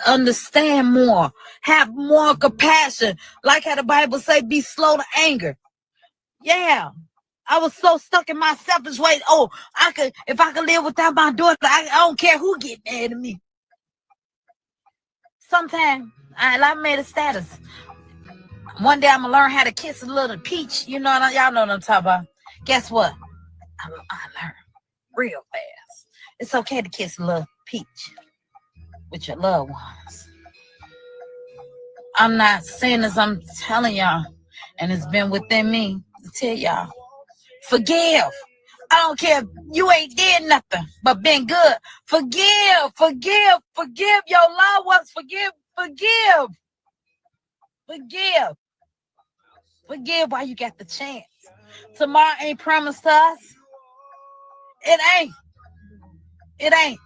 Understand more. Have more compassion. Like how the Bible say, be slow to anger. Yeah. I was so stuck in my selfish ways. Oh, if I could live without my daughter, I don't care who get mad at me. Sometimes I made a status. One day I'm gonna learn how to kiss a little peach. You know, y'all know what I'm talking about. Guess what? I learned real fast. It's okay to kiss a little peach with your loved ones. I'm not saying this, I'm telling y'all, and it's been within me to tell y'all, forgive. I don't care if you ain't did nothing but been good. Forgive your loved ones. Forgive while you got the chance. Tomorrow ain't promised to us. It ain't. I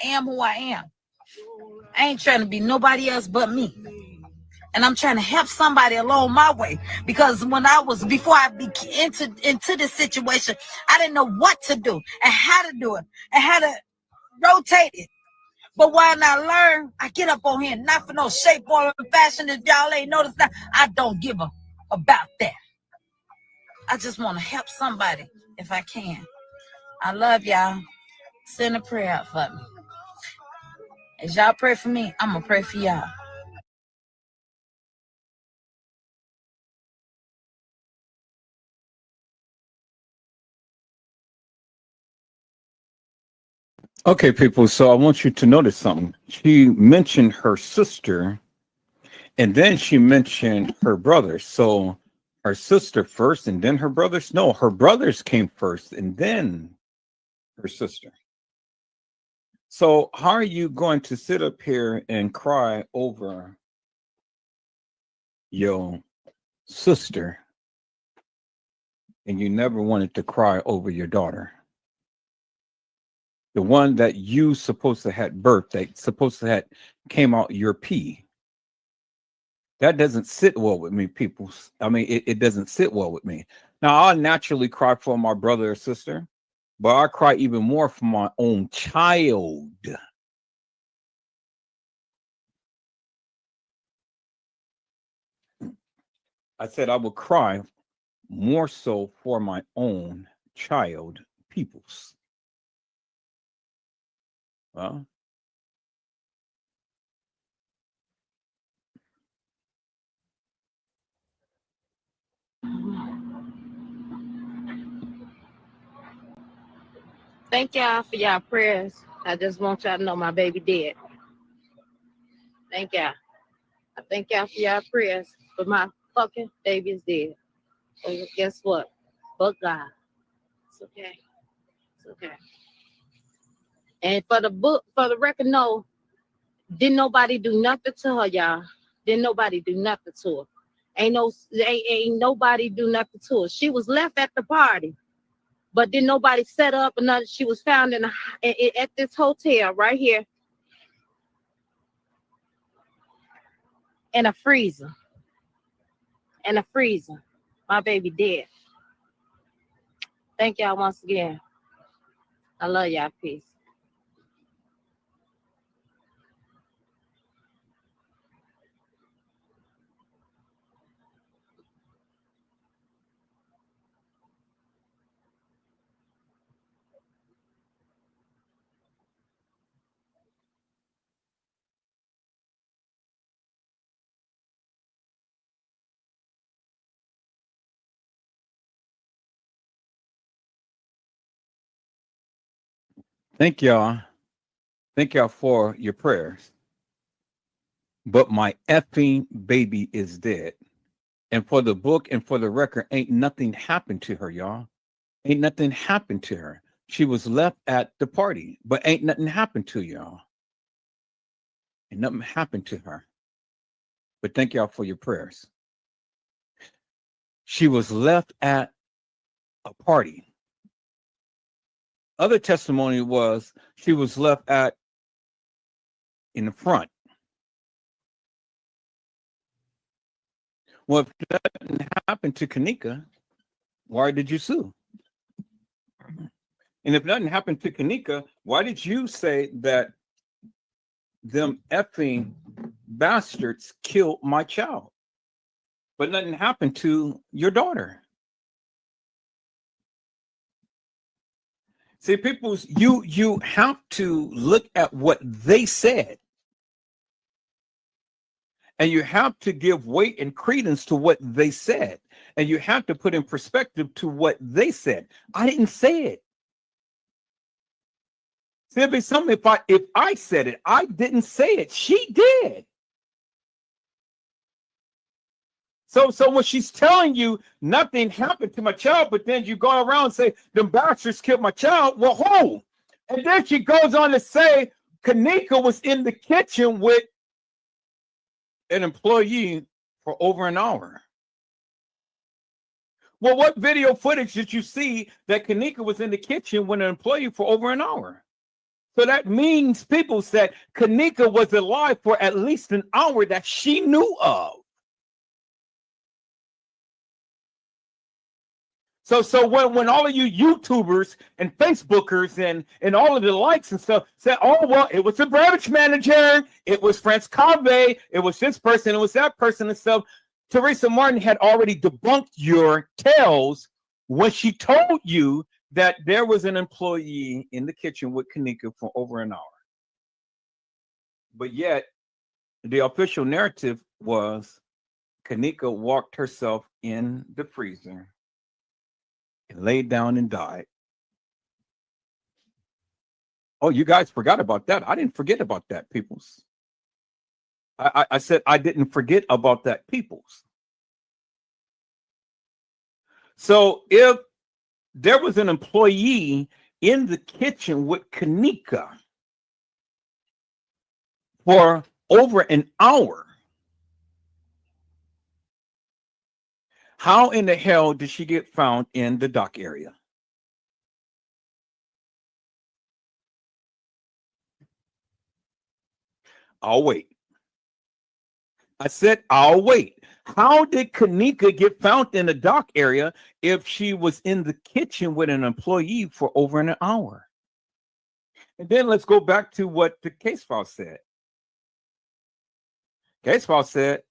am who I am. I ain't trying to be nobody else but me. And I'm trying to help somebody along my way. Because before I entered into this situation, I didn't know what to do and how to do it and how to rotate it. But when I learn, I get up on here, not for no shape or fashion. If y'all ain't noticed that, I don't give about that. I just want to help somebody if I can. I love y'all. Send a prayer out for me. As y'all pray for me, I'm going to pray for y'all.
Okay, people. So I want you to notice something. She mentioned her sister, and then she mentioned her brother. So her sister first, and then her brothers. No, her brothers came first, and then her sister. So how are you going to sit up here and cry over your sister, and you never wanted to cry over your daughter? The one that you supposed to had birth, that supposed to had came out your pee. That doesn't sit well with me, people. I mean, it doesn't sit well with me. Now, I naturally cry for my brother or sister, but I cry even more for my own child. I said I would cry more so for my own child, peoples. Well,
Thank y'all for y'all prayers. I just want y'all to know my baby dead. Thank y'all. I thank y'all for y'all prayers, but my fucking baby is dead. So guess what? But God. It's okay. It's okay. And for the record, no, didn't nobody do nothing to her, y'all. Didn't nobody do nothing to her. Ain't nobody do nothing to her. She was left at the party, but didn't nobody set up another. She was found at this hotel right here in a freezer. In a freezer. My baby dead. Thank y'all once again. I love y'all. Peace.
thank y'all. Thank y'all for your prayers. But my effing baby is dead. And for the book and for the record, ain't nothing happened to her, y'all. Ain't nothing happened to her. She was left at the party, but ain't nothing happened to y'all. Ain't nothing happened to her. But thank y'all for your prayers. She was left at a party. Other testimony was she was left at in the front. Well, if that didn't happen to Kenneka, why did you sue? And if nothing happened to Kenneka, why did you say that them effing bastards killed my child? But nothing happened to your daughter. See, people, you have to look at what they said. And you have to give weight and credence to what they said. And you have to put in perspective to what they said. I didn't say it. See, it'd be something if I said it. I didn't say it. She did. So when she's telling you nothing happened to my child, but then you go around and say the bastards killed my child, well, who? And then she goes on to say Kenneka was in the kitchen with an employee for over an hour. Well, what video footage did you see that Kenneka was in the kitchen with an employee for over an hour? So that means people said Kenneka was alive for at least an hour that she knew of. So when all of you YouTubers and Facebookers and all of the likes and stuff said, oh, well, it was the beverage manager, it was France Cave, it was this person, it was that person and stuff, Teresa Martin had already debunked your tales when she told you that there was an employee in the kitchen with Kenneka for over an hour. But yet, the official narrative was Kenneka walked herself in the freezer and laid down and died. Oh, you guys forgot about that. I didn't forget about that, peoples. I said I didn't forget about that, peoples. So if there was an employee in the kitchen with Kenneka for over an hour, how in the hell did she get found in the dock area? I'll wait. I said, I'll wait. How did Kenneka get found in the dock area if she was in the kitchen with an employee for over an hour? And then let's go back to what the case file said. Case file said,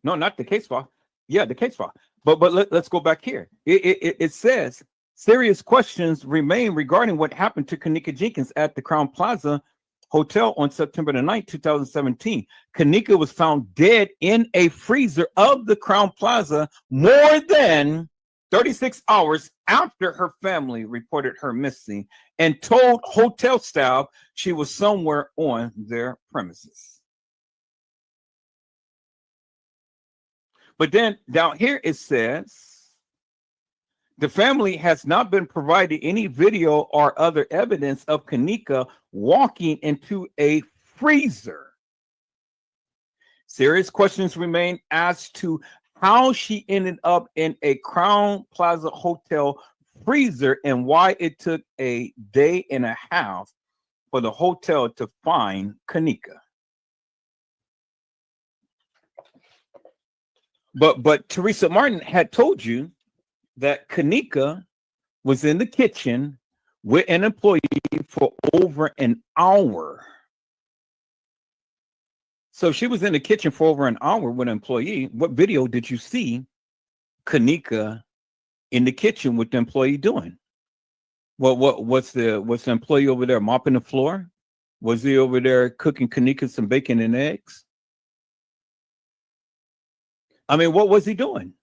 no, not the case file. Yeah, the case file. But let's go back here. It says serious questions remain regarding what happened to Kenneka Jenkins at the Crown Plaza Hotel on September the 9th, 2017. Kenneka was found dead in a freezer of the Crown Plaza more than 36 hours after her family reported her missing and told hotel staff she was somewhere on their premises. But then down here it says the family has not been provided any video or other evidence of Kenneka walking into a freezer. Serious questions remain as to how she ended up in a Crown Plaza Hotel freezer and why it took a day and a half for the hotel to find Kenneka. But Teresa Martin had told you that Kenneka was in the kitchen with an employee for over an hour. So she was in the kitchen for over an hour with an employee. What video did you see Kenneka in the kitchen with the employee doing? What's the employee over there mopping the floor? Was he over there cooking Kenneka some bacon and eggs? I mean, what was he doing?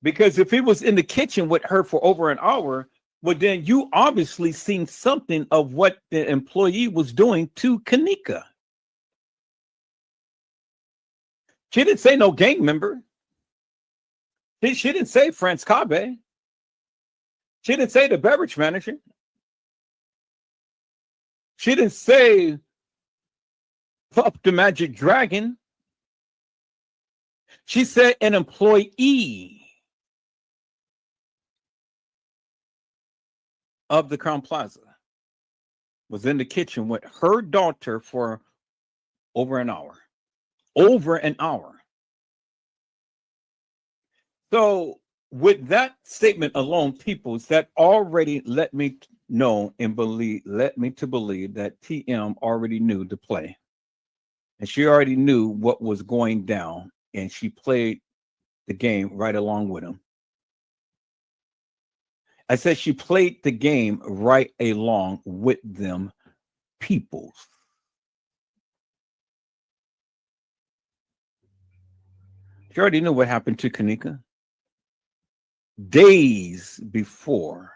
Because if he was in the kitchen with her for over an hour, well, then you obviously seen something of what the employee was doing to Kenneka. She didn't say no gang member. She didn't say Franz Cabe. She didn't say the beverage manager. She didn't say Puff the Magic Dragon. She said an employee of the Crown Plaza was in the kitchen with her daughter for over an hour. Over an hour. So with that statement alone, peoples, that already let me know and led me to believe that TM already knew the play. And she already knew what was going down. And she played the game right along with him. I said she played the game right along with them peoples. She already knew what happened to Kenneka days before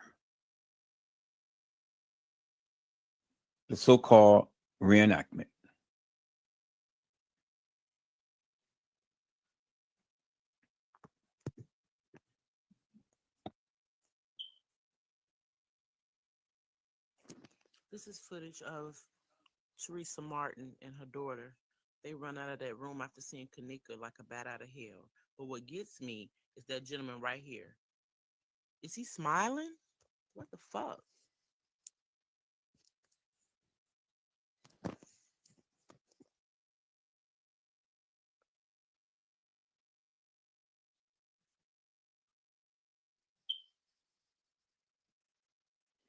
the so-called reenactment.
This is footage of Teresa Martin and her daughter. They run out of that room after seeing Kenneka like a bat out of hell. But what gets me is that gentleman right here. Is he smiling? What the fuck?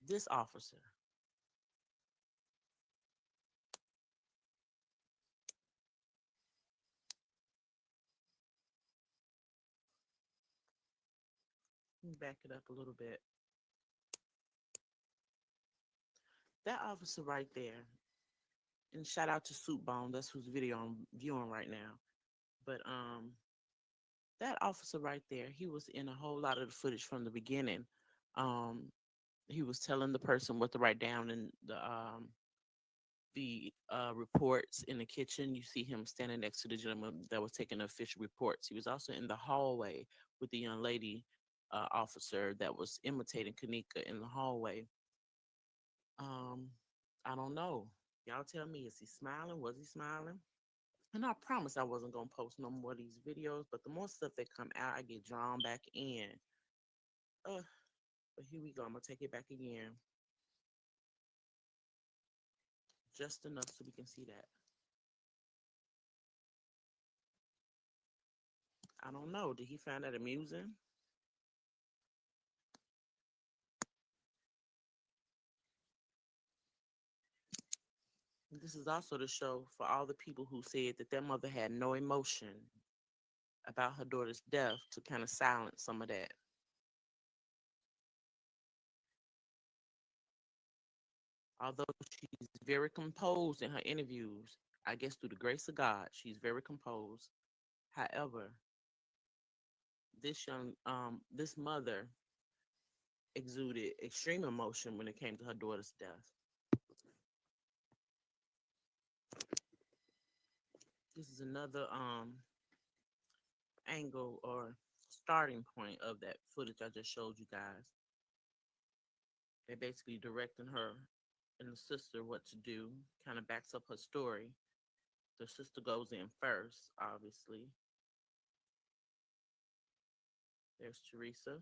This officer. Let me back it up a little bit. That officer right there, and shout out to Soup Bone, that's whose video I'm viewing right now. But that officer right there, he was in a whole lot of the footage from the beginning. He was telling the person what to write down in the reports in the kitchen. You see him standing next to the gentleman that was taking the official reports. He was also in the hallway with the young lady officer that was imitating Kenneka in the hallway. I don't know. Y'all tell me, is he smiling? Was he smiling? And I promise I wasn't gonna post no more of these videos, but the more stuff that come out, I get drawn back in. But here we go. I'm gonna take it back again, just enough so we can see that. I don't know. Did he find that amusing? This is also the show for all the people who said that their mother had no emotion about her daughter's death to kind of silence some of that. Although she's very composed in her interviews, I guess through the grace of God, she's very composed. However, this mother exuded extreme emotion when it came to her daughter's death. This is another angle or starting point of that footage I just showed you guys. They're basically directing her and the sister what to do, kind of backs up her story. The sister goes in first, obviously. There's Teresa.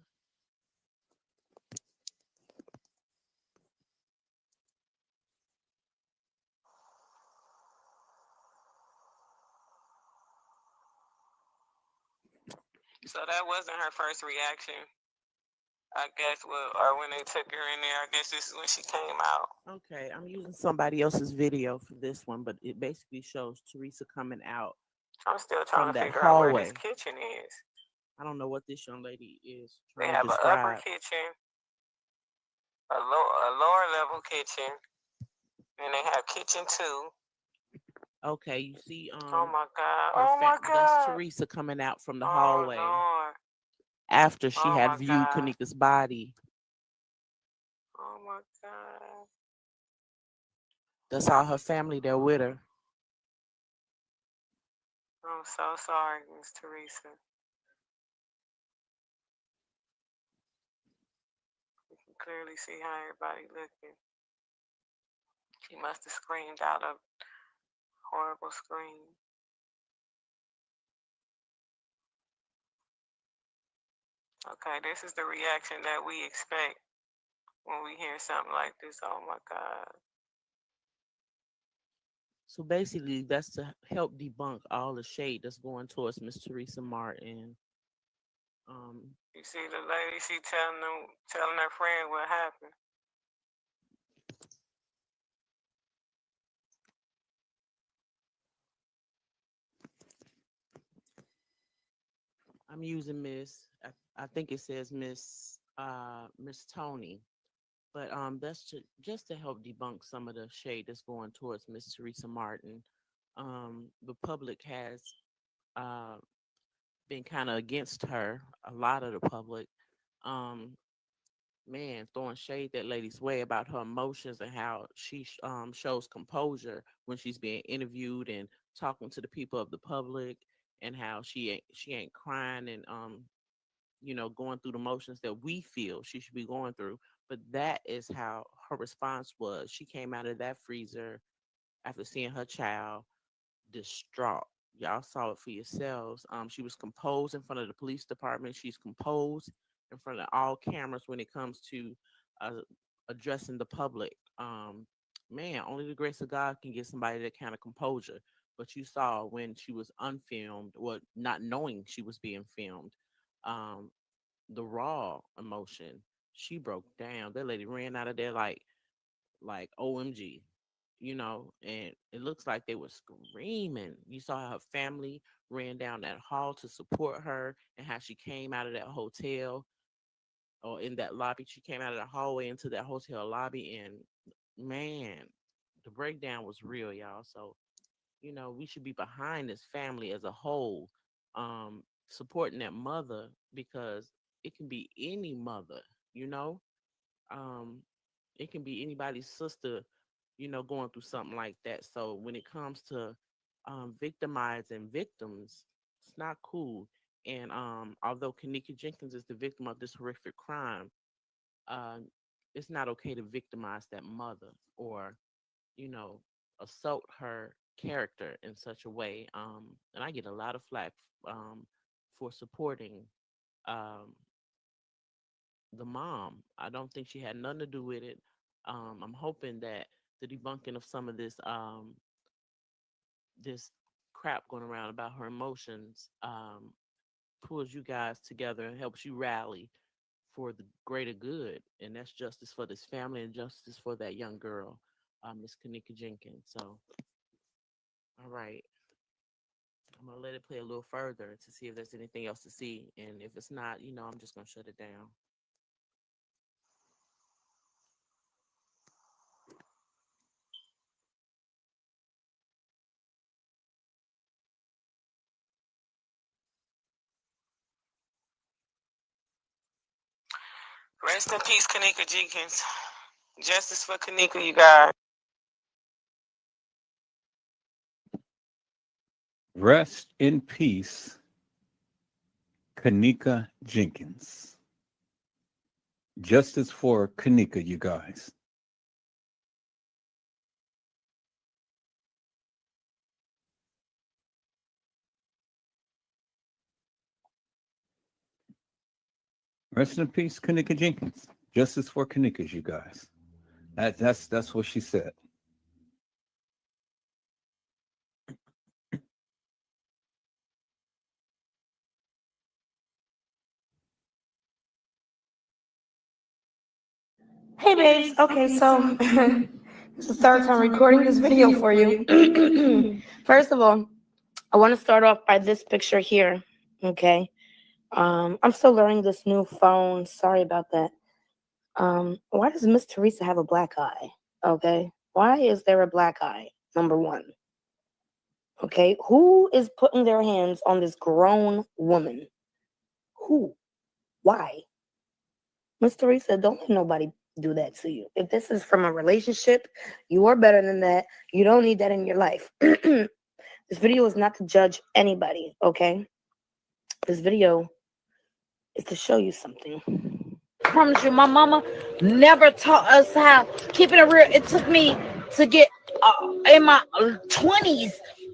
So that wasn't her first reaction, I guess, or when they took her in there. I guess this is when she came out.
Okay, I'm using somebody else's video for this one, but it basically shows Teresa coming out
I'm still
from
trying to
that
figure out where this
hallway.
kitchen is.
I don't know what this young lady is
They
trying to
have an upper
describe.
kitchen, a lower level kitchen, and they have kitchen 2.
Okay, you see,
Oh my God!
her
Oh my
that's
God!
Teresa coming out from the
Oh
hallway
Lord!
after she
Oh
had
my
viewed
God!
Kenneka's body.
Oh my God!
That's all her family there with her.
I'm so sorry, Miss Teresa. You can clearly see how everybody looking. She must have screamed out a horrible scream. Okay, this is the reaction that we expect when we hear something like this. Oh my God.
So basically, that's to help debunk all the shade that's going towards Miss Teresa Martin.
You see the lady, she telling her friend what happened.
I'm using Miss. I think it says Miss Tony, but that's just to help debunk some of the shade that's going towards Miss Teresa Martin. The public has uh, been kind of against her. A lot of the public, um, man, throwing shade that lady's way about her emotions and how she shows composure when she's being interviewed and talking to the people of the public, and how she ain't crying and going through the motions that we feel she should be going through. But that is how her response was. She came out of that freezer after seeing her child distraught. Y'all saw it for yourselves. She was composed in front of the police department. She's composed in front of all cameras when it comes to uh, addressing the public. Man, only the grace of God can get somebody that kind of composure. But you saw when she was unfilmed, well, not knowing she was being filmed, um, the raw emotion. She broke down. That lady ran out of there like OMG, and it looks like they were screaming. You saw how her family ran down that hall to support her, and how she came out of that hotel or in that lobby. She came out of the hallway into that hotel lobby, and man, the breakdown was real, y'all. So, we should be behind this family as a whole, supporting that mother, because it can be any mother, you know. Um, it can be anybody's sister, going through something like that. So when it comes to victimizing victims, it's not cool. And although Kenneka Jenkins is the victim of this horrific crime, uh, it's not okay to victimize that mother, or you know, assault her character in such a way. And I get a lot of flack um, for supporting um, the mom. I don't think she had nothing to do with it. I'm hoping that the debunking of some of this crap going around about her emotions pulls you guys together and helps you rally for the greater good, and that's justice for this family and justice for that young girl, Miss Kenneka Jenkins. So, all right, I'm gonna let it play a little further to see if there's anything else to see, and if it's not, I'm just gonna shut it down.
Rest in peace, Kenneka Jenkins. Justice for Kenneka, you guys.
Rest in peace, Kenneka Jenkins. Justice for Kenneka, you guys. Rest in peace, Kenneka Jenkins. Justice for Kenneka, you guys. That's what she said.
Hey babes, okay, so this is the third time recording this video for you. First of all, I want to start off by this picture here, okay? I'm still learning this new phone. Sorry about that. Why does Miss Teresa have a black eye? Okay, why is there a black eye? Number one. Okay, who is putting their hands on this grown woman? Who? Why? Miss Teresa, don't let nobody do that to you. If this is from a relationship, you are better than that. You don't need that in your life. This video is not to judge anybody, okay? This video is to show you something.
I promise you, my mama never taught us how keeping it real. It took me to get in my 20s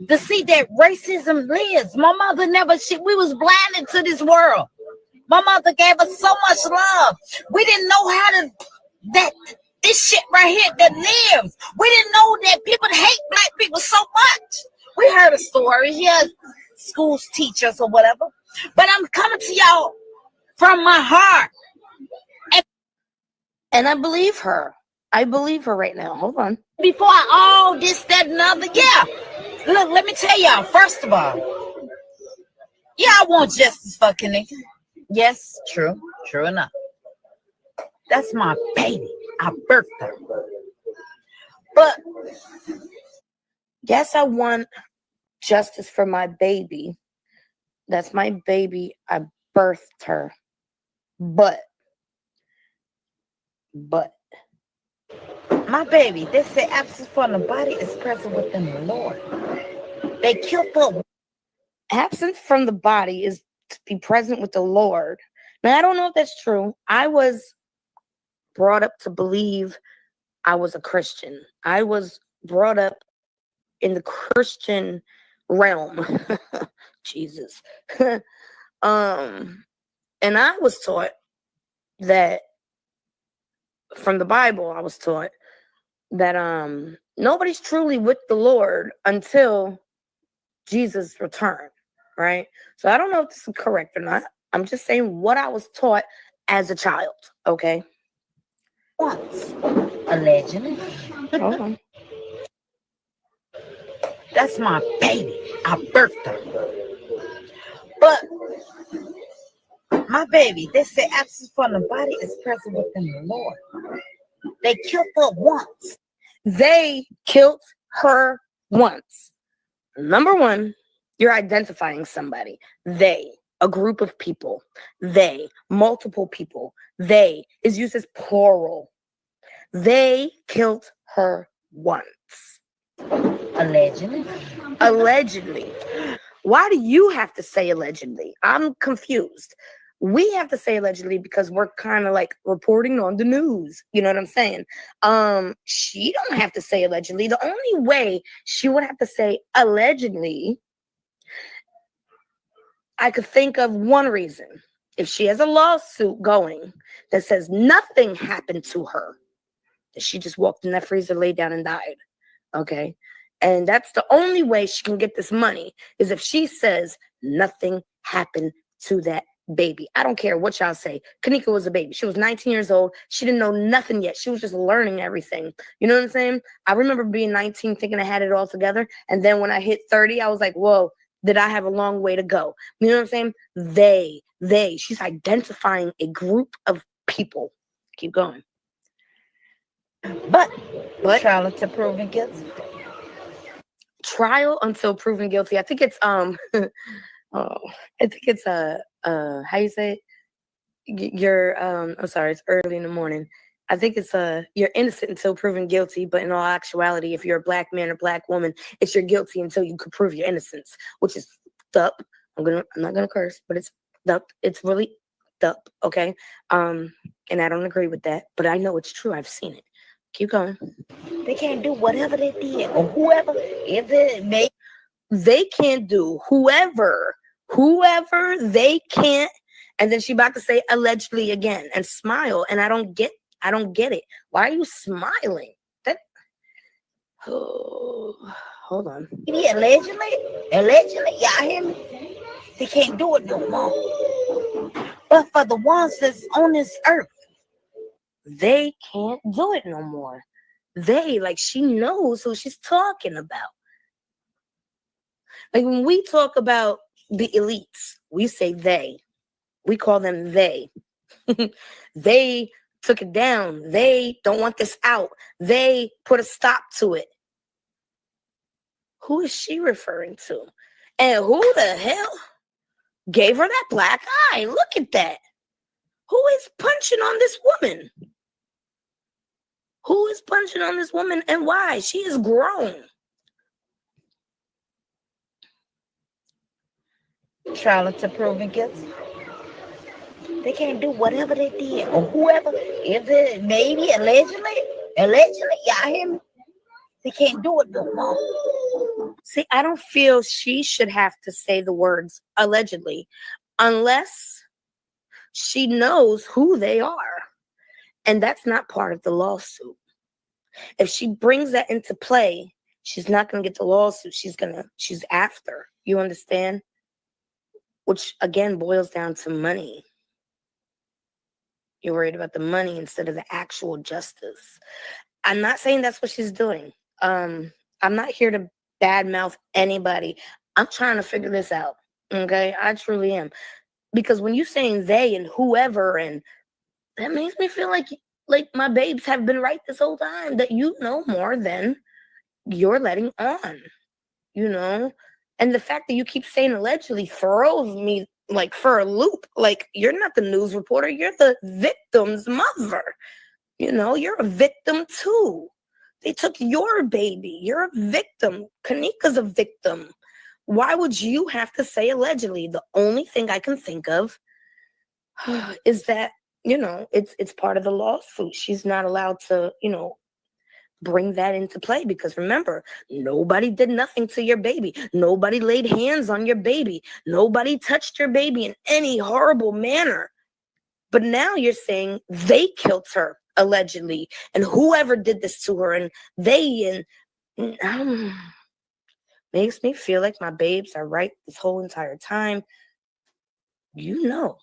to see that racism lives. My mother never, we was blinded to this world. My mother gave us so much love. We didn't know how to, that this shit right here that lives. We didn't know that people hate black people so much. We heard a story here, schools teach us or whatever. But I'm coming to y'all from my heart.
And I believe her. I believe her right now. Hold on.
Before all this, that, and other, yeah. Look, let me tell y'all, first of all, yeah, I want justice for Kenneka. Yes, true enough. That's my baby. I birthed her.
But yes, I want justice for my baby. That's my baby. I birthed her. But
my baby, they say absence from the body is present within the Lord. They killed the
absence from the body is to be present with the Lord. Now, I don't know if that's true. I was brought up to believe I was a Christian. I was brought up in the Christian realm. Jesus. And I was taught that from the Bible, I was taught that nobody's truly with the Lord until Jesus' return, right? So I don't know if this is correct or not. I'm just saying what I was taught as a child, okay?
once, allegedly.
Hold on.
That's my baby. I birthed her. But my baby, they say absence from the body is present within the Lord. They killed her once.
They killed her once. Number one, you're identifying somebody. They, a group of people. They, multiple people. They is used as plural. They killed her once.
Allegedly.
Allegedly. Why do you have to say allegedly? I'm confused. We have to say allegedly because we're kind of like reporting on the news. You know what I'm saying? She don't have to say allegedly. The only way she would have to say allegedly, I could think of one reason. if she has a lawsuit going that says nothing happened to her, that she just walked in that freezer, laid down, and died. Okay. And that's the only way she can get this money, is if she says nothing happened to that baby. I don't care what y'all say. Kenneka was a baby. She was 19 years old. She didn't know nothing yet. She was just learning everything. You know what I'm saying? I remember being 19 thinking I had it all together. And then when I hit 30, I was like, whoa, did I have a long way to go? You know what I'm saying? She's identifying a group of people. Keep going. But
Trial until proven guilty.
Trial until proven guilty. I think it's how you say it? You're I'm sorry, it's early in the morning. I think it's you're innocent until proven guilty, but in all actuality, if you're a black man or black woman, it's you're guilty until you can prove your innocence, which is up. I'm not gonna curse, but it's up. It's really up, okay? And I don't agree with that, but I know it's true. I've seen it. Keep going.
They can't do whatever they did or whoever, if it may.
They can't do whoever they can't. And then she about to say allegedly again and smile. And I don't get it. Why are you smiling? That hold on.
Allegedly, y'all hear me? They can't do it no more. But for the ones that's on this earth,
they can't do it no more. She knows who she's talking about. Like when we talk about the elites, we say they. We call them they. They took it down. They don't want this out. They put a stop to it. Who is she referring to? And who the hell gave her that black eye? Look at that. Who is punching on this woman? Who is punching on this woman and why? She is grown.
Trial until proven guilty. They can't do whatever they did or whoever, if it maybe allegedly, y'all hear me? They can't do it no more.
See, I don't feel she should have to say the words allegedly unless she knows who they are. And that's not part of the lawsuit. If she brings that into play, she's not going to get the lawsuit. She's after. You understand? Which again boils down to money. You're worried about the money instead of the actual justice. I'm not saying that's what she's doing. I'm not here to badmouth anybody. I'm trying to figure this out. Okay, I truly am. Because when you're saying they and whoever, and that makes me feel like my babes have been right this whole time, that you know more than you're letting on, you know? And the fact that you keep saying allegedly throws me like for a loop. Like, you're not the news reporter, you're the victim's mother. You know, you're a victim too. They took your baby. You're a victim. Kenneka's a victim. Why would you have to say allegedly? The only thing I can think of is that, you know, it's part of the lawsuit. She's not allowed to, you know, bring that into play because remember, nobody did nothing to your baby. Nobody laid hands on your baby. Nobody touched your baby in any horrible manner. But now you're saying they killed her allegedly, and whoever did this to her, and they makes me feel like my babes are right this whole entire time. You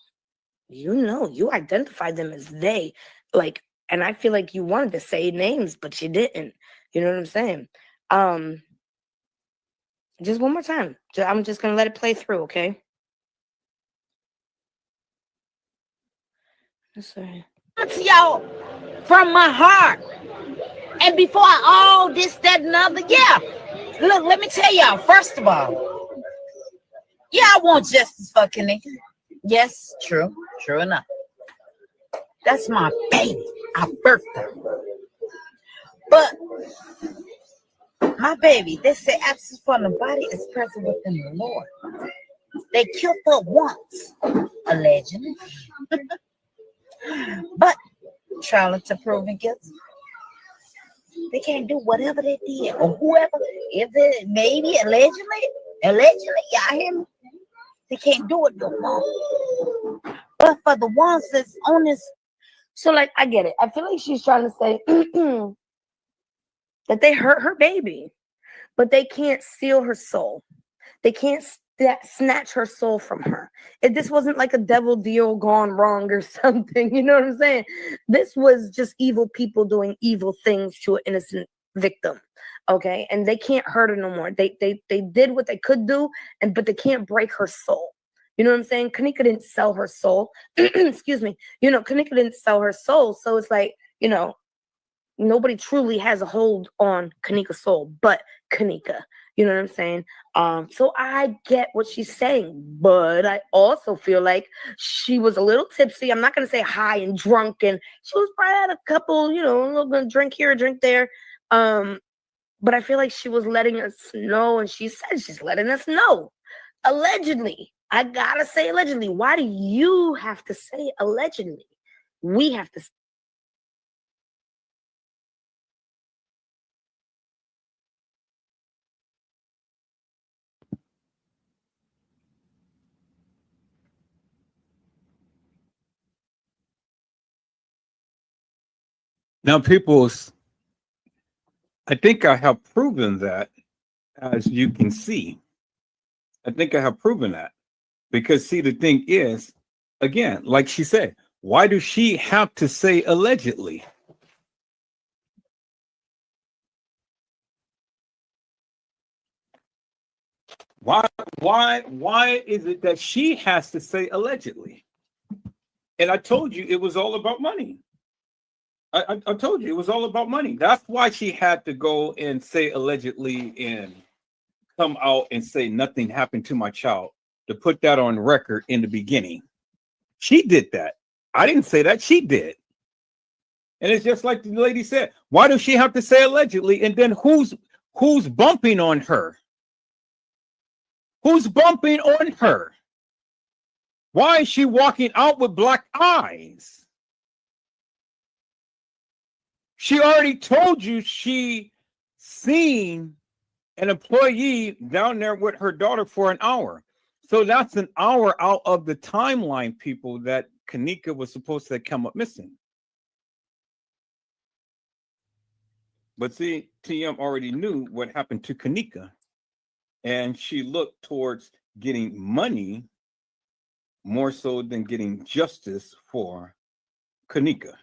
identified them as they, like, and I feel like you wanted to say names, but you didn't. You know what I'm saying? Just one more time. I'm just gonna let it play through, okay? Sorry.
To y'all from my heart. And before all this, that, and other, yeah. Look, let me tell y'all, first of all, yeah, I want justice for Kenneka. Yes, true enough. That's my baby. I birthed her. But my baby, they say absence from the body is present within the Lord. They killed her once, allegedly. But trial until proven guilty. They can't do whatever they did or whoever, if it maybe allegedly, y'all hear me? They can't do it no more.
but for the ones that's on this, so like I get it. I feel like she's trying to say that they hurt her baby, but they can't steal her soul. They can't snatch her soul from her. If this wasn't like a devil deal gone wrong or something, you know what I'm saying? This was just evil people doing evil things to an innocent victim. Okay, and they can't hurt her no more. They did what they could do, but they can't break her soul. You know what I'm saying? Kenneka didn't sell her soul. Excuse me. You know, Kenneka didn't sell her soul. So it's like, you know, nobody truly has a hold on Kenneka's soul but Kenneka. You know what I'm saying? So I get what she's saying, but I also feel like she was a little tipsy. I'm not gonna say high and drunk, and she was probably had a couple, you know, a little bit of drink here, drink there. But I feel like she was letting us know, and she said she's letting us know. Allegedly. I gotta say allegedly. Why do you have to say allegedly? We have to.
Now, people's, I think I have proven that, as you can see. I think I have proven that. Because, see, the thing is, again, like she said, why does she have to say allegedly? Why is it that she has to say allegedly? And I told you it was all about money. I told you it was all about money. That's why she had to go and say allegedly and come out and say nothing happened to my child, to put that on record in the beginning. She did that. I didn't say that. She did. And it's just like the lady said, why does she have to say allegedly? And then who's bumping on her? Who's bumping on her? Why is she walking out with black eyes? She already told you she seen an employee down there with her daughter for an hour. So that's an hour out of the timeline, people, that Kenneka was supposed to come up missing. But see, TM already knew what happened to Kenneka, and she looked towards getting money more so than getting justice for Kenneka.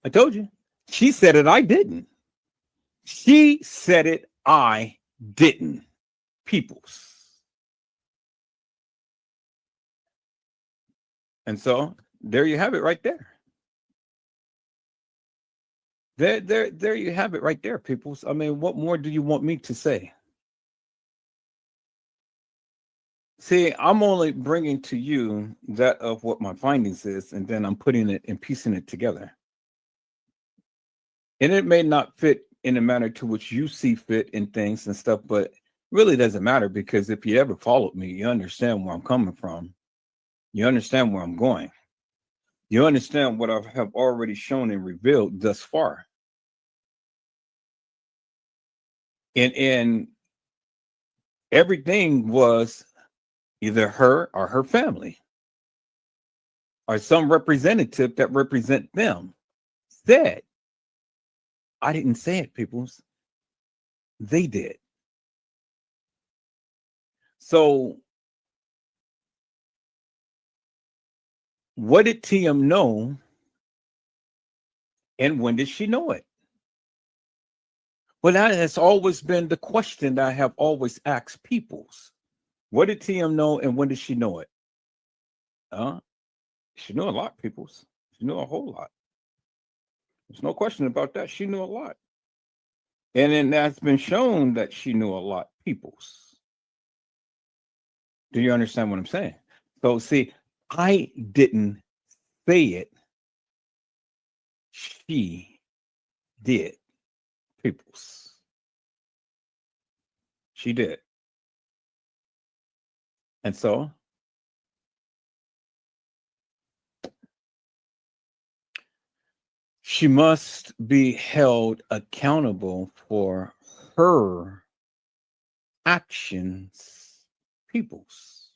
I told you. She said it, I didn't. She said it, I didn't. Peoples. And so there you have it right there. There you have it right there, peoples. I mean, what more do you want me to say? See, I'm only bringing to you that of what my findings is, and then I'm putting it and piecing it together. And it may not fit in the manner to which you see fit in things and stuff, but really doesn't matter, because if you ever followed me, you understand where I'm coming from. You understand where I'm going. You understand what I have already shown and revealed thus far. And everything was either her or her family or some representative that represent them said. I didn't say it, peoples. They did. So what did TM know, and when did she know it? Well, that has always been the question that I have always asked peoples. What did TM know, and when did she know it? She knew a lot, peoples. She knew a whole lot. There's no question about that. She knew a lot. And then that's been shown that she knew a lot, peoples. Do you understand what I'm saying? So see, I didn't say it. She did, peoples. She did. And so she must be held accountable for her actions, peoples.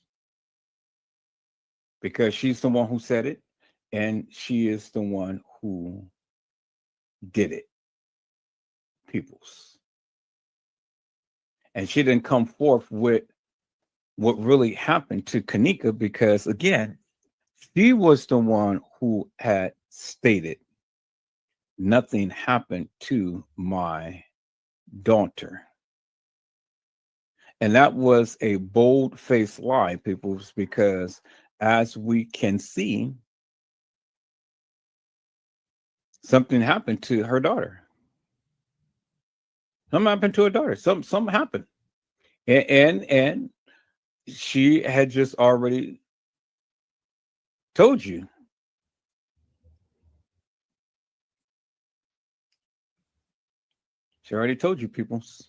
because she's the one who said it, and she is the one who did it, peoples. And she didn't come forth with what really happened to Kenneka because, again, she was the one who had stated nothing happened to my daughter. And that was a bold-faced lie, peoples, because as we can see, something happened to her daughter. Something happened to her daughter. Something happened. And she had just already told you. She already told you, peoples.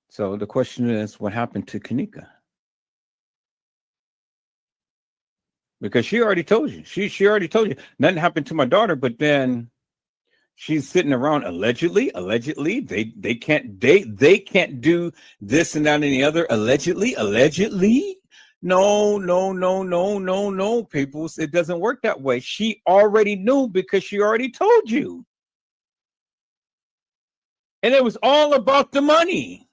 So the question is, what happened to Kenneka? Because she already told you. She already told you nothing happened to my daughter, but then she's sitting around allegedly. They can't do this and that and the other. Allegedly. No, peoples. It doesn't work that way. She already knew because she already told you. And it was all about the money.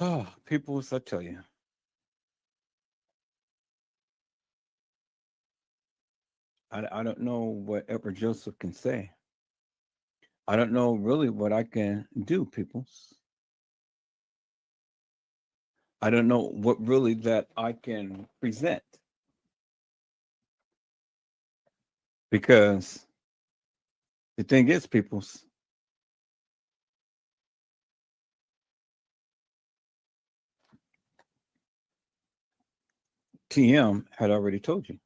Oh, peoples, I tell you. I don't know what Edward Joseph can say. I don't know really what I can do, peoples. I don't know what really that I can present. Because the thing is, peoples, TM had already told you.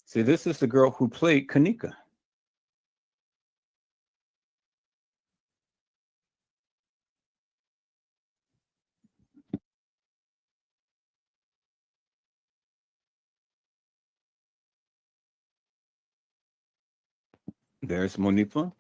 See, this is the girl who played Kenneka. There's Monifa.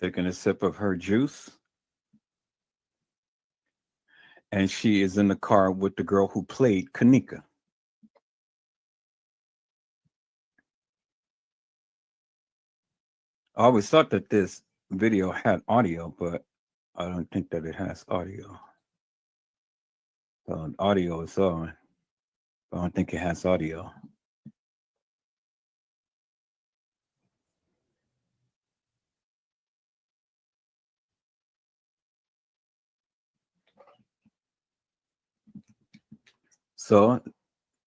Taking a sip of her juice. And she is in the car with the girl who played Kenneka. I always thought that this video had audio, but I don't think that it has audio. Audio is on. I don't think it has audio. So,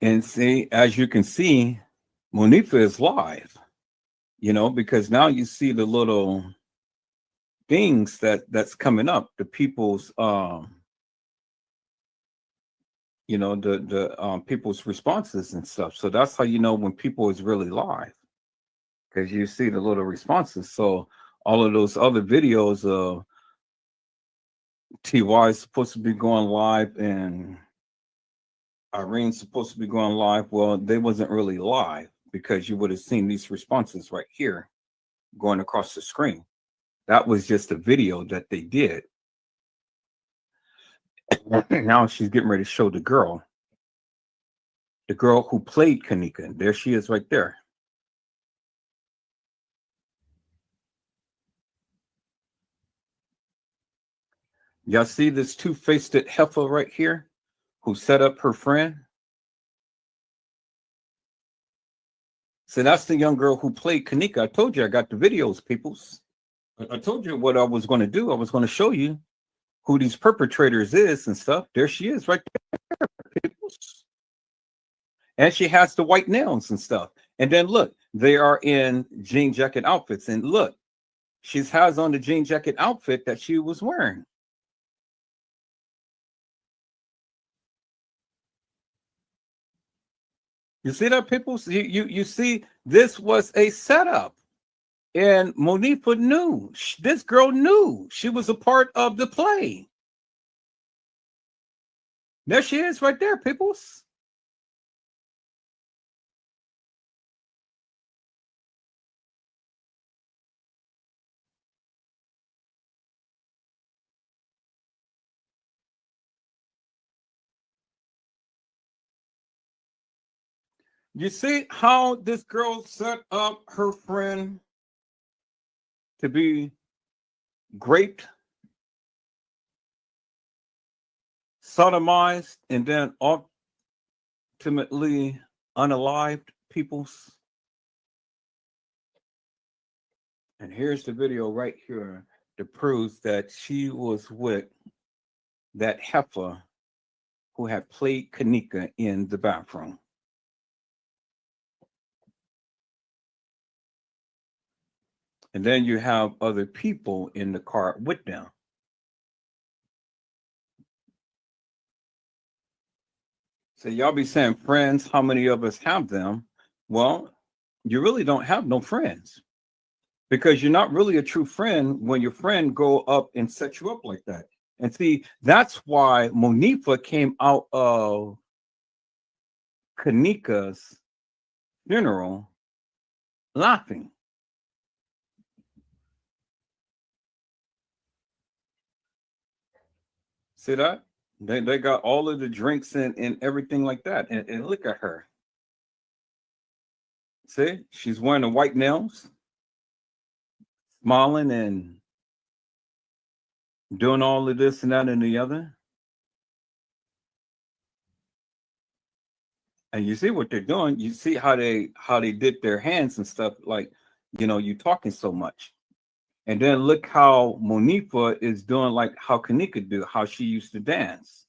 and see, as you can see, Monifa is live, because now you see the little things that's coming up, the people's, the people's responses and stuff. So that's how you know when people is really live, because you see the little responses. So all of those other videos of TY is supposed to be going live and Irene's supposed to be going live. Well, they wasn't really live because you would have seen these responses right here going across the screen. That was just a video that they did. Now she's getting ready to show the girl who played Kenneka. There she is right there. Y'all see this two-faced heifer right here who set up her friend? So that's the young girl who played Kenneka. I told you I got the videos, peoples. I told you what I was going to do. I was going to show you who these perpetrators is and stuff. There she is right there, peoples. And she has the white nails and stuff. And then look, they are in jean jacket outfits. And look, she has on the jean jacket outfit that she was wearing. You see that, people? You see this was a setup. And Monifa knew. This girl knew she was a part of the play. There she is right there, peoples. You see how this girl set up her friend to be raped, sodomized, and then ultimately unalived, peoples? And here's the video right here that proves that she was with that heifer who had played Kenneka in the bathroom. And then you have other people in the car with them. So y'all be saying friends, how many of us have them? Well, you really don't have no friends, because you're not really a true friend when your friend go up and set you up like that. And see, that's why Monifa came out of Kenneka's funeral laughing. See that? They got all of the drinks and everything like that. And look at her. See, she's wearing the white nails, smiling and doing all of this and that and the other. And you see what they're doing. You see how they did their hands and stuff, like, you know, you talking so much. And then look how Monifa is doing, like how Kenneka do, how she used to dance.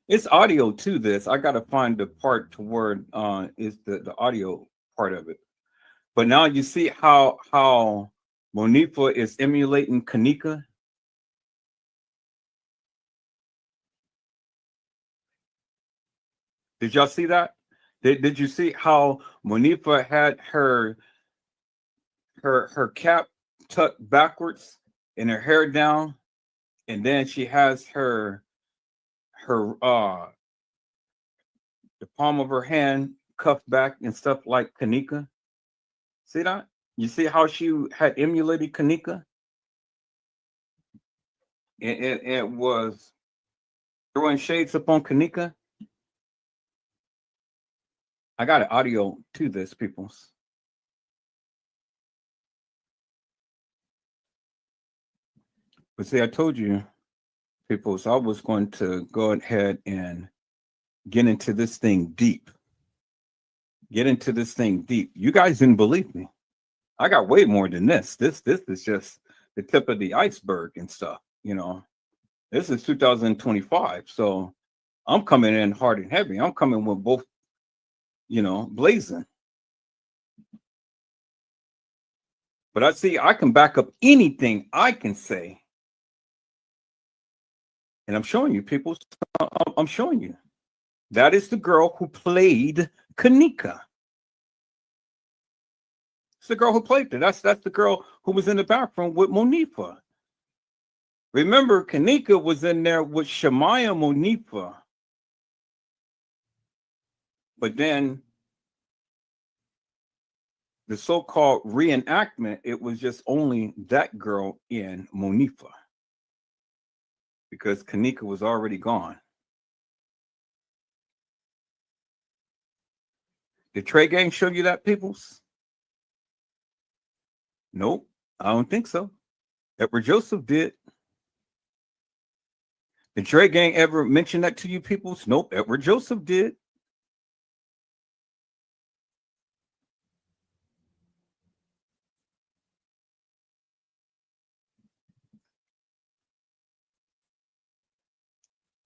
It's audio to this. I gotta find the part to where is the audio part of it. But now you see how Monifa is emulating Kenneka. Did y'all see that? Did you see how Monifa had her cap tucked backwards and her hair down, and then she has her the palm of her hand cuffed back and stuff like Kenneka? See that? You see how she had emulated Kenneka? It was throwing shades upon Kenneka. I got an audio to this, peoples. But see, I told you, peoples, I was going to go ahead and get into this thing deep. Get into this thing deep. You guys didn't believe me. I got way more than this. This is just the tip of the iceberg and stuff, you know. This is 2025, so I'm coming in hard and heavy. I'm coming with both, you know, blazing. But I see I can back up anything I can say. And I'm showing you, people. I'm showing you. That is the girl who played Kenneka. It's the girl who played it. That's the girl who was in the bathroom with Monifa. Remember, Kenneka was in there with Shemaya Monifa. But then the so-called reenactment, it was just only that girl in Monifa, because Kenneka was already gone. Did Trey Gang show you that, peoples? Nope, I don't think so. Edward Joseph did. Did Trey Gang ever mention that to you, peoples? Nope, Edward Joseph did.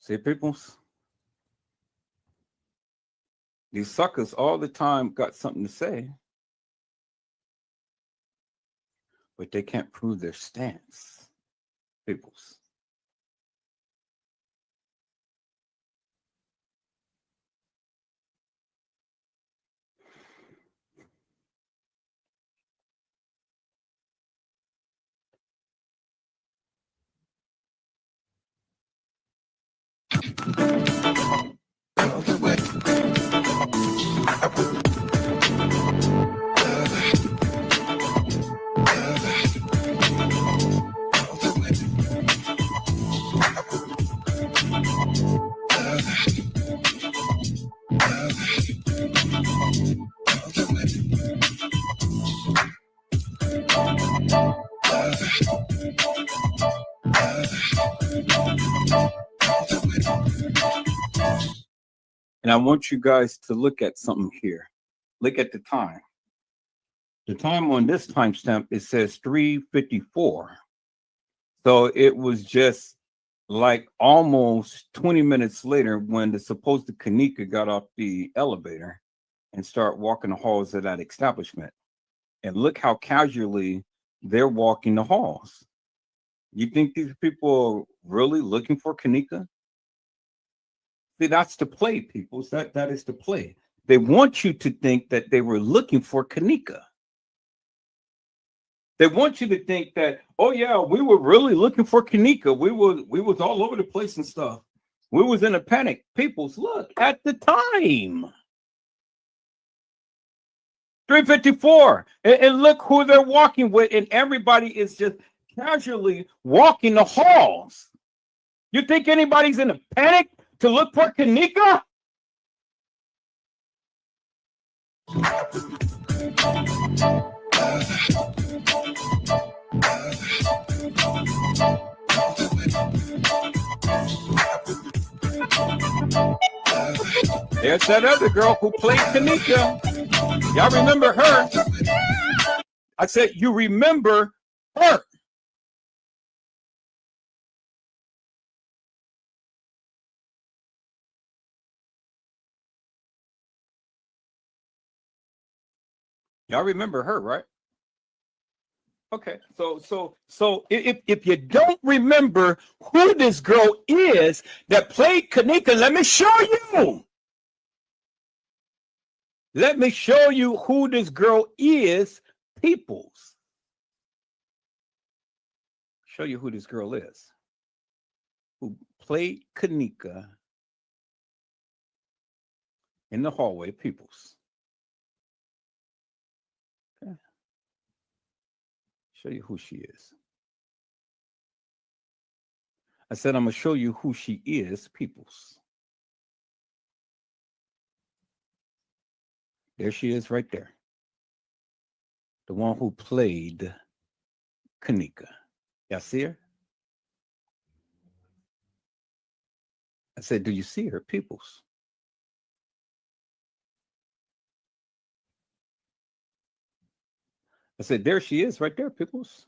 See, peoples? These suckers all the time got something to say, but they can't prove their stance, peoples. And I want you guys to look at something here. Look at the time. The time on this timestamp, it says 3:54. So it was just like almost 20 minutes later when the supposed Kenneka got off the elevator and start walking the halls of that establishment. And look how casually they're walking the halls. You think these people are really looking for Kenneka? See, that's the play, people. That is the play. They want you to think that they were looking for Kenneka. They want you to think that, oh yeah, we were really looking for Kenneka. We was all over the place and stuff. We was in a panic. Peoples, look at the time. 3:54. And look who they're walking with, and everybody is just casually walking the halls. You think anybody's in a panic to look for Kenneka? There's that other girl who played Kenneka. Y'all remember her? I said, you remember her. Y'all remember her, right? Okay, so if you don't remember who this girl is that played Kenneka, let me show you. Let me show you who this girl is, peoples. Show you who this girl is who played Kenneka in the hallway, peoples. Okay. Show you who she is. I said I'm gonna show you who she is, peoples. There she is right there. The one who played Kenneka. Y'all see her? I said, do you see her, peoples? I said, there she is right there, peoples.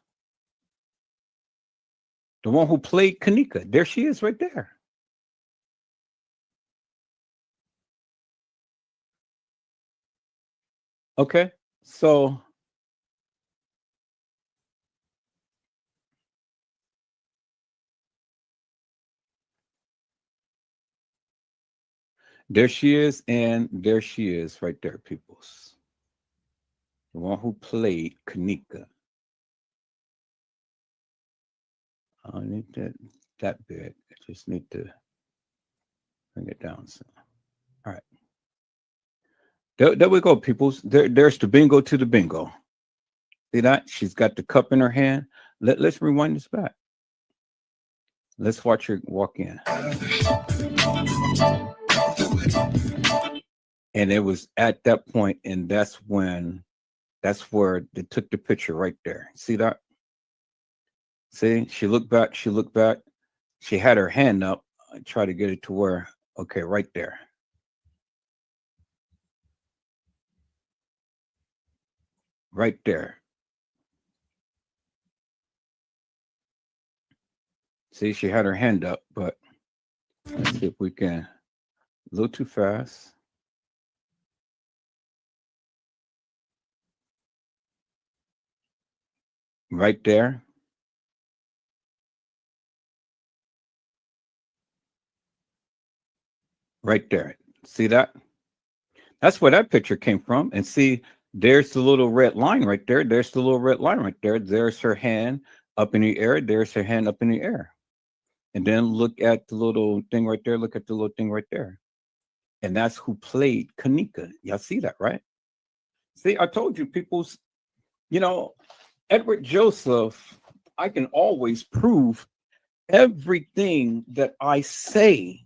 The one who played Kenneka. There she is right there. Okay, so there she is, and there she is right there, peoples. The one who played Kenneka. I don't need that big. I just need to bring it down some. All right. There we go, peoples. There's the bingo to the bingo. See that? She's got the cup in her hand. Let's rewind this back. Let's watch her walk in. And it was at that point, and that's where they took the picture right there. See that? See, she looked back, she had her hand up. I try to get it to where, okay, right there. Right there. See, she had her hand up, but let's see if we can. A little too fast. Right there. Right there. See that? That's where that picture came from. And see, there's the little red line right there. There's the little red line right there. There's her hand up in the air. There's her hand up in the air. And then look at the little thing right there. Look at the little thing right there. And that's who played Kenneka. Y'all see that, right? See, I told you, people's, Edward Joseph, I can always prove everything that I say.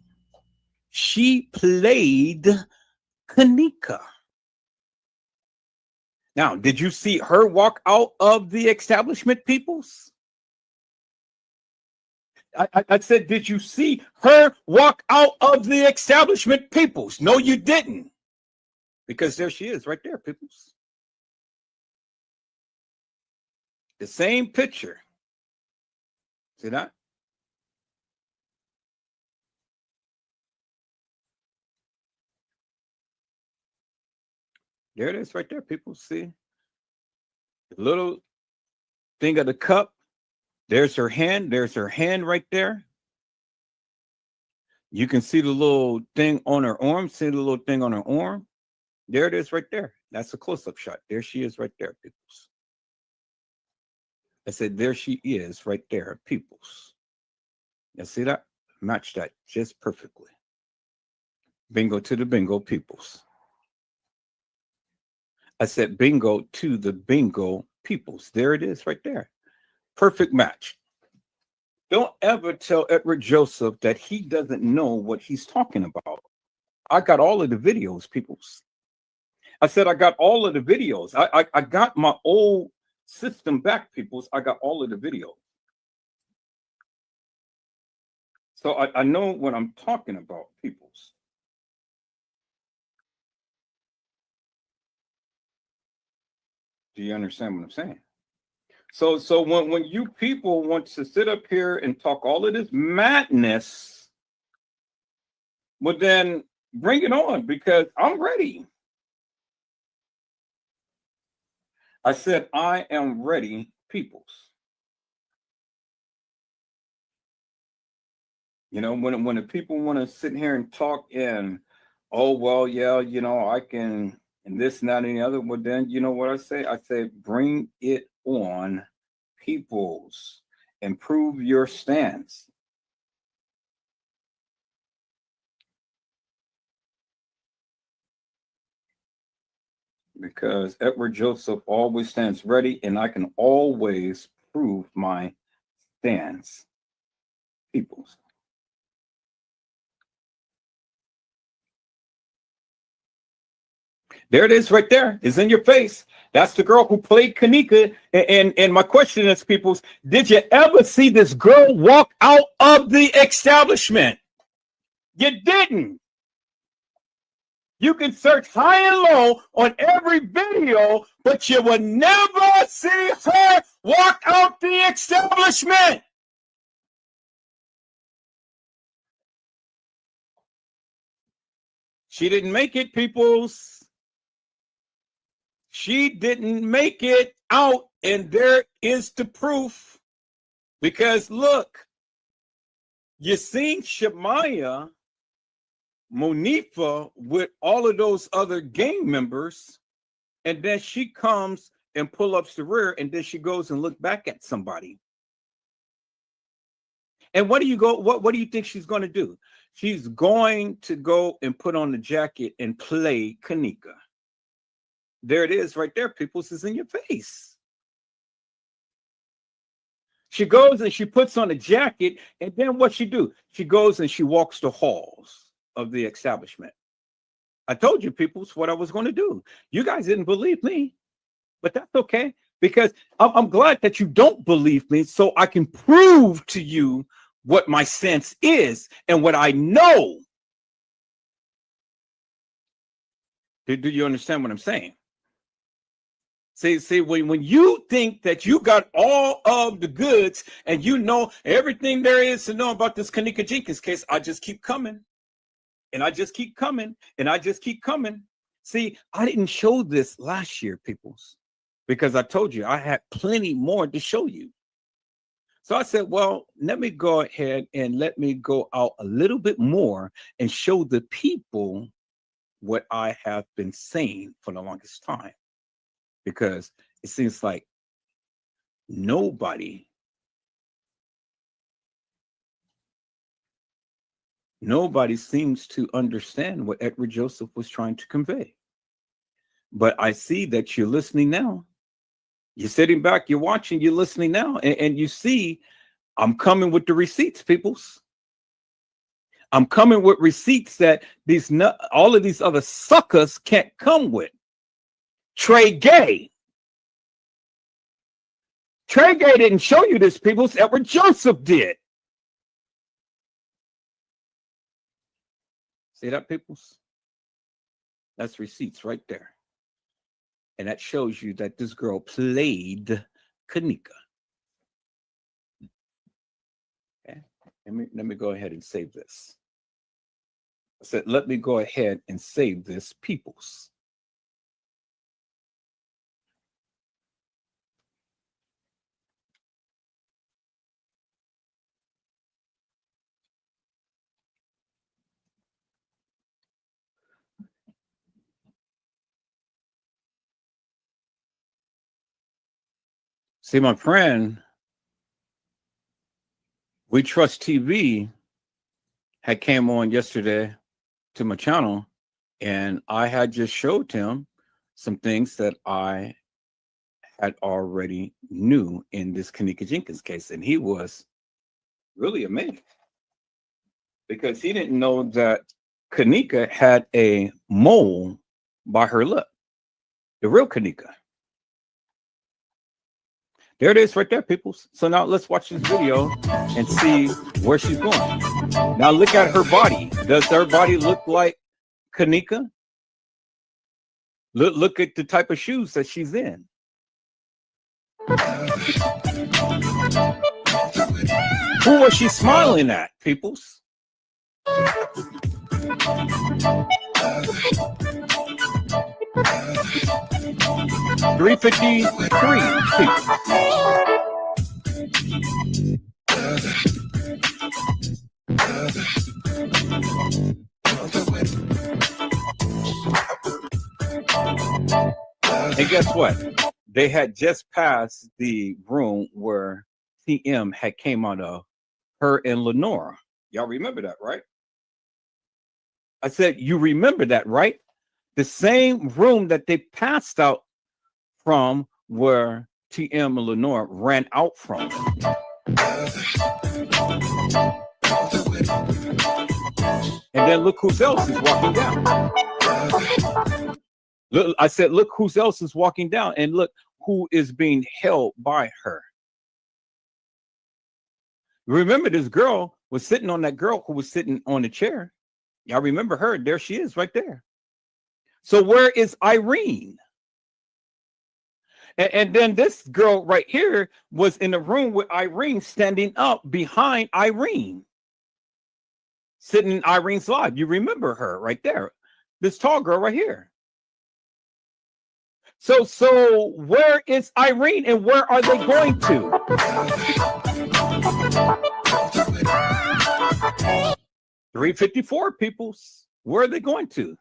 She played Kenneka. Now, did you see her walk out of the establishment, peoples? I said, did you see her walk out of the establishment, peoples? No, you didn't. Because there she is right there, peoples. The same picture. See that? There it is right there, people. See? The little thing of the cup. There's her hand. There's her hand right there. You can see the little thing on her arm. See the little thing on her arm? There it is right there. That's a close-up shot. There she is right there, peoples. I said, there she is right there, peoples. You see that? Match that just perfectly. Bingo to the bingo, peoples. I said, bingo to the bingo, peoples. There it is right there. Perfect match. Don't ever tell Edward Joseph that he doesn't know what he's talking about. I got all of the videos, peoples. I said, I got all of the videos. I got my old system back, peoples. I got all of the videos. So I know what I'm talking about, peoples. Do you understand what I'm saying? So when you people want to sit up here and talk all of this madness, well then bring it on, because I'm ready. I said, I am ready, peoples. When the people want to sit here and talk and, oh, well, yeah, I can, and this, and that, and the other, well, then, you know what I say? I say, bring it on, peoples, and prove your stance. Because Edward Joseph always stands ready, and I can always prove my stance, peoples. There it is right there. It's in your face. That's the girl who played Kenneka. And my question is, peoples, did you ever see this girl walk out of the establishment? You didn't. You can search high and low on every video, but you will never see her walk out the establishment. She didn't make it, peoples. She didn't make it out, and there is the proof. Because look, you seen Shemaya Monifa with all of those other gang members, and then she comes and pull up the rear, and then she goes and look back at somebody. And what do you think she's going to do? She's going to go and put on the jacket and play Kenneka. There it is right there, people. This is in your face. She goes and she puts on a jacket, and then what she do? She goes and she walks the halls of the establishment. I told you, people, what I was going to do. You guys didn't believe me, but that's okay, because I'm glad that you don't believe me, so I can prove to you what my sense is and what I know. Do you understand what I'm saying? See, when you think that you got all of the goods and you know everything there is to know about this Kenneka Jenkins case, I just keep coming. And I just keep coming. And I just keep coming. See, I didn't show this last year, peoples, because I told you I had plenty more to show you. So I said, well, let me go ahead and let me go out a little bit more and show the people what I have been saying for the longest time. Because it seems like nobody Nobody seems to understand what Edward Joseph was trying to convey. But I see that you're listening now. You're sitting back, you're watching, you're listening now, and you see I'm coming with the receipts, peoples. I'm coming with receipts that all of these other suckers can't come with. Trey Gay. Trey Gay didn't show you this, peoples. Edward Joseph did. See that, peoples? That's receipts right there. And that shows you that this girl played Kenneka. Okay. Let me go ahead and save this. I said, let me go ahead and save this, peoples. See, my friend, We Trust TV had came on yesterday to my channel, and I had just showed him some things that I had already knew in this Kenneka Jenkins case, and he was really amazed because he didn't know that Kenneka had a mole by her lip, the real Kenneka. There it is right there, peoples. So now let's watch this video and see where she's going. Now look at her body. Does her body look like Kenneka? Look at the type of shoes that she's in. Who was she smiling at, peoples? $353 people. And guess what? They had just passed the room where TM had came out of, her and Lenora. Y'all remember that, right? I said, you remember that, right? The same room that they passed out from where TM and Lenora ran out from. And then look who else is walking down. Look, I said, look who else is walking down, and look who is being held by her. Remember, this girl was sitting on that girl who was sitting on the chair. Y'all remember her? There she is right there. So where is Irene? And then this girl right here was in the room with Irene, standing up behind Irene, sitting in Irene's live. You remember her right there, this tall girl right here. So where is Irene, and where are they going to? $354 peoples. Where are they going to?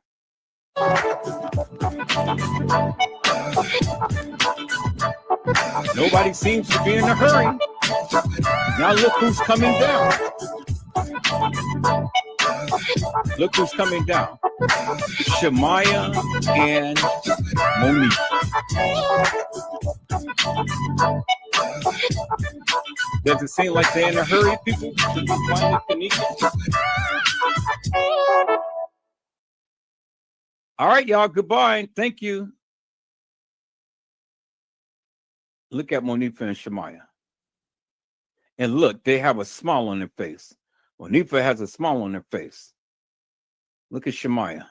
Nobody seems to be in a hurry. Now look who's coming down. Look who's coming down. Shemaya and Monique. Does it seem like they're in a hurry, people? All right, y'all. Goodbye. Thank you. Look at Monifa and Shemaya. And look, they have a smile on their face. Monifa has a smile on her face. Look at Shemaya.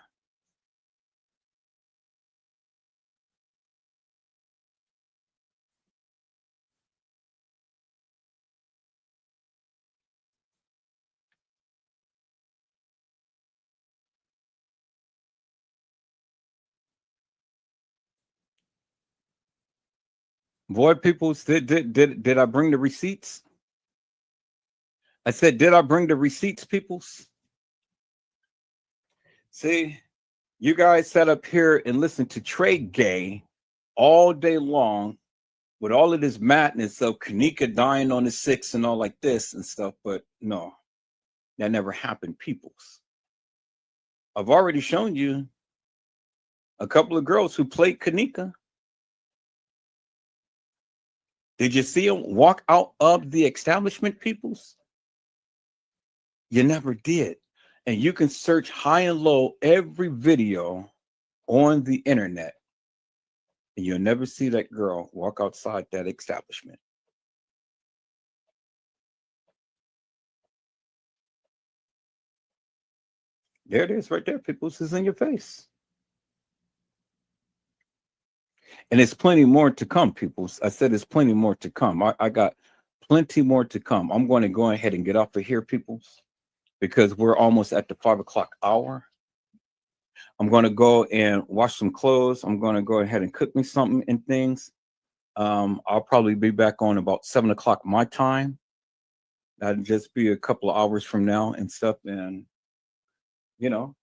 Boy, people, did I bring the receipts? I said, did I bring the receipts, peoples? See, you guys sat up here and listened to Trey Gay all day long with all of this madness of Kenneka dying on the 6th and all like this and stuff, but no. That never happened, peoples. I've already shown you a couple of girls who played Kenneka. Did you see them walk out of the establishment, peoples? You never did. And you can search high and low every video on the internet, and you'll never see that girl walk outside that establishment. There it is right there, people. This is in your face. And it's plenty more to come, people. I said there's plenty more to come. I got plenty more to come. I'm going to go ahead and get off of here, people, because we're almost at the 5 o'clock hour. I'm going to go and wash some clothes. I'm going to go ahead and cook me something and things. I'll probably be back on about 7 o'clock my time. That'll just be a couple of hours from now and stuff. And, you know,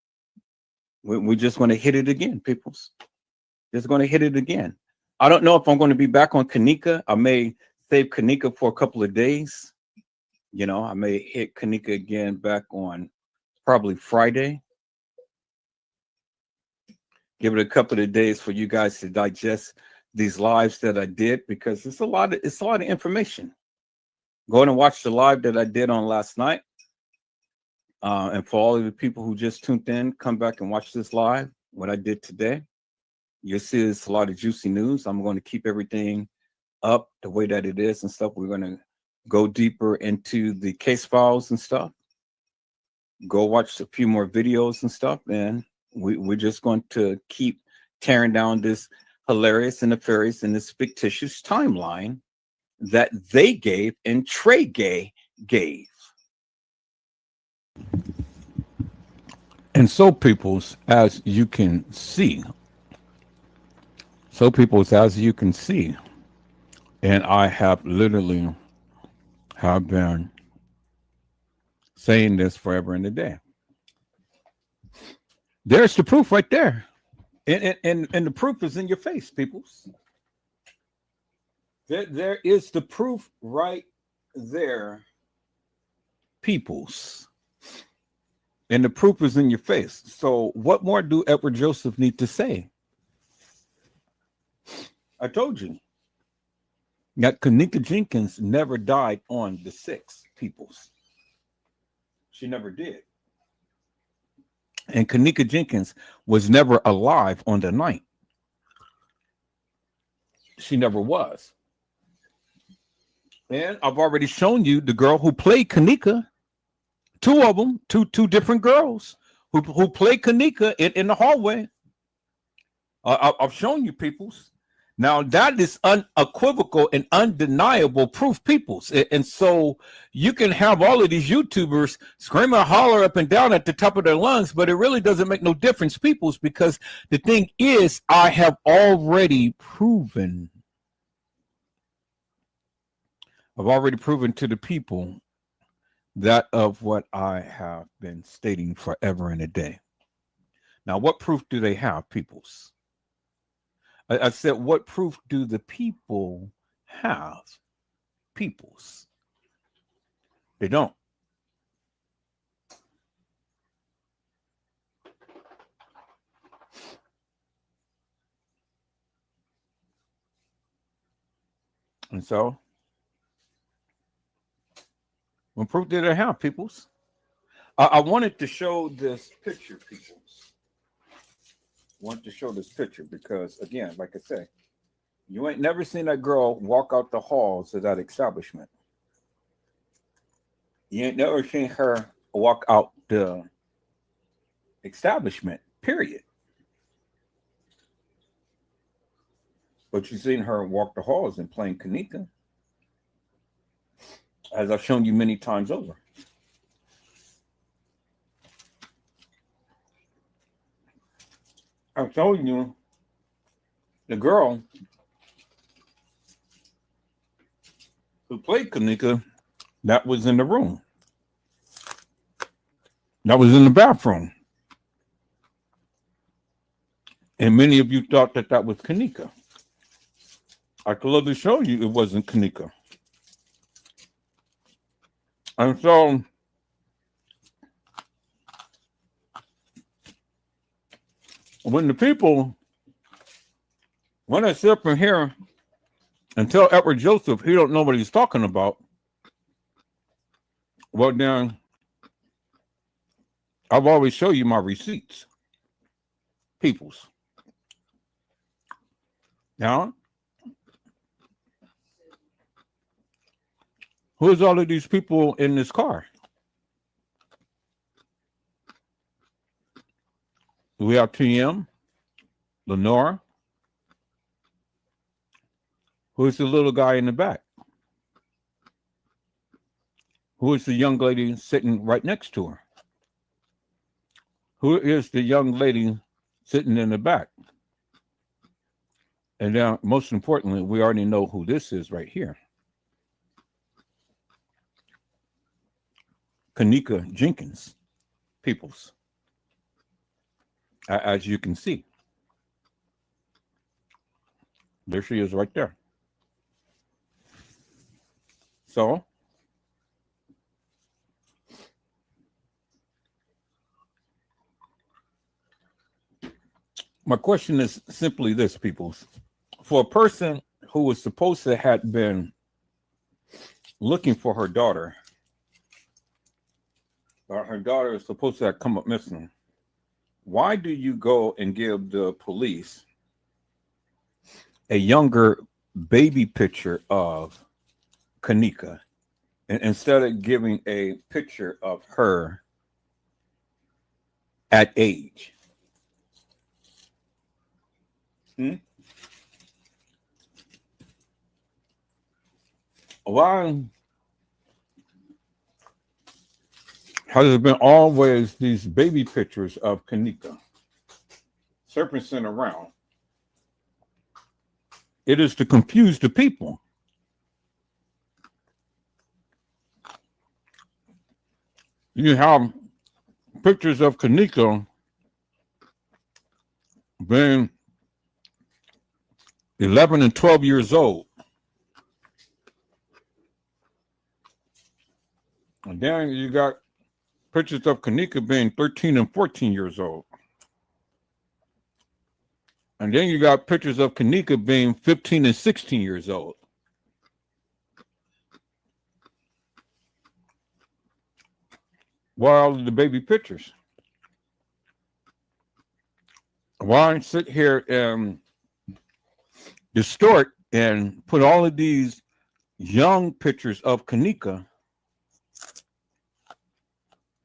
we're just going to hit it again, peoples. Just going to hit it again. I don't know if I'm going to be back on Kenneka. I may save Kenneka for a couple of days. You know, I may hit Kenneka again back on probably Friday. Give it a couple of days for you guys to digest these lives that I did, because it's a lot of information. Go and watch the live that I did on last night. And for all of the people who just tuned in, come back and watch this live, what I did today. You'll see it's a lot of juicy news. I'm going to keep everything up the way that it is and stuff. We're going to go deeper into the case files and stuff. Go watch a few more videos and stuff. And we're just going to keep tearing down this hilarious and nefarious and this fictitious timeline that they gave and Trey Gay gave. And so, peoples, as you can see, and I have literally have been saying this forever and a day. There's the proof right there. And the proof is in your face, peoples. There is the proof right there, peoples. And the proof is in your face. So what more do Edward Joseph need to say? I told you that Kenneka Jenkins never died on the 6th, peoples. She never did. And Kenneka Jenkins was never alive on the 9th. She never was. And I've already shown you the girl who played Kenneka. Two of them, two different girls who played Kenneka in the hallway. I've shown you, peoples. Now, that is unequivocal and undeniable proof, peoples. And so you can have all of these YouTubers scream and holler up and down at the top of their lungs, but it really doesn't make no difference, peoples, because the thing is, I have already proven. I've already proven to the people that of what I have been stating forever and a day. Now, what proof do they have, peoples? I said, what proof do the people have? Peoples. They don't. And so, what proof did they have, peoples? I wanted to show this picture, peoples. Want to show this picture because, again, like I say, you ain't never seen that girl walk out the halls of that establishment. You ain't never seen her walk out the establishment, period. But you've seen her walk the halls and playing Kenneka, as I've shown you many times over. I'm showing you the girl who played Kenneka that was in the room. That was in the bathroom. And many of you thought that that was Kenneka. I clearly show you it wasn't Kenneka. And so when the people want to sit up in here and tell Edward Joseph he don't know what he's talking about, well, then I've always show you my receipts, peoples. Now, who's all of these people in this car? We have TM, Lenora. Who's the little guy in the back? Who is the young lady sitting right next to her? Who is the young lady sitting in the back? And now, most importantly, we already know who this is right here. Kenneka Jenkins, peoples. As you can see. There she is right there. So, my question is simply this, peoples. For a person who was supposed to have been looking for her daughter, or her daughter is supposed to have come up missing, why do you go and give the police a younger baby picture of Kenneka instead of giving a picture of her at age? Why has it been always these baby pictures of Kenneka surfacing around? It is to confuse the people. You have pictures of Kenneka being 11 and 12 years old. And then you got pictures of Kenneka being 13 and 14 years old. And then you got pictures of Kenneka being 15 and 16 years old. Why all of the baby pictures? Why sit here and distort and put all of these young pictures of Kenneka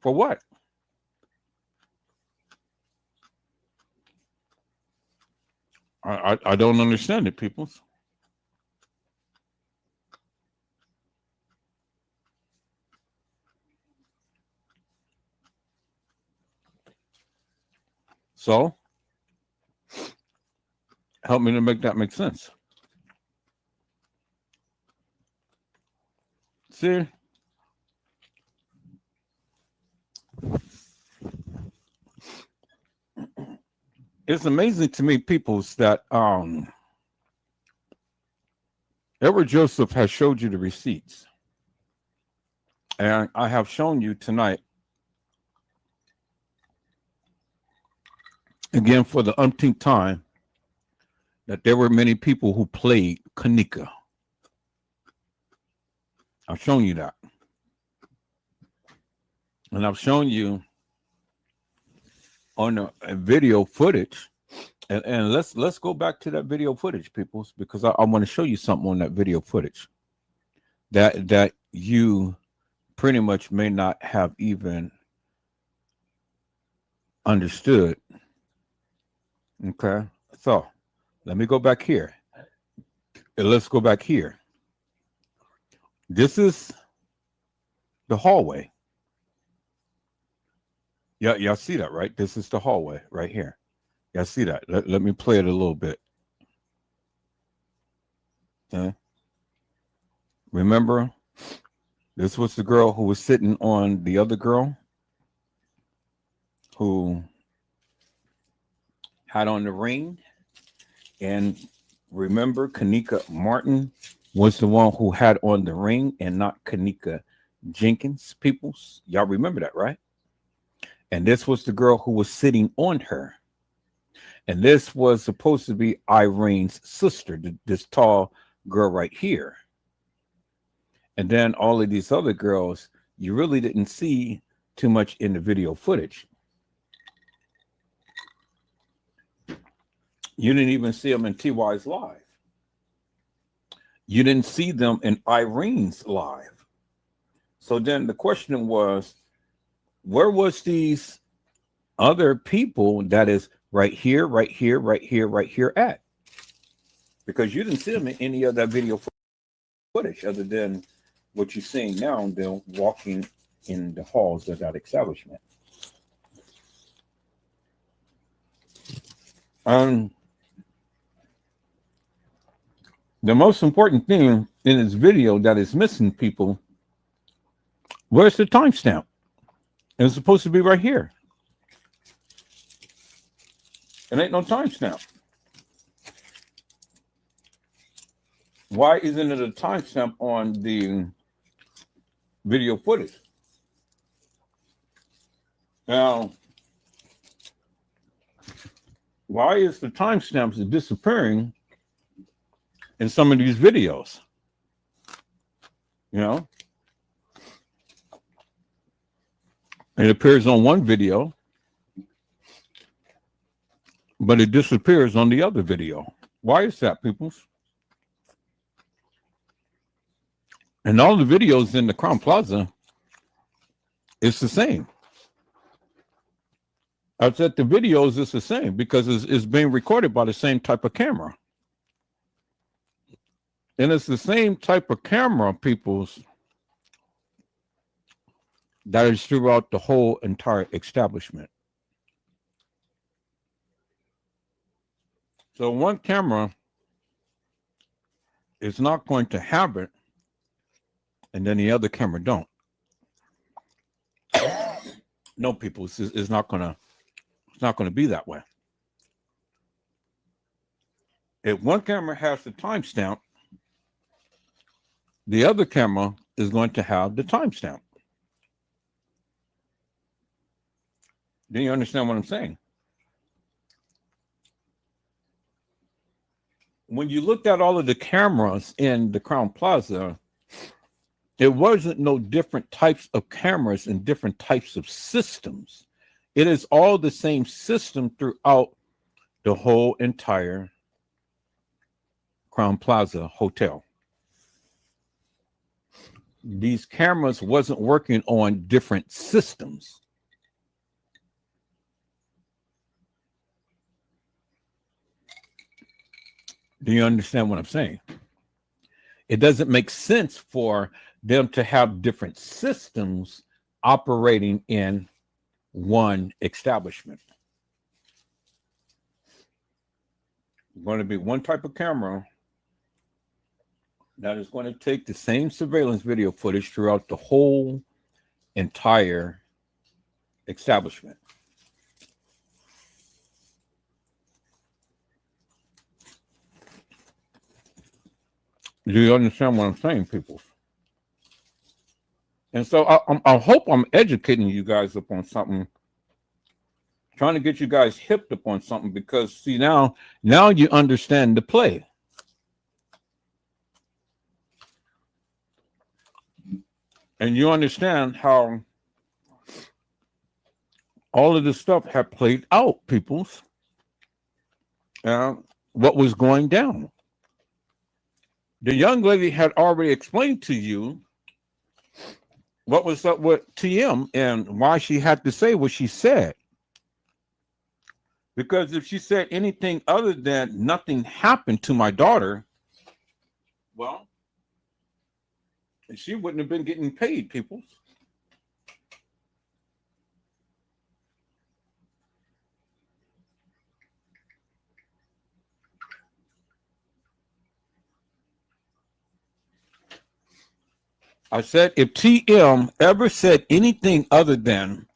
for what? I don't understand it, people. So, help me to make that make sense. See? It's amazing to me, peoples, that Edward Joseph has showed you the receipts. And I have shown you tonight, again for the umpteenth time, that there were many people who played Kenneka. I've shown you that. And I've shown you on a video footage, and let's go back to that video footage, peoples, because I want to show you something on that video footage that you pretty much may not have even understood. Okay, so let me go back here. And let's go back here. This is the hallway. Yeah, y'all see that, right? This is the hallway right here. Y'all see that? Let me play it a little bit. Okay. Remember, this was the girl who was sitting on the other girl who had on the ring. And remember, Kenneka Martin was the one who had on the ring and not Kenneka Jenkins, peoples. Y'all remember that, right? And this was the girl who was sitting on her. And this was supposed to be Irene's sister, this tall girl right here. And then all of these other girls, you really didn't see too much in the video footage. You didn't even see them in TY's live. You didn't see them in Irene's live. So then the question was, where was these other people that is right here, right here, right here, right here at? Because you didn't see them in any of that video footage other than what you're seeing now, them walking in the halls of that establishment. The most important thing in this video that is missing, people, where's the timestamp? It's supposed to be right here. It ain't no timestamp. Why isn't it a timestamp on the video footage? Now, why is the timestamps disappearing in some of these videos? You know, it appears on one video, but it disappears on the other video. Why is that, people? And all the videos in the Crown Plaza, it's the same. I said the videos is the same because it's being recorded by the same type of camera. And it's the same type of camera, peoples, that is throughout the whole entire establishment. So one camera is not going to have it, and then the other camera don't. No, people, it's not gonna be that way. If one camera has the timestamp, the other camera is going to have the timestamp. Do you understand what I'm saying? When you looked at all of the cameras in the Crown Plaza, it wasn't no different types of cameras and different types of systems. It is all the same system throughout the whole entire Crown Plaza Hotel. These cameras wasn't working on different systems. Do you understand what I'm saying? It doesn't make sense for them to have different systems operating in one establishment. Going to be one type of camera that is going to take the same surveillance video footage throughout the whole entire establishment. Do you understand what I'm saying, people? And so I hope I'm educating you guys up on something, trying to get you guys hipped up on something, because see, now you understand the play. And you understand how all of this stuff had played out, peoples. What was going down. The young lady had already explained to you what was up with TM and why she had to say what she said. Because if she said anything other than nothing happened to my daughter, well, she wouldn't have been getting paid, people. I said, if TM ever said anything other than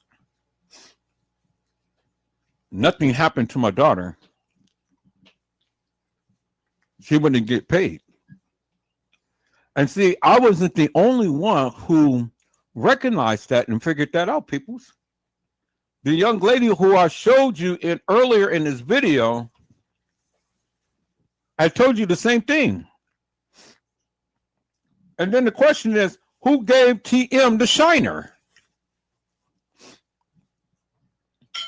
nothing happened to my daughter, she wouldn't get paid. And see, I wasn't the only one who recognized that and figured that out, peoples. The young lady who I showed you in earlier in this video, I told you the same thing. And then the question is, who gave TM the shiner?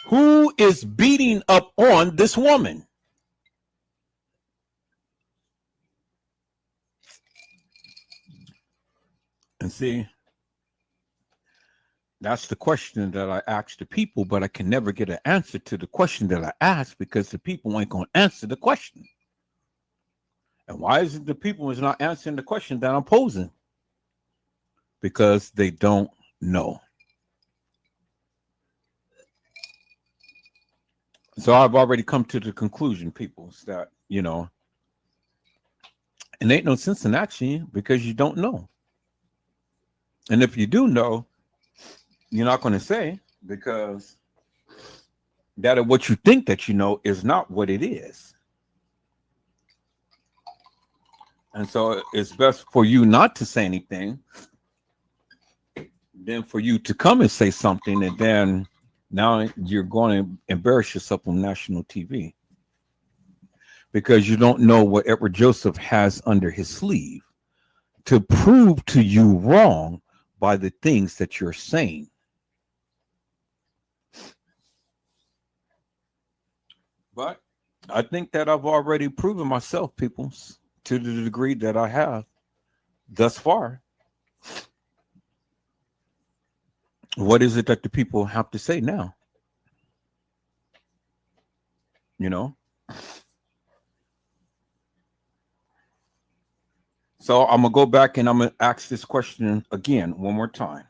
Who is beating up on this woman? And see, that's the question that I ask the people, but I can never get an answer to the question that I ask because the people ain't going to answer the question. And why is it the people is not answering the question that I'm posing? Because they don't know. So I've already come to the conclusion, people, that, you know, it ain't no sense in asking because you don't know. And if you do know, you're not going to say, because that what you think that you know is not what it is. And so it's best for you not to say anything than for you to come and say something, and then now you're going to embarrass yourself on national TV because you don't know what Edward Joseph has under his sleeve to prove to you wrong by the things that you're saying. But I think that I've already proven myself, people, to the degree that I have thus far. What is it that the people have to say now? You know? So I'm going to go back and I'm going to ask this question again one more time.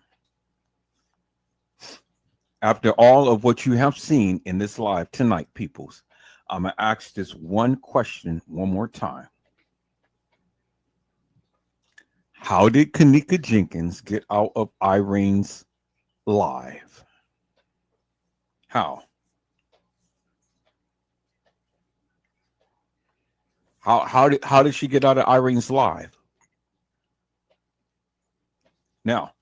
After all of what you have seen in this live tonight, peoples, I'm going to ask this one question one more time. How did Kenneka Jenkins get out of Irene's live? How? How did she get out of Irene's live? Now,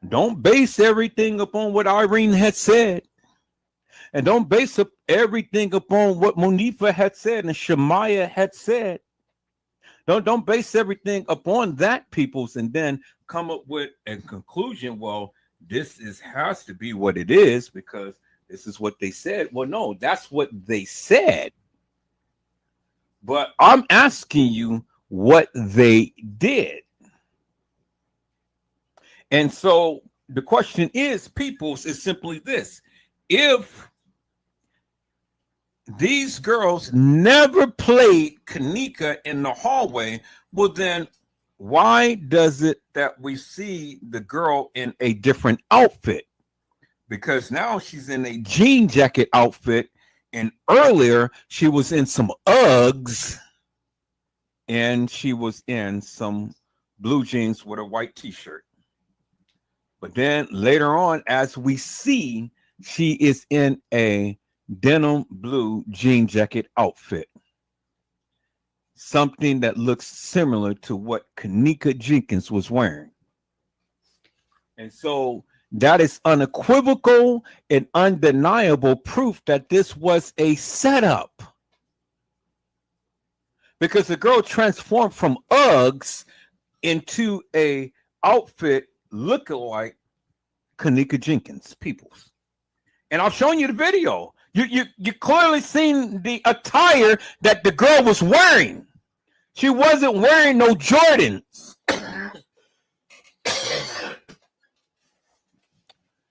don't base everything upon what Irene had said. And don't base up everything upon what Monifa had said and Shemaya had said. Don't base everything upon that, peoples, and then come up with a conclusion. Well, this has to be what it is because this is what they said. Well, no, that's what they said. But I'm asking you what they did. And so the question is, peoples, is simply this. If these girls never played Kenneka in the hallway, well, then why does it that we see the girl in a different outfit? Because now she's in a jean jacket outfit, and earlier she was in some Uggs, and she was in some blue jeans with a white t-shirt. But then later on, as we see, she is in a denim blue jean jacket outfit. Something that looks similar to what Kenneka Jenkins was wearing. And so that is unequivocal and undeniable proof that this was a setup. Because the girl transformed from Uggs into a outfit looking like Kenneka Jenkins, peoples. And I've shown you the video. You clearly seen the attire that the girl was wearing. She wasn't wearing no Jordans.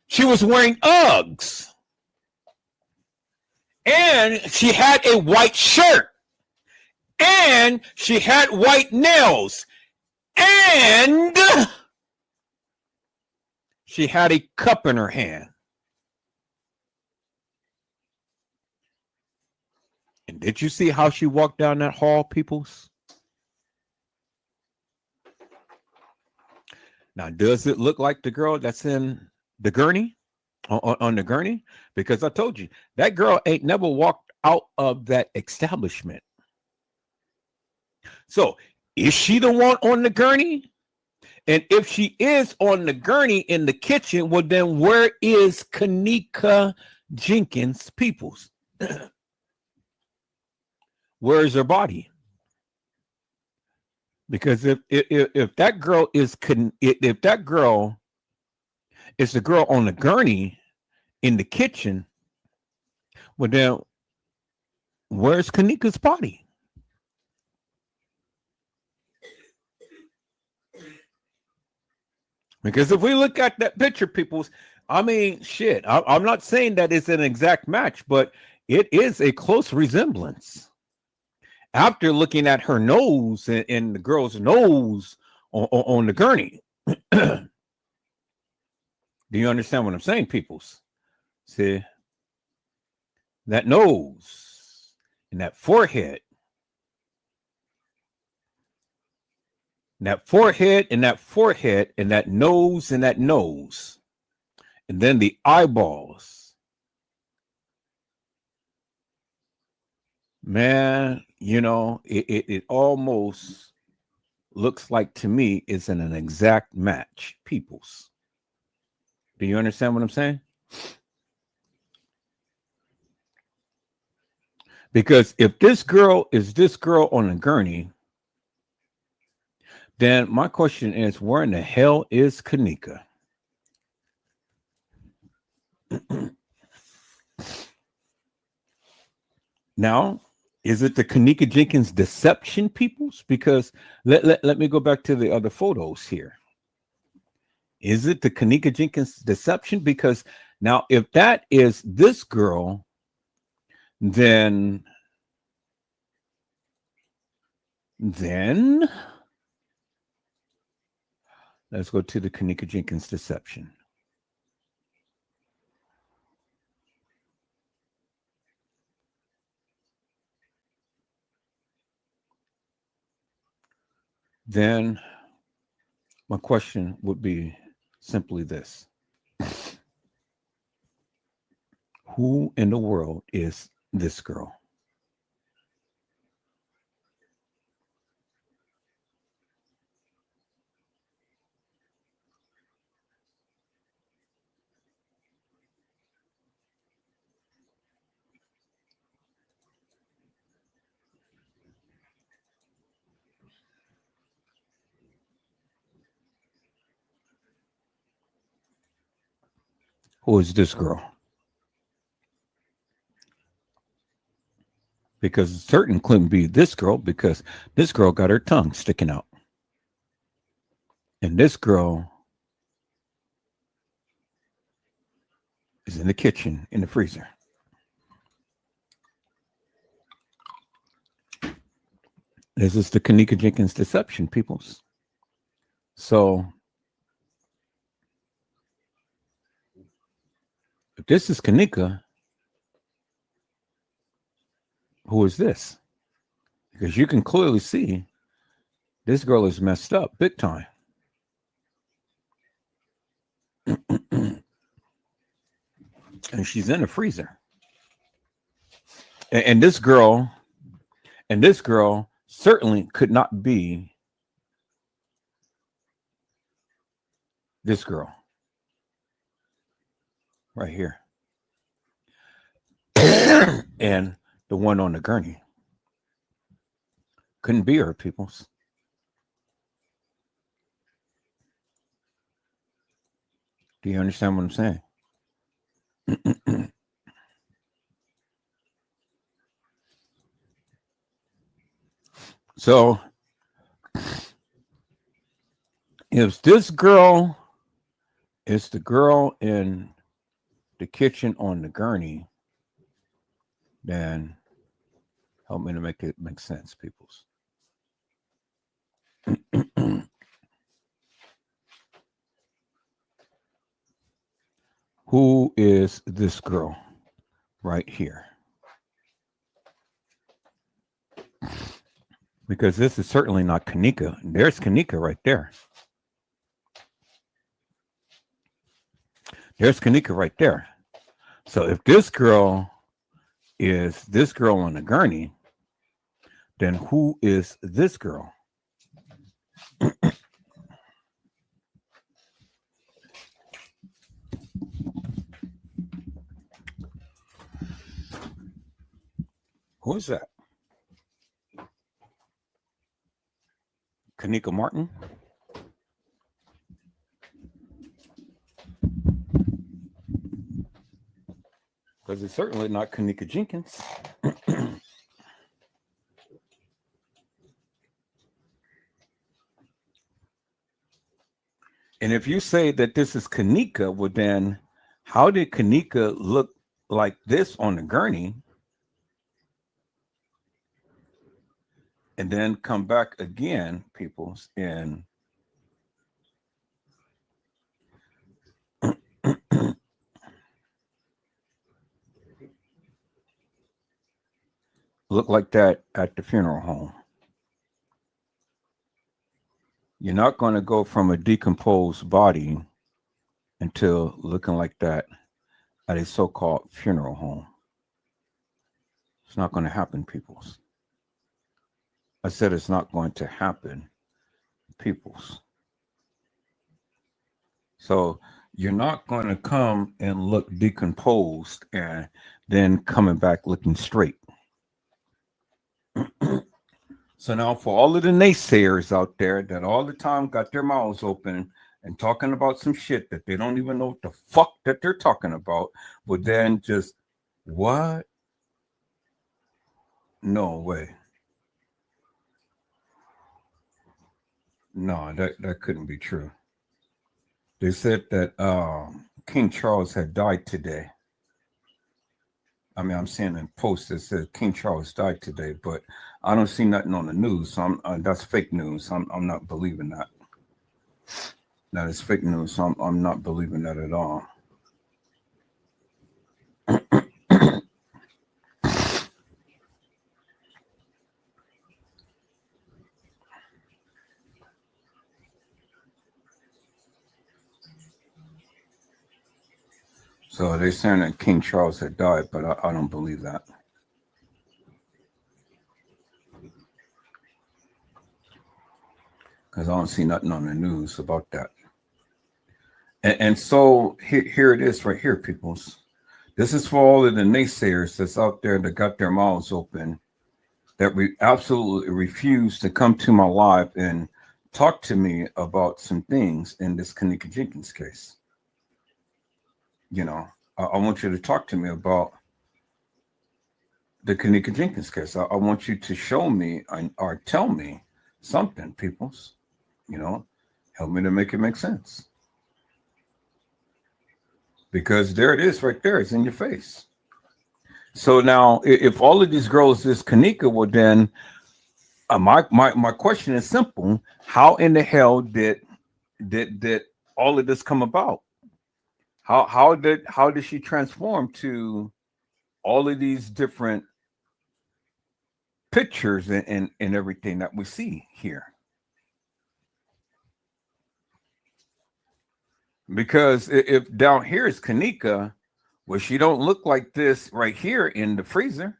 She was wearing Uggs. And she had a white shirt. And she had white nails. And she had a cup in her hand. And did you see how she walked down that hall, peoples? Now, does it look like the girl that's in the gurney, on the gurney? Because I told you, that girl ain't never walked out of that establishment. So, is she the one on the gurney? And if she is on the gurney in the kitchen, well, then where is Kenneka Jenkins peoples. Where is her body? Because if that girl is if that girl is the girl on the gurney in the kitchen, well then where's Kenneka's body? Because if we look at that picture, peoples, I mean, shit, I'm not saying that it's an exact match, but it is a close resemblance. After looking at her nose and the girl's nose on the gurney. Do you understand what I'm saying, peoples? See, that nose and that forehead. That forehead and that forehead and that nose and that nose. And then the eyeballs. Man, you know, it almost looks like to me it's an exact match, peoples. Do you understand what I'm saying? Because if this girl is this girl on a gurney, then my question is, where in the hell is Kenneka? Now, is it the Kenneka Jenkins deception, peoples? Because let me go back to the other photos here. Is it the Kenneka Jenkins deception? Because now, if that is this girl, then let's go to the Kenneka Jenkins deception. Then my question would be simply this. Who in the world is this girl? Who is this girl? Because it certainly couldn't be this girl, because this girl got her tongue sticking out. And this girl is in the kitchen, in the freezer. This is the Kenneka Jenkins deception, peoples. So if this is Kenneka, who is this? Because you can clearly see this girl is messed up big time. And she's in the freezer. And this girl certainly could not be this girl right here. And the one on the gurney couldn't be her, peoples. Do you understand what I'm saying? So if this girl is the girl in the kitchen on the gurney, then help me to make it make sense, peoples. Who is this girl right here? Because this is certainly not Kenneka. There's Kenneka right there. There's Kenneka right there. So if this girl is this girl on the gurney, then who is this girl? Who is that? Kenneka Martin? Because it's certainly not Kenneka Jenkins. And if you say that this is Kenneka, well then how did Kenneka look like this on the gurney and then come back again, peoples, and look like that at the funeral home? You're not going to go from a decomposed body until looking like that at a so-called funeral home. It's not going to happen, peoples. I said it's not going to happen, peoples. So you're not going to come and look decomposed and then coming back looking straight. So now for all of the naysayers out there that all the time got their mouths open and talking about some shit that they don't even know what the fuck that they're talking about, but then just, what? No way. No, that couldn't be true. They said that King Charles had died today. I mean, I'm seeing a post that says King Charles died today, but I don't see nothing on the news. So that's fake news. I'm not believing that. That is fake news. So I'm not believing that at all. So they're saying that King Charles had died, but I don't believe that. Because I don't see nothing on the news about that. And so here it is right here, peoples. This is for all of the naysayers that's out there that got their mouths open, that we absolutely refuse to come to my live and talk to me about some things in this Kenneka Jenkins case. You know, I want you to talk to me about the Kenneka Jenkins case. I want you to show me or tell me something, peoples. You know, help me to make it make sense. Because there it is right there. It's in your face. So now, if all of these girls is Kenneka, well then, my question is simple. How in the hell did all of this come about? How did she transform to all of these different pictures and everything that we see here? Because if down here is Kenneka, well, she don't look like this right here in the freezer.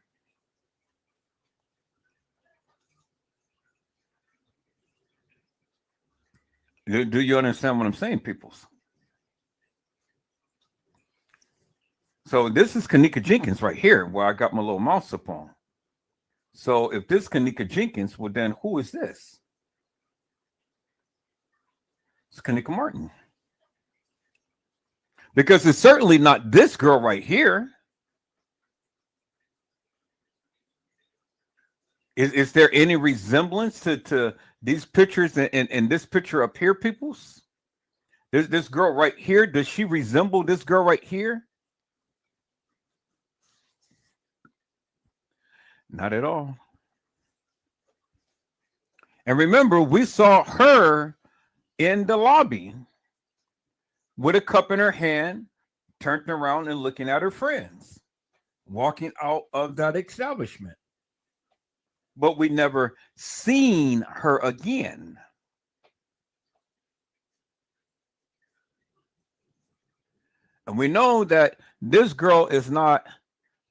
Do you understand what I'm saying, peoples? So this is Kenneka Jenkins right here, where I got my little mouse up on. So if this is Kenneka Jenkins, well, then who is this? It's Kenneka Martin. Because it's certainly not this girl right here. Is there any resemblance to these pictures and this picture up here, peoples? This girl right here, does she resemble this girl right here? Not at all. And remember, we saw her in the lobby with a cup in her hand, turned around and looking at her friends, walking out of that establishment. But we never seen her again. And we know that this girl is not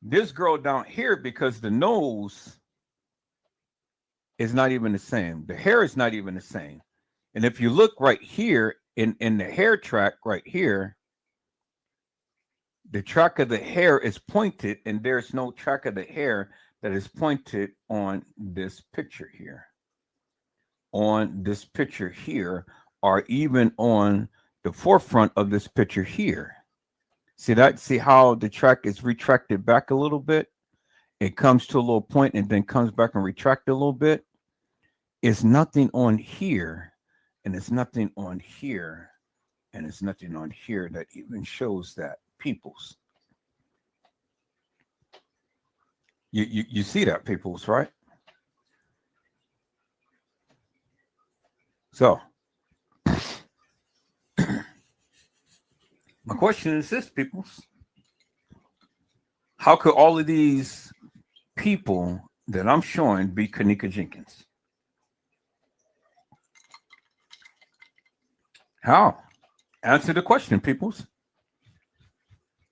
this girl down here because the nose is not even the same. The hair is not even the same. And if you look right here in the hair track right here, the track of the hair is pointed and there's no track of the hair that is pointed on this picture here. On this picture here, or even on the forefront of this picture here. See that? See how the track is retracted back a little bit? It comes to a little point and then comes back and retract a little bit. It's nothing on here, and it's nothing on here, and it's nothing on here that even shows that, peoples. You see that, peoples, right? So my question is this, peoples. How could all of these people that I'm showing be Kenneka Jenkins? How? Answer the question, peoples.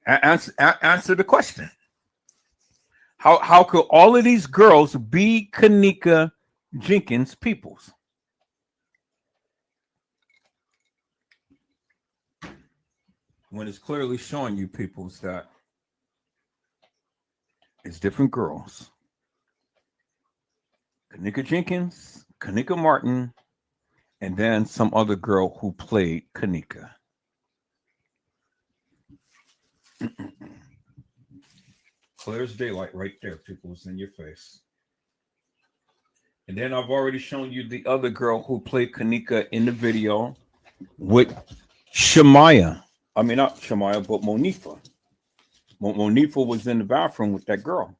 Answer the question. How could all of these girls be Kenneka Jenkins peoples? When it's clearly showing you peoples that it's different girls. Kenneka Jenkins, Kenneka Martin, and then some other girl who played Kenneka. Clear as daylight right there, people. It's in your face. And then I've already shown you the other girl who played Kenneka in the video with Shamaya. I mean, not Shamaya, but Monifa. Monifa was in the bathroom with that girl.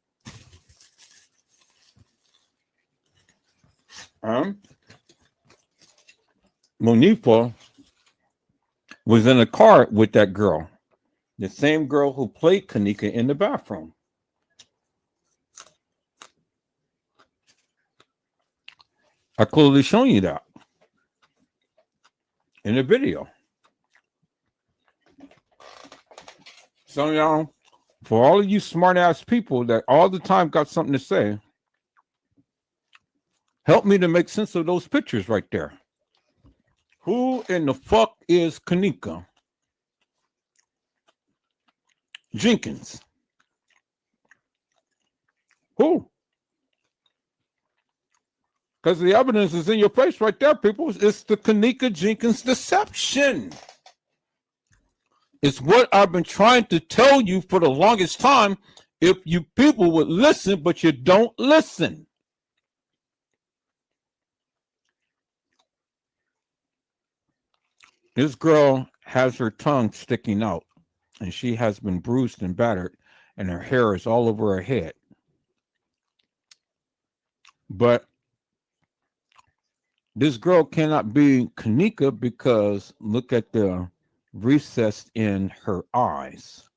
Monifa was in a car with that girl. The same girl who played Kenneka in the bathroom. I clearly shown you that in the video. So now, for all of you smart ass people that all the time got something to say, help me to make sense of those pictures right there. Who in the fuck is Kenneka Jenkins? Who? Because the evidence is in your face right there, people. It's the Kenneka Jenkins deception. It's what I've been trying to tell you for the longest time. If you people would listen, but you don't listen. This girl has her tongue sticking out, and she has been bruised and battered, and her hair is all over her head. But this girl cannot be Kenneka because look at the recess in her eyes.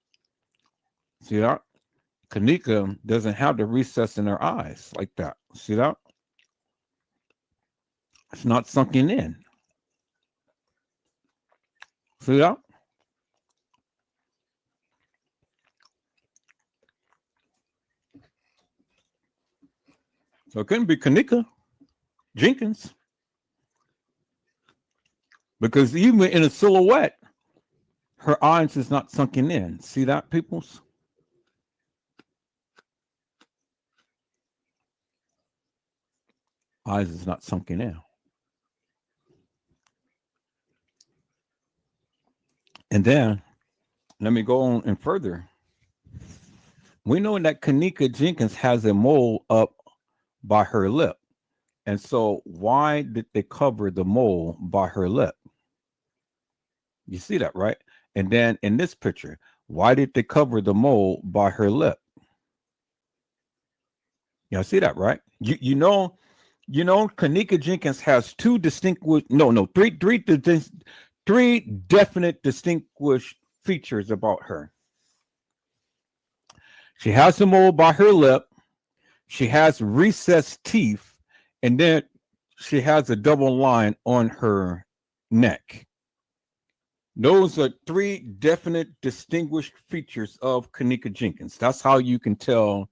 See that? Kenneka doesn't have the recess in her eyes like that. See that? It's not sunken in. See that? So it couldn't be Kenneka Jenkins. Because even in a silhouette, her eyes is not sunken in. See that, peoples? Eyes is not sunken in. And then, let me go on and further. We know that Kenneka Jenkins has a mole up by her lip. And so why did they cover the mole by her lip? You see that, right? And then in this picture, why did they cover the mole by her lip? You see that, right? You know, Kenneka Jenkins has three definite distinguished features about her. She has a mole by her lip. She has recessed teeth, and then she has a double line on her neck. Those are three definite distinguished features of Kenneka Jenkins. That's how you can tell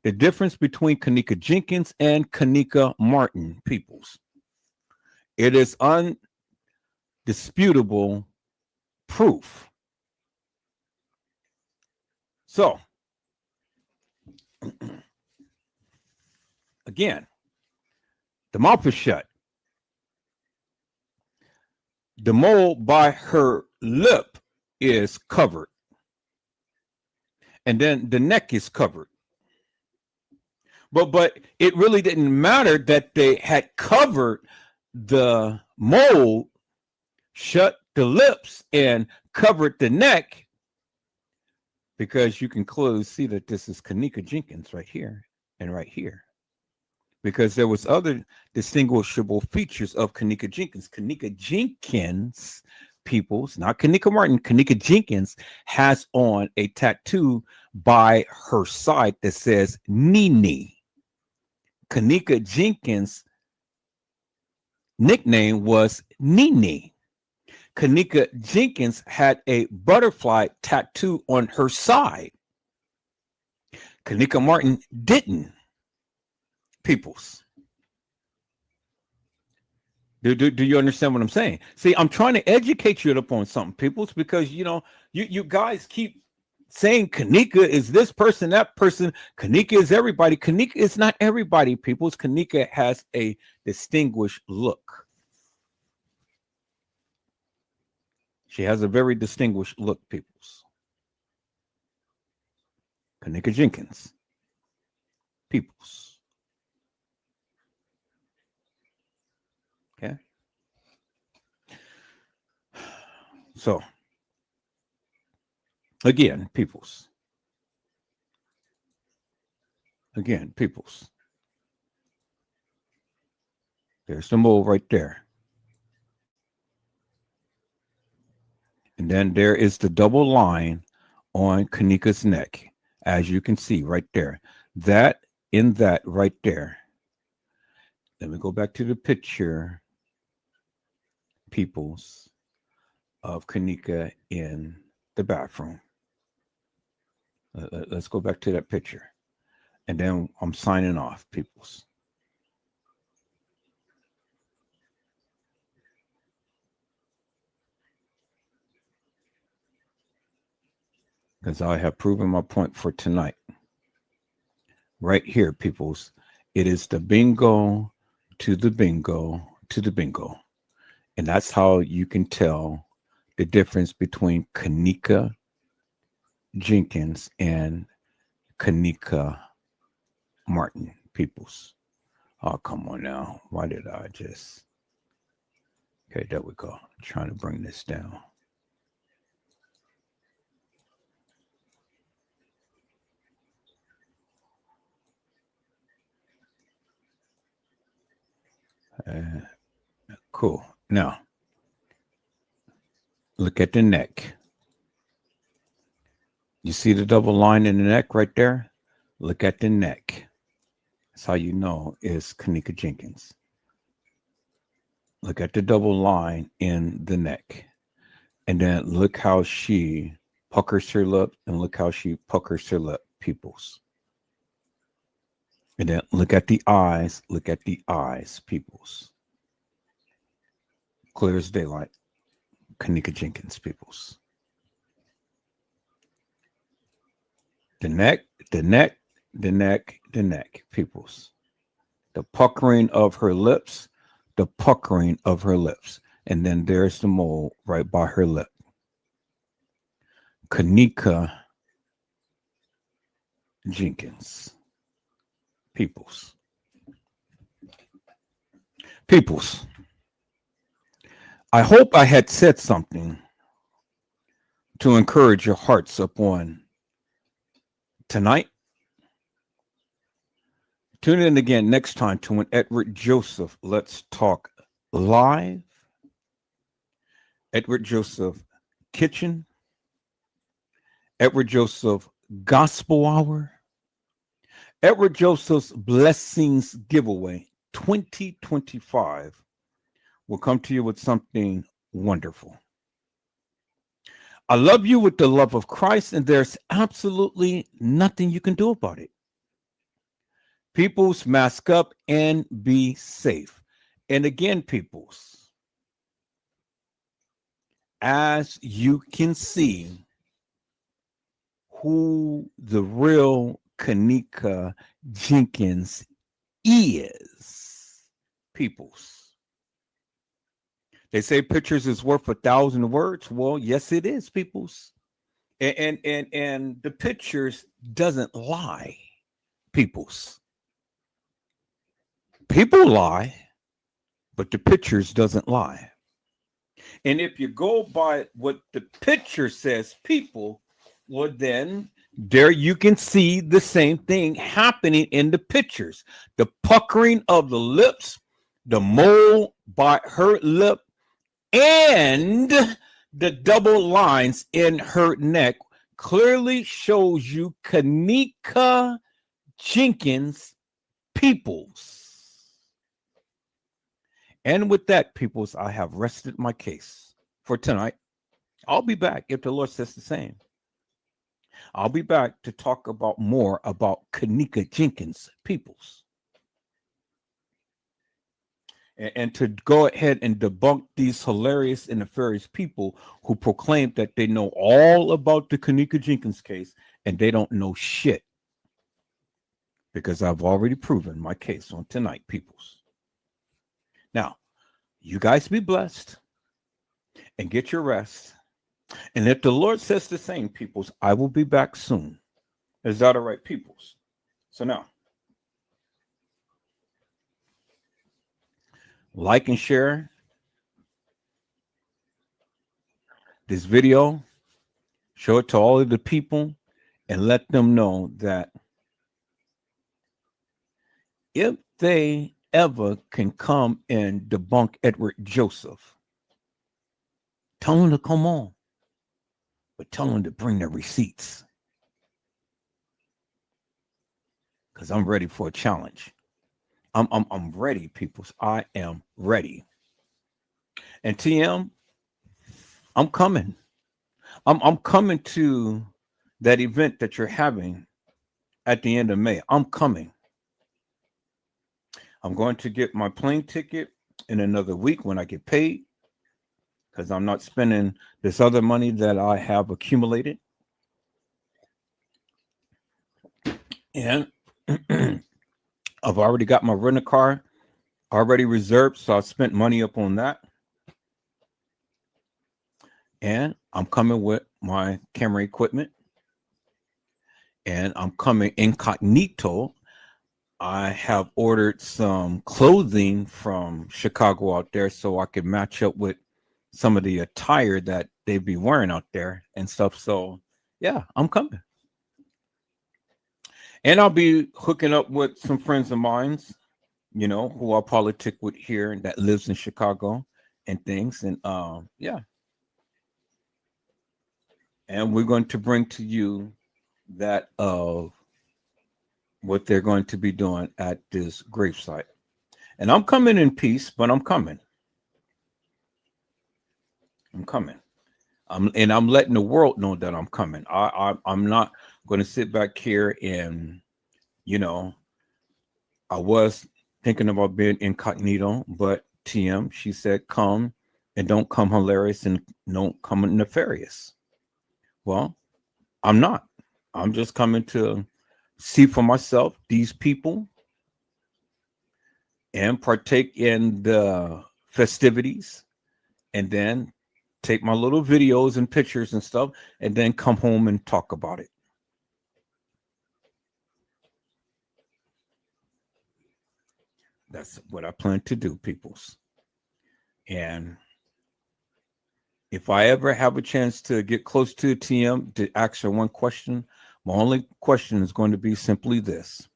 the difference between Kenneka Jenkins and Kenneka Martin, peoples. It is undisputable proof. So, Again, the mouth is shut. The mole by her lip is covered. And then the neck is covered. But it really didn't matter that they had covered the mole, shut the lips, and covered the neck, because you can clearly see that this is Kenneka Jenkins right here and right here. Because there was other distinguishable features of Kenneka Jenkins. Kenneka Jenkins, peoples, not Kenneka Martin, Kenneka Jenkins has on a tattoo by her side that says Nene. Kenneka Jenkins' nickname was Nene. Kenneka Jenkins had a butterfly tattoo on her side. Kenneka Martin didn't. Peoples. Do you understand what I'm saying? See, I'm trying to educate you up on something, peoples, because you guys keep saying Kenneka is this person, that person. Kenneka is everybody. Kenneka is not everybody, peoples. Kenneka has a distinguished look. She has a very distinguished look, peoples. Kenneka Jenkins, peoples. Okay. So, again, peoples. Again, peoples. There's the mole right there. And then there is the double line on Kenneka's neck, as you can see right there. That right there. Let me go back to the picture, peoples, of Kenneka in the bathroom. Let's go back to that picture. And then I'm signing off, peoples. Because I have proven my point for tonight. Right here, peoples. It is the bingo to the bingo to the bingo. And that's how you can tell the difference between Kenneka Jenkins and Kenneka Martin, peoples. Oh, come on now. Why did I just... Okay, there we go. I'm trying to bring this down. Cool. Now, look at the neck. You see the double line in the neck right there? Look at the neck. That's how you know it's Kenneka Jenkins. Look at the double line in the neck. And then look how she puckers her lip, and look how she puckers her lip, peoples. And then look at the eyes. Look at the eyes, peoples. Clear as daylight. Kenneka Jenkins, peoples. The neck, the neck, the neck, the neck, peoples. The puckering of her lips, the puckering of her lips. And then there's the mole right by her lip. Kenneka Jenkins. Peoples. Peoples. I hope I had said something to encourage your hearts upon tonight. Tune in again next time to when Edward Joseph Let's Talk Live. Edward Joseph Kitchen. Edward Joseph Gospel Hour. Edward Joseph's Blessings Giveaway 2025 will come to you with something wonderful. I love you with the love of Christ, and there's absolutely nothing you can do about it. Peoples, mask up and be safe. And again, peoples, as you can see, who the real Kenneka Jenkins is, peoples. They say pictures is worth 1,000 words. Well, yes, it is, peoples. And the pictures doesn't lie, peoples. People lie, but the pictures doesn't lie. And if you go by what the picture says, people, well, then there you can see the same thing happening in the pictures. The puckering of the lips, the mole by her lip, and the double lines in her neck clearly shows you Kenneka Jenkins, peoples. And with that, peoples, I have rested my case for tonight. I'll be back if the Lord says the same. I'll be back to talk about more about Kenneka Jenkins, peoples. And to go ahead and debunk these hilarious and nefarious people who proclaim that they know all about the Kenneka Jenkins case and they don't know shit. Because I've already proven my case on tonight, peoples. Now, you guys be blessed and get your rest. And if the Lord says the same, peoples, I will be back soon. Is that all right, peoples? So now, like and share this video. Show it to all of the people and let them know that if they ever can come and debunk Edward Joseph, tell them to come on, but tell them to bring their receipts. Because I'm ready for a challenge. I'm ready, people. I am ready. And TM, I'm coming. I'm coming to that event that you're having at the end of May. I'm coming. I'm going to get my plane ticket in another week when I get paid, because I'm not spending this other money that I have accumulated. And I've already got my rental car already reserved, so I spent money up on that. And I'm coming with my camera equipment. And I'm coming incognito. I have ordered some clothing from Chicago out there so I can match up with some of the attire that they be wearing out there and stuff. So, yeah, I'm coming. And I'll be hooking up with some friends of mine, you know, who I politic with here that lives in Chicago and things. And yeah. And we're going to bring to you that of what they're going to be doing at this gravesite. And I'm coming in peace, but I'm coming. I'm coming. I'm letting the world know that I'm coming. I'm not going to sit back here and, you know, I was thinking about being incognito, but TM, she said, come and don't come hilarious and don't come nefarious. Well, I'm not. I'm just coming to see for myself these people and partake in the festivities and then take my little videos and pictures and stuff and then come home and talk about it. That's what I plan to do, peoples. And if I ever have a chance to get close to TM to ask her one question, my only question is going to be simply this.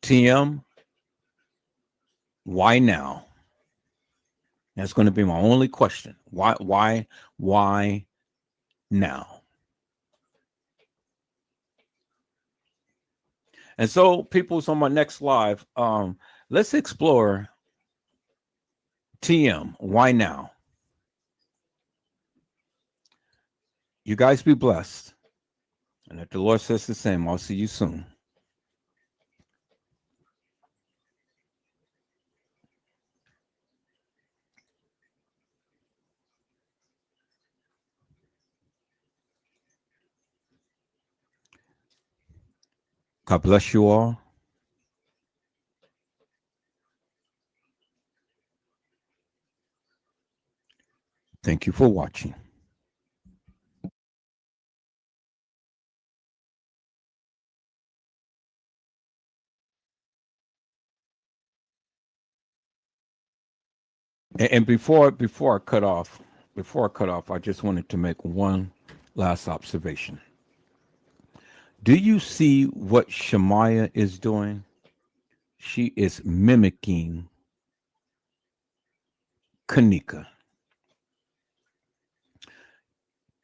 TM, why now? That's going to be my only question. Why now? And so, people's on my next live, let's explore TM. Why now? You guys be blessed. And if the Lord says the same, I'll see you soon. God bless you all. Thank you for watching. And before I cut off, I just wanted to make one last observation. Do you see what Shemaya is doing? She is mimicking Kenneka.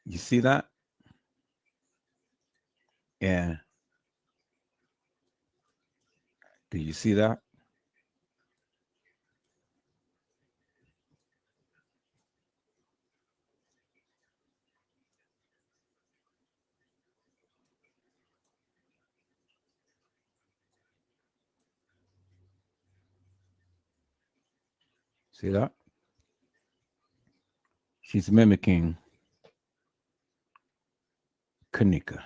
You see that? And do you see that? See that? She's mimicking Kenneka.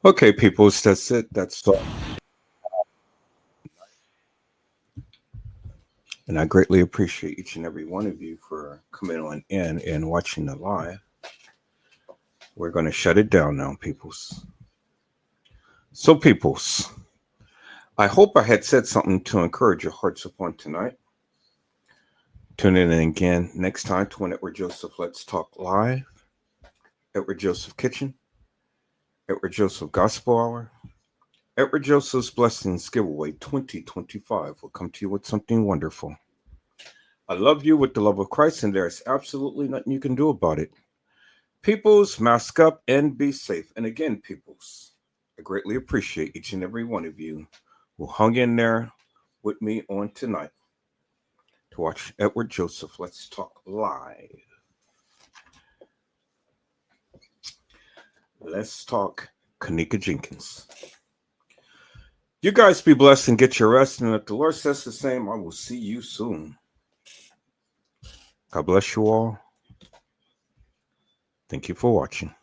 Okay, peoples, that's it. That's all. And I greatly appreciate each and every one of you for coming on in and watching the live. We're going to shut it down now, peoples. So, peoples, I hope I had said something to encourage your hearts upon tonight. Tune in again next time to Edward Joseph Let's Talk Live, Edward Joseph Kitchen, Edward Joseph Gospel Hour, Edward Joseph's Blessings Giveaway 2025 will come to you with something wonderful. I love you with the love of Christ, and there's absolutely nothing you can do about it. Peoples, mask up and be safe. And again, peoples, I greatly appreciate each and every one of you who hung in there with me on tonight to watch Edward Joseph Let's Talk Live. Let's talk Kenneka Jenkins. You guys be blessed and get your rest. And if the Lord says the same, I will see you soon. God bless you all. Thank you for watching.